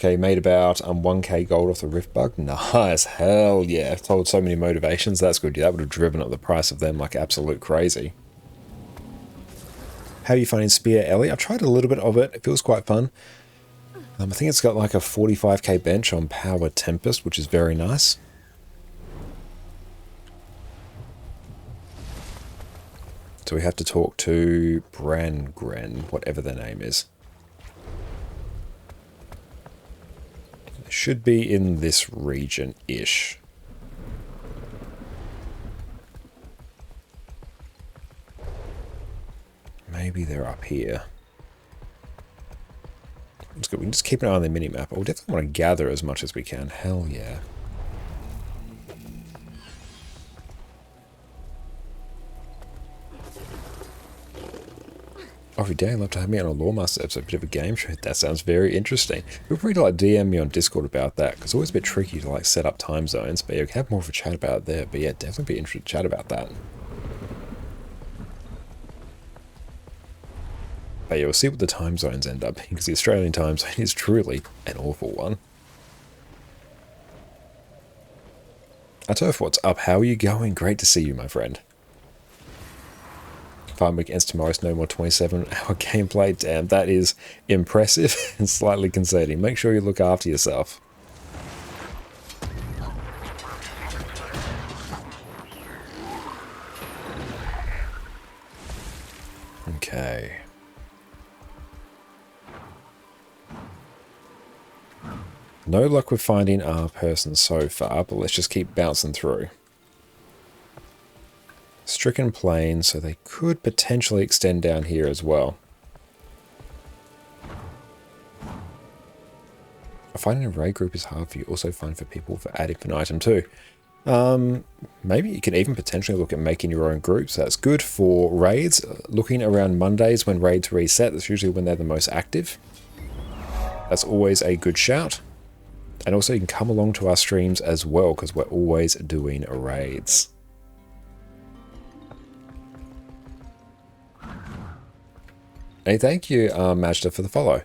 Okay, made about 1k gold off the rift bug. Nice, hell yeah. Told so many motivations, that's good. Yeah, that would have driven up the price of them like absolute crazy. How are you finding Spear, Ellie? I've tried a little bit of it. It feels quite fun. I think it's got like a 45k bench on Power Tempest, which is very nice. So we have to talk to Brangren, whatever their name is. It should be in this region-ish. Maybe they're up here. It's good. We can just keep an eye on the minimap. But we definitely want to gather as much as we can. Hell yeah. Every day I'd love to have me on a Lawmaster episode, a bit of a game show. That sounds very interesting. Feel free to like DM me on Discord about that, because it's always a bit tricky to like set up time zones, but yeah, we can have more of a chat about it there. But yeah, definitely be interested to chat about that. But yeah, we'll see what the time zones end up being, because the Australian time zone is truly an awful one. Atof, what's up? How are you going? Great to see you, my friend. 5 weekends tomorrow's no more 27-hour gameplay. Damn, that is impressive and slightly concerning. Make sure you look after yourself. Okay. No luck with finding our person so far, but let's just keep bouncing through. Stricken Plain, so they could potentially extend down here as well. Finding a raid group is hard for you, also fun for people for ad infinitum too. Maybe you can even potentially look at making your own groups. That's good for raids. Looking around Mondays when raids reset, that's usually when they're the most active. That's always a good shout. And also you can come along to our streams as well, because we're always doing raids. Hey, thank you, Majda, for the follow.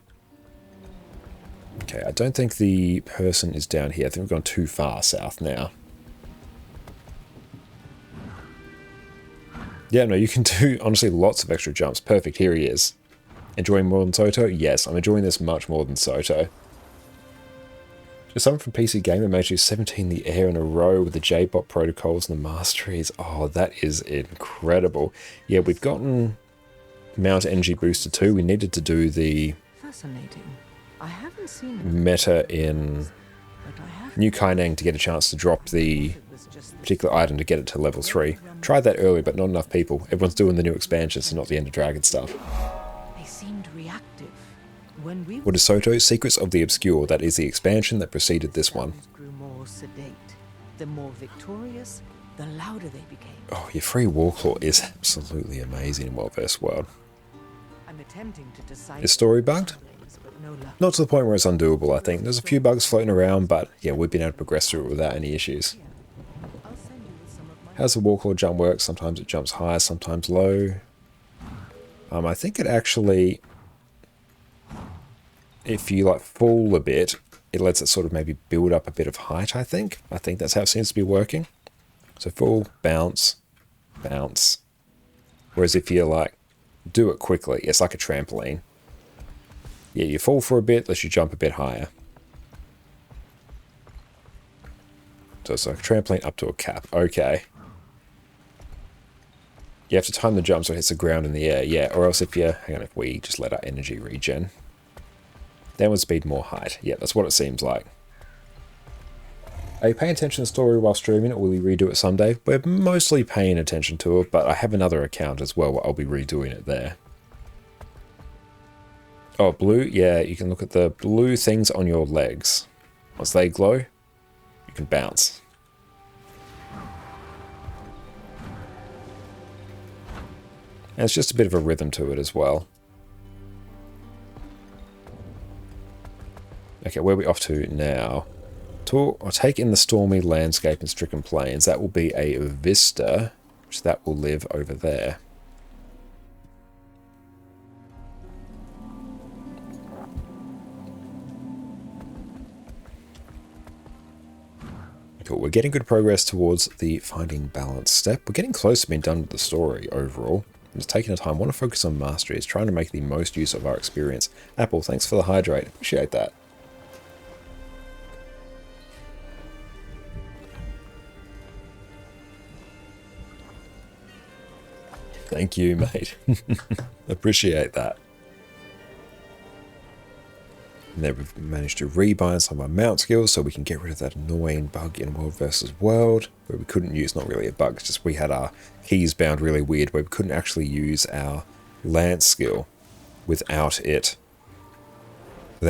Okay, I don't think the person is down here. I think we've gone too far south now. Yeah, no, you can do, honestly, lots of extra jumps. Perfect, here he is. Enjoying more than Soto? Yes, I'm enjoying this much more than Soto. Just someone from PC Gamer made you 17 in the air in a row with the J-Bot protocols and the masteries. Oh, that is incredible. Yeah, we've gotten Mount Energy Booster 2. We needed to do the Fascinating. I haven't seen meta in New Kaineng to get a chance to drop the particular item to get it to level 3. Tried that earlier, but not enough people. Everyone's doing the new expansion, so not the Ender Dragon stuff. They seemed reactive. When we What is Soto? Secrets of the Obscure. That is the expansion that preceded this one. grew more sedate, the more victorious, the louder they became. Oh, your free Warclaw is absolutely amazing in Well-Versed World. I'm attempting to decide Is story bugged? no luck. Not to the point where it's undoable, I think. There's a few bugs floating around, but yeah, we've been able to progress through it without any issues. How's the Warclaw jump work? Sometimes it jumps high, sometimes low. I think it actually, if you like fall a bit, it lets it sort of maybe build up a bit of height, I think. I think that's how it seems to be working. So fall, bounce, bounce. Whereas if you like, do it quickly, it's like a trampoline. Yeah, you fall for a bit, lets you jump a bit higher. So it's like a trampoline up to a cap. Okay. You have to time the jump so it hits the ground in the air. Yeah, or else if you... Hang on, if we just let our energy regen. Then with speed, more height. Yeah, that's what it seems like. Are you paying attention to the story while streaming, or will you redo it someday? We're mostly paying attention to it, but I have another account as well where I'll be redoing it there. Oh, blue? Yeah, you can look at the blue things on your legs. Once they glow, you can bounce. And it's just a bit of a rhythm to it as well. Okay, where are we off to now? I'll take in the stormy landscape and stricken plains. That will be a vista, which that will live over there. Cool, we're getting good progress towards the finding balance step. We're getting close to being done with the story overall. It's taking the time. I want to focus on mastery. It's trying to make the most use of our experience. Apple, thanks for the hydrate. Appreciate that. Thank you, mate. Appreciate that. And then we've managed to rebind some of our mount skills so we can get rid of that annoying bug in World versus World, where we couldn't use, not really a bug, it's just we had our keys bound really weird, where we couldn't actually use our lance skill without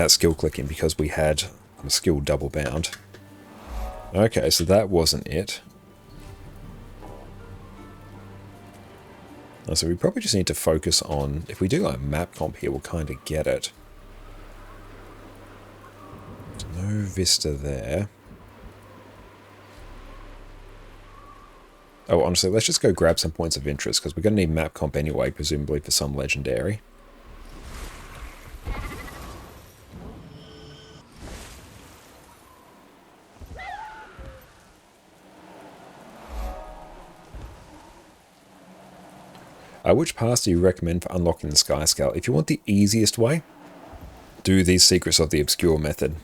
skill clicking because we had a skill double bound. Okay, so that wasn't it. So we probably just need to focus on, if we do like map comp here, we'll kind of get it. No vista there. Oh, honestly, let's just go grab some points of interest, because we're going to need map comp anyway, presumably for some legendary. Which paths do you recommend for unlocking the Sky Scale? If you want the easiest way, do these Secrets of the Obscure method.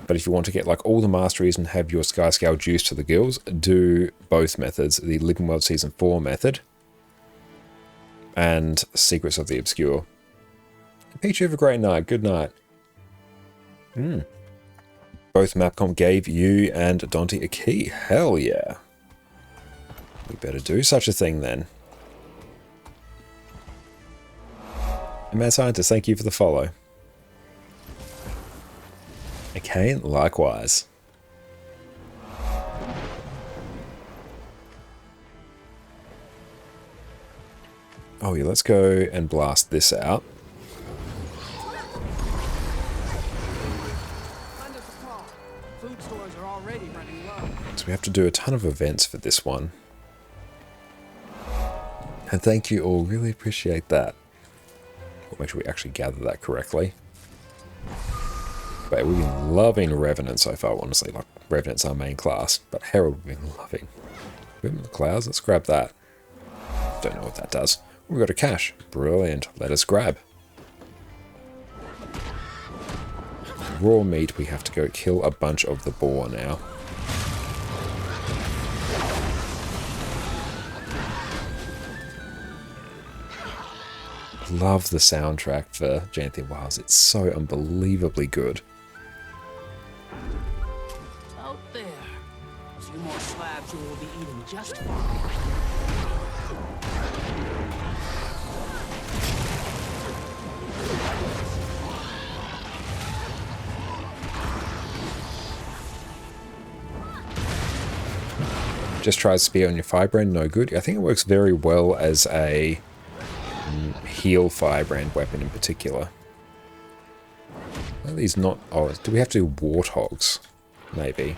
But if you want to get like all the masteries and have your Sky Scale juice to the gills, do both methods. The Living World Season 4 method and Secrets of the Obscure. Peach, you have a great night. Good night. Both Mapcom gave you and Dante a key. Hell yeah. We better do such a thing then. And Mad Scientist, thank you for the follow. Okay, likewise. Oh yeah, let's go and blast this out. Food stores are already running low. So we have to do a ton of events for this one. And thank you all, really appreciate that. We'll make sure we actually gather that correctly. But we've been loving Revenant so far, honestly. Like, Revenant's our main class, but Herald we've been loving. Movement of the Clouds, let's grab that. Don't know what that does. We've got a cache. Brilliant. Let us grab. Raw meat, we have to go kill a bunch of the boar now. Love the soundtrack for Janthir Wilds. It's so unbelievably good. Out there. A few more slabs and we'll be eating just fine. Just try spear on your Firebrand, no good. I think it works very well as a heal Firebrand weapon in particular. Are these not... Oh, do we have to do Warthogs? Maybe.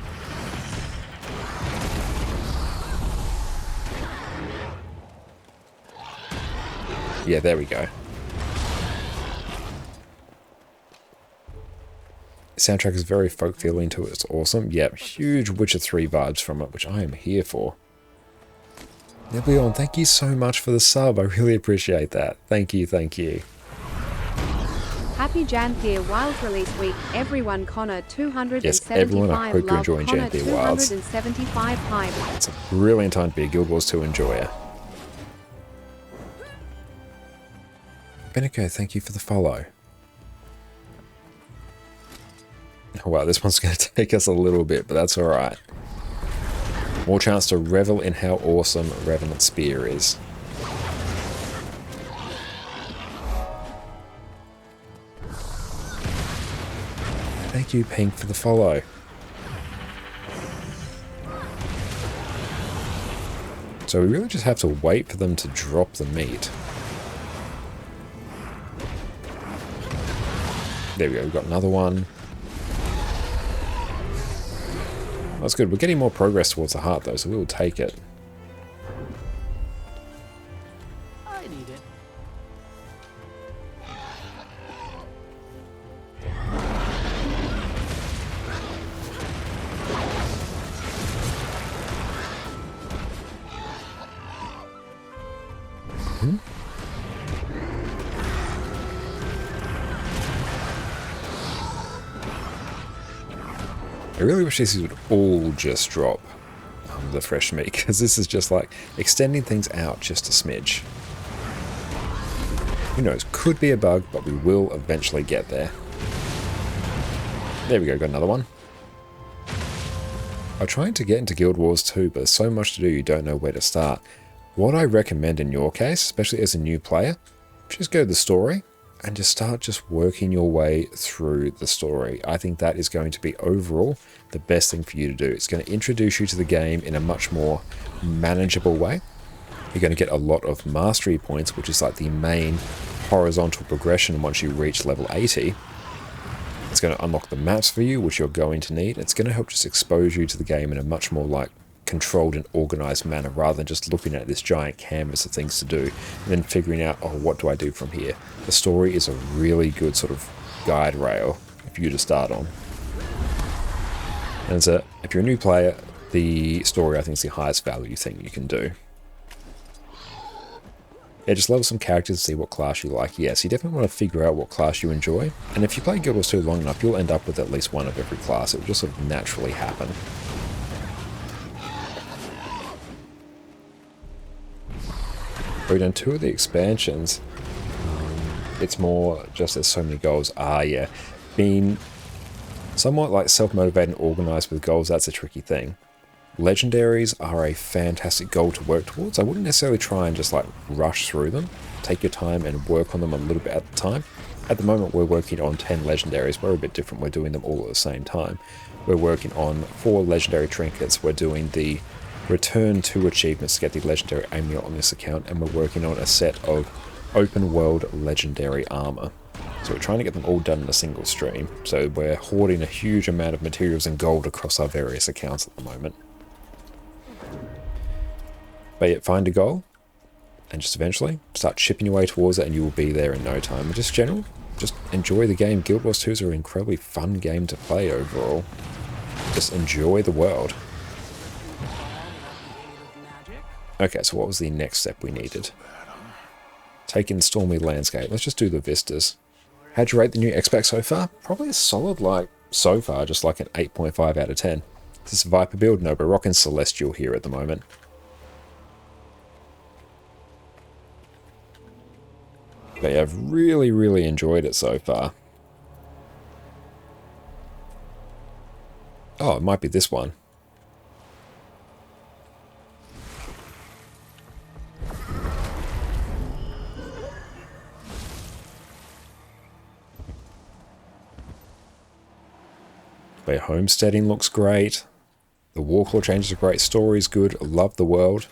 Yeah, there we go. The soundtrack is very folk feeling to it. It's awesome. Yeah, huge Witcher 3 vibes from it, which I am here for. Neblion, thank you so much for the sub. I really appreciate that. Thank you, thank you. Happy Janthir Wilds release week, everyone. Connor 275. Yes, everyone, I hope you're enjoying Connor Janthir Wilds. 275 hype. It's a brilliant time to be a Guild Wars 2 enjoyer. Benico, thank you for the follow. Oh, wow, this one's going to take us a little bit, but that's alright. More chance to revel in how awesome Revenant Spear is. Thank you, Pink, for the follow. So we really just have to wait for them to drop the meat. There we go, we've got another one. That's good. We're getting more progress towards the heart, though, so we will take it. I need it. I really wish these would all just drop the fresh meat, because this is just like extending things out just a smidge. Who knows, could be a bug, but we will eventually get there. There we go, got another one. I'm trying to get into Guild Wars 2, but there's so much to do you don't know where to start. What I recommend in your case, especially as a new player, just go to the story and just start just working your way through the story. I think that is going to be overall the best thing for you to do. It's going to introduce you to the game in a much more manageable way. You're going to get a lot of mastery points, which is like the main horizontal progression once you reach level 80. It's going to unlock the maps for you, which you're going to need. It's going to help just expose you to the game in a much more like controlled and organized manner, rather than just looking at this giant canvas of things to do and then figuring out, oh, what do I do from here? The story is a really good sort of guide rail for you to start on. And so if you're a new player, the story I think is the highest value thing you can do. Yeah, just level some characters and see what class you like. Yes, you definitely want to figure out what class you enjoy. And if you play Guild Wars 2 long enough, you'll end up with at least one of every class. It will just sort of naturally happen. We've done 2 of the expansions. It's more just there's so many goals. Yeah. Being somewhat like self-motivated and organized with goals, that's a tricky thing. Legendaries are a fantastic goal to work towards. I wouldn't necessarily try and just like rush through them. Take your time and work on them a little bit at a time. At the moment we're working on 10 legendaries. We're a bit different. We're doing them all at the same time. We're working on 4 legendary trinkets. We're doing the return 2 achievements to get the legendary amulet on this account, and we're working on a set of open world legendary armor. So we're trying to get them all done in a single stream. So we're hoarding a huge amount of materials and gold across our various accounts at the moment. But yet find a goal and just eventually start chipping your way towards it, and you will be there in no time. And just general, just enjoy the game. Guild Wars 2 is an incredibly fun game to play overall. Just enjoy the world. Okay, so what was the next step we needed? Take in Stormy Landscape. Let's just do the vistas. How'd you rate the new X-Pack so far? Probably a solid, like, so far, just like an 8.5 out of 10. Is this a Viper build? No, but rocking Celestial here at the moment. But yeah, I've really, really enjoyed it so far. Oh, it might be this one. But homesteading looks great. The Warclaw changes are great. Story's good. Love the world.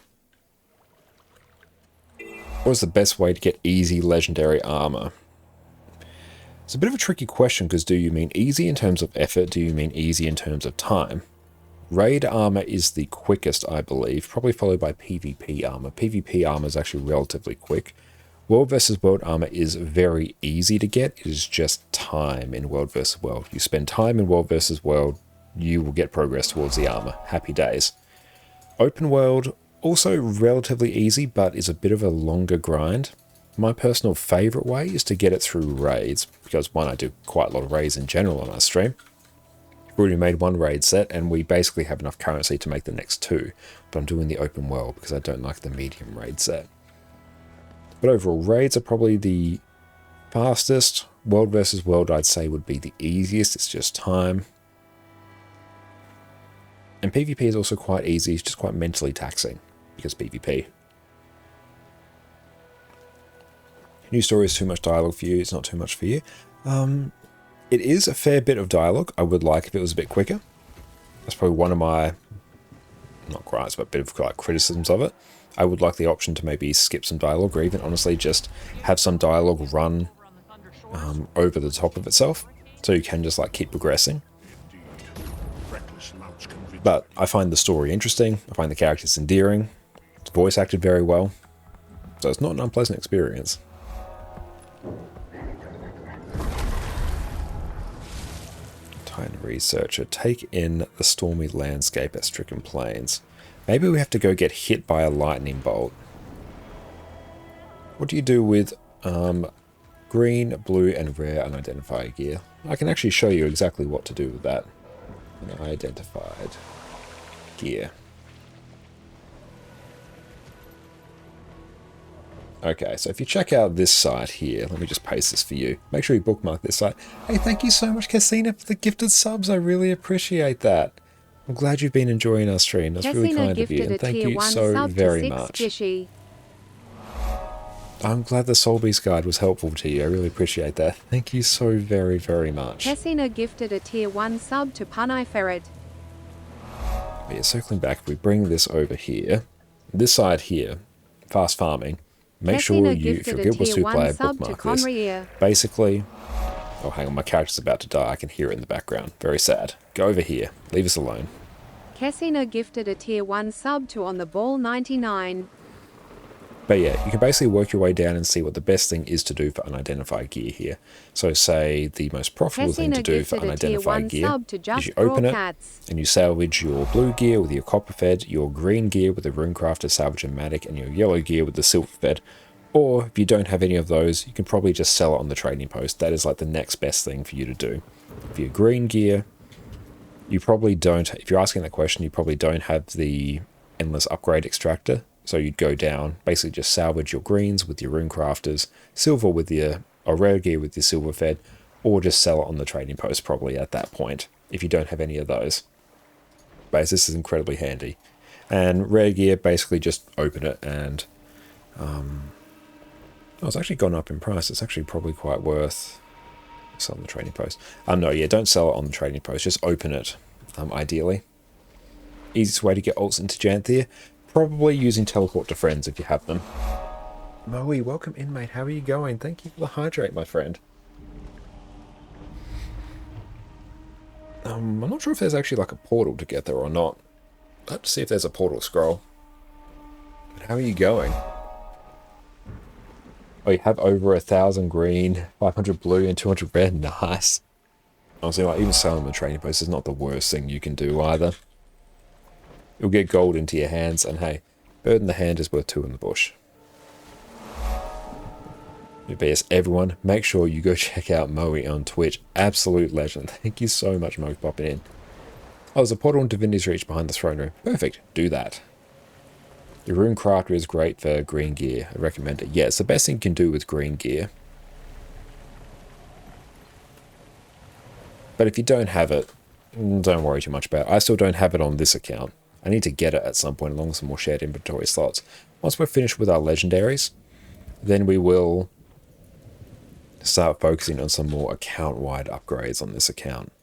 What is the best way to get easy legendary armor? It's a bit of a tricky question, because do you mean easy in terms of effort? Do you mean easy in terms of time? Raid armor is the quickest, I believe, probably followed by PvP armor. PvP armor is actually relatively quick. World vs. World armor is very easy to get. It is just time in World vs. World. You spend time in World vs. World, you will get progress towards the armor. Happy days. Open world, also relatively easy, but is a bit of a longer grind. My personal favorite way is to get it through raids, because one, I do quite a lot of raids in general on our stream. We've already made 1 raid set, and we basically have enough currency to make the next 2. But I'm doing the open world because I don't like the medium raid set. But overall, raids are probably the fastest. World versus world, I'd say, would be the easiest. It's just time. And PvP is also quite easy. It's just quite mentally taxing, because PvP. New story is too much dialogue for you. It's not too much for you. It is a fair bit of dialogue. I would like if it was a bit quicker. That's probably one of my, not gripes, but a bit of like criticisms of it. I would like the option to maybe skip some dialogue, or even honestly just have some dialogue run over the top of itself, so you can just like keep progressing. But I find the story interesting. I find the characters endearing. It's voice acted very well, so it's not an unpleasant experience. Titan Researcher, take in the stormy landscape at Stricken Plains. Maybe we have to go get hit by a lightning bolt. What do you do with green, blue, and rare unidentified gear? I can actually show you exactly what to do with that. Unidentified gear. Okay, so if you check out this site here, let me just paste this for you. Make sure you bookmark this site. Hey, thank you so much, Cassina, for the gifted subs. I really appreciate that. I'm glad you've been enjoying our stream. That's really kind of you, and thank you so very much. I'm glad the Soul Beast Guide was helpful to you. I really appreciate that. Thank you so very, very much. Cassina gifted a tier 1 sub to Punai Ferret. But yeah, circling back, if we bring this over here, this side here, fast farming, make sure you, if you're a Guild Wars 2 player, bookmark this. Basically, oh hang on, my character's about to die. I can hear it in the background. Very sad. Go over here. Leave us alone. Cassina gifted a tier 1 sub to On the Ball 99. But yeah, you can basically work your way down and see what the best thing is to do for unidentified gear here. So say the most profitable thing to do for unidentified gear is you open it and you salvage your blue gear with your copper fed, your green gear with the runecrafter, salvage and matic, and your yellow gear with the silver fed. Or if you don't have any of those, you can probably just sell it on the trading post. That is like the next best thing for you to do. For your green gear, you probably don't, if you're asking that question, you probably don't have the endless upgrade extractor. So you'd go down, basically just salvage your greens with your runecrafters, silver with your, or rare gear with your silver fed, or just sell it on the trading post probably at that point, if you don't have any of those. But this is incredibly handy. And rare gear, basically just open it and, oh, it's actually gone up in price. It's actually probably quite worth sell on the trading post. No, yeah, don't sell it on the trading post, just open it, ideally. Easiest way to get ults into Janthir, probably using teleport to friends if you have them. Moe, welcome in, mate. How are you going? Thank you for the hydrate, my friend. I'm not sure if there's actually like a portal to get there or not. I'll have to see if there's a portal scroll. But how are you going? Oh, you have over 1,000 green, 500 blue, and 200 red. Nice. Honestly, like, even selling the trading post is not the worst thing you can do either. You'll get gold into your hands, and hey, bird in the hand is worth 2 in the bush. But yes, everyone, make sure you go check out Moe on Twitch. Absolute legend. Thank you so much, Moe, for popping in. Oh, there's a portal in Divinity's Reach behind the throne room. Perfect. Do that. The Rune Crafter is great for green gear. I recommend it. Yeah, it's the best thing you can do with green gear. But if you don't have it, don't worry too much about it. I still don't have it on this account. I need to get it at some point along with some more shared inventory slots. Once we're finished with our legendaries, then we will start focusing on some more account-wide upgrades on this account.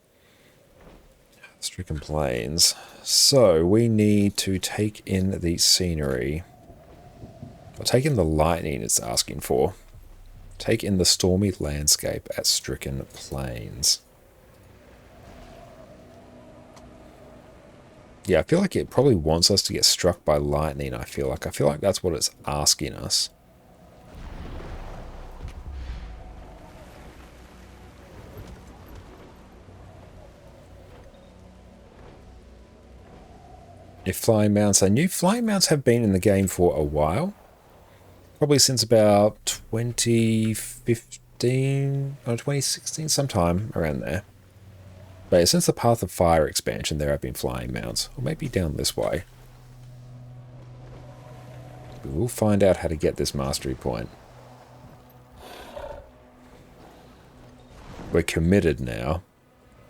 Stricken Plains. So we need to take in the scenery. Or take in the lightning it's asking for. Take in the stormy landscape at Stricken Plains. Yeah, I feel like it probably wants us to get struck by lightning, I feel like. That's what it's asking us. If flying mounts are new, flying mounts have been in the game for a while. Probably since about 2015 or 2016, sometime around there. But since the Path of Fire expansion, there have been flying mounts. Or maybe down this way. We will find out how to get this mastery point. We're committed now.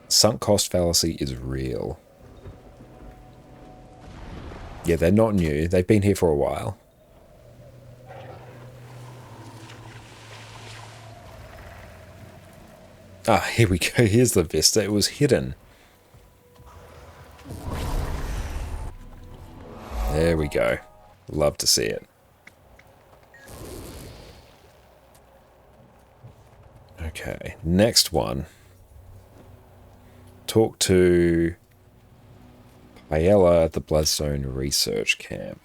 Sunk cost fallacy is real. Yeah, they're not new. They've been here for a while. Ah, here we go. Here's the vista. It was hidden. There we go. Love to see it. Okay, next one. Talk to Paella at the Bloodstone Research Camp.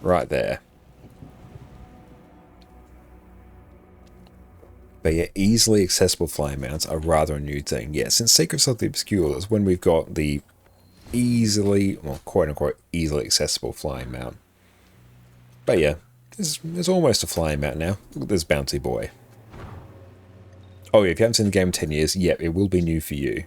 Right there. But yeah, easily accessible flying mounts are rather a new thing. Yeah, since Secrets of the Obscure is when we've got the easily, well, quote unquote, easily accessible flying mount. But yeah, there's almost a flying mount now. Look at this bouncy boy. Oh yeah, if you haven't seen the game in 10 years, yep, it will be new for you.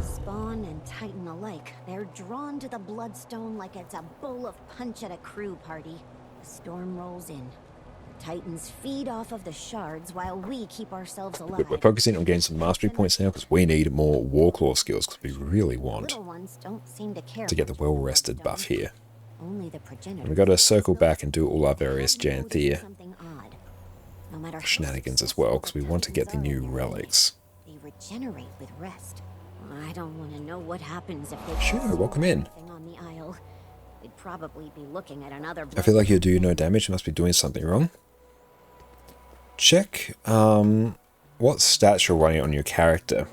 Spawn and Titan alike, they're drawn to the Bloodstone like it's a bowl of punch at a crew party. The storm rolls in. Titans feed off of the shards while we keep ourselves alive. We're focusing on getting some mastery points now because we need more Warclaw skills because we really want Little ones don't seem to care to get the well-rested buff here. Only the And we've got to circle back and do all our various Janthir shenanigans as well because we want to get the new relics. They regenerate with rest. I don't want to know what happens if they Sure, welcome in. on the Isle. We'd probably be looking at another. I feel like you do no damage, you must be doing something wrong. Check what stats you're running on your character.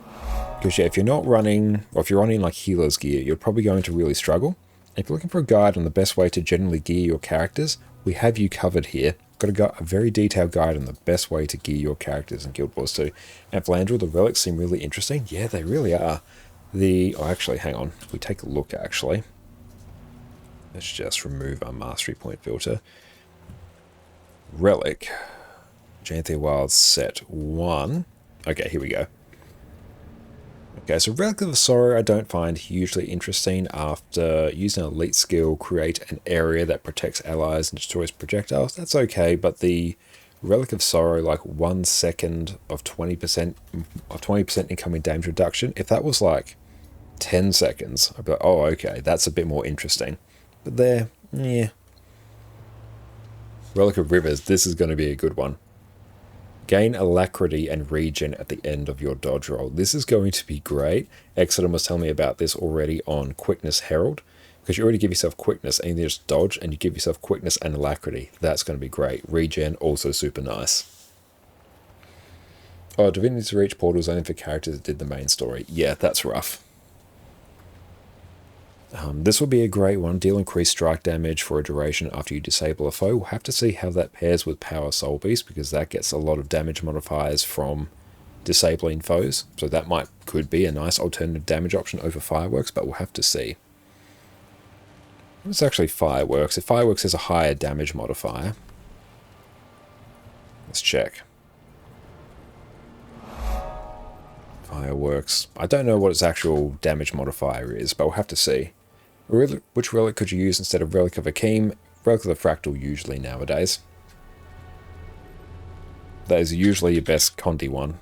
Because yeah, if you're not running, or if you're running like healer's gear, you're probably going to really struggle. If you're looking for a guide on the best way to generally gear your characters, we have you covered here. Got a very detailed guide on the best way to gear your characters in Guild Wars 2. And Flandre, the relics seem really interesting. Yeah, they really are. Oh, actually, hang on. If we take a look, actually. Let's just remove our mastery point filter. Relic. Janthir Wild set 1. Okay, here we go. Okay, so Relic of Sorrow I don't find hugely interesting. After using an elite skill, create an area that protects allies and destroys projectiles. That's okay, but the Relic of Sorrow, like 1 second of 20% incoming damage reduction, if that was like 10 seconds, I'd be like, oh, okay, that's a bit more interesting. But there, yeah. Relic of Rivers, this is going to be a good one. Gain alacrity and regen at the end of your dodge roll. This is going to be great. Exeter was telling me about this already on Quickness Herald. Because you already give yourself quickness and you just dodge and you give yourself quickness and alacrity. That's going to be great. Regen, also super nice. Oh, Divinity to Reach portals only for characters that did the main story. Yeah, that's rough. This will be a great one. Deal increased strike damage for a duration after you disable a foe. We'll have to see how that pairs with Power Soul Beast because that gets a lot of damage modifiers from disabling foes. So that could be a nice alternative damage option over Fireworks, but we'll have to see. It's actually Fireworks. If Fireworks has a higher damage modifier, let's check. Fireworks. I don't know what its actual damage modifier is, but we'll have to see. Which relic could you use instead of Relic of Akeem? Relic of the Fractal usually nowadays. That is usually your best Condi one.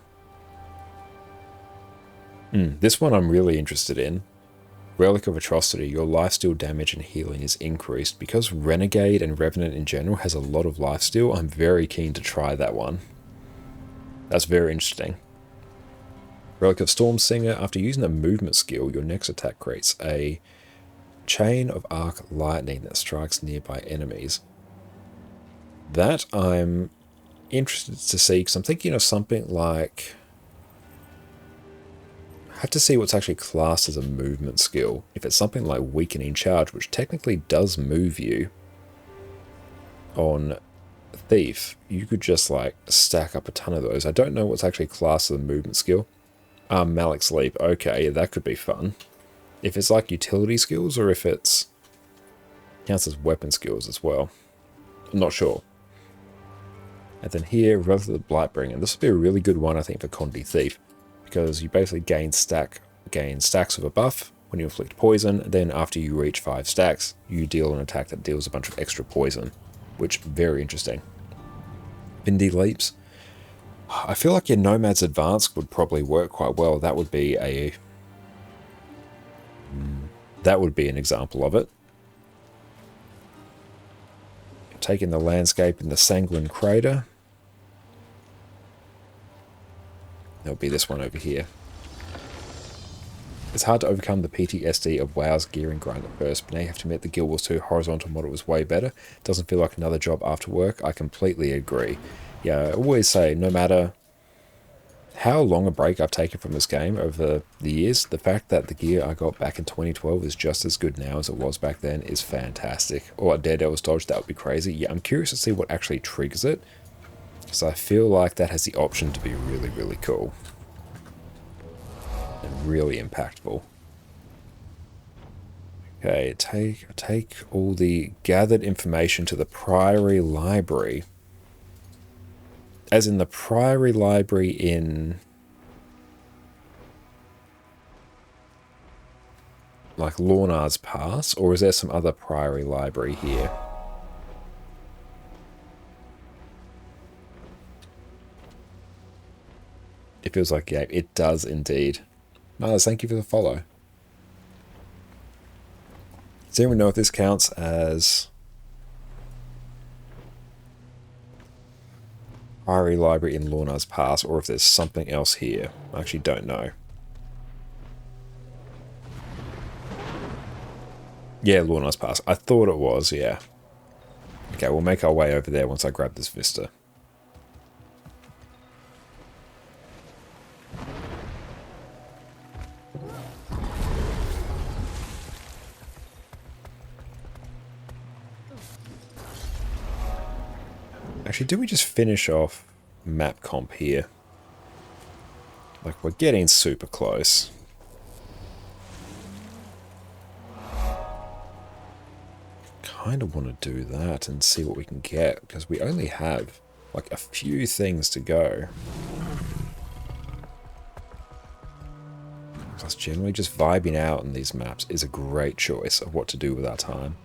This one I'm really interested in. Relic of Atrocity. Your lifesteal damage and healing is increased. Because Renegade and Revenant in general has a lot of lifesteal, I'm very keen to try that one. That's very interesting. Relic of Storm Singer. After using a movement skill, your next attack creates a chain of arc lightning that strikes nearby enemies. That I'm interested to see, because I'm thinking of something like... I have to see what's actually classed as a movement skill. If it's something like Weakening Charge, which technically does move you on Thief, you could just like stack up a ton of those. I don't know what's actually classed as a movement skill. Malik's Leap. Okay, that could be fun. If it's like utility skills or if it's counts as weapon skills as well. I'm not sure. And then here, Relic of the Blightbringer. This would be a really good one, I think, for Condi Thief. Because you basically gain stacks of a buff when you inflict poison. Then after you reach 5 stacks, you deal an attack that deals a bunch of extra poison. Which, very interesting. Bindi Leaps. I feel like your Nomad's Advance would probably work quite well. That would be an example of it. Taking the landscape in the Sanguine Crater. That would be this one over here. It's hard to overcome the PTSD of WoW's gearing grind at first, but now you have to admit the Guild Wars 2 horizontal model was way better. Doesn't feel like another job after work. I completely agree. Yeah, I always say, no matter how long a break I've taken from this game over the years, the fact that the gear I got back in 2012 is just as good now as it was back then is fantastic. Or Daredevil's Dodge, that would be crazy. Yeah, I'm curious to see what actually triggers it, because I feel like that has the option to be really, really cool. And really impactful. Okay, take all the gathered information to the Priory Library. As in the Priory Library in... like Lornar's Pass, or is there some other Priory Library here? It feels like, yeah, it does indeed. Miles, thank you for the follow. Does anyone know if this counts as Priory Library in Lornar's Pass, or if there's something else here? I actually don't know. Yeah, Lornar's Pass. I thought it was, yeah. Okay, we'll make our way over there once I grab this vista. Actually, do we just finish off map comp here? Like, we're getting super close. Kind of want to do that and see what we can get, because we only have like a few things to go. Plus, generally just vibing out in these maps is a great choice of what to do with our time.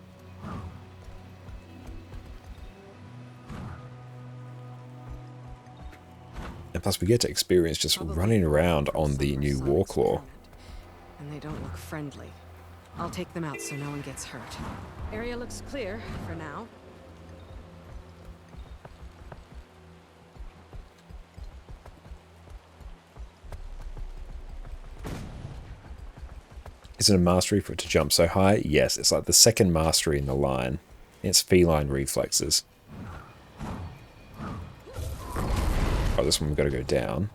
And plus we get to experience just running around on the new Warclaw. And they don't look friendly. I'll take them out so no one gets hurt. Area looks clear for now. Is it a mastery for it to jump so high? Yes, it's like the second mastery in the line. It's feline reflexes. Oh, this one we've got to go down.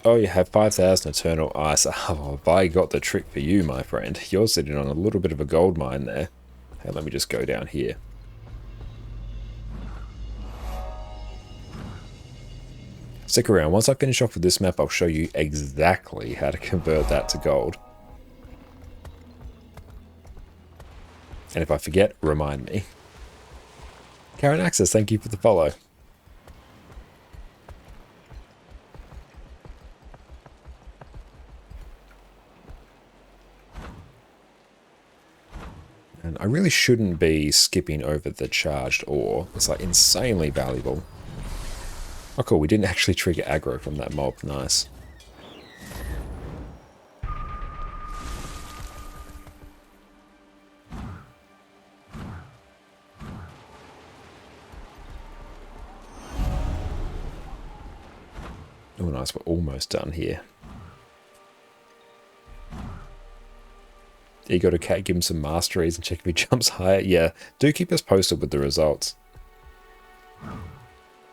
Oh, you have 5,000 eternal ice. Oh, have I got the trick for you, my friend. You're sitting on a little bit of a gold mine there. Hey, let me just go down here. Stick around. Once I finish off with this map, I'll show you exactly how to convert that to gold. And if I forget, remind me. Karen Access, thank you for the follow. And I really shouldn't be skipping over the charged ore. It's like insanely valuable. Oh cool, we didn't actually trigger aggro from that mob. Nice. Oh nice, we're almost done here. You got to cat, give him some masteries and check if he jumps higher. Yeah, do keep us posted with the results.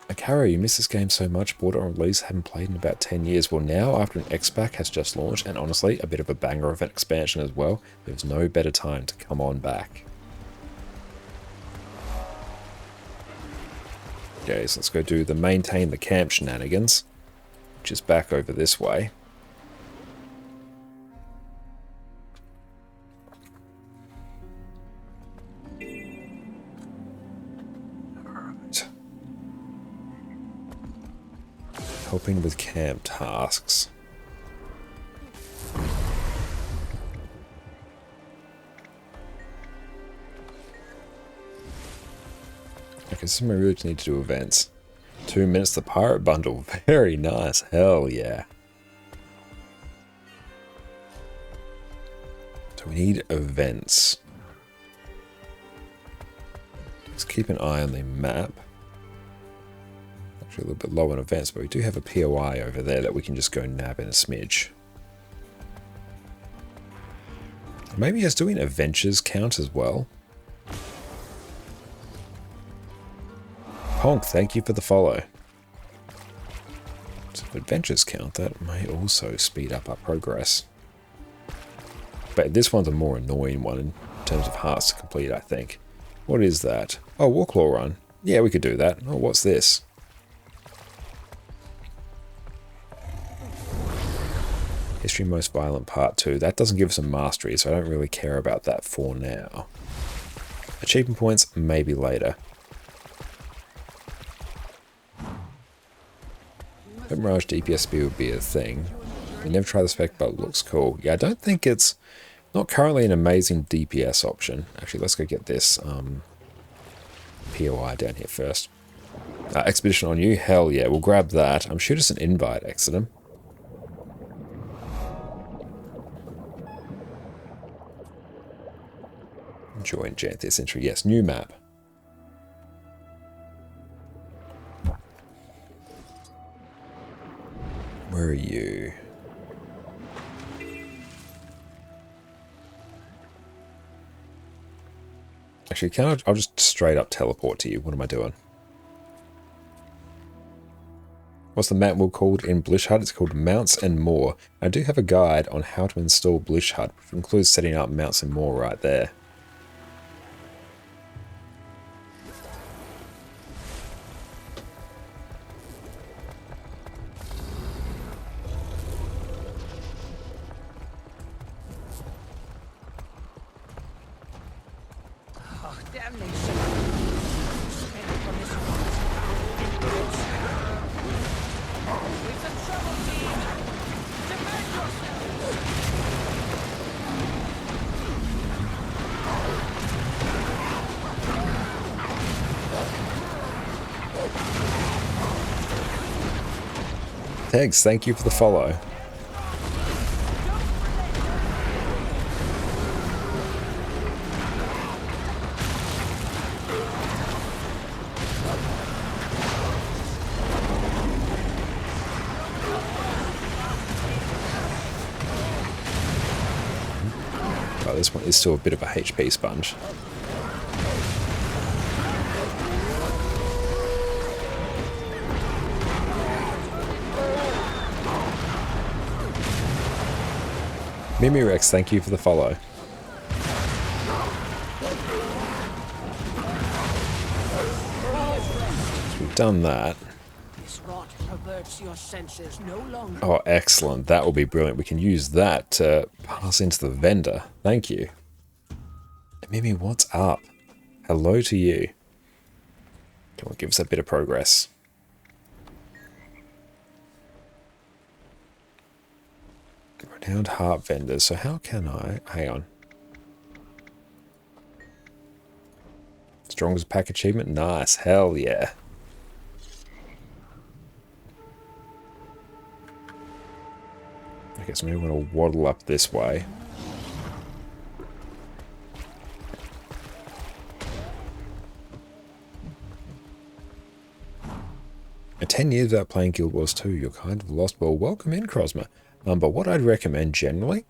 Akaro, you missed this game so much. Bought it on release, haven't played in about 10 years. Well, now, after an X-Pack has just launched, and honestly, a bit of a banger of an expansion as well, there's no better time to come on back. Okay, so let's go do the maintain the camp shenanigans, which is back over this way. Helping with camp tasks. Okay, so we really need to do events. 2 minutes, the pirate bundle. Very nice. Hell yeah. So we need events. Let's keep an eye on the map. Actually a little bit low on events, but we do have a POI over there that we can just go nab in a smidge. Maybe it's doing adventures count as well. Honk, thank you for the follow. So if adventures count, that may also speed up our progress. But this one's a more annoying one in terms of hearts to complete, I think. What is that? Oh, Warclaw run. Yeah, we could do that. Oh, what's this? History Most Violent Part 2. That doesn't give us a mastery, so I don't really care about that for now. Achievement points, maybe later. Hope Mirage DPS speed would be a thing. We never tried the spec, but it looks cool. Yeah, I don't think it's not currently an amazing DPS option. Actually, let's go get this POI down here first. Expedition on you? Hell yeah, we'll grab that. Shoot us an invite, Exodum. Join Janthir's entry. Yes, new map. Where are you? Actually, I'll just straight up teleport to you. What am I doing? What's the map called in Blish HUD? It's called Mounts and More. I do have a guide on how to install Blish HUD, which includes setting up Mounts and More right there. Thanks, thank you for the follow. Oh, this one is still a bit of a HP sponge. Mimirex, thank you for the follow. So we've done that. This rot perverts your senses no longer. Oh, excellent. That will be brilliant. We can use that to pass into the vendor. Thank you. Mimi, what's up? Hello to you. Come on, give us a bit of progress. Renowned heart vendors. So how can I... Hang on. Strongest pack achievement? Nice. Hell yeah. Okay, so maybe I'm going to waddle up this way. And 10 years without playing Guild Wars 2, you're kind of lost. Well, welcome in, Crosma. But what I'd recommend generally,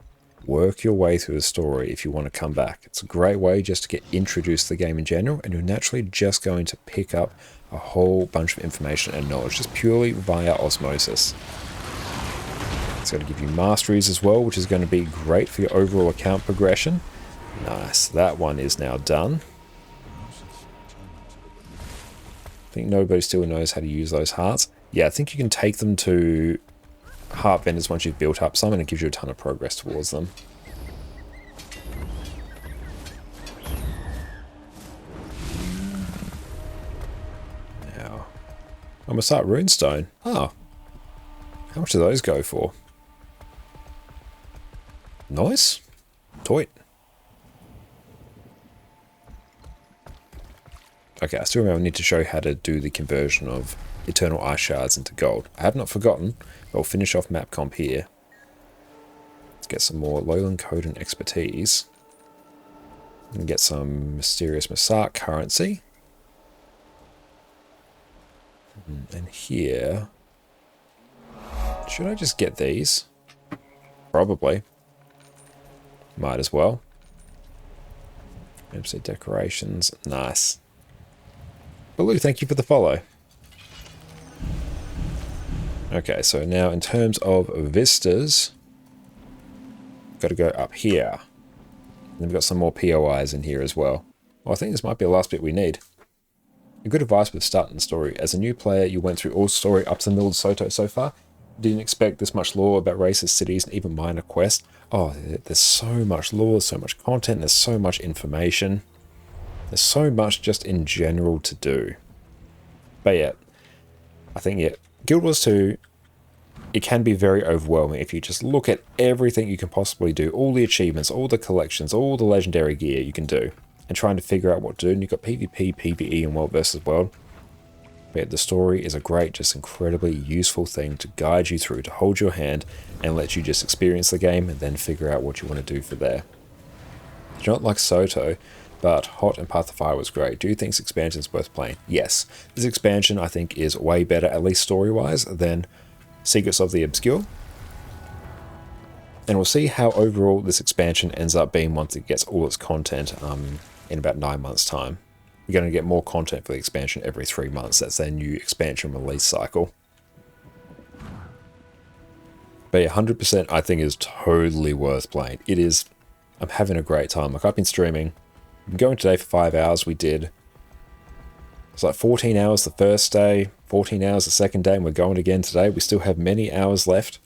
work your way through the story if you want to come back. It's a great way just to get introduced to the game in general, and you're naturally just going to pick up a whole bunch of information and knowledge, just purely via osmosis. It's going to give you masteries as well, which is going to be great for your overall account progression. Nice, that one is now done. I think nobody still knows how to use those hearts. Yeah, I think you can take them to heart vendors once you've built up some, and it gives you a ton of progress towards them. Now, I'm going to start Runestone. Oh, how much do those go for? Nice. Toit. Okay, I still remember I need to show you how to do the conversion of Eternal Ice Shards into gold. I have not forgotten. I'll finish off map comp here. Let's get some more Lowland Code and Expertise. And get some Mysterious Massark currency. And here... Should I just get these? Probably. Might as well. MC decorations. Nice. Baloo, thank you for the follow. Okay, so now in terms of vistas, got to go up here. And we've got some more POIs in here as well. Well, I think this might be the last bit we need. A good advice with starting the story. As a new player, you went through all story up to the middle of Soto so far. didn't expect this much lore about races, cities, and even minor quests. Oh, there's so much lore, so much content, there's so much information. There's so much just in general to do. But yeah, I think, yeah, Guild Wars 2, it can be very overwhelming if you just look at everything you can possibly do, all the achievements, all the collections, all the legendary gear you can do, and trying to figure out what to do. And you've got PvP, PvE, and World versus World. But yeah, the story is a great, just incredibly useful thing to guide you through, to hold your hand, and let you just experience the game, and then figure out what you want to do for there. It's not like Soto, but Hot and Path of Fire was great. Do you think this expansion is worth playing? Yes. This expansion, I think, is way better, at least story-wise, than Secrets of the Obscure. And we'll see how overall this expansion ends up being once it gets all its content in about 9 months' time. You're going to get more content for the expansion every 3 months. That's their new expansion release cycle. But yeah, 100% I think is totally worth playing. It is. I'm having a great time. Like, I've been streaming. I'm going today for 5 hours. We did. It's like 14 hours the first day, 14 hours the second day, and we're going again today. We still have many hours left.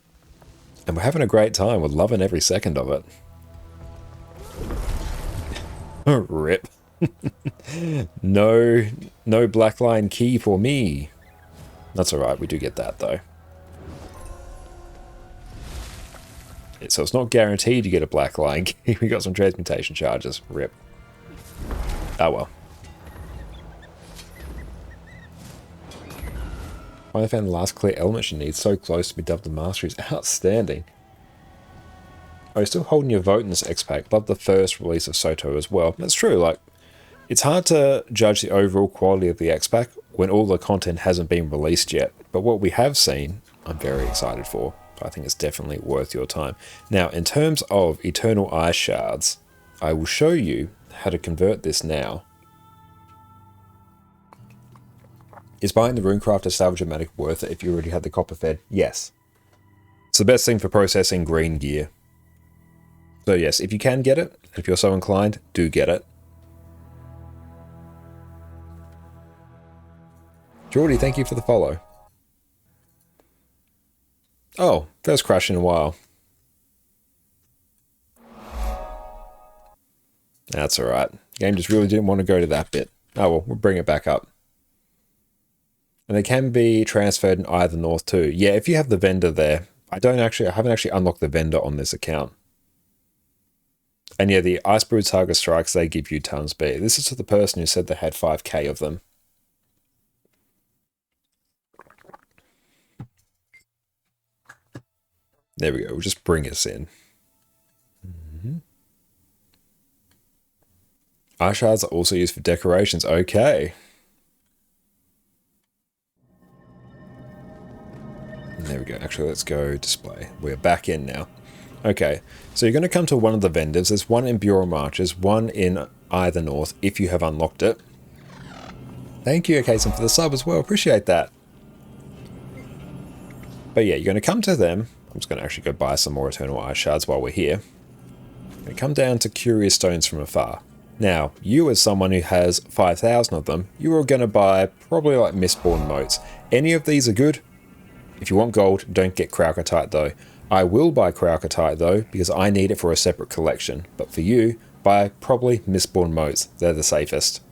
And we're having a great time. We're loving every second of it. Rip. No Blackline key for me. That's alright, we do get that though. So it's not guaranteed you get a Blackline key. We got some transmutation charges. Rip. Oh well. I found the last clear element you need. So close to be dubbed the mastery is outstanding. Oh, you're still holding your vote in this X-Pack. Love the first release of Soto as well. That's true, like, it's hard to judge the overall quality of the X-Pack when all the content hasn't been released yet. But what we have seen, I'm very excited for. I think it's definitely worth your time. Now, in terms of Eternal Ice Shards, I will show you how to convert this now. Is buying the Runecrafter Salvage-O-Matic worth it if you already had the Copper Fed? Yes. It's the best thing for processing green gear. So yes, if you can get it, if you're so inclined, do get it. Geordie, thank you for the follow. Oh, first crash in a while. That's alright. Game just really didn't want to go to that bit. Oh well, we'll bring it back up. And they can be transferred in either north too. Yeah, if you have the vendor there. I haven't actually unlocked the vendor on this account. And yeah, the Icebrood Saga Strikes, they give you tons, but this is to the person who said they had 5k of them. There we go, we'll just bring us in. Ice shards are also used for decorations, okay. There we go, actually let's go display. We're back in now. Okay, so you're going to come to one of the vendors. There's one in Bureau Marches, one in either north, if you have unlocked it. Thank you, Kason, for the sub as well. Appreciate that. But yeah, you're going to come to them. I'm just going to actually go buy some more Eternal Ice Shards while we're here. And come down to Curious Stones from Afar. Now, you as someone who has 5,000 of them, you are going to buy probably like Mistborn Motes. Any of these are good. If you want gold, don't get Kraukertite though. I will buy Kraukertite though, because I need it for a separate collection. But for you, buy probably Mistborn Motes. They're the safest.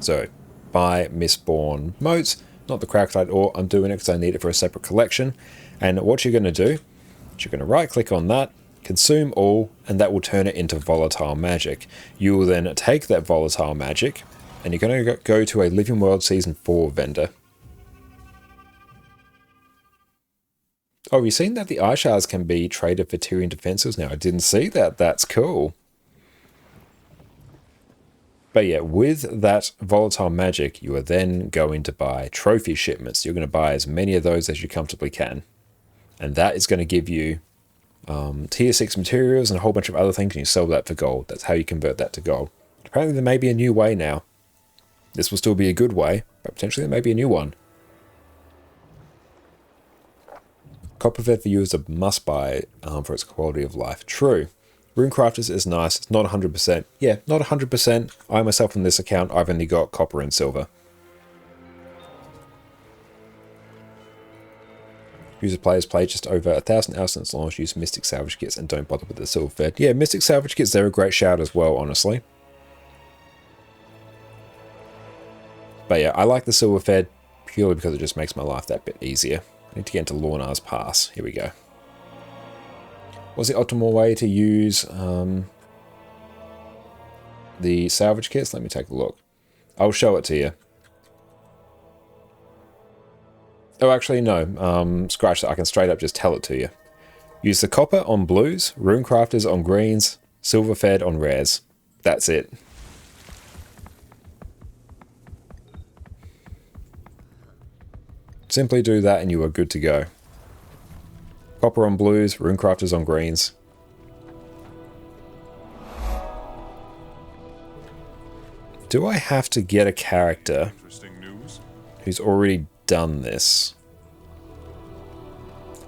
So, buy Mistborn Motes, not the Kraukertite ore. I'm doing it because I need it for a separate collection. And what you're going to do, is you're going to right click on that, consume all, and that will turn it into volatile magic. You will then take that volatile magic, and you're going to go to a Living World Season 4 vendor. Oh, have you seen that the Ice Shards can be traded for Tyrian defensives now? I didn't see that. That's cool. But yeah, with that volatile magic, you are then going to buy trophy shipments. You're going to buy as many of those as you comfortably can. And that is going to give you tier 6 materials and a whole bunch of other things, and you sell that for gold. That's how you convert that to gold. Apparently there may be a new way now. This will still be a good way, but potentially there may be a new one. Copperfed for you is a must-buy for its quality of life. True. Runecrafters is nice. It's not 100%. Yeah, not 100%. I myself on this account, I've only got copper and silver. User players play just over 1,000 hours since launch, use Mystic Salvage Kits and don't bother with the Silver Fed. Yeah, Mystic Salvage Kits, they're a great shout as well, honestly. But yeah, I like the Silver Fed purely because it just makes my life that bit easier. I need to get into Lorna's Pass. Here we go. What's the optimal way to use the salvage kits? Let me take a look. I'll show it to you. Oh, actually, no. Scratch that. I can straight up just tell it to you. Use the copper on blues, rune crafters on greens, silver fed on rares. That's it. Simply do that and you are good to go. Copper on blues, rune crafters on greens. Do I have to get a character who's already done this?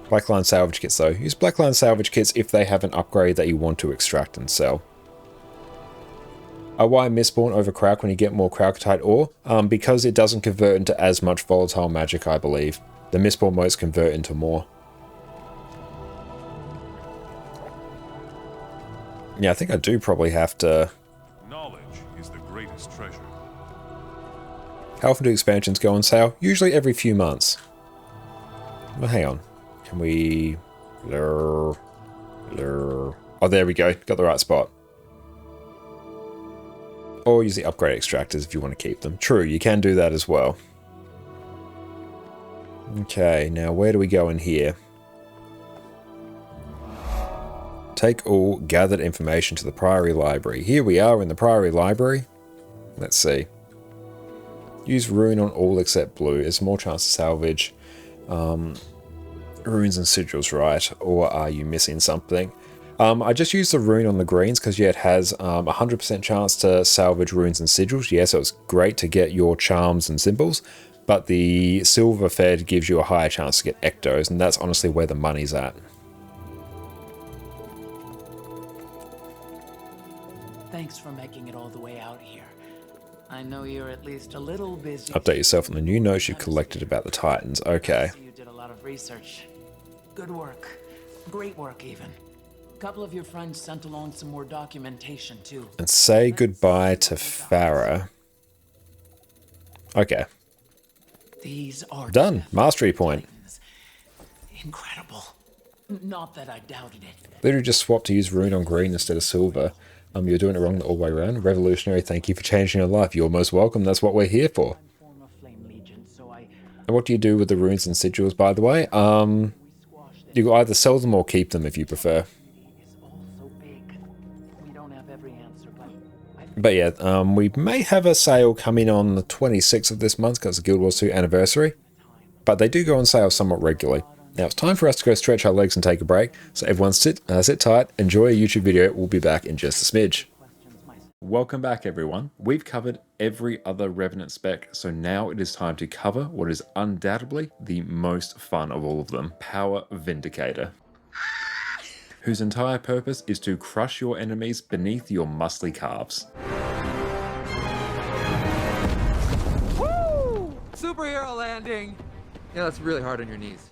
Blackline salvage kits though. Use Blackline salvage kits if they have an upgrade that you want to extract and sell. Why Mistborn over Krauk when you get more Kraukatite ore? Because it doesn't convert into as much volatile magic, I believe. The Mistborn motes convert into more. Yeah, I think I do probably have to... Knowledge is the greatest treasure. How often do expansions go on sale? Usually every few months. Well, hang on. Can we... Oh, there we go. Got the right spot. Or use the upgrade extractors if you want to keep them. True, you can do that as well. Okay, now where do we go in here? Take all gathered information to the Priory Library. Here we are in the Priory Library. Let's see. Use rune on all except blue. It's more chance to salvage runes and sigils, right? Or are you missing something? I just used the rune on the greens because yeah, it has 100% chance to salvage runes and sigils. Yeah, so it's great to get your charms and symbols. But the silver fed gives you a higher chance to get ectos, and that's honestly where the money's at. Thanks for making it all the way out here. I know you're at least a little busy. Update yourself on the new notes you've collected about the Titans. Okay. You did a lot of research. Good work. Great work, even. A couple of your friends sent along some more documentation, too. And say goodbye to Farah. Okay. These are done. Mastery point. Incredible. Not that I doubted it. Literally just swapped to use rune on green instead of silver. You're doing it wrong all the way around. Revolutionary, thank you for changing your life. You're most welcome. That's what we're here for. And what do you do with the runes and sigils, by the way? You can either sell them or keep them if you prefer. But yeah, we may have a sale coming on the 26th of this month because it's Guild Wars 2 anniversary. But they do go on sale somewhat regularly. Now it's time for us to go stretch our legs and take a break. So everyone sit tight, enjoy a YouTube video. We'll be back in just a smidge. Welcome back everyone. We've covered every other Revenant spec, so now it is time to cover what is undoubtedly the most fun of all of them, Power Vindicator, whose entire purpose is to crush your enemies beneath your muscly calves. Woo! Superhero landing! Yeah, that's really hard on your knees.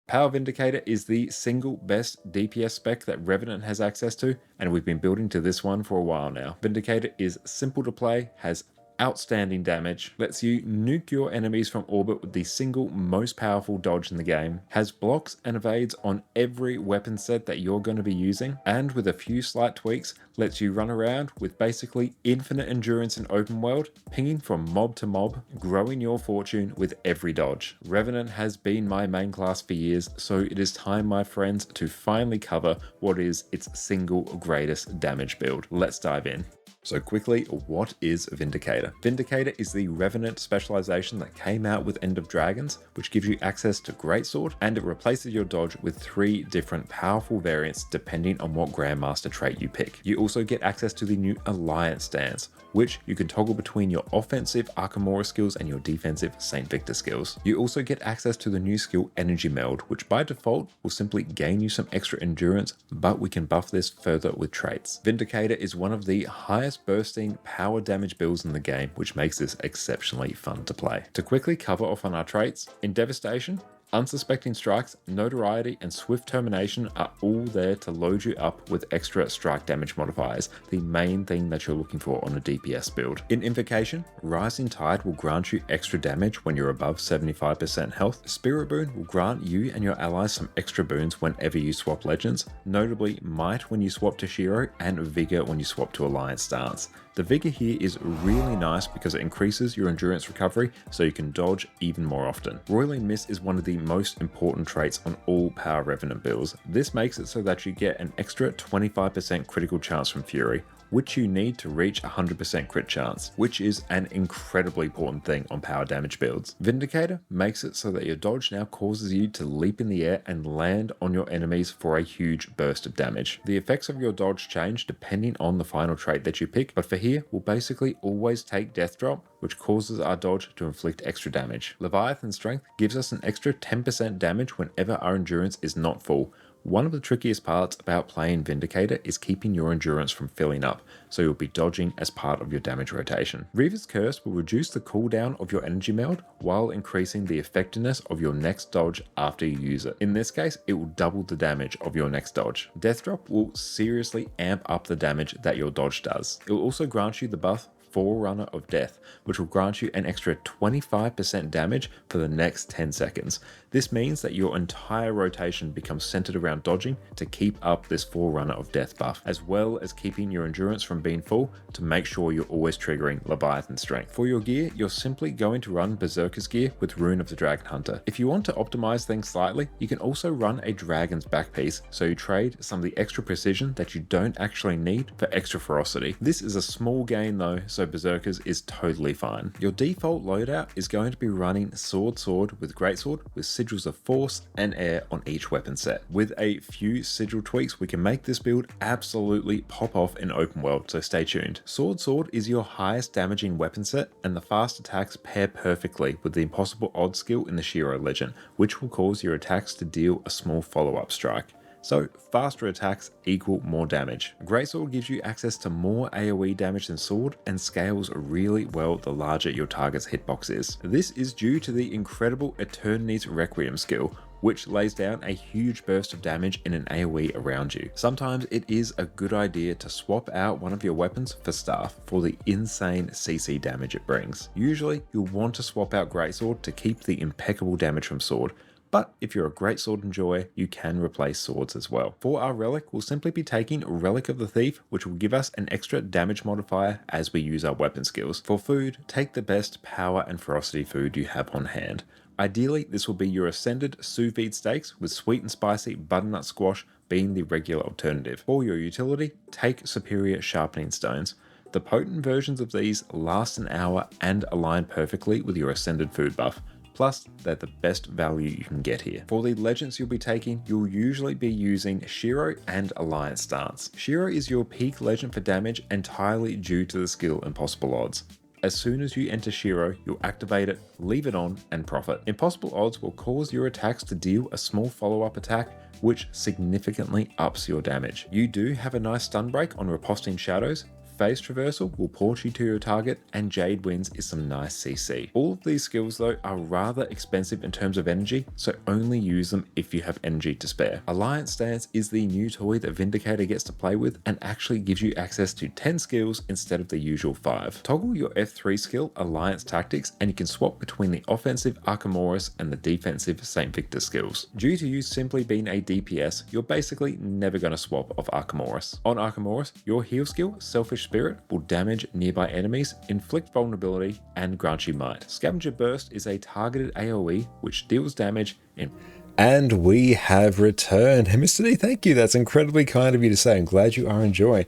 Power Vindicator is the single best DPS spec that Revenant has access to, and we've been building to this one for a while now. Vindicator is simple to play, has outstanding damage, lets you nuke your enemies from orbit with the single most powerful dodge in the game, has blocks and evades on every weapon set that you're going to be using, and with a few slight tweaks, lets you run around with basically infinite endurance in open world, pinging from mob to mob, growing your fortune with every dodge. Revenant has been my main class for years, so it is time, my friends, to finally cover what is its single greatest damage build. Let's dive in. So quickly, what is Vindicator? Vindicator is the Revenant specialization that came out with End of Dragons, which gives you access to Greatsword, and it replaces your dodge with 3 different powerful variants depending on what Grandmaster trait you pick. You also get access to the new Alliance stance, which you can toggle between your offensive Arkamora skills and your defensive St. Victor skills. You also get access to the new skill Energy Meld, which by default will simply gain you some extra endurance, but we can buff this further with traits. Vindicator is one of the highest bursting power damage builds in the game, which makes this exceptionally fun to play. To quickly cover off on our traits, in Devastation, Unsuspecting strikes, notoriety, and swift termination are all there to load you up with extra strike damage modifiers, the main thing that you're looking for on a DPS build. In Invocation, Rising Tide will grant you extra damage when you're above 75% health. Spirit Boon will grant you and your allies some extra boons whenever you swap legends, notably Might when you swap to Shiro and Vigor when you swap to Alliance stance. The Vigor here is really nice because it increases your endurance recovery so you can dodge even more often. Roiling Mist is one of the most important traits on all Power Revenant builds. This makes it so that you get an extra 25% critical chance from Fury, which you need to reach 100% crit chance, which is an incredibly important thing on power damage builds. Vindicator makes it so that your dodge now causes you to leap in the air and land on your enemies for a huge burst of damage. The effects of your dodge change depending on the final trait that you pick, but for here, we'll basically always take Death Drop, which causes our dodge to inflict extra damage. Leviathan Strength gives us an extra 10% damage whenever our endurance is not full. One of the trickiest parts about playing Vindicator is keeping your endurance from filling up, so you'll be dodging as part of your damage rotation. Reaver's Curse will reduce the cooldown of your energy meld while increasing the effectiveness of your next dodge after you use it. In this case, it will double the damage of your next dodge. Death Drop will seriously amp up the damage that your dodge does. It will also grant you the buff Forerunner of Death, which will grant you an extra 25% damage for the next 10 seconds. This means that your entire rotation becomes centered around dodging to keep up this Forerunner of Death buff, as well as keeping your endurance from being full to make sure you're always triggering Leviathan Strength. For your gear, you're simply going to run Berserker's gear with Rune of the Dragon Hunter. If you want to optimize things slightly, you can also run a Dragon's back piece, so you trade some of the extra precision that you don't actually need for extra ferocity. This is a small gain though, so Berserkers is totally fine. Your default loadout is going to be running Sword with Greatsword with Sigils of Force and Air on each weapon set. With a few sigil tweaks, we can make this build absolutely pop off in open world, so stay tuned. Sword is your highest damaging weapon set, and the fast attacks pair perfectly with the Impossible Odd skill in the Shiro legend, which will cause your attacks to deal a small follow-up strike. So faster attacks equal more damage. Greatsword gives you access to more AoE damage than Sword and scales really well the larger your target's hitbox is. This is due to the incredible Eternity's Requiem skill, which lays down a huge burst of damage in an AoE around you. Sometimes it is a good idea to swap out one of your weapons for Staff for the insane CC damage it brings. Usually you'll want to swap out Greatsword to keep the impeccable damage from Sword, but if you're a Greatsword enjoyer, you can replace swords as well. For our relic, we'll simply be taking Relic of the Thief, which will give us an extra damage modifier as we use our weapon skills. For food, take the best power and ferocity food you have on hand. Ideally, this will be your Ascended sous vide steaks with sweet and spicy butternut squash being the regular alternative. For your utility, take Superior Sharpening Stones. The potent versions of these last an hour and align perfectly with your Ascended food buff. Plus, they're the best value you can get here. For the legends you'll be taking, you'll usually be using Shiro and Alliance stance. Shiro is your peak legend for damage entirely due to the skill Impossible Odds. As soon as you enter Shiro, you'll activate it, leave it on, and profit. Impossible Odds will cause your attacks to deal a small follow-up attack, which significantly ups your damage. You do have a nice stun break on Riposting Shadows. Phase Traversal will port you to your target, and Jade Winds is some nice CC. All of these skills though are rather expensive in terms of energy, so only use them if you have energy to spare. Alliance Stance is the new toy that Vindicator gets to play with and actually gives you access to 10 skills instead of the usual 5. Toggle your F3 skill Alliance Tactics and you can swap between the offensive Archimedes and the defensive St. Victor skills. Due to you simply being a DPS, you're basically never going to swap off Archimedes. On Archimedes, your heal skill, Selfish Spirit, will damage nearby enemies, inflict vulnerability, and grant you might. Scavenger Burst is a targeted AoE which deals damage in... And we have returned. Mr. D, thank you. That's incredibly kind of you to say. I'm glad you are enjoying.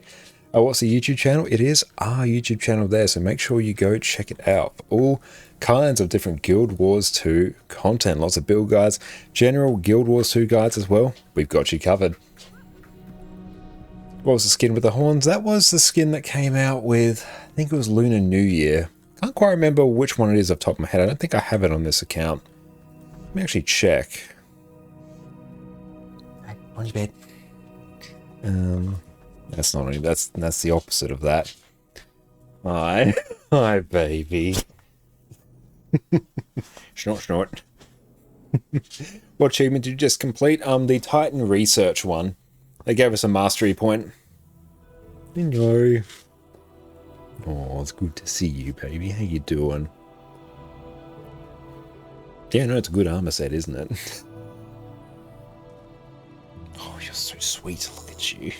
What's the YouTube channel? It is our YouTube channel there, so make sure you go check it out. All kinds of different Guild Wars 2 content, lots of build guides, general Guild Wars 2 guides as well. We've got you covered. What was the skin with the horns? That was the skin that came out with, I think it was Lunar New Year. Can't quite remember which one it is off the top of my head. I don't think I have it on this account. Let me actually check. On your bed. That's not any, that's the opposite of that. Hi baby. Snort. What achievement did you just complete? The Titan research one. They gave us a mastery point. Hello. Oh, it's good to see you, baby. How you doing? Yeah, no, it's a good armor set, isn't it? Oh, you're so sweet. Look at you.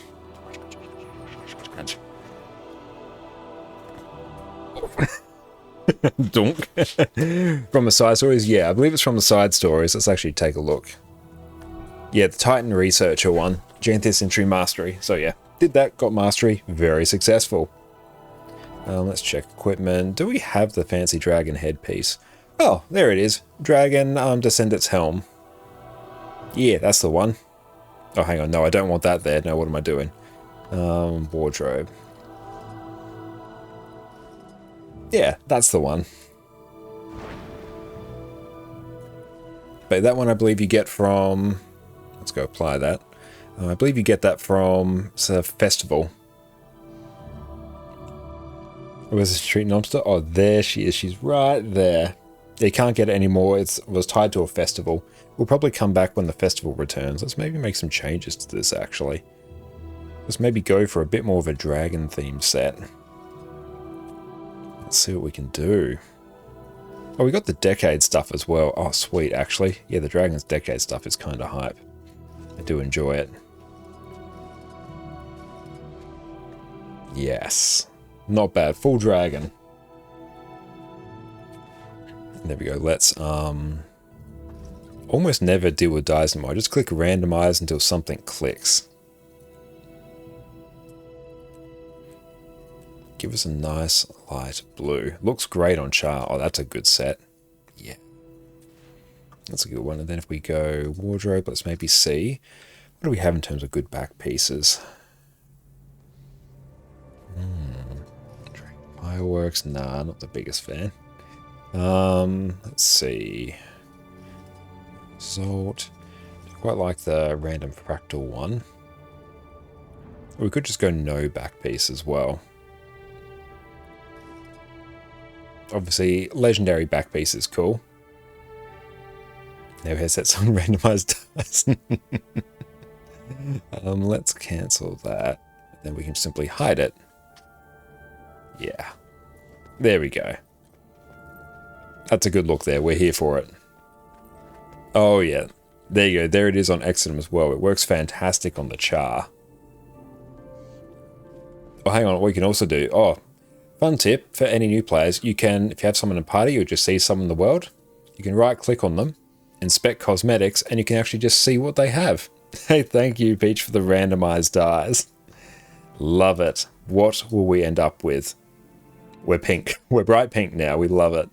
Donk. From the side stories? Yeah, I believe it's from the side stories. Let's actually take a look. Yeah, the Titan Researcher one. Janthir Century Mastery. So yeah, did that, got Mastery. Very successful. Let's check equipment. Do we have the fancy dragon headpiece? Oh, there it is. Dragon Descendant's Helm. Yeah, that's the one. Oh, hang on. No, I don't want that there. No, what am I doing? Wardrobe. Yeah, that's the one. But that one I believe you get from... Let's go apply that. I believe you get that from a festival. Where's the street monster? Oh, there she is. She's right there. You can't get it anymore. It was tied to a festival. We'll probably come back when the festival returns. Let's maybe make some changes to this, actually. Let's maybe go for a bit more of a dragon-themed set. Let's see what we can do. Oh, we got the Decade stuff as well. Oh, sweet, actually. Yeah, the Dragon's Decade stuff is kind of hype. I do enjoy it. Yes. Not bad. Full dragon. There we go. Let's almost never deal with dice anymore. I just click randomize until something clicks. Give us a nice light blue. Looks great on char. Oh, that's a good set. Yeah. That's a good one. And then if we go wardrobe, let's maybe see. What do we have in terms of good back pieces? Fireworks? Nah, not the biggest fan. Let's see. Salt. I quite like the random fractal one. We could just go no back piece as well. Obviously, legendary back piece is cool. Never has that on randomized dice. Let's cancel that. Then we can simply hide it. Yeah. There we go. That's a good look there. We're here for it. Oh, yeah. There you go. There it is on Exodum as well. It works fantastic on the char. Oh, hang on. What you can also do... Oh, fun tip for any new players. You can, if you have someone in a party or just see someone in the world, you can right-click on them, inspect cosmetics, and you can actually just see what they have. Hey, thank you, Peach, for the randomized dies. Love it. What will we end up with? We're pink. We're bright pink now. We love it.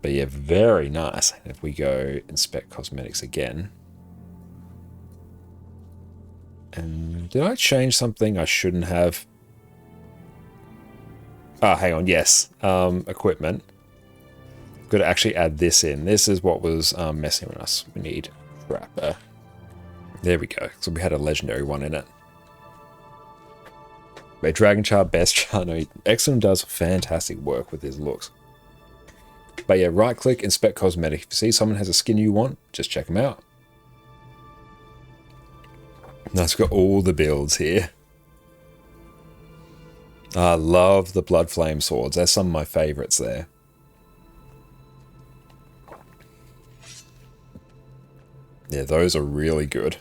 But yeah, very nice. If we go inspect cosmetics again. And did I change something I shouldn't have? Ah, hang on. Yes. Equipment. Got to actually add this in. This is what was messing with us. We need wrapper. There we go. So we had a legendary one in it. But Dragon Char, best char. No, Exum does fantastic work with his looks. But yeah, right click, inspect cosmetic. If you see someone has a skin you want, just check them out. Now it's got all the builds here. I love the Blood Flame swords. They're some of my favorites there. Yeah, those are really good.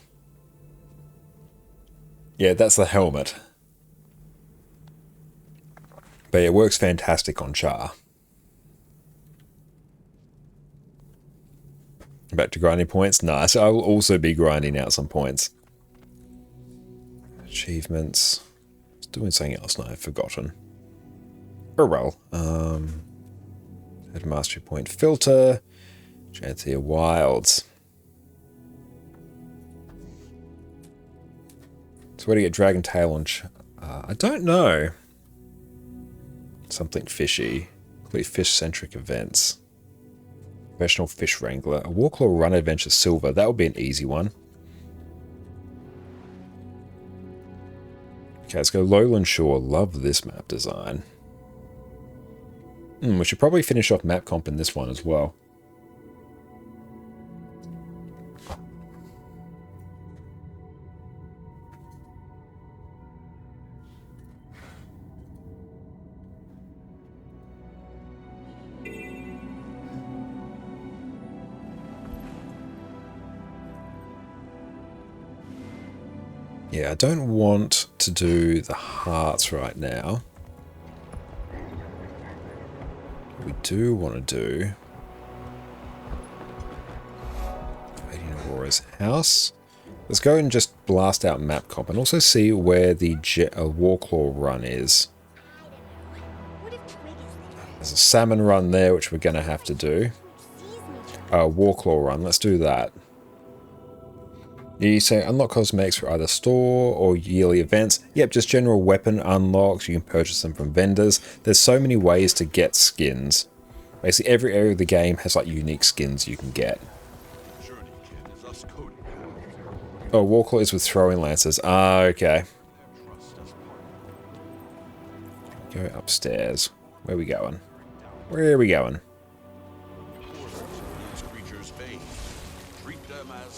Yeah, that's the helmet. But it works fantastic on char. Back to grinding points? Nice. I will also be grinding out some points. Achievements. I was doing something else now I've forgotten. Oh well. Add mastery point filter. Janthir Wilds. So where do you get Dragon Tail on? I don't know. Something fishy. Complete fish-centric events. Professional Fish Wrangler. A Warclaw Run Adventure Silver. That would be an easy one. Okay, let's go Lowland Shore. Love this map design. We should probably finish off map comp in this one as well. Yeah, I don't want to do the hearts right now. We do want to do Lady Aurora's house. Let's go and just blast out map comp and also see where the Warclaw run is. There's a salmon run there, which we're going to have to do. Warclaw run, let's do that. You say unlock cosmetics for either store or yearly events. Yep, just general weapon unlocks. You can purchase them from vendors. There's so many ways to get skins. Basically, every area of the game has like unique skins you can get. Oh, Warclaw is with throwing lances. Ah, okay. Go upstairs. Where are we going? Where are we going?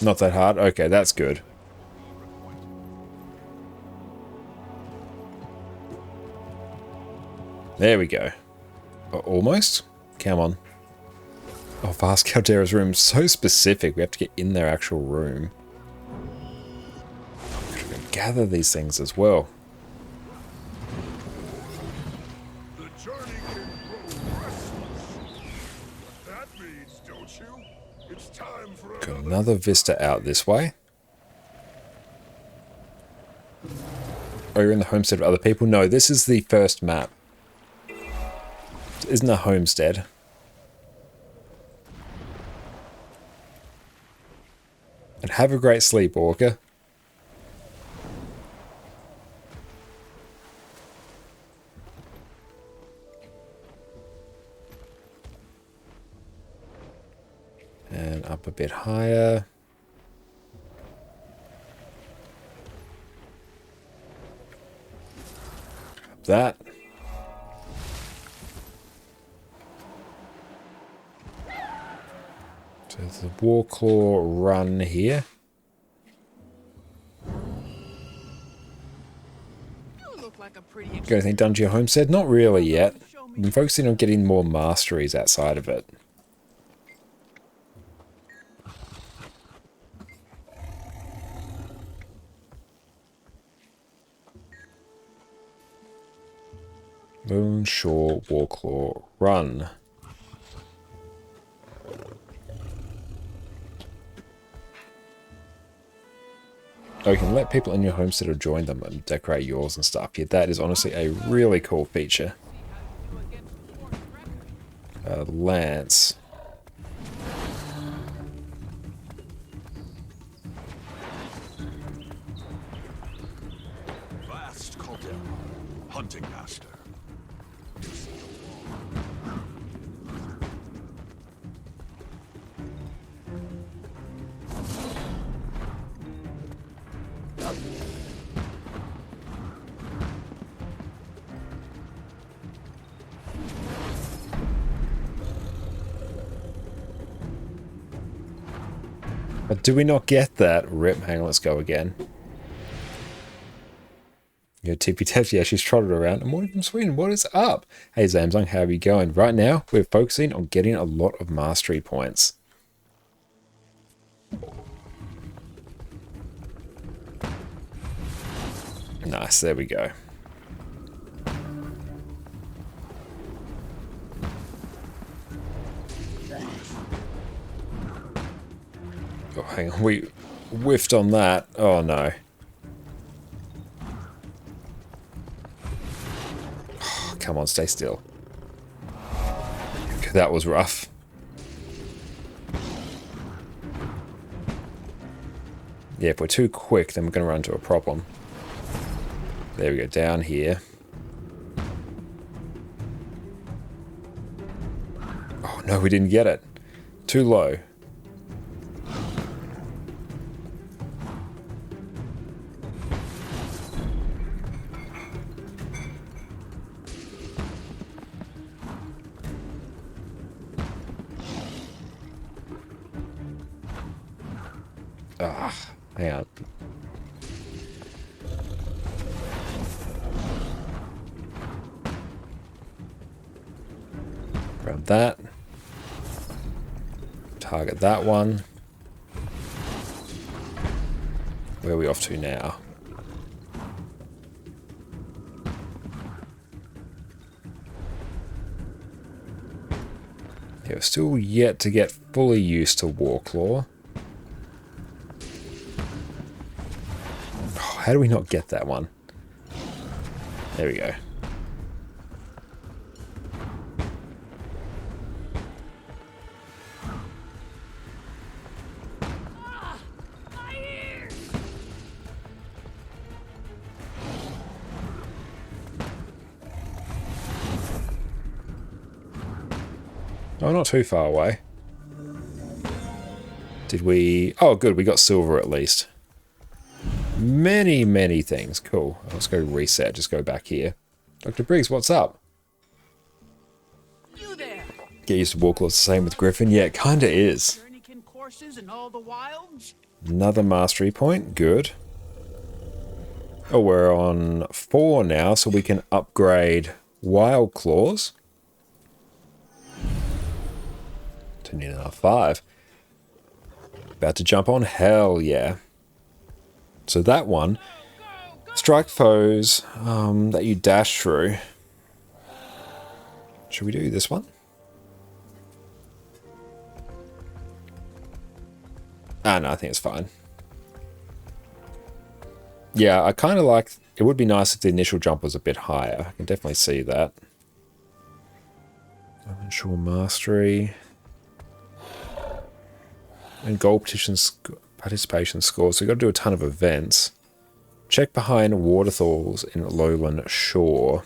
Not that hard? Okay, that's good. There we go. Oh, almost? Come on. Oh, Vast Caldera's room. So specific. We have to get in their actual room. We can gather these things as well. The journey can grow restless. That means, don't you? It's time for Got another vista out this way. Oh, you're in the homestead of other people? No, this is the first map. It isn't a homestead. And have a great sleep, Orca. And up a bit higher. Up that. So there's the Warclaw run here. Got anything done to your homestead? Not really yet. I've been focusing on getting more masteries outside of it. Moonshore Warclaw run. Oh, you can let people in your homestead or join them and decorate yours and stuff. Yeah, that is honestly a really cool feature. Lance. Vast Caldera, hunting master. But do we not get that? Rip, hang on, let's go again. Your Tippy Taps, yeah, she's trotted around. And morning from Sweden, what is up? Hey Zamzung, how are you going? Right now, we're focusing on getting a lot of mastery points. Nice, there we go. Oh, hang on, we whiffed on that. Oh no. Oh, come on, stay still. Okay, that was rough. Yeah, if we're too quick, then we're going to run into a problem. There we go, down here. Oh no, we didn't get it. Too low. Ah, hang on. Grab that. Target that one. Where are we off to now? Yeah, we're still yet to get fully used to Warclaw. Oh, how do we not get that one? There we go. Oh, not too far away. Did we... Oh, good. We got silver at least. Many, many things. Cool. Let's go reset. Just go back here. Dr. Briggs, what's up? You there. Get used to Warclaw's the same with Griffin? Yeah, it kinda is. Journeykin courses in all the wilds? Another mastery point. Good. Oh, we're on 4 now, so we can upgrade Wild Claws. To need another 5. About to jump on? Hell yeah. So that one, strike foes that you dash through. Should we do this one? Ah, no, I think it's fine. Yeah, I kind of like... It would be nice if the initial jump was a bit higher. I can definitely see that. Ensure mastery. And goal participation scores. So we've got to do a ton of events. Check behind waterfalls in Lowland Shore.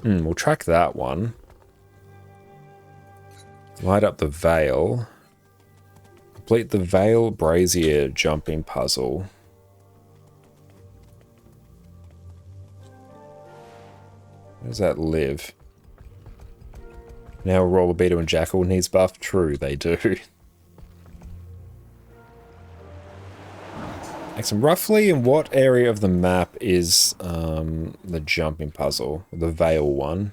We'll track that one. Light up the Veil. Complete the Veil Brazier jumping puzzle. Where does that live? Now Rollerbeater and Jackal needs buff. True, they do. Excellent. Roughly in what area of the map is the jumping puzzle? The Veil one?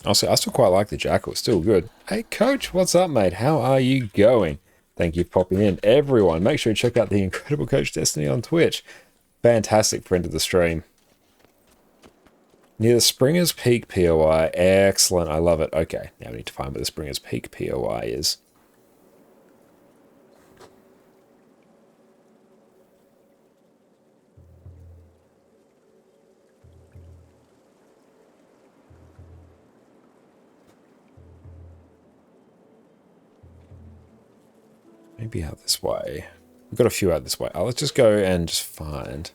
Also, I still quite like the Jackal. It's still good. Hey, Coach, what's up, mate? How are you going? Thank you for popping in. Everyone, make sure you check out the Incredible Coach Destiny on Twitch. Fantastic friend of the stream. Near the Springer's Peak POI. Excellent. I love it. Okay, now we need to find where the Springer's Peak POI is. Maybe out this way. We've got a few out this way. Oh, let's just go and just find...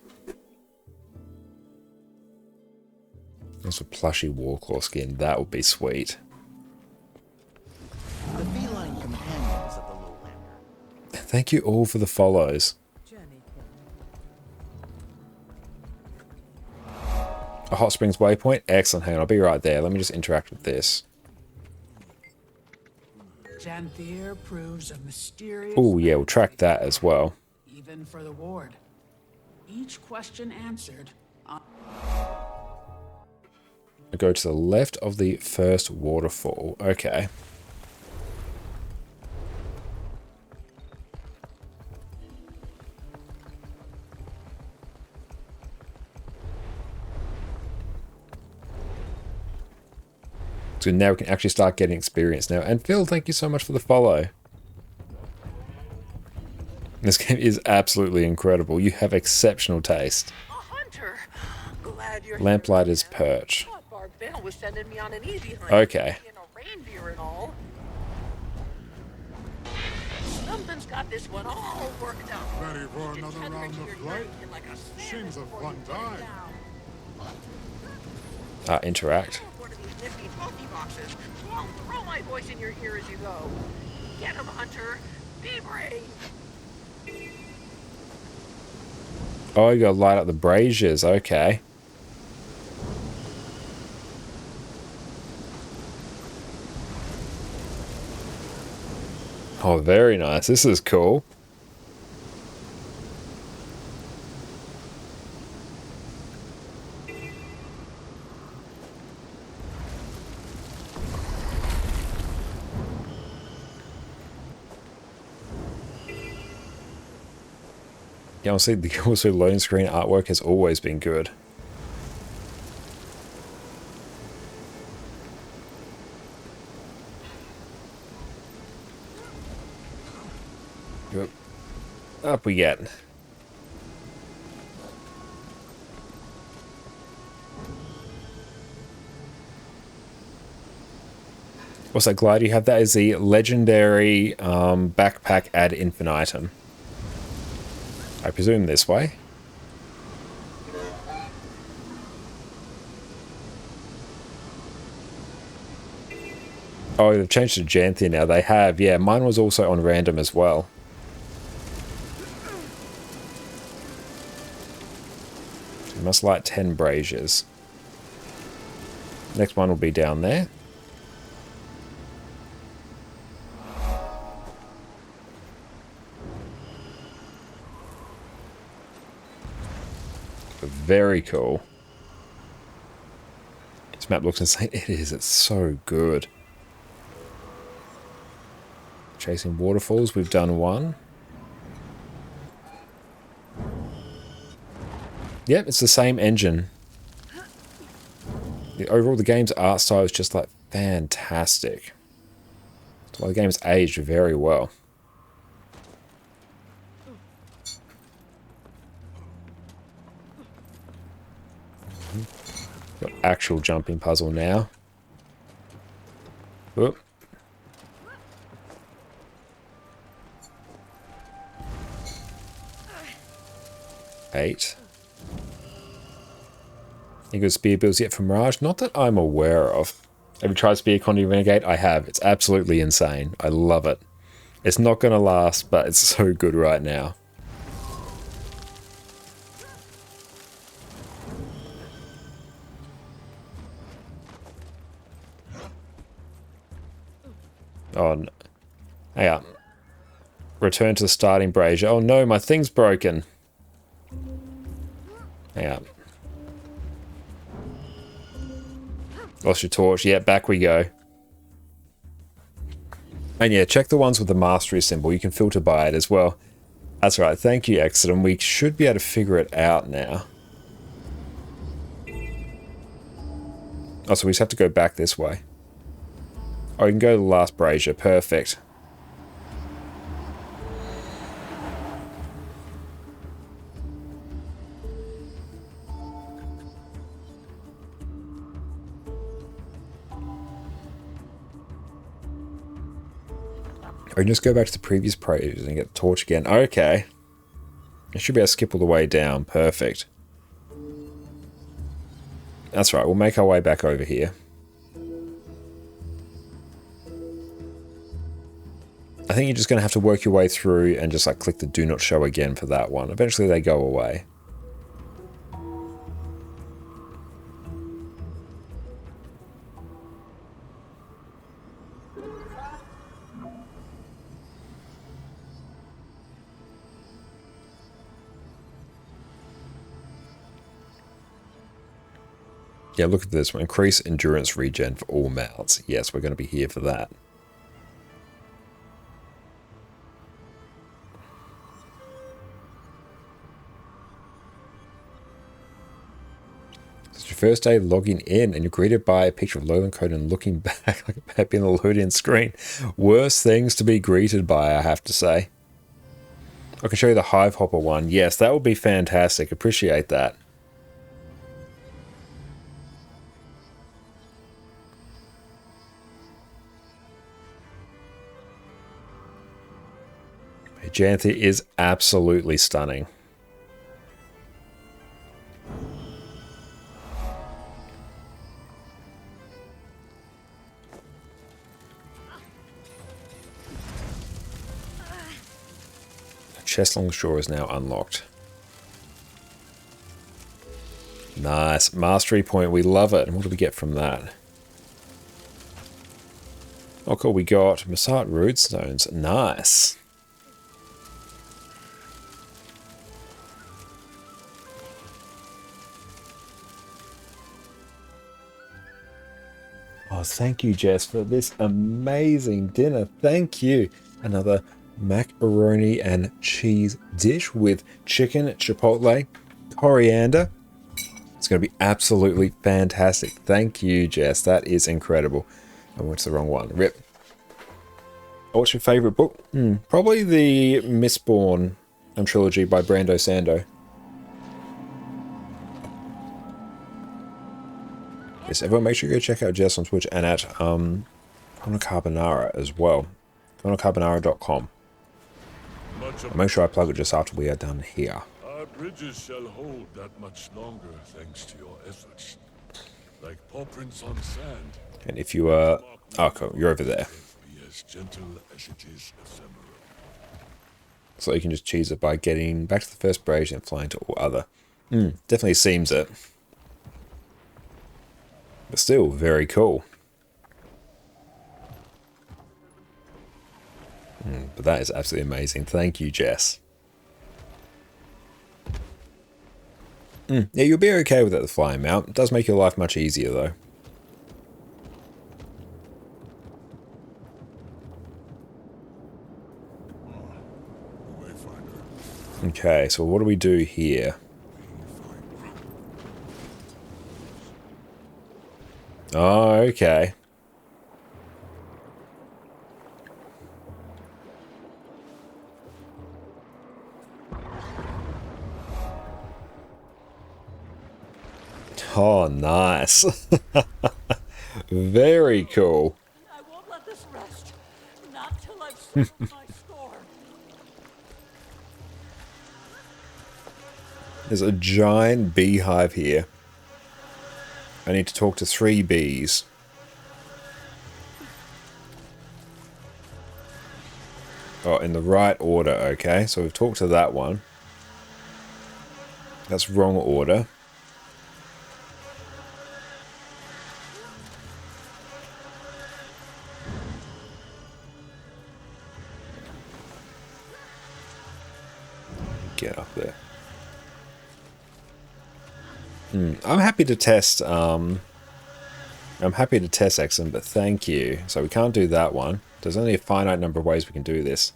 There's a plushy Warclaw skin. That would be sweet. The feline companions of the Lowlander. Thank you all for the follows. A Hot Springs waypoint? Excellent. Hang on, I'll be right there. Let me just interact with this. Janthir proves a mysterious... Oh, yeah, we'll track that as well. Even for the ward. Each question answered. I go to the left of the first waterfall. Okay. So now we can actually start getting experience now. And Phil, thank you so much for the follow. This game is absolutely incredible. You have exceptional taste. Hunter, glad you're Lamplighter's Perch. Barbell was sending me on an easy hunt. Okay. In a reindeer and all. Something's got this one all worked out. Ready for another round of flight? Seems a fun time. Interact. Nifty talkie boxes. Well, throw my voice in your ear as you go. Get him, Hunter. Be brave. Oh, you gotta light up the braziers. Okay. Oh, very nice. This is cool. Yeah, honestly, the also loading screen artwork has always been good. Yep. Up we get. Also, glad you have that as the legendary backpack ad infinitum. I presume this way. Oh, they've changed to Janthir now. They have, yeah. Mine was also on random as well. So you must light 10 braziers. Next one will be down there. Very cool. This map looks insane. It is. It's so good. Chasing waterfalls. We've done one. Yep, it's the same engine. Overall, the game's art style is just like fantastic. Well, the game's aged very well. Got actual jumping puzzle now. Whoop. Eight. Any good spear builds yet from Mirage? Not that I'm aware of. Have you tried Spear Conde Renegade? I have. It's absolutely insane. I love it. It's not going to last, but it's so good right now. Oh, no. Hang on. Return to the starting brazier. Oh no, my thing's broken. Hang on. Lost your torch. Yeah, back we go. And yeah, check the ones with the mastery symbol. You can filter by it as well. That's right. Thank you, Exodum. We should be able to figure it out now. Oh, so we just have to go back this way. Oh, you can go to the last brazier. Perfect. Or you can just go back to the previous braziers and get the torch again. Okay. I should be able to skip all the way down. Perfect. That's right. We'll make our way back over here. I think you're just going to have to work your way through and just like click the do not show again for that one. Eventually they go away. Yeah, look at this one. Increase endurance regen for all mounts. Yes, we're going to be here for that. It's your first day logging in and you're greeted by a picture of Lowland Conan looking back like a baby on the loading screen. Worst things to be greeted by, I have to say. I can show you the Hive Hopper one. Yes, that would be fantastic. Appreciate that. Janthir is absolutely stunning. Chest along the shore is now unlocked. Nice. Mastery point. We love it. And what do we get from that? Oh, cool. We got Masat root stones. Nice. Oh, thank you, Jess, for this amazing dinner. Thank you. Another macaroni and cheese dish with chicken, chipotle, coriander. It's going to be absolutely fantastic. Thank you, Jess. That is incredible. I went to the wrong one. Rip. Oh, what's your favorite book? Probably the Mistborn trilogy by Brando Sando. Yes, everyone make sure you go check out Jess on Twitch and at Connor Carbonara as well. ConnorCarbonara.com. I'll make sure I plug it just after we are done here. Our bridges shall hold that much longer thanks to your efforts. Like paw prints on sand. And if you are... oh, cool. You're over there. Be as gentle as it is ephemeral. So you can just cheese it by getting back to the first bridge and flying to all other. Definitely seems it. But still, very cool. But that is absolutely amazing. Thank you, Jess. Yeah, you'll be okay with it, the flying mount. It does make your life much easier, though. Okay, so what do we do here? Oh, okay. Oh, nice. Very cool. I won't let this rest. Not till I've settled my score. There's a giant beehive here. I need to talk to 3 bees. Oh, in the right order, okay. So we've talked to that one. That's wrong order. Get up there. I'm happy to test, Exum, but thank you. So we can't do that one. There's only a finite number of ways we can do this.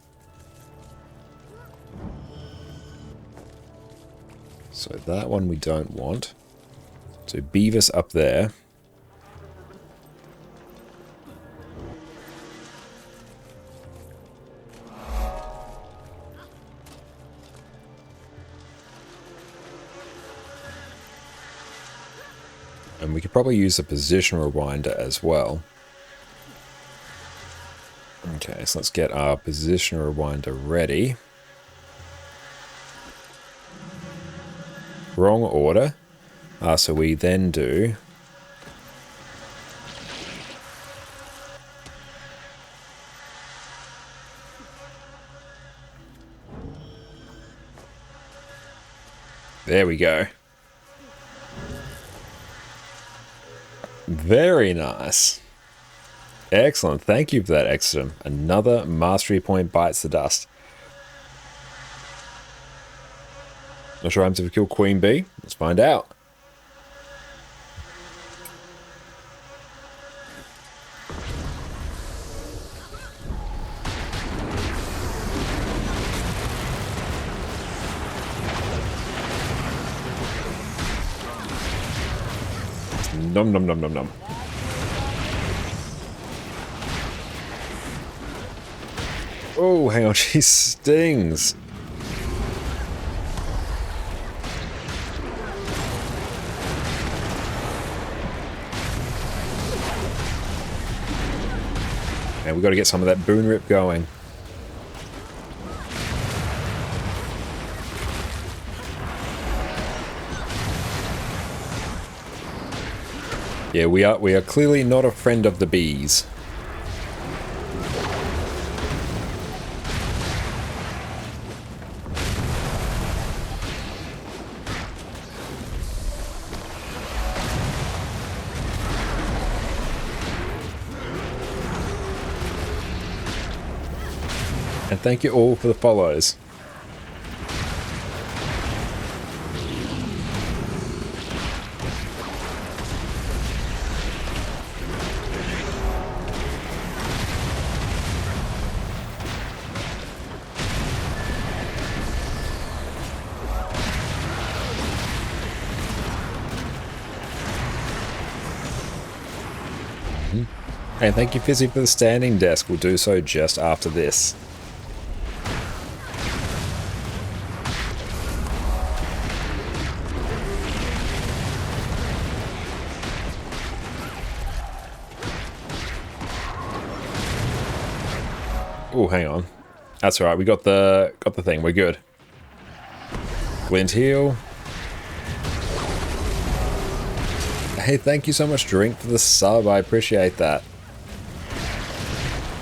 So that one we don't want. So Beavis up there. And we could probably use a position rewinder as well. Okay, so let's get our position rewinder ready. Wrong order. So we then do... There we go. Very nice. Excellent. Thank you for that, Exum. Another mastery point bites the dust. Not sure what happens if we kill Queen Bee. Let's find out. Nom nom nom nom nom. Oh, hang on, she stings. And we've got to get some of that boon rip going. Yeah, we are clearly not a friend of the bees. And thank you all for the follows. And thank you, Fizzy, for the standing desk. We'll do so just after this. Oh, hang on. That's alright, we got the thing, we're good. Glint heal. Hey, thank you so much, Drink, for the sub. I appreciate that.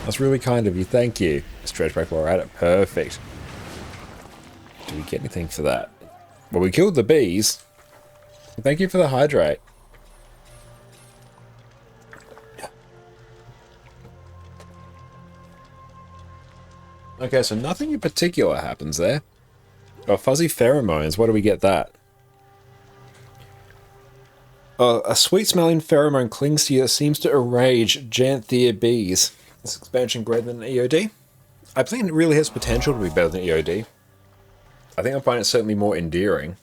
That's really kind of you, thank you. Stretch break while we're at it, perfect. Do we get anything for that? Well, we killed the bees. Thank you for the hydrate. Okay, so nothing in particular happens there. Oh, fuzzy pheromones, what do we get that? A sweet-smelling pheromone clings to you that seems to enrage Janthir bees. This expansion greater than EOD? I think it really has potential to be better than EOD. I think I find it certainly more endearing.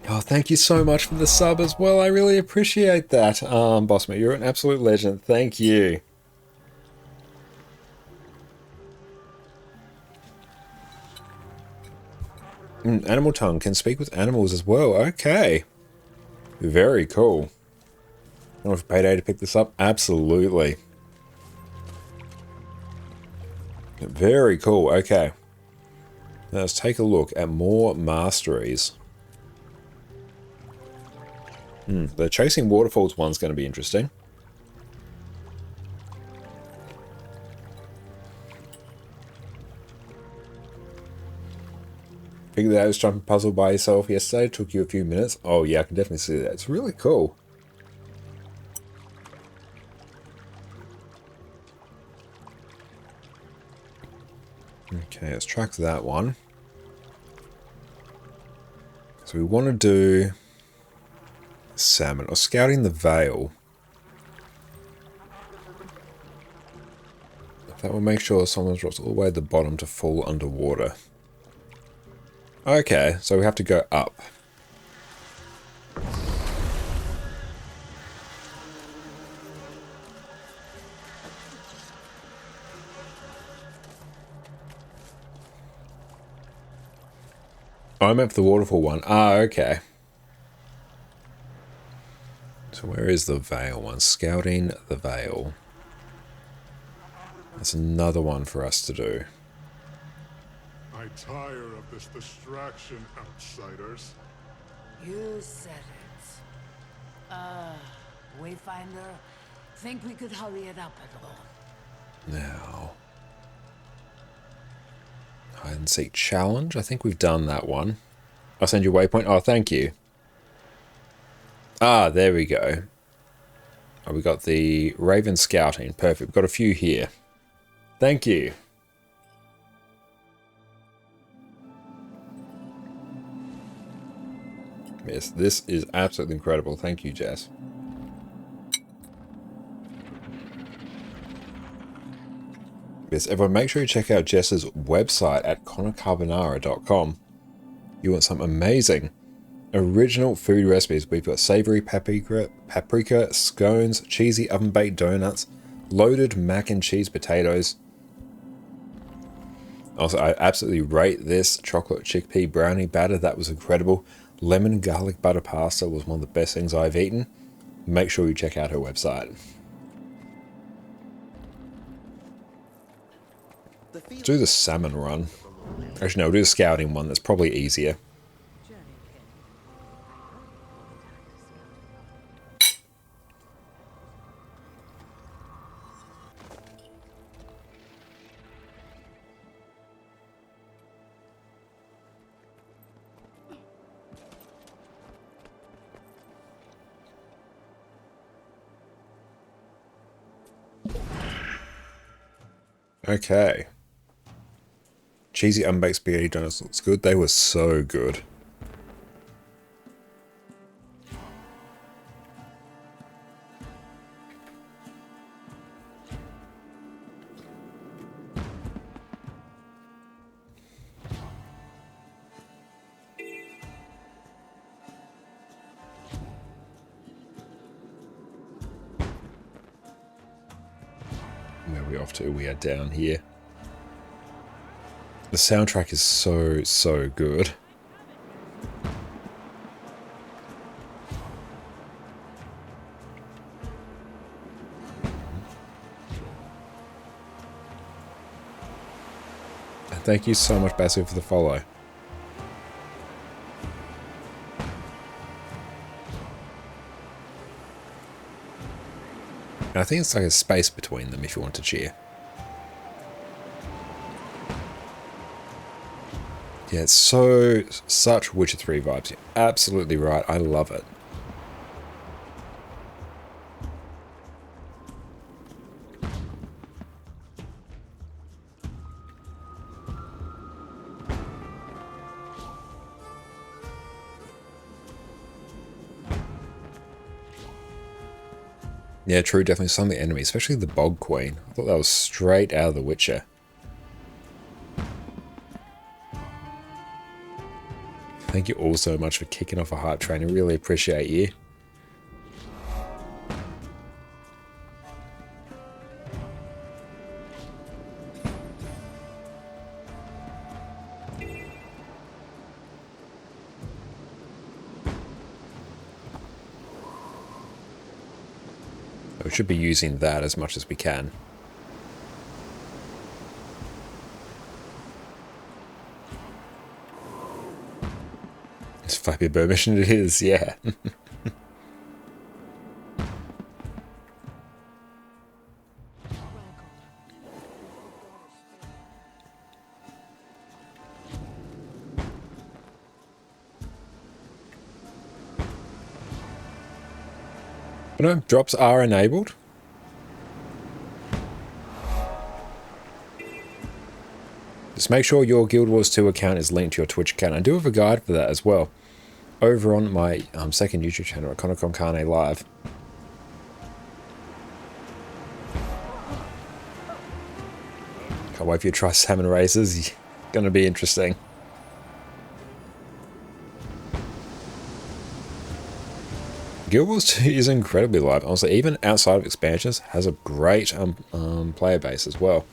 Oh, thank you so much for the sub as well. I really appreciate that. Bossman, you're an absolute legend. Thank you. Animal tongue can speak with animals as well. Okay. Very cool. I don't know if you paid A to pick this up. Absolutely. Very cool. Okay. Now let's take a look at more masteries. The Chasing Waterfalls one's going to be interesting. Figured out this jumping puzzle by yourself yesterday. Took you a few minutes. Oh yeah, I can definitely see that. It's really cool. Okay, let's track that one. So we want to do salmon or scouting the Vale. That will make sure someone drops all the way at the bottom to fall underwater. Okay, so we have to go up. I'm up for the waterfall one. Ah, okay. So where is the Vale one? Scouting the Vale. That's another one for us to do. I tire of this distraction, outsiders. You said it. Wayfinder, think we could hurry it up at all? Now. Hide and seek challenge. I think we've done that one. I'll send you a waypoint. Oh, thank you. Ah, there we go. Oh, we got the Raven Scouting. Perfect. We've got a few here. Thank you. Yes, this is absolutely incredible. Thank you, Jess. Yes, everyone, make sure you check out Jess's website at connorcarbonara.com. You want some amazing original food recipes. We've got savory paprika scones, cheesy oven-baked donuts, loaded mac and cheese potatoes. Also, I absolutely rate this chocolate chickpea brownie batter. That was incredible. Lemon garlic butter pasta was one of the best things I've eaten. Make sure you check out her website. Let's do the salmon run. Actually, no, we'll do the scouting one. That's probably easier. Okay. Cheesy unbaked spaghetti donuts looks good. They were so good. Where are we off to? We are down here. The soundtrack is so good. And thank you so much, Basil, for the follow. And I think it's like a space between them if you want to cheer. Yeah, it's such Witcher 3 vibes. You're absolutely right. I love it. Yeah, true, definitely some of the enemies, especially the Bog Queen. I thought that was straight out of The Witcher. Thank you all so much for kicking off a hype train. I really appreciate you. We should be using that as much as we can. It's Flappy Bird mission it is, yeah. But no, drops are enabled. Just make sure your Guild Wars 2 account is linked to your Twitch account. I do have a guide for that as well. Over on my second YouTube channel at Conocon Carne Live. Can't wait for you to try salmon races. Gonna be interesting. Guild Wars 2 is incredibly live. Honestly, even outside of expansions, has a great player base as well.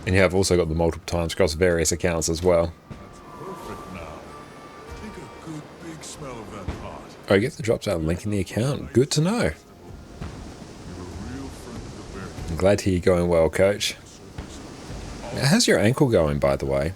And yeah, I've also got the multiple times across various accounts as well. Perfect now. Take a good big smell of that pot. Oh, you get the drops out linking the account. Good to know. I'm glad to hear you going well, Coach. How's your ankle going, by the way?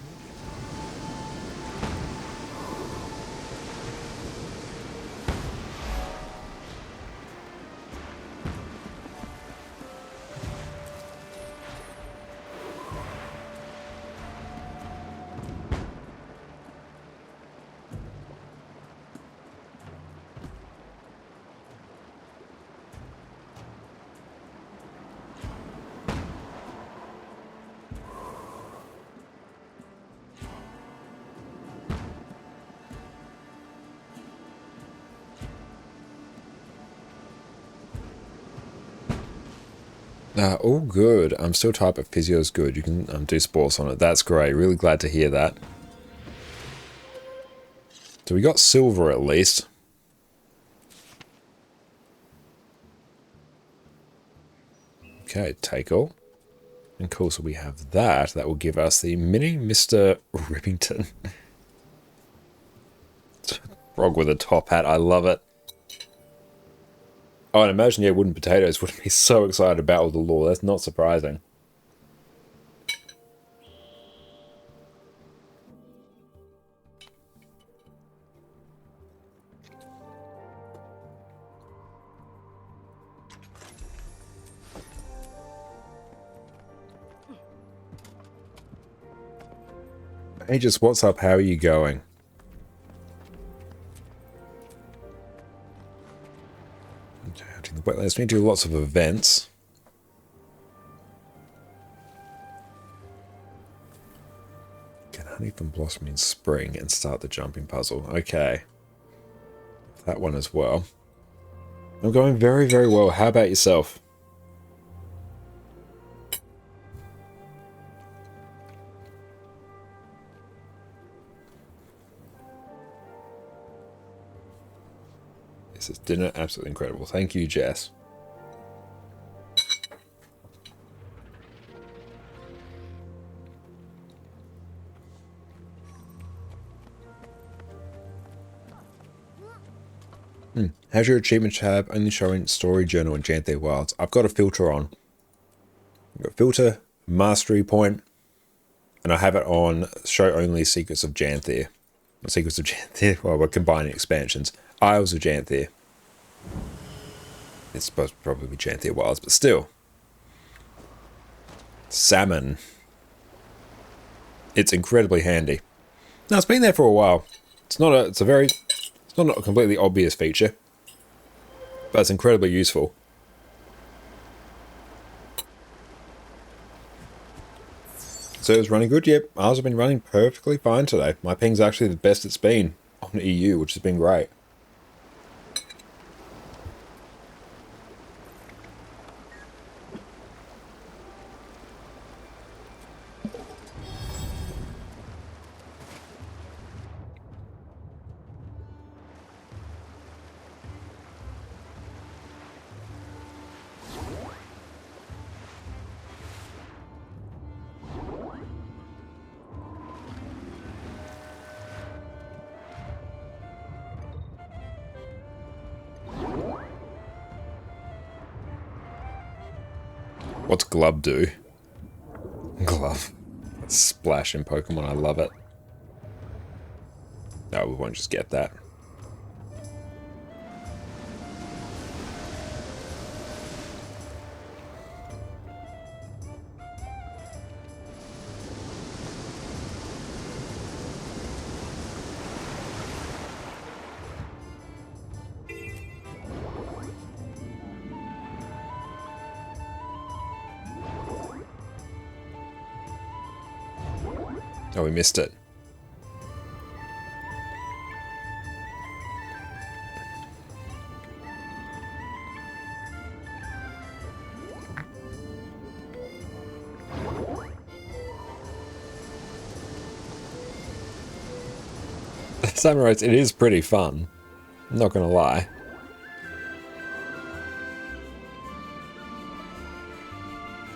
All good. I'm still type at physio's good. You can do sports on it. That's great. Really glad to hear that. So we got silver at least. Okay, take all. And cool, so we have that. That will give us the mini Mr. Rippington. Frog with a top hat. I love it. Oh, and imagine, yeah, wooden potatoes would be so excited about all the lore. That's not surprising. Hey, just what's up? How are you going? The wetlands. We need to do lots of events. Can honey from blossom in spring and start the jumping puzzle? Okay. That one as well. I'm going very, very well. How about yourself? This is dinner absolutely incredible. Thank you, Jess. How's your achievement tab only showing story journal and Janthir Wilds? I've got a filter on. I've got filter, mastery point, and I have it on show only Secrets of Janthir. Secrets of Janthir. Well, we're combining expansions. Isles of Janthir. It's supposed to probably be Janthir Wilds, but still. Salmon. It's incredibly handy. Now it's been there for a while. It's not a completely obvious feature, but it's incredibly useful. So it's running good. Yep, ours have been running perfectly fine today. My ping's actually the best it's been on EU, which has been great. What's Glub do? Glove. Splash in Pokemon, I love it. No, we won't just get that. Oh, we missed it. Samurais, it is pretty fun. I'm not gonna lie.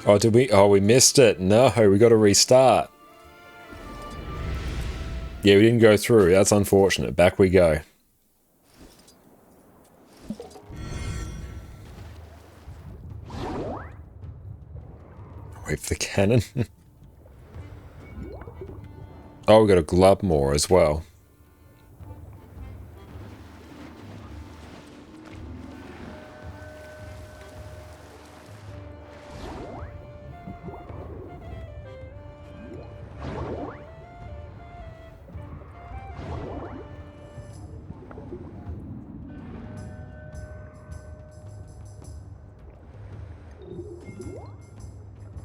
Oh, did we? Oh, we missed it. No, we got to restart. Yeah, we didn't go through. That's unfortunate. Back we go. Wait for the cannon. Oh, we got a Glubmore as well.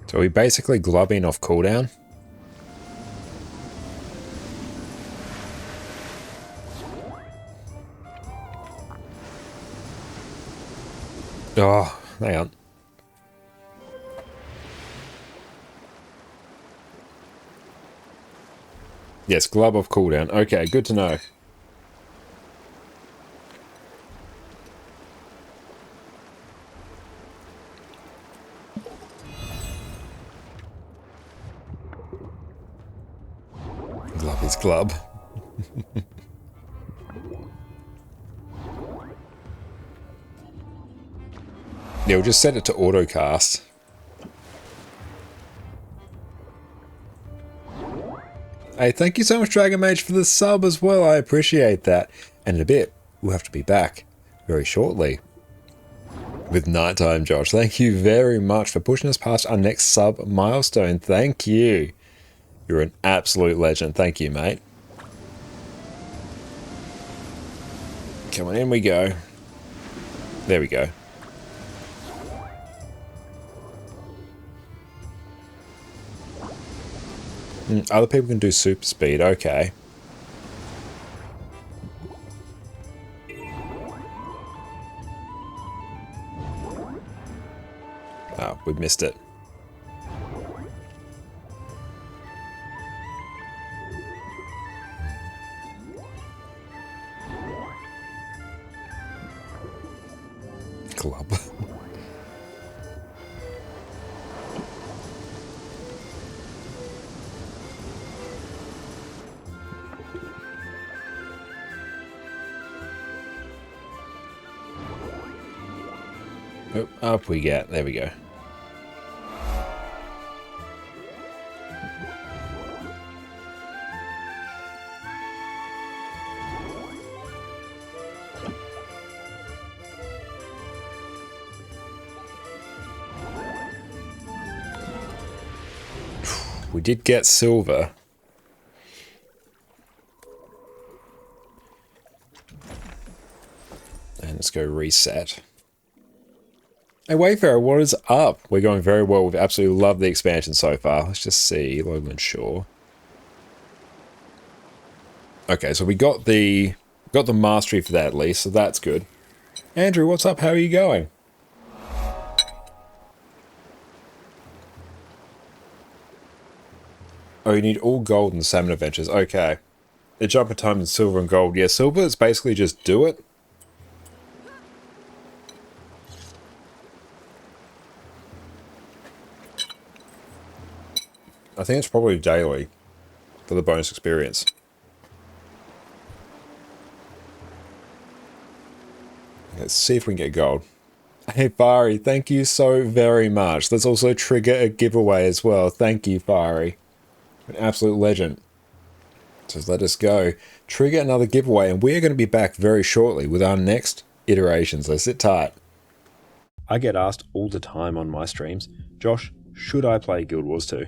So we basically glubbing off cooldown. Oh, hang on. Yes, glub off cooldown. Okay, good to know. Glub is glub. Yeah, we'll just set it to autocast. Hey, thank you so much, Dragon Mage, for the sub as well. I appreciate that. And in a bit, we'll have to be back very shortly with Nighttime Josh. Thank you very much for pushing us past our next sub milestone. Thank you. You're an absolute legend. Thank you, mate. Come on, in we go. There we go. Other people can do super speed, okay. Oh, we missed it. Club. Oh, up we get. There we go. We did get silver. And let's go reset. Hey Wayfarer, what is up? We're going very well. We've absolutely loved the expansion so far. Let's just see. Lowland Shore. Okay, so we got the mastery for that at least, so that's good. Andrew, what's up? How are you going? Oh, you need all gold in salmon adventures. Okay. The jumper time in silver and gold. Yeah, silver is basically just do it. I think it's probably daily for the bonus experience. Let's see if we can get gold. Hey, Fiery, thank you so very much. Let's also trigger a giveaway as well. Thank you, Fiery. An absolute legend. So let us go. Trigger another giveaway, and we're going to be back very shortly with our next iterations. So sit tight. I get asked all the time on my streams, Josh, should I play Guild Wars 2?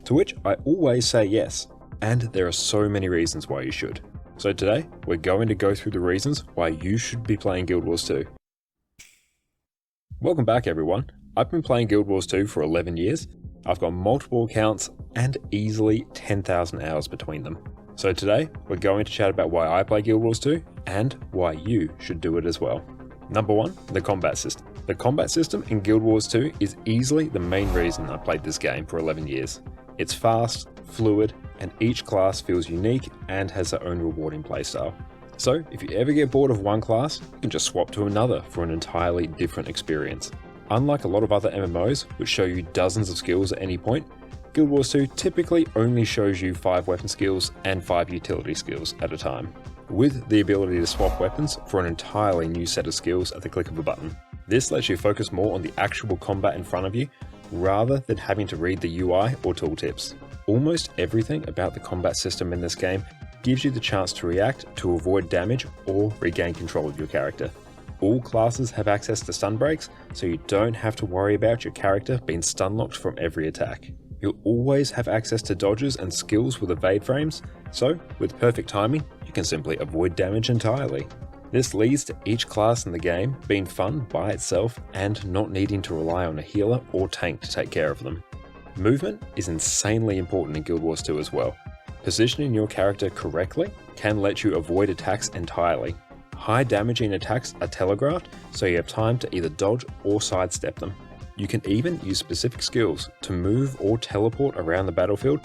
To which I always say yes, and there are so many reasons why you should. So today, we're going to go through the reasons why you should be playing Guild Wars 2. Welcome back everyone. I've been playing Guild Wars 2 for 11 years. I've got multiple accounts and easily 10,000 hours between them. So today, we're going to chat about why I play Guild Wars 2 and why you should do it as well. Number 1, the combat system. The combat system in Guild Wars 2 is easily the main reason I played this game for 11 years. It's fast, fluid, and each class feels unique and has their own rewarding playstyle. So if you ever get bored of one class, you can just swap to another for an entirely different experience. Unlike a lot of other MMOs, which show you dozens of skills at any point, Guild Wars 2 typically only shows you 5 weapon skills and 5 utility skills at a time, with the ability to swap weapons for an entirely new set of skills at the click of a button. This lets you focus more on the actual combat in front of you, rather than having to read the UI or tooltips. Almost everything about the combat system in this game gives you the chance to react to avoid damage or regain control of your character. All classes have access to stun breaks, so you don't have to worry about your character being stun locked from every attack. You'll always have access to dodges and skills with evade frames, so with perfect timing, you can simply avoid damage entirely. This leads to each class in the game being fun by itself and not needing to rely on a healer or tank to take care of them. Movement is insanely important in Guild Wars 2 as well. Positioning your character correctly can let you avoid attacks entirely. High damaging attacks are telegraphed, so you have time to either dodge or sidestep them. You can even use specific skills to move or teleport around the battlefield,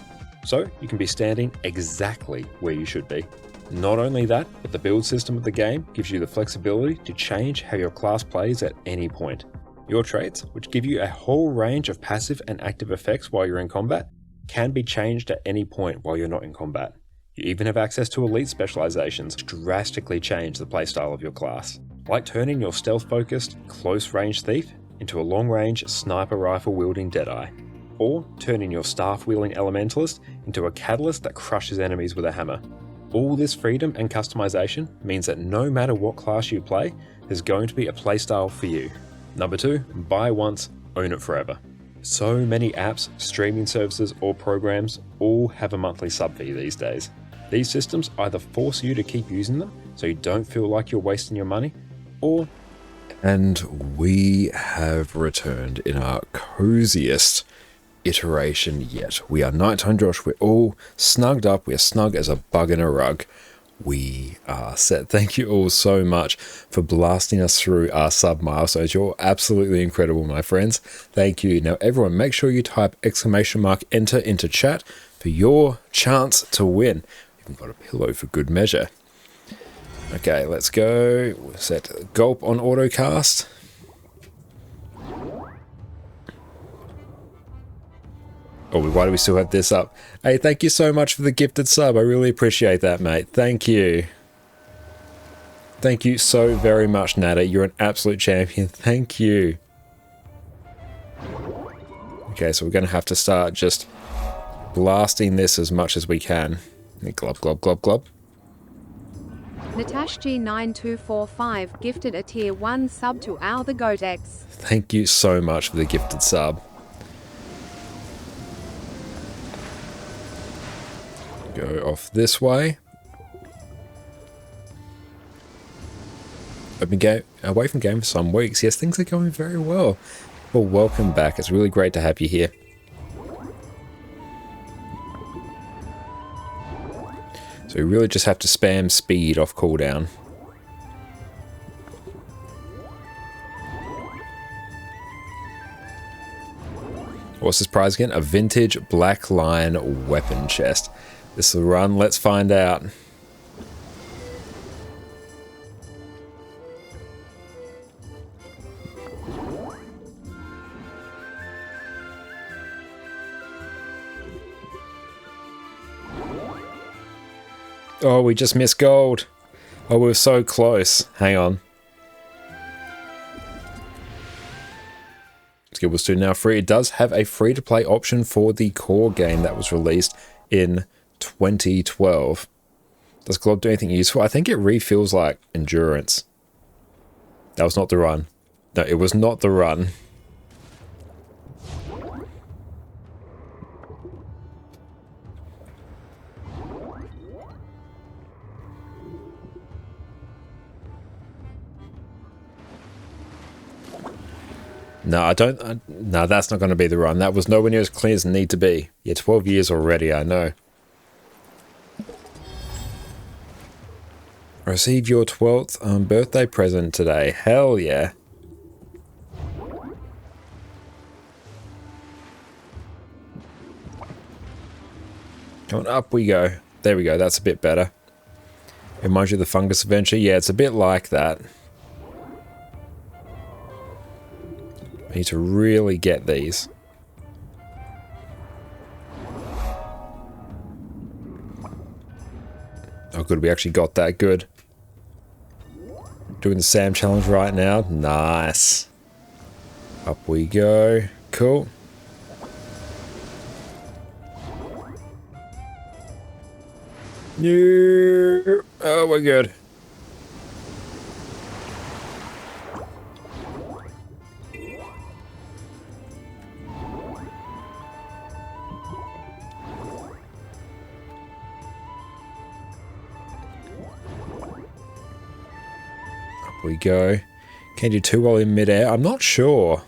so you can be standing exactly where you should be. Not only that, but the build system of the game gives you the flexibility to change how your class plays at any point. Your traits, which give you a whole range of passive and active effects while you're in combat, can be changed at any point while you're not in combat. You even have access to elite specializations, which drastically change the playstyle of your class, like turning your stealth-focused, close-range thief into a long-range sniper rifle-wielding Deadeye, or turning your staff-wielding elementalist into a catalyst that crushes enemies with a hammer. All this freedom and customization means that no matter what class you play, there's going to be a playstyle for you. Number 2, buy once, own it forever. So many apps, streaming services, or programs all have a monthly sub fee these days. These systems either force you to keep using them so you don't feel like you're wasting your money, or... And we have returned in our coziest iteration yet. We are nighttime, Josh. We're all snugged up. We're snug as a bug in a rug. We are set. Thank you all so much for blasting us through our sub milestones. You're absolutely incredible, my friends. Thank you. Now, everyone, make sure you type !enter into chat for your chance to win. Even got a pillow for good measure. Okay, let's go. We'll set gulp on autocast. Oh, why do we still have this up? Hey, thank you so much for the gifted sub. I really appreciate that, mate. Thank you. Thank you so very much, Nada. You're an absolute champion. Thank you. Okay, so we're going to have to start just blasting this as much as we can. Glub, glub, glub, glub. Natash G9245 gifted a tier 1 sub to our the Gotex. Thank you so much for the gifted sub. Go off this way. I've been away from game for some weeks. Yes, things are going very well. Well, welcome back. It's really great to have you here. So we really just have to spam speed off cooldown. What's this prize again? A vintage Black Lion weapon chest. This is the run. Let's find out. Oh, we just missed gold. Oh, we were so close. Hang on. Skill Boost 2 now free. It does have a free-to-play option for the core game that was released in 2012. Does Glob do anything useful? I think it refills like endurance. That was not the run. No, it was not the run. No, I don't. No, that's not going to be the run. That was nowhere near as clean as it need to be. Yeah, 12 years already, I know. Receive your 12th birthday present today. Hell yeah. Come on, up we go. There we go, that's a bit better. Reminds you of the fungus adventure? Yeah, it's a bit like that. I need to really get these. Oh good, we actually got that good. Doing the Sam challenge right now. Nice. Up we go. Cool. No. Oh, we're good. We go. Can you do 2 while in midair? I'm not sure.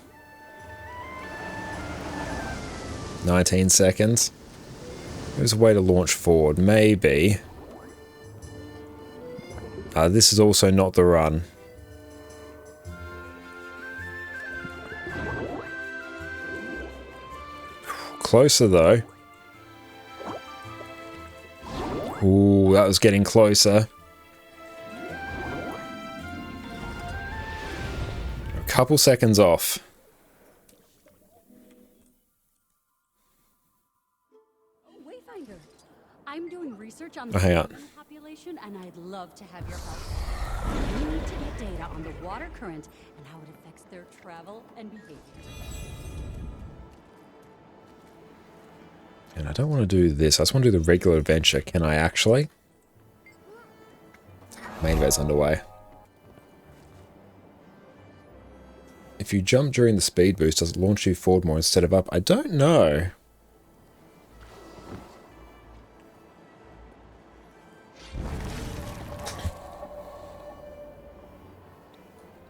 19 seconds. There's a way to launch forward. Maybe. This is also not the run. Closer though. Ooh, that was getting closer. Couple seconds off. Wayfinder, I'm doing research on Oh, hang on. the population, and I'd love to have your help. We need to get data on the water current and how it affects their travel and behavior. And I don't want to do this. I just want to do the regular adventure. Can I actually? Main event's underway. If you jump during the speed boost, does it launch you forward more instead of up? I don't know.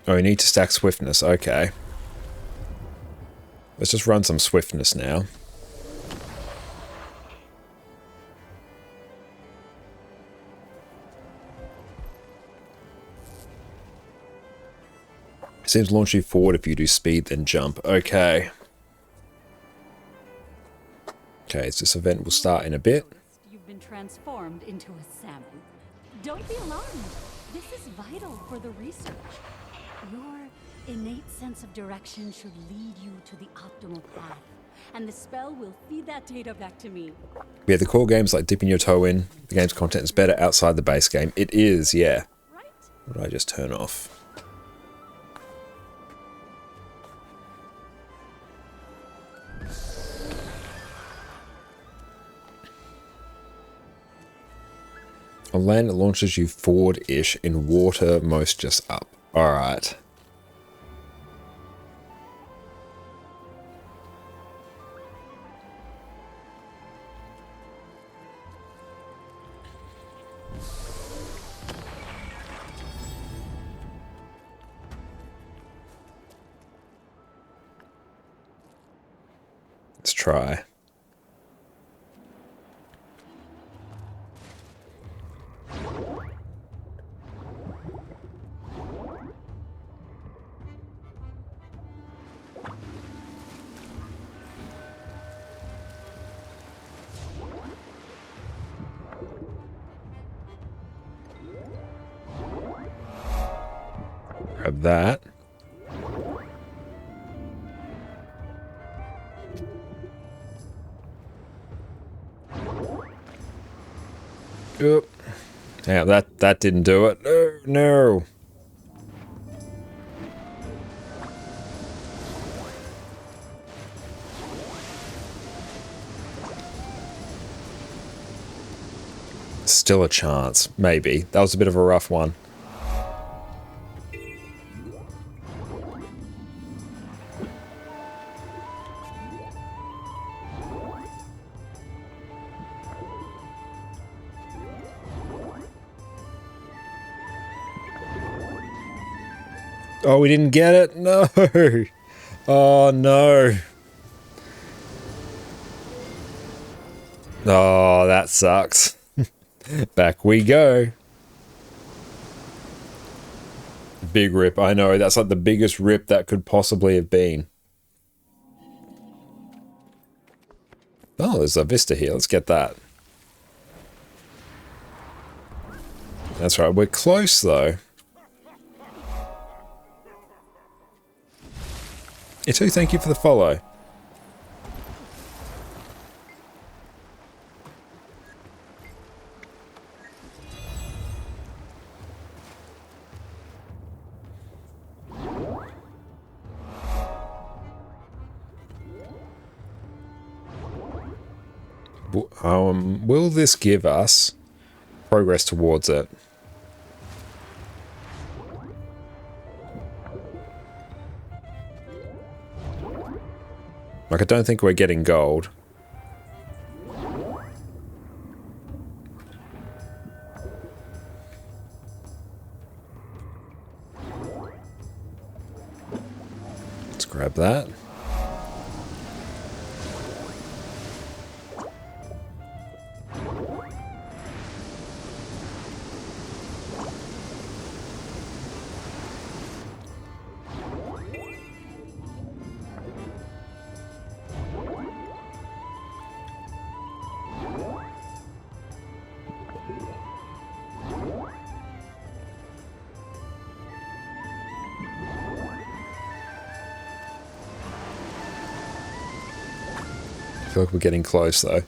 Oh, you need to stack swiftness. Okay. Let's just run some swiftness now. It seems launch you forward if you do speed, then jump. Okay. Okay, so this event will start in a bit. You've been transformed into a salmon. Don't be alarmed. This is vital for the research. Your innate sense of direction should lead you to the optimal path, and the spell will feed that data back to me. Yeah, the core game's like dipping your toe in. The game's content is better outside the base game. It is, yeah. What did I just turn off? On land, it launches you forward-ish. In water, most just up. Alright. Let's try. Grab that. Oop. Yeah, that didn't do it. Oh, no. Still a chance. Maybe. That was a bit of a rough one. Oh, we didn't get it? No. Oh, no. Oh, that sucks. Back we go. Big rip, I know. That's like the biggest rip that could possibly have been. Oh, there's a vista here. Let's get that. That's right. We're close, though. You too, thank you for the follow. Will this give us progress towards it? Like, I don't think we're getting gold. Let's grab that. I feel like we're getting close though.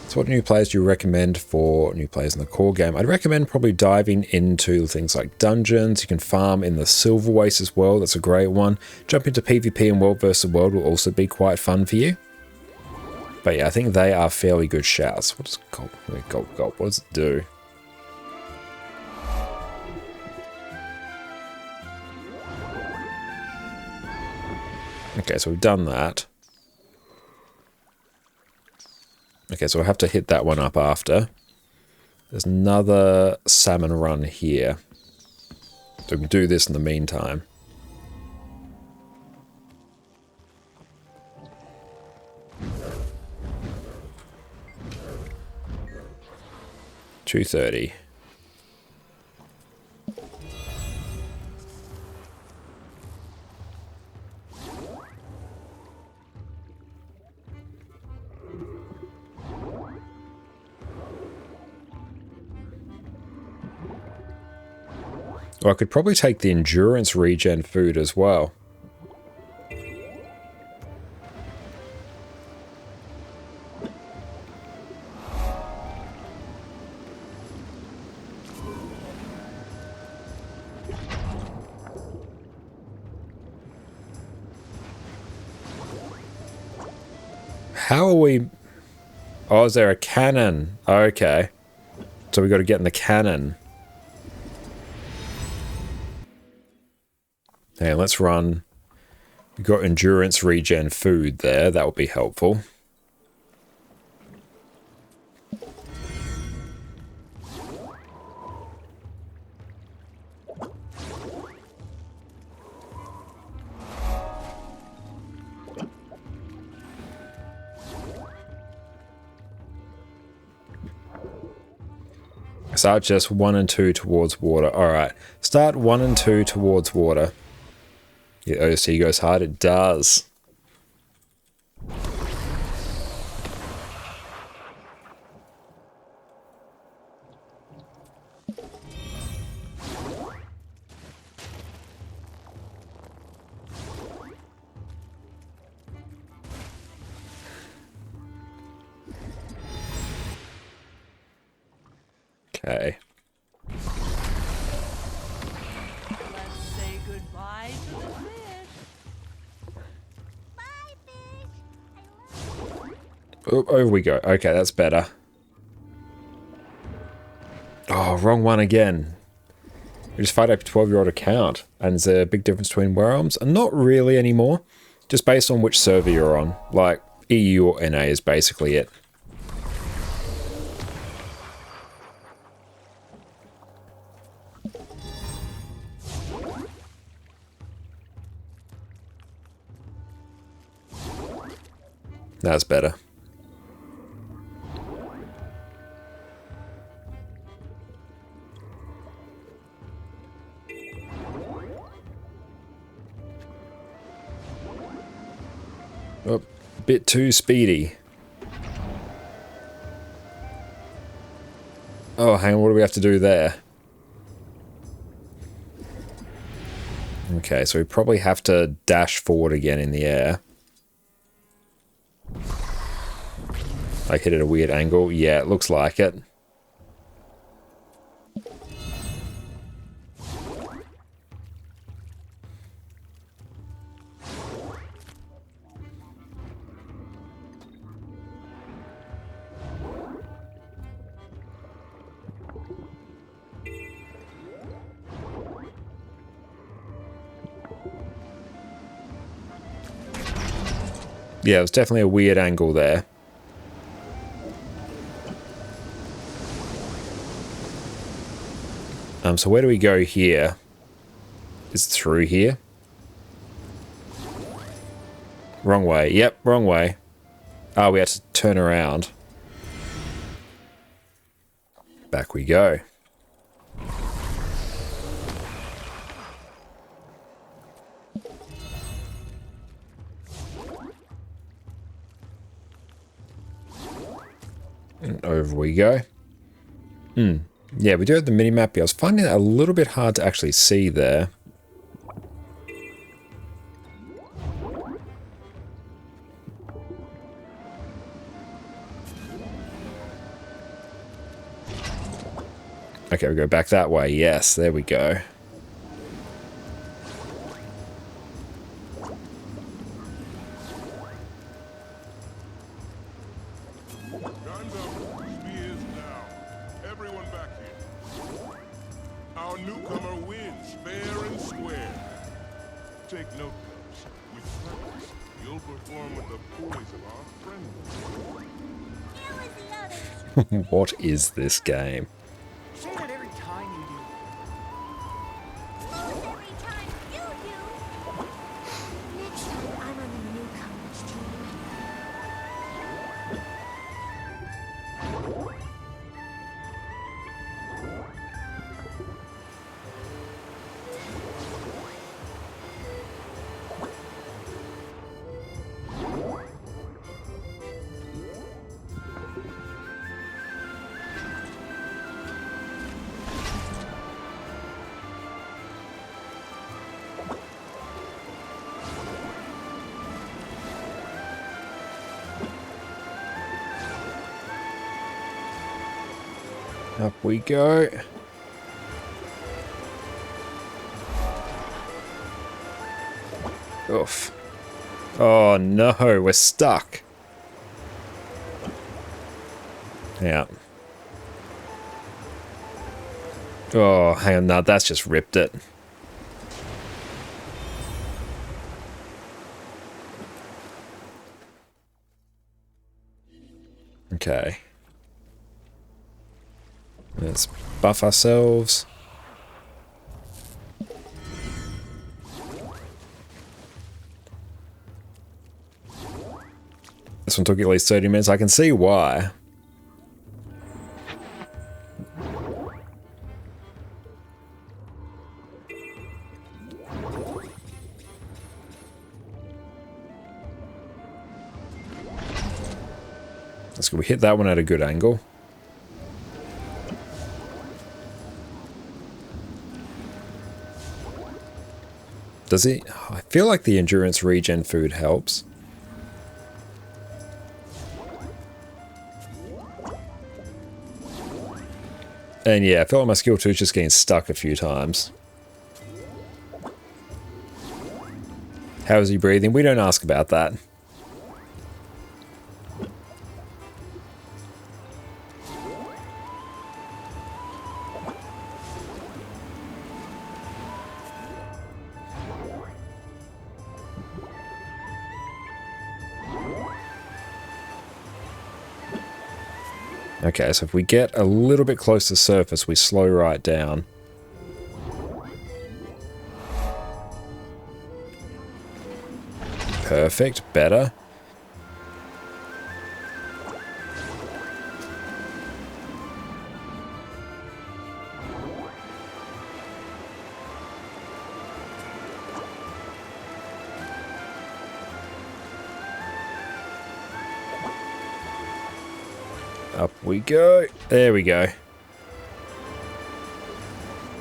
So what new players do you recommend for new players in the core game? I'd recommend probably diving into things like dungeons. You can farm in the Silver Waste as well. That's a great one. Jump into PvP and World vs. World will also be quite fun for you. But yeah, I think they are fairly good shouts. What does gold? What does it do? Okay, so we've done that. Okay, so we'll have to hit that one up after. There's another salmon run here. So we can do this in the meantime. $230. Or I could probably take the endurance regen food as well. How are we... Oh, is there a cannon? Okay. So we got to get in the cannon. Hey, let's run. We've got endurance regen food there. That would be helpful. Start just 1 and 2 towards water. Alright. Start 1 and 2 towards water. Yeah, OC goes hard. It does. Okay. Let's say goodbye to the fish. Oh, over we go. Okay, that's better. Oh, wrong one again. We just fired up a 12-year-old account. And there's a big difference between realms? And not really anymore. Just based on which server you're on. Like, EU or NA is basically it. That's better. Oh, a bit too speedy. Oh, hang on, what do we have to do there? Okay, so we probably have to dash forward again in the air. Like hit at a weird angle? Yeah, it looks like it. Yeah, it was definitely a weird angle there. So where do we go here? Is it through here? Wrong way. Yep, wrong way. Oh, we had to turn around. Back we go. And over we go. Yeah, we do have the mini-map. I was finding it a little bit hard to actually see there. Okay, we go back that way. Yes, there we go. What is this game? Say that every time you do. Every time you do. Next time I'm on the newcomers team. Up we go. Oof. Oh no, we're stuck. Yeah. Oh, hang on, no, that's just ripped it. Okay. Let's buff ourselves. This one took at least 30 minutes. I can see why. Let's go. We hit that one at a good angle. Does it? I feel like the endurance regen food helps. And yeah, I feel like my skill 2 is just getting stuck a few times. How is he breathing? We don't ask about that. Okay, so if we get a little bit close to the surface, we slow right down. Perfect, better. Up we go. There we go.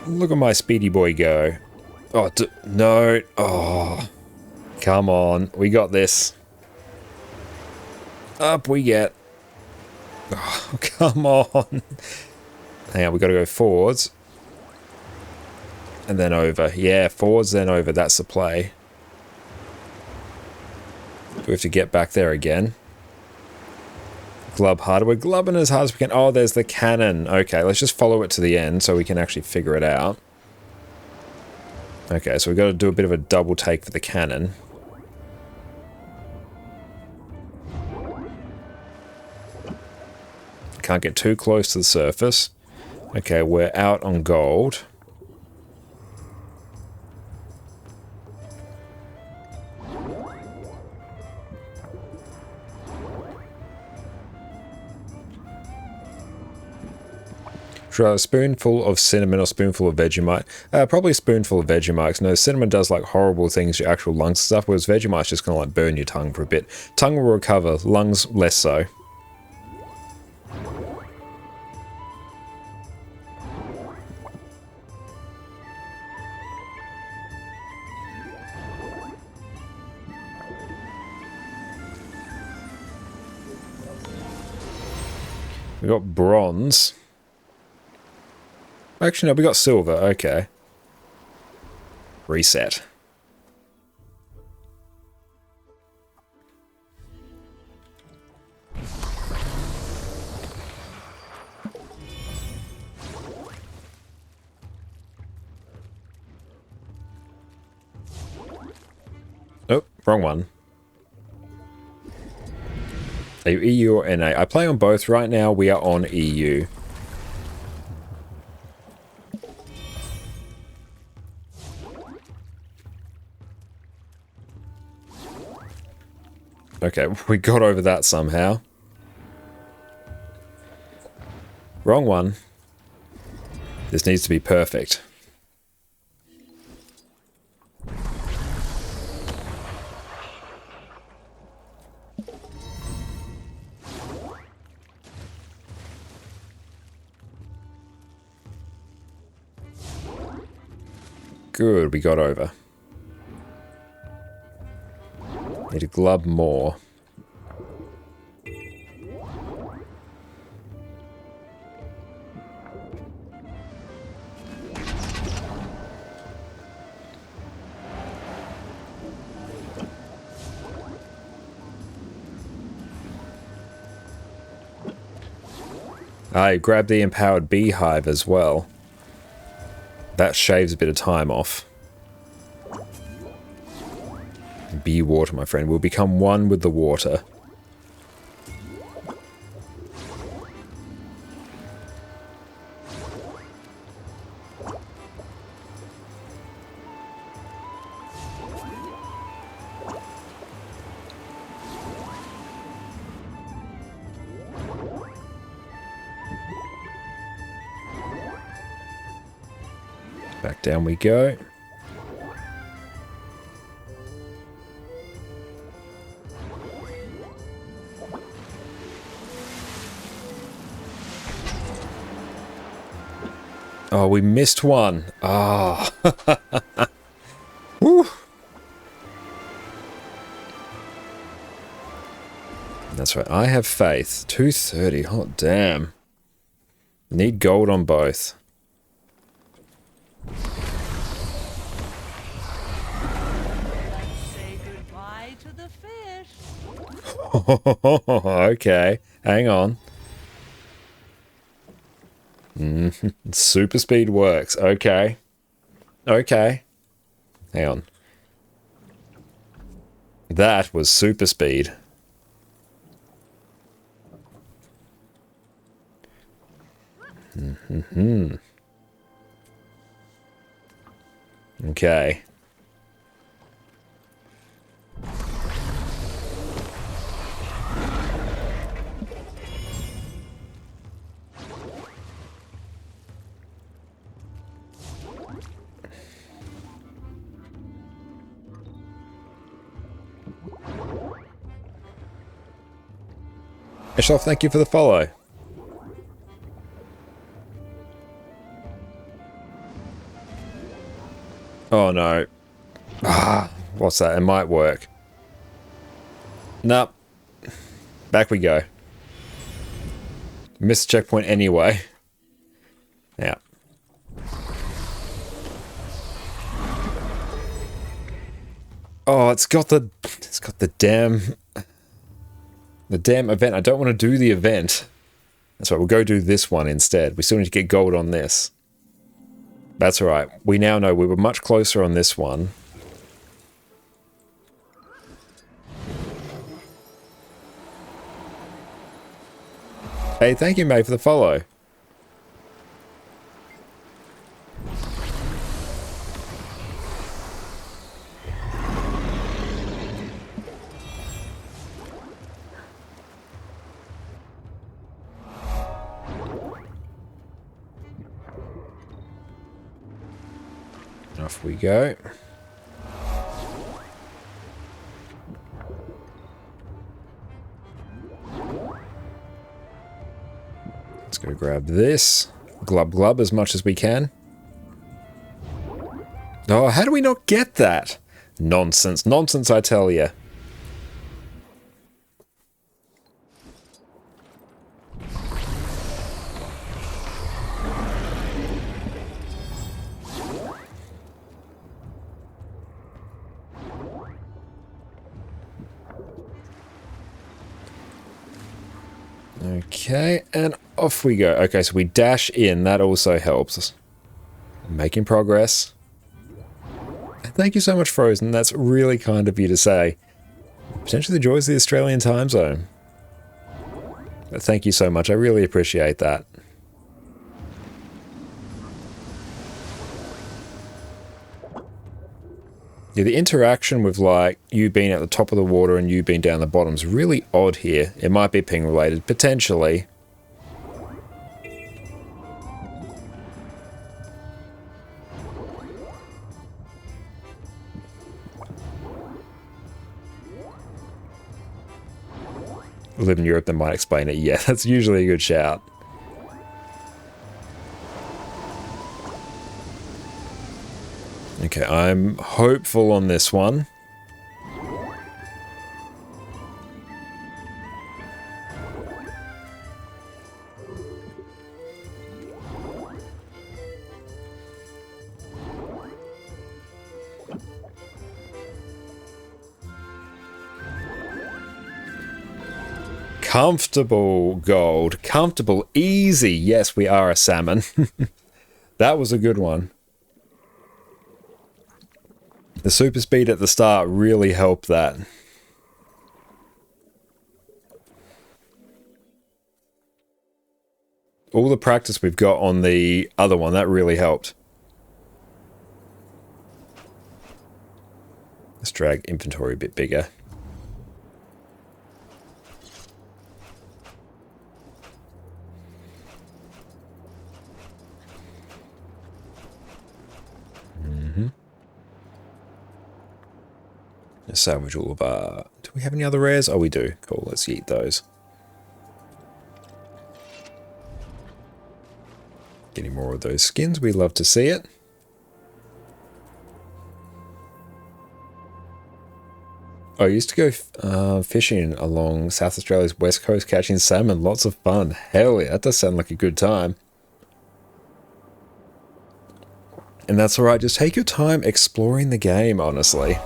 Look at my speedy boy go. Oh, no. Oh, come on. We got this. Up we get. Oh, come on. Hang on, we got to go forwards. And then over. Yeah, forwards, then over. That's the play. We have to get back there again. Glub harder. We're glubbing as hard as we can. Oh, there's the cannon. Okay, let's just follow it to the end so we can actually figure it out. Okay, so we've got to do a bit of a double take for the cannon. Can't get too close to the surface. Okay, we're out on gold. Should I have a spoonful of cinnamon or spoonful of Vegemite? Probably a spoonful of Vegemite. 'Cause no, cinnamon does like horrible things to your actual lungs and stuff, whereas Vegemite's just gonna like burn your tongue for a bit. Tongue will recover, lungs less so. We got bronze. Actually, no, we got silver. Okay. Reset. Oh, wrong one. Are you EU or NA? I play on both. Right now, we are on EU. Okay, we got over that somehow. Wrong one. This needs to be perfect. Good, we got over. Need to glub more. I grabbed the empowered beehive as well. That shaves a bit of time off. Bee water, my friend. We'll become one with the water. Back down we go. Oh, we missed one. Ah. Woo. That's right. I have faith. 230. Hot damn. Need gold on both. Say goodbye to the fish. Okay. Hang on. Super speed works. Okay. Okay. Hang on. That was super speed. Okay. Ishoff, thank you for the follow. Oh no. Ah, what's that? It might work. Nope. Back we go. Missed checkpoint anyway. Yeah. Oh, it's got the damn event. I don't want to do the event. That's right, we'll go do this one instead. We still need to get gold on this. That's alright. We now know we were much closer on this one. Hey, thank you, mate, for the follow. Off we go. Let's go grab this. Glub glub as much as we can. Oh, how do we not get that? Nonsense. Nonsense, I tell you. Okay, and off we go. Okay, so we dash in. That also helps us. Making progress. Thank you so much, Frozen. That's really kind of you to say. Potentially the joys of the Australian time zone. But thank you so much. I really appreciate that. Yeah, the interaction with, like, you being at the top of the water and you being down the bottom is really odd here. It might be ping related, potentially. Live in Europe, that might explain it. Yeah, that's usually a good shout. Okay, I'm hopeful on this one. Comfortable gold. Comfortable. Easy. Yes, we are a salmon. That was a good one. The super speed at the start really helped that. All the practice we've got on the other one, that really helped. Let's drag inventory a bit bigger. Let's salvage all of our... Do we have any other rares? Oh, we do. Cool, let's eat those. Getting more of those skins. We love to see it. I used to go fishing along South Australia's west coast catching salmon. Lots of fun. Hell yeah, that does sound like a good time. And that's alright, just take your time exploring the game, honestly.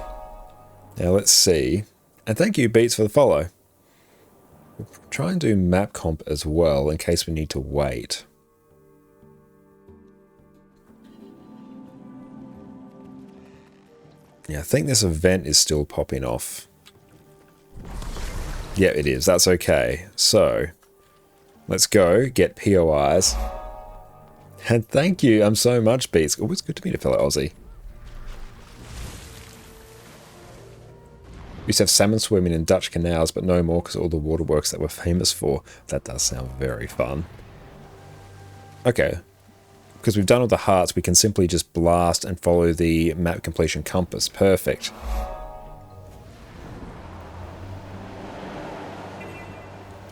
Now let's see. And thank you, Beats, for the follow. We'll try and do map comp as well, in case we need to wait. Yeah, I think this event is still popping off. Yeah, it is. That's okay. So, let's go get POIs. And thank you so much, Beats. Always good to meet a fellow Aussie. We used to have salmon swimming in Dutch canals, but no more because of all the waterworks that we're famous for. That does sound very fun. Okay. Because we've done all the hearts, we can simply just blast and follow the map completion compass. Perfect.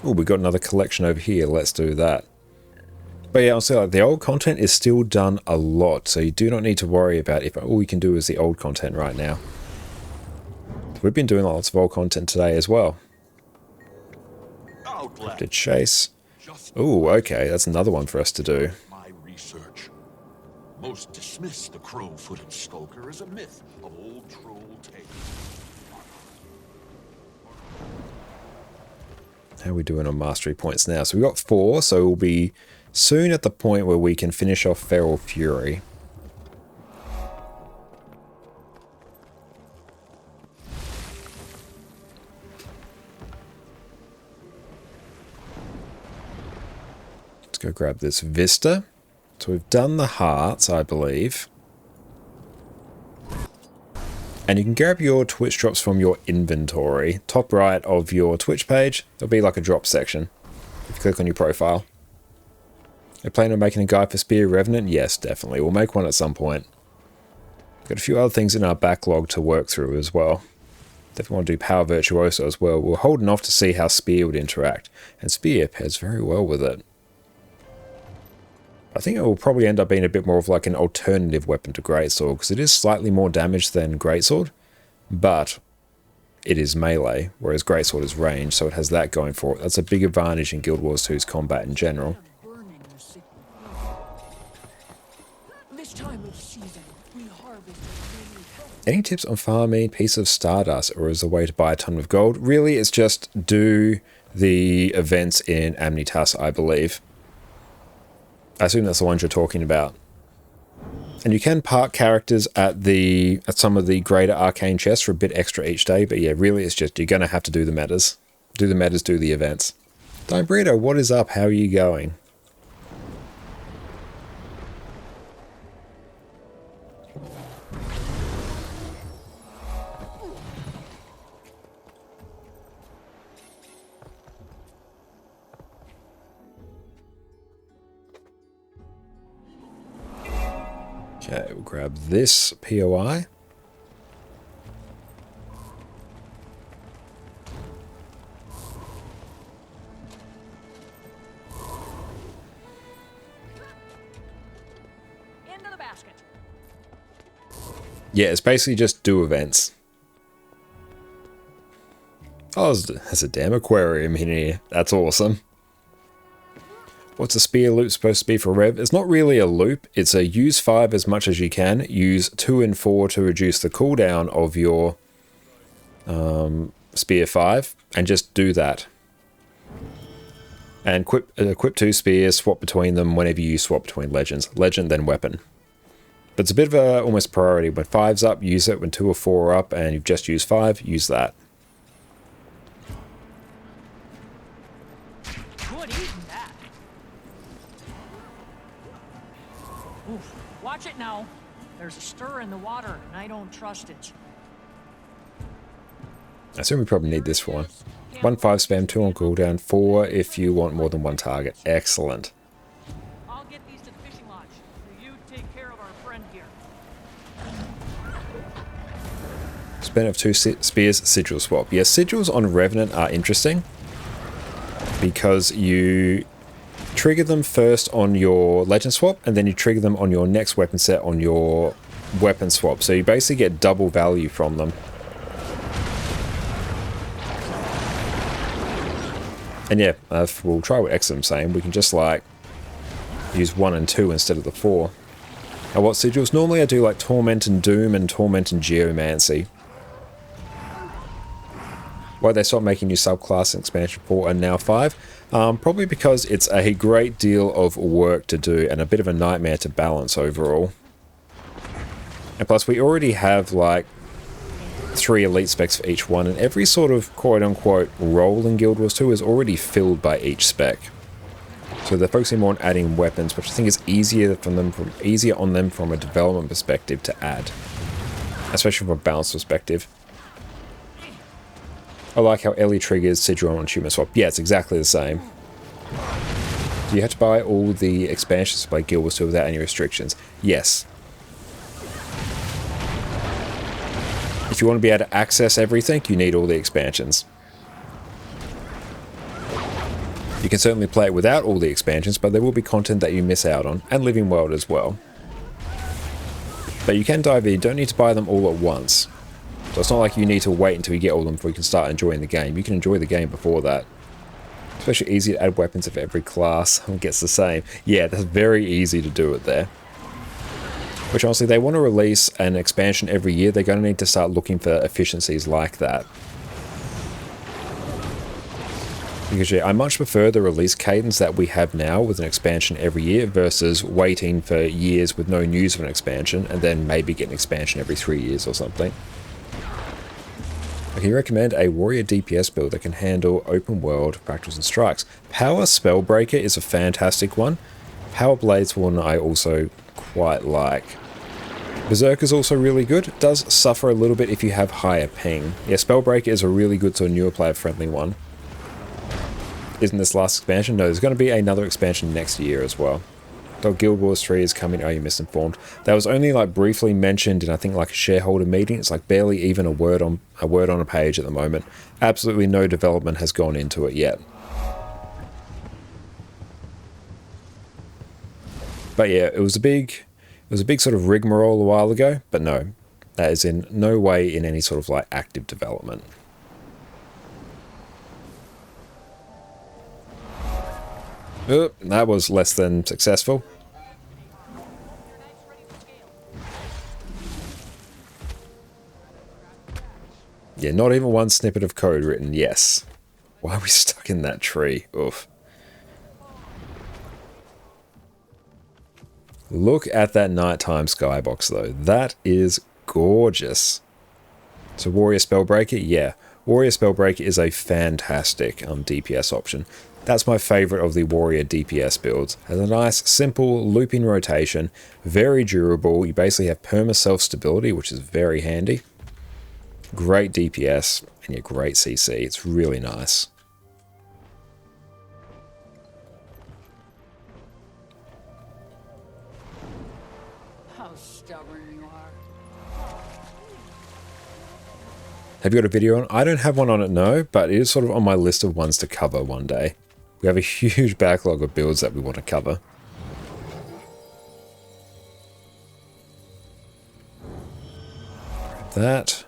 Oh, we got another collection over here. Let's do that. But yeah, I'll say like the old content is still done a lot, so you do not need to worry about if all we can do is the old content right now. We've been doing lots of old content today as well. To chase. Oh, okay, that's another one for us to do. My research. Most dismiss the crow-footed skulker as a myth of old troll tales. How are we doing on mastery points now? So we've got 4, so we'll be soon at the point where we can finish off Feral Fury. Let's go grab this Vista. So we've done the hearts, I believe. And you can grab your Twitch drops from your inventory. Top right of your Twitch page, there'll be like a drop section. If you click on your profile. Are you planning on making a guide for Spear Revenant? Yes, definitely. We'll make one at some point. Got a few other things in our backlog to work through as well. Definitely want to do Power Virtuoso as well. We're holding off to see how Spear would interact. And Spear pairs very well with it. I think it will probably end up being a bit more of like an alternative weapon to Greatsword, because it is slightly more damage than Greatsword, but it is melee, whereas Greatsword is range, so it has that going for it. That's a big advantage in Guild Wars 2's combat in general. Any tips on farming Piece of Stardust, or is a way to buy a ton of gold? Really, it's just do the events in Amnitas, I believe. I assume that's the ones you're talking about. And you can park characters at some of the greater arcane chests for a bit extra each day, but yeah, really it's just you're going to have to do the metas. Do the metas, do the events. Dime Burrito, what is up? How are you going? Okay, we'll grab this POI. Into the basket. Yeah, it's basically just do events. Oh, there's a damn aquarium in here. That's awesome. What's a spear loop supposed to be for Rev? It's not really a loop. It's a use 5 as much as you can. Use 2 and 4 to reduce the cooldown of your spear 5. And just do that. And equip 2 spears, swap between them whenever you swap between legends. Legend, then weapon. But it's a bit of a almost priority. When 5's up, use it. When 2 or 4 are up and you've just used 5, use that. Good eating that. Oof. Watch it now. There's a stir in the water, and I don't trust it. I assume we probably need this for one. 1 5 spam, 2 on cooldown, 4 if you want more than one target. Excellent. I'll get these to the fishing lodge. You take care of our friend here. Spin of 2 spears, sigil swap. Yeah, sigils on Revenant are interesting because you trigger them first on your legend swap and then you trigger them on your next weapon set on your weapon swap. So you basically get double value from them. And yeah, we'll try what Exum's saying. We can just like use 1 and 2 instead of the 4. And what sigils? Normally I do like Torment and Doom and Torment and Geomancy. Why they stopped making new subclass in expansion 4 and now 5? Probably because it's a great deal of work to do and a bit of a nightmare to balance overall. And plus we already have like 3 elite specs for each one, and every sort of quote-unquote role in Guild Wars 2 is already filled by each spec. So they're focusing more on adding weapons, which I think is easier on them from a development perspective to add, especially from a balance perspective. I like how Ellie triggers Sigil on Human Swap. Yeah, it's exactly the same. Do you have to buy all the expansions to play Guild Wars 2 without any restrictions? Yes. If you want to be able to access everything, you need all the expansions. You can certainly play it without all the expansions, but there will be content that you miss out on, and Living World as well. But you can dive in, you don't need to buy them all at once. So it's not like you need to wait until you get all of them before you can start enjoying the game. You can enjoy the game before that. Especially easy to add weapons if every class gets the same. Yeah, that's very easy to do it there. Which honestly, they want to release an expansion every year. They're going to need to start looking for efficiencies like that. Because yeah, I much prefer the release cadence that we have now with an expansion every year versus waiting for years with no news of an expansion and then maybe get an expansion every 3 years or something. I can recommend a warrior DPS build that can handle open world fractals and strikes. Power Spellbreaker is a fantastic one. Power Blade's one I also quite like. Berserk is also really good. It does suffer a little bit if you have higher ping. Yeah, Spellbreaker is a really good sort of newer player friendly one. Isn't this last expansion? No, there's going to be another expansion next year as well. So Guild Wars 3 is coming. Oh, you're misinformed. That was only like briefly mentioned in I think like a shareholder meeting. It's like barely even a word on a page at the moment. Absolutely no development has gone into it yet. But yeah, it was a big sort of rigmarole a while ago, but no, that is in no way in any sort of like active development. Oh, that was less than successful. Yeah, not even one snippet of code written, yes. Why are we stuck in that tree? Oof. Look at that nighttime skybox though. That is gorgeous. So Warrior Spellbreaker, yeah. Warrior Spellbreaker is a fantastic DPS option. That's my favorite of the Warrior DPS builds. Has a nice, simple looping rotation, very durable. You basically have perma self-stability, which is very handy. Great DPS, and yeah, great CC. It's really nice. How stubborn you are. Have you got a video on? I don't have one on it, no, but it is sort of on my list of ones to cover one day. We have a huge backlog of builds that we want to cover. Grab that.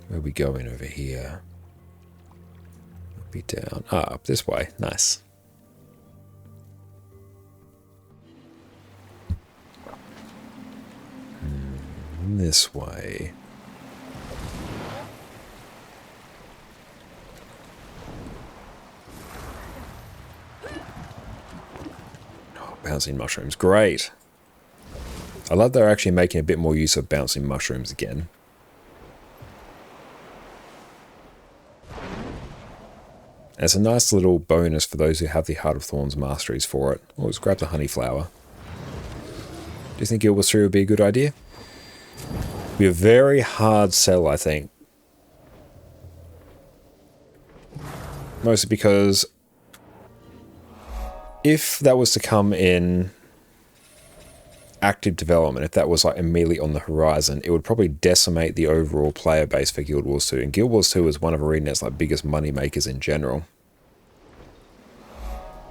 Where are we going over here? We'll be down. Ah, up this way. Nice. This way. bouncing mushrooms. Great. I love they're actually making a bit more use of bouncing mushrooms again. And it's a nice little bonus for those who have the Heart of Thorns masteries for it. Always grab the honey flower. Do you think Guild Wars 3 would be a good idea? Be a very hard sell, I think. Mostly because if that was to come in active development, if that was like immediately on the horizon, it would probably decimate the overall player base for Guild Wars 2. And Guild Wars 2 is one of ArenaNet's like biggest money makers in general.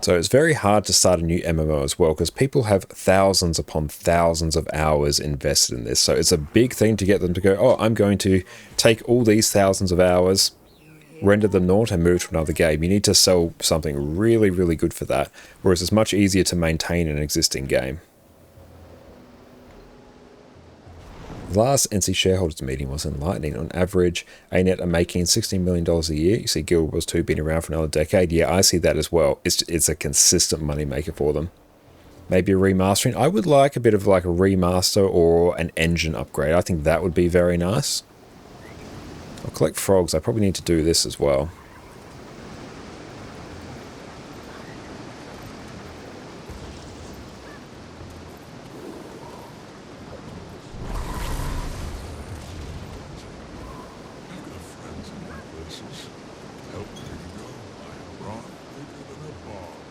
So it's very hard to start a new MMO as well, because people have thousands upon thousands of hours invested in this. So it's a big thing to get them to go, oh, I'm going to take all these thousands of hours, render them naught, and move to another game. You need to sell something really, really good for that, whereas it's much easier to maintain an existing game. The last NC shareholders meeting was enlightening. On average, ANET are making $16 million a year. You see Guild Wars 2 being around for another decade. Yeah, I see that as well. It's a consistent moneymaker for them. Maybe a remastering. I would like a bit of like a remaster or an engine upgrade. I think that would be very nice. I'll collect frogs. I probably need to do this as well.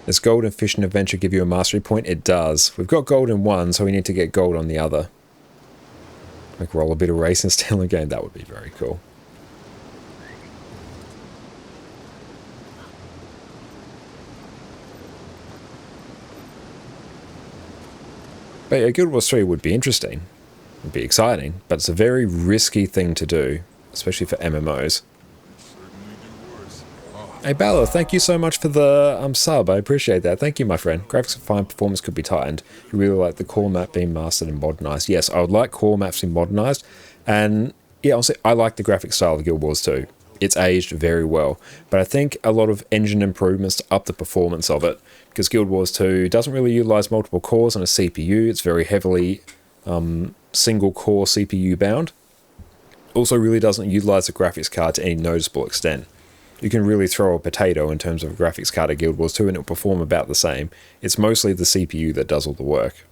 Does gold in Fishing Adventure give you a mastery point? It does. We've got gold in one, so we need to get gold on the other. Like roll a bit of race and steal a game. That would be very cool. But yeah, Guild Wars 3 would be interesting. It would be exciting, but it's a very risky thing to do, especially for MMOs. Hey Balor, thank you so much for the sub. I appreciate that. Thank you, my friend. Graphics are fine, performance could be tightened. You really like the core map being mastered and modernized. Yes, I would like core maps being modernized. And yeah, honestly, I like the graphic style of Guild Wars 2. It's aged very well. But I think a lot of engine improvements to up the performance of it, because Guild Wars 2 doesn't really utilize multiple cores on a CPU. It's very heavily single core CPU bound. Also really doesn't utilize the graphics card to any noticeable extent. You can really throw a potato in terms of a graphics card at Guild Wars 2 and it'll perform about the same. It's mostly the CPU that does all the work.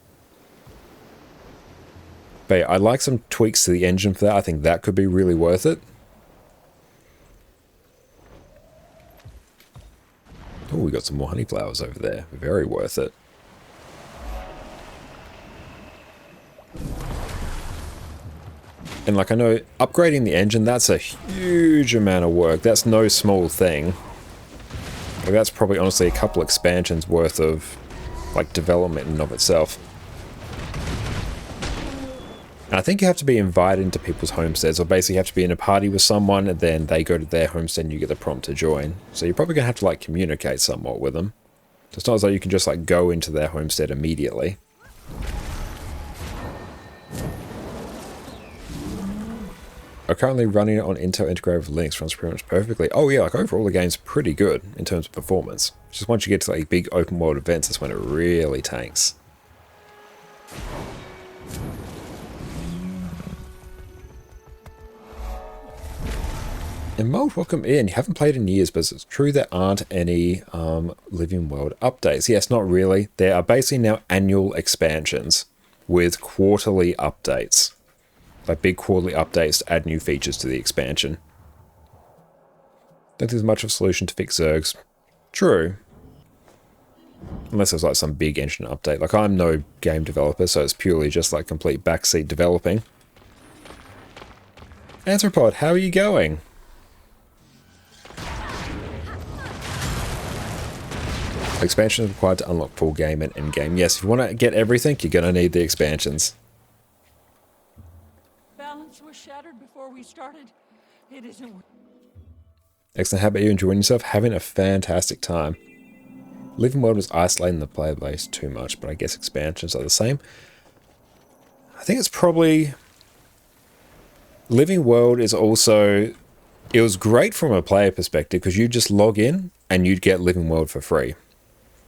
But yeah, I'd like some tweaks to the engine for that. I think that could be really worth it. Oh, we got some more honey flowers over there. Very worth it. And like I know, upgrading the engine, that's a huge amount of work. That's no small thing. Like that's probably honestly a couple expansions worth of like development in and of itself. And I think you have to be invited into people's homesteads, or basically you have to be in a party with someone and then they go to their homestead and you get the prompt to join. So you're probably going to have to like communicate somewhat with them. So it's not as though you can just like go into their homestead immediately. Are currently running it on Intel integrated with Linux, runs pretty much perfectly. Oh yeah, like overall the game's pretty good in terms of performance. Just once you get to like big open world events, that's when it really tanks. And Mold, welcome in. You haven't played in years, but it's true there aren't any Living World updates. Yes, not really. There are basically now annual expansions with quarterly updates. Like big quarterly updates to add new features to the expansion. Don't think there's much of a solution to fix Zergs. True. Unless there's like some big engine update. Like I'm no game developer, so it's purely just like complete backseat developing. Anthropod, how are you going? Expansions required to unlock full game and end game. Yes, if you want to get everything, you're going to need the expansions. Shattered before we started. It isn't. Excellent. How about you enjoying yourself? Having a fantastic time. Living World was isolating the player base too much, but I guess expansions are the same. I think it's probably... Living World is also... It was great from a player perspective because you just log in and you'd get Living World for free.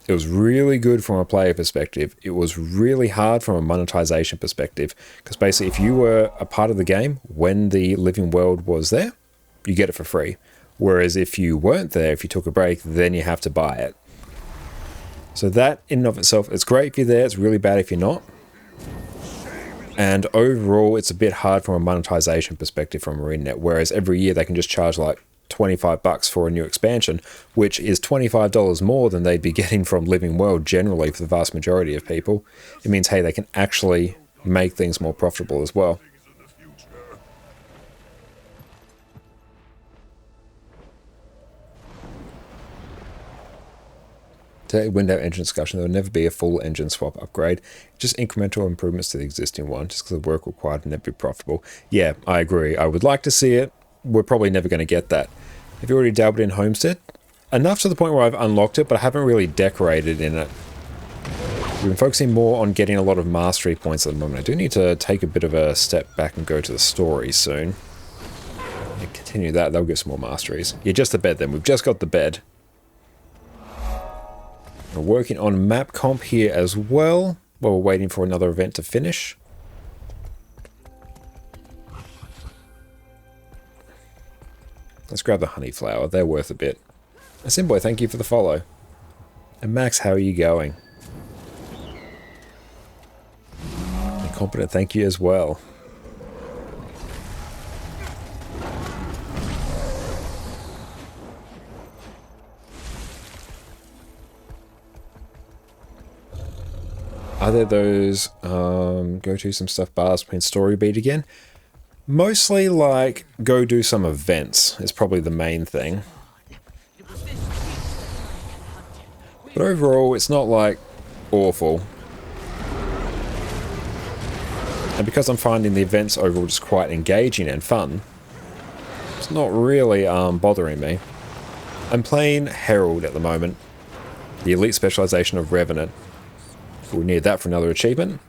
It was really good from a player perspective. It was really hard from a monetization perspective, because basically if you were a part of the game when the living world was there, you get it for free. Whereas if you weren't there, if you took a break, then you have to buy it. So that in and of itself, it's great if you're there, it's really bad if you're not. And overall, it's a bit hard from a monetization perspective from ArenaNet, whereas every year they can just charge like $25 for a new expansion, which is $25 more than they'd be getting from Living World generally for the vast majority of people. It means, hey, they can actually make things more profitable as well. Today, window engine discussion, there will never be a full engine swap upgrade, just incremental improvements to the existing one, just because the work required will never be profitable. Yeah, I agree. I would like to see it. We're probably never going to get that. Have you already dabbled in Homestead? Enough to the point where I've unlocked it, but I haven't really decorated in it. We've been focusing more on getting a lot of mastery points at the moment. I do need to take a bit of a step back and go to the story soon. And continue that, they'll get some more masteries. Yeah, just the bed then. We've just got the bed. We're working on map comp here as well, while we're waiting for another event to finish. Let's grab the honey flower, they're worth a bit. Simboy, thank you for the follow. And Max, how are you going? And Competent, thank you as well. Are there those go to some stuff bars between story beat again? Mostly like go do some events is probably the main thing. But overall, it's not like awful. And because I'm finding the events overall just quite engaging and fun, it's not really bothering me. I'm playing Herald at the moment, the elite specialization of Revenant. We need that for another achievement.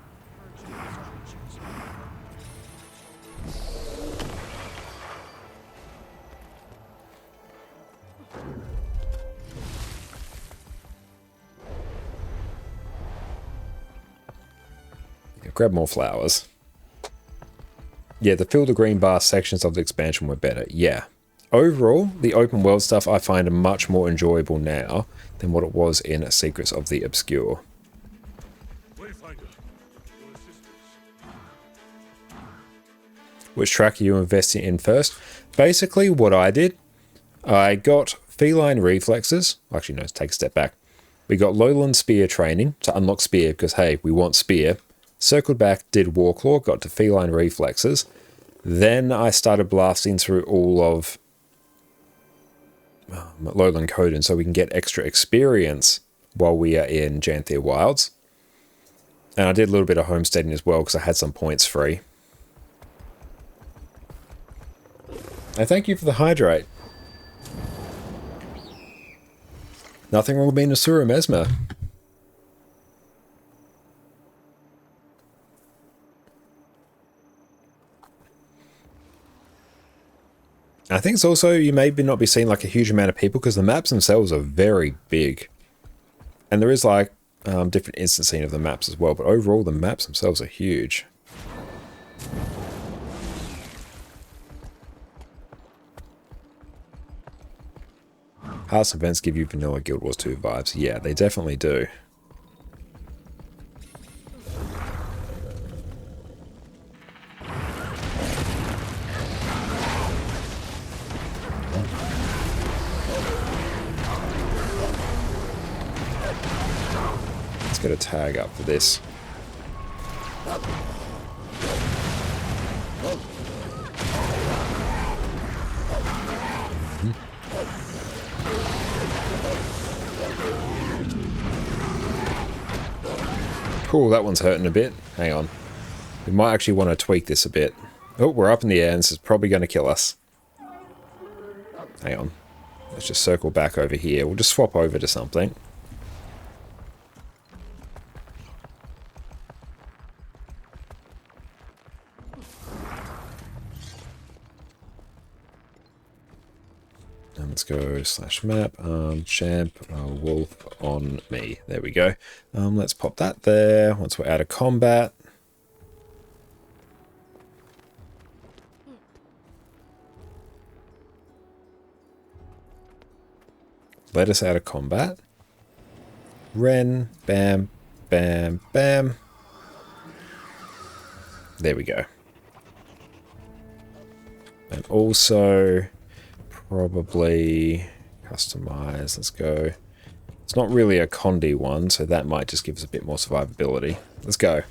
Grab more flowers. Yeah, the Field of Green Bar sections of the expansion were better. Yeah. Overall, the open world stuff I find much more enjoyable now than what it was in Secrets of the Obscure. Which track are you investing in first? Basically, what I did, I got feline reflexes. Actually, no, let's take a step back. We got lowland spear training to unlock spear because, hey, we want spear. Circled back, did Warclaw, got to feline reflexes. Then I started blasting through all of lowland Coden so we can get extra experience while we are in Janthir Wilds. And I did a little bit of homesteading as well because I had some points free. And thank you for the hydrate. Nothing wrong with being a Sura Mesmer. I think it's also, you may not be seeing like a huge amount of people because the maps themselves are very big. And there is like different instancing of the maps as well, but overall the maps themselves are huge. Hearts events give you vanilla Guild Wars 2 vibes. Yeah, they definitely do. Let's get a tag up for this. Cool, that one's hurting a bit. Hang on. We might actually want to tweak this a bit. Oh, we're up in the air and this is probably going to kill us. Hang on. Let's just circle back over here. We'll just swap over to something. Let's go /map, champ, wolf on me. There we go. Let's pop that there once we're out of combat. Let us out of combat. Ren, bam, bam, bam. There we go. And also probably customize. Let's go. It's not really a Condi one, so that might just give us a bit more survivability. Let's go.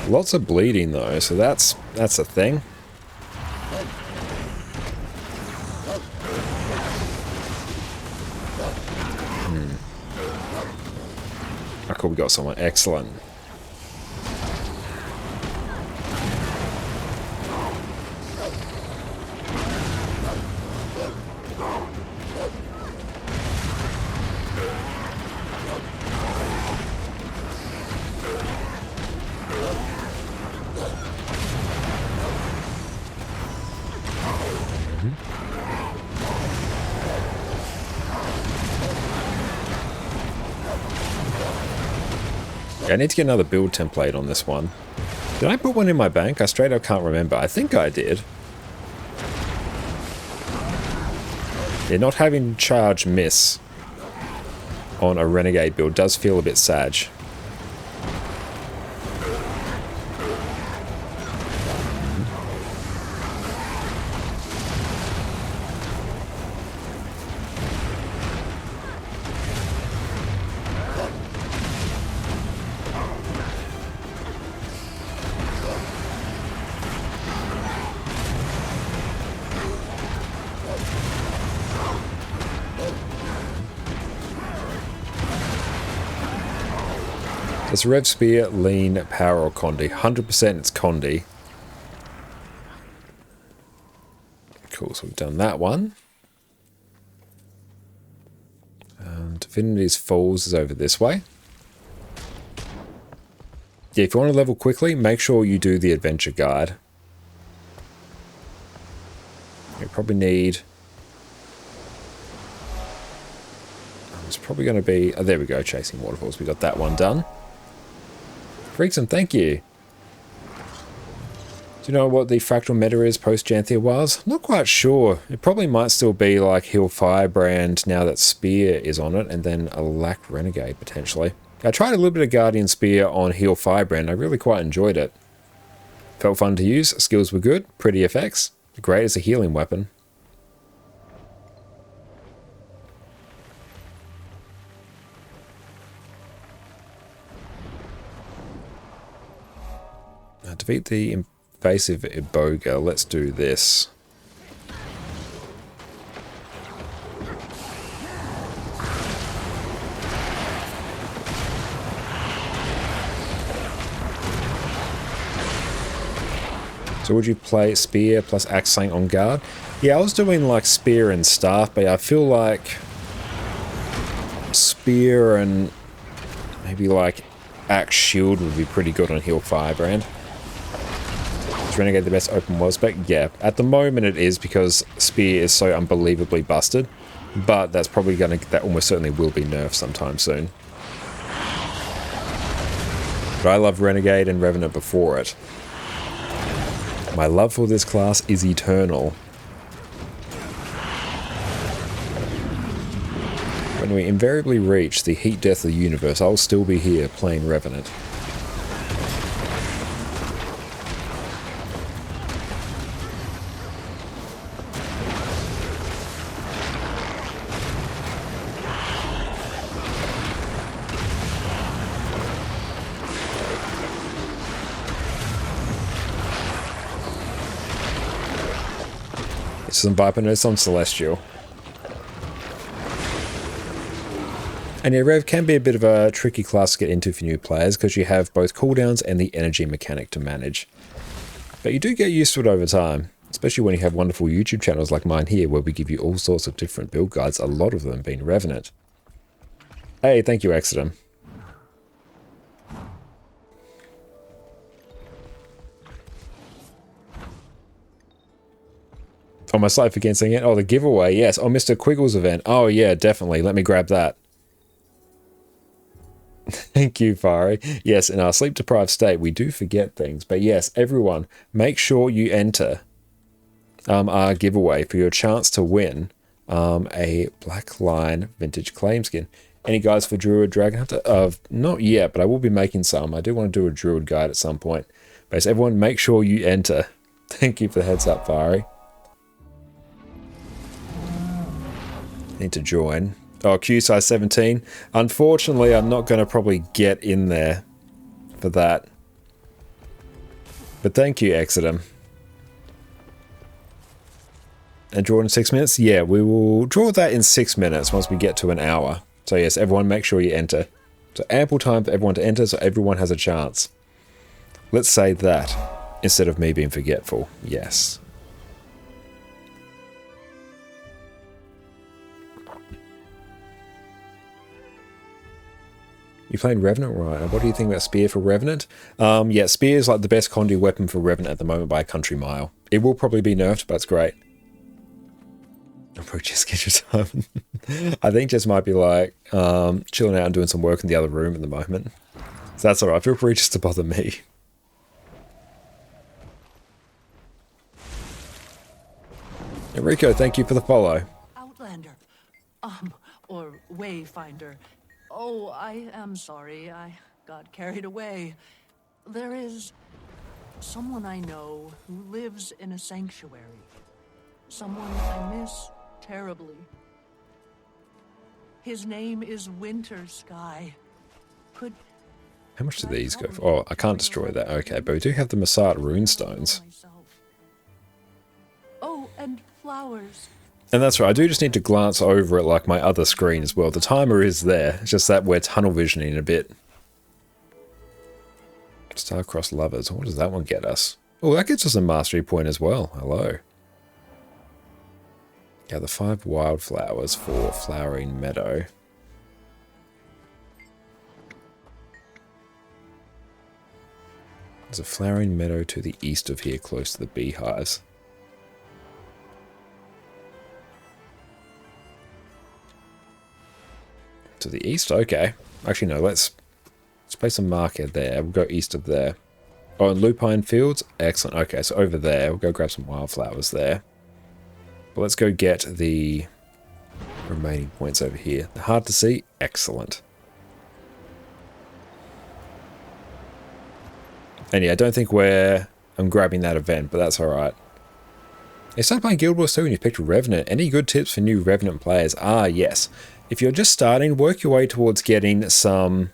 Lots of bleeding though, so that's a thing. Oh, cool, we got someone. Excellent. I need to get another build template on this one. Did I put one in my bank? I straight up can't remember. I think I did. Yeah, not having charge miss on a renegade build does feel a bit sag. It's Rev Spear, Lean, Power, or Condi. 100% it's Condi. Cool, so we've done that one. Divinity's Falls is over this way. Yeah, if you want to level quickly, make sure you do the adventure guide. You probably need... It's probably going to be... Oh, there we go, Chasing Waterfalls. We got that one done. Freakson, thank you. Do you know what the fractal meta is post Janthir Wilds? Not quite sure. It probably might still be like Heal Firebrand now that Spear is on it, and then a Lack Renegade potentially. I tried a little bit of Guardian Spear on Heal Firebrand. I really quite enjoyed it. Felt fun to use. Skills were good. Pretty effects. Great as a healing weapon. Defeat the invasive Iboga. Let's do this. So would you play Spear plus Axe Saint on guard? Yeah, I was doing like Spear and Staff, but I feel like Spear and maybe like Axe Shield would be pretty good on Heal Firebrand. Renegade the best open world spec? Yeah, at the moment it is because Spear is so unbelievably busted, but that's probably going to, that almost certainly will be nerfed sometime soon. But I love Renegade and Revenant before it. My love for this class is eternal. When we invariably reach the heat death of the universe, I'll still be here playing Revenant. Some Viper on Celestial. And yeah, Rev can be a bit of a tricky class to get into for new players because you have both cooldowns and the energy mechanic to manage. but you do get used to it over time, especially when you have wonderful YouTube channels like mine here, where we give you all sorts of different build guides, a lot of them being Revenant. Hey, thank you, Exodum. Oh, my site for cancelling it. Oh, the giveaway, yes. Oh, Mr. Quiggles event. Oh, yeah, definitely. Let me grab that. Thank you, Fari. Yes, in our sleep-deprived state, we do forget things. But yes, everyone, make sure you enter our giveaway for your chance to win a Black Line Vintage Claim Skin. Any guys for Druid Dragon Hunter? Not yet, but I will be making some. I do want to do a Druid guide at some point. But yes, everyone, make sure you enter. Thank you for the heads up, Fari. Need to join. Oh, queue size 17. Unfortunately, I'm not going to probably get in there for that. But thank you, Exodum. And draw in 6 minutes? Yeah, we will draw that in 6 minutes once we get to an hour. So yes, everyone make sure you enter. So ample time for everyone to enter so everyone has a chance. Let's say that instead of me being forgetful. Yes. You played Revenant, right? What do you think about Spear for Revenant? Yeah, Spear is like the best conduit weapon for Revenant at the moment by a country mile. It will probably be nerfed, but it's great. I'll probably just get your time. I think just might be like chilling out and doing some work in the other room at the moment. So that's alright. Feel free just to bother me. Enrico, thank you for the follow. Outlander. Or Wayfinder. Oh, I am sorry. I got carried away. There is someone I know who lives in a sanctuary. Someone I miss terribly. His name is Winter Sky. Could... How much do these go for? Oh, I can't destroy that. Okay, but we do have the Masat runestones. Oh, and flowers. And that's right, I do just need to glance over at like my other screen as well. The timer is there, it's just that we're tunnel visioning a bit. Star-crossed lovers, what does that one get us? Oh, that gets us a mastery point as well. Hello. Gather 5 wildflowers for Flowering Meadow. There's a Flowering Meadow to the east of here, close to the beehives. To the east? Okay. Actually, no, let's place a marker there. We'll go east of there. Oh, and Lupine Fields? Excellent. Okay, so over there. We'll go grab some wildflowers there. But let's go get the remaining points over here. They're hard to see? Excellent. And yeah, I don't think I'm grabbing that event, but that's alright. You started playing Guild Wars 2 and you picked Revenant. Any good tips for new Revenant players? Ah, yes. If you're just starting, work your way towards getting some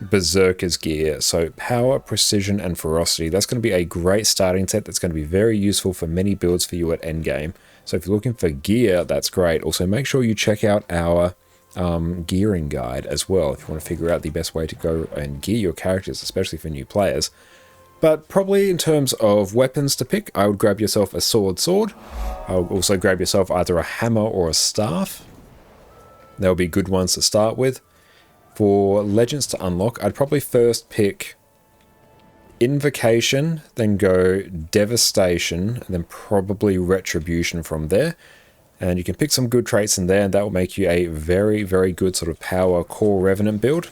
Berserker's gear. So power, precision, and ferocity. That's going to be a great starting set that's going to be very useful for many builds for you at endgame. So if you're looking for gear, that's great. Also, make sure you check out our gearing guide as well if you want to figure out the best way to go and gear your characters, especially for new players. But probably in terms of weapons to pick, I would grab yourself a sword. I would also grab yourself either a hammer or a staff. They'll be good ones to start with. For legends to unlock, I'd probably first pick Invocation, then go Devastation, and then probably Retribution from there. And you can pick some good traits in there, and that will make you a very, very good sort of power core Revenant build.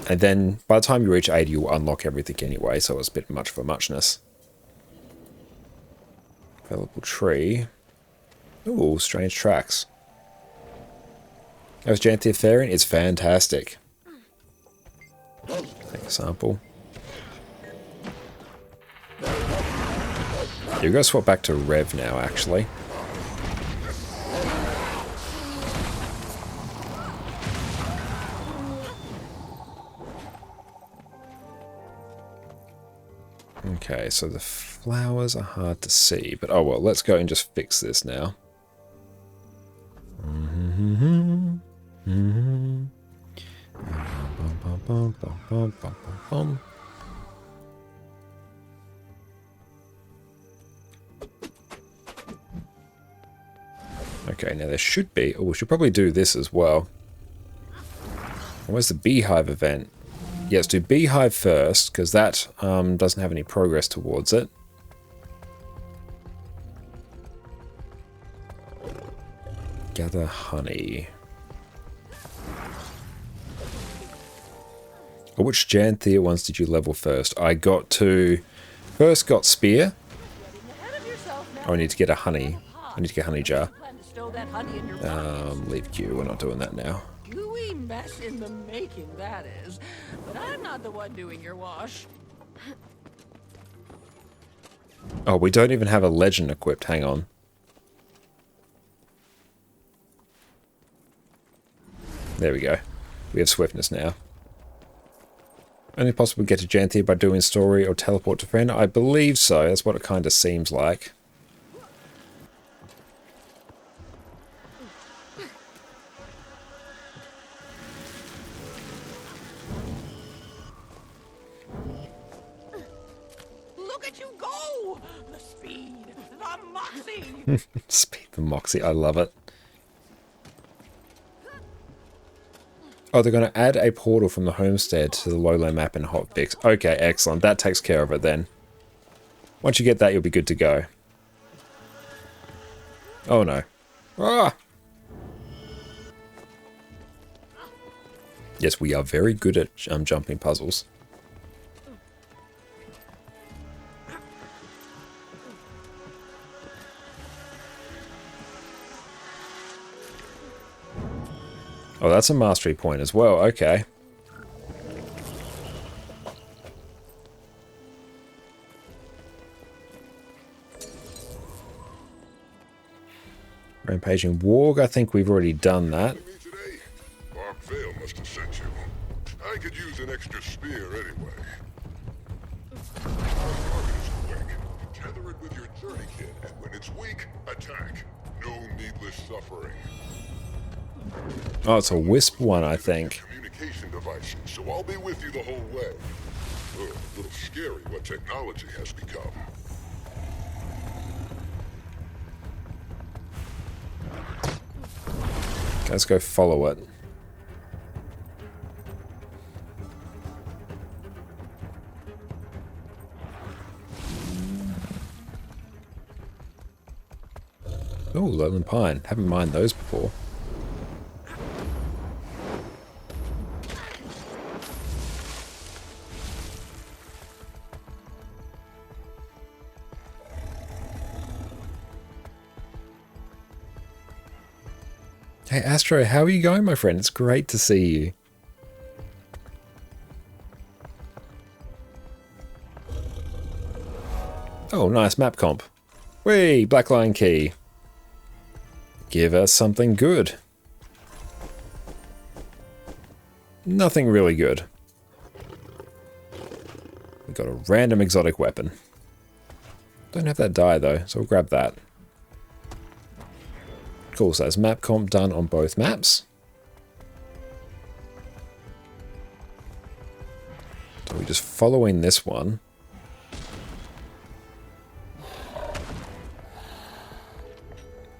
And then by the time you reach 80, you'll unlock everything anyway, so it's a bit much for muchness. Available tree. Ooh, strange tracks. That was Janthir Fairing. It's fantastic. Take a sample. You're going to swap back to Rev now, actually. Okay, so the flowers are hard to see, but oh well, let's go and just fix this now. Okay, now there should be... Oh, we should probably do this as well. Where's the beehive event? Yes, do beehive first, because that doesn't have any progress towards it. Gather honey. Which Janthir ones did you level first? I got to... First got spear. Oh, I need to get a honey. I need to get a honey jar. Leave queue. We're not doing that now. Gooey mess in the making, that is. But I'm not the one doing your wash. Oh, we don't even have a legend equipped. Hang on. There we go. We have swiftness now. Only possible to get to Janthir by doing story or teleport to friend? I believe so. That's what it kind of seems like. Look at you go! The speed, the moxie! Speed the moxie. I love it. Oh, they're going to add a portal from the homestead to the Lowland map in Hotfix. Okay, excellent. That takes care of it then. Once you get that, you'll be good to go. Oh no. Ah! Yes, we are very good at jumping puzzles. Oh, that's a mastery point as well. Okay. Rampaging Warg, I think we've already done that. Mark Vale must have sent you. I could use an extra spear anyway. Our target is quick. Tether it with your journey kit, and when it's weak, attack. No needless suffering. Oh, it's a wisp one, I think. Communication devices, so I'll be with you the whole way. A little scary what technology has become. Let's go follow it. Oh, Lowland Pine. Haven't mined those before. Hey Astro, how are you going, my friend? It's great to see you. Oh, nice map comp. Whee, Black Lion Key. Give us something good. Nothing really good. We got a random exotic weapon. Don't have that die though, so we'll grab that. Cool, so that's map comp done on both maps. So we're just following this one.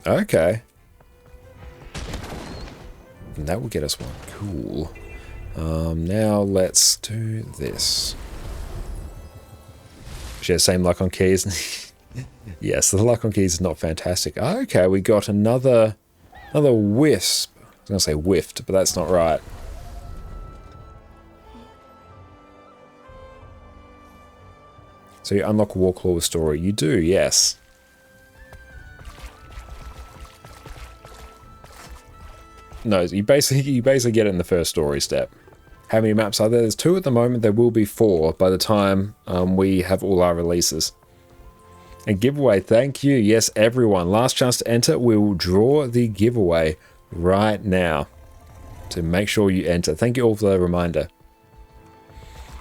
Okay. And that will get us one. Cool. Now let's do this. Share same luck on keys. Yes, the luck on keys is not fantastic. Okay, we got another wisp. I was going to say whiffed, but that's not right. So you unlock Warclaw with story. You do, yes. No, you basically get it in the first story step. How many maps are there? There's 2 at the moment. There will be 4 by the time we have all our releases. A giveaway, thank you. Yes, everyone. Last chance to enter. We will draw the giveaway right now. So make sure you enter. Thank you all for the reminder.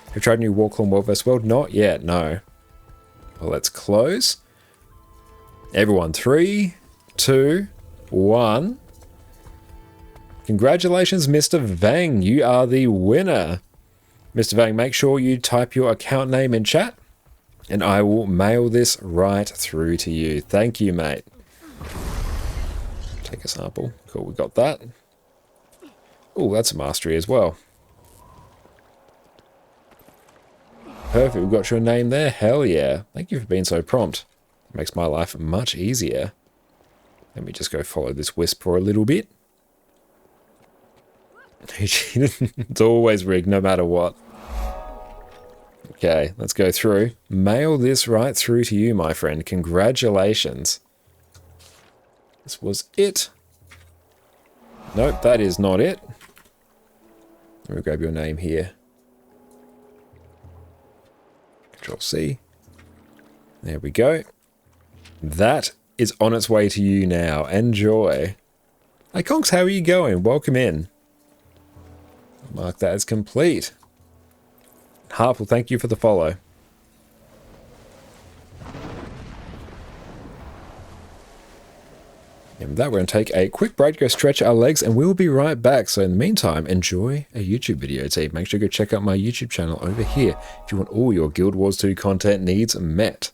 Have you tried new Warclaw World vs. World? Not yet, no. Well, let's close. Everyone, 3, 2, 1. Congratulations, Mr. Vang. You are the winner. Mr. Vang, make sure you type your account name in chat. And I will mail this right through to you. Thank you, mate. Take a sample. Cool, we got that. Oh, that's a mastery as well. Perfect, we've got your name there. Hell yeah. Thank you for being so prompt. It makes my life much easier. Let me just go follow this wisp for a little bit. It's always rigged, no matter what. Okay, let's go through. Mail this right through to you, my friend. Congratulations. This was it. Nope, that is not it. Let me grab your name here. Control C. There we go. That is on its way to you now. Enjoy. Hey Conks, how are you going? Welcome in. Mark that as complete. Harple, thank you for the follow. And with that, we're going to take a quick break, go stretch our legs, and we'll be right back. So in the meantime, enjoy a YouTube video. Make sure to go check out my YouTube channel over here if you want all your Guild Wars 2 content needs met.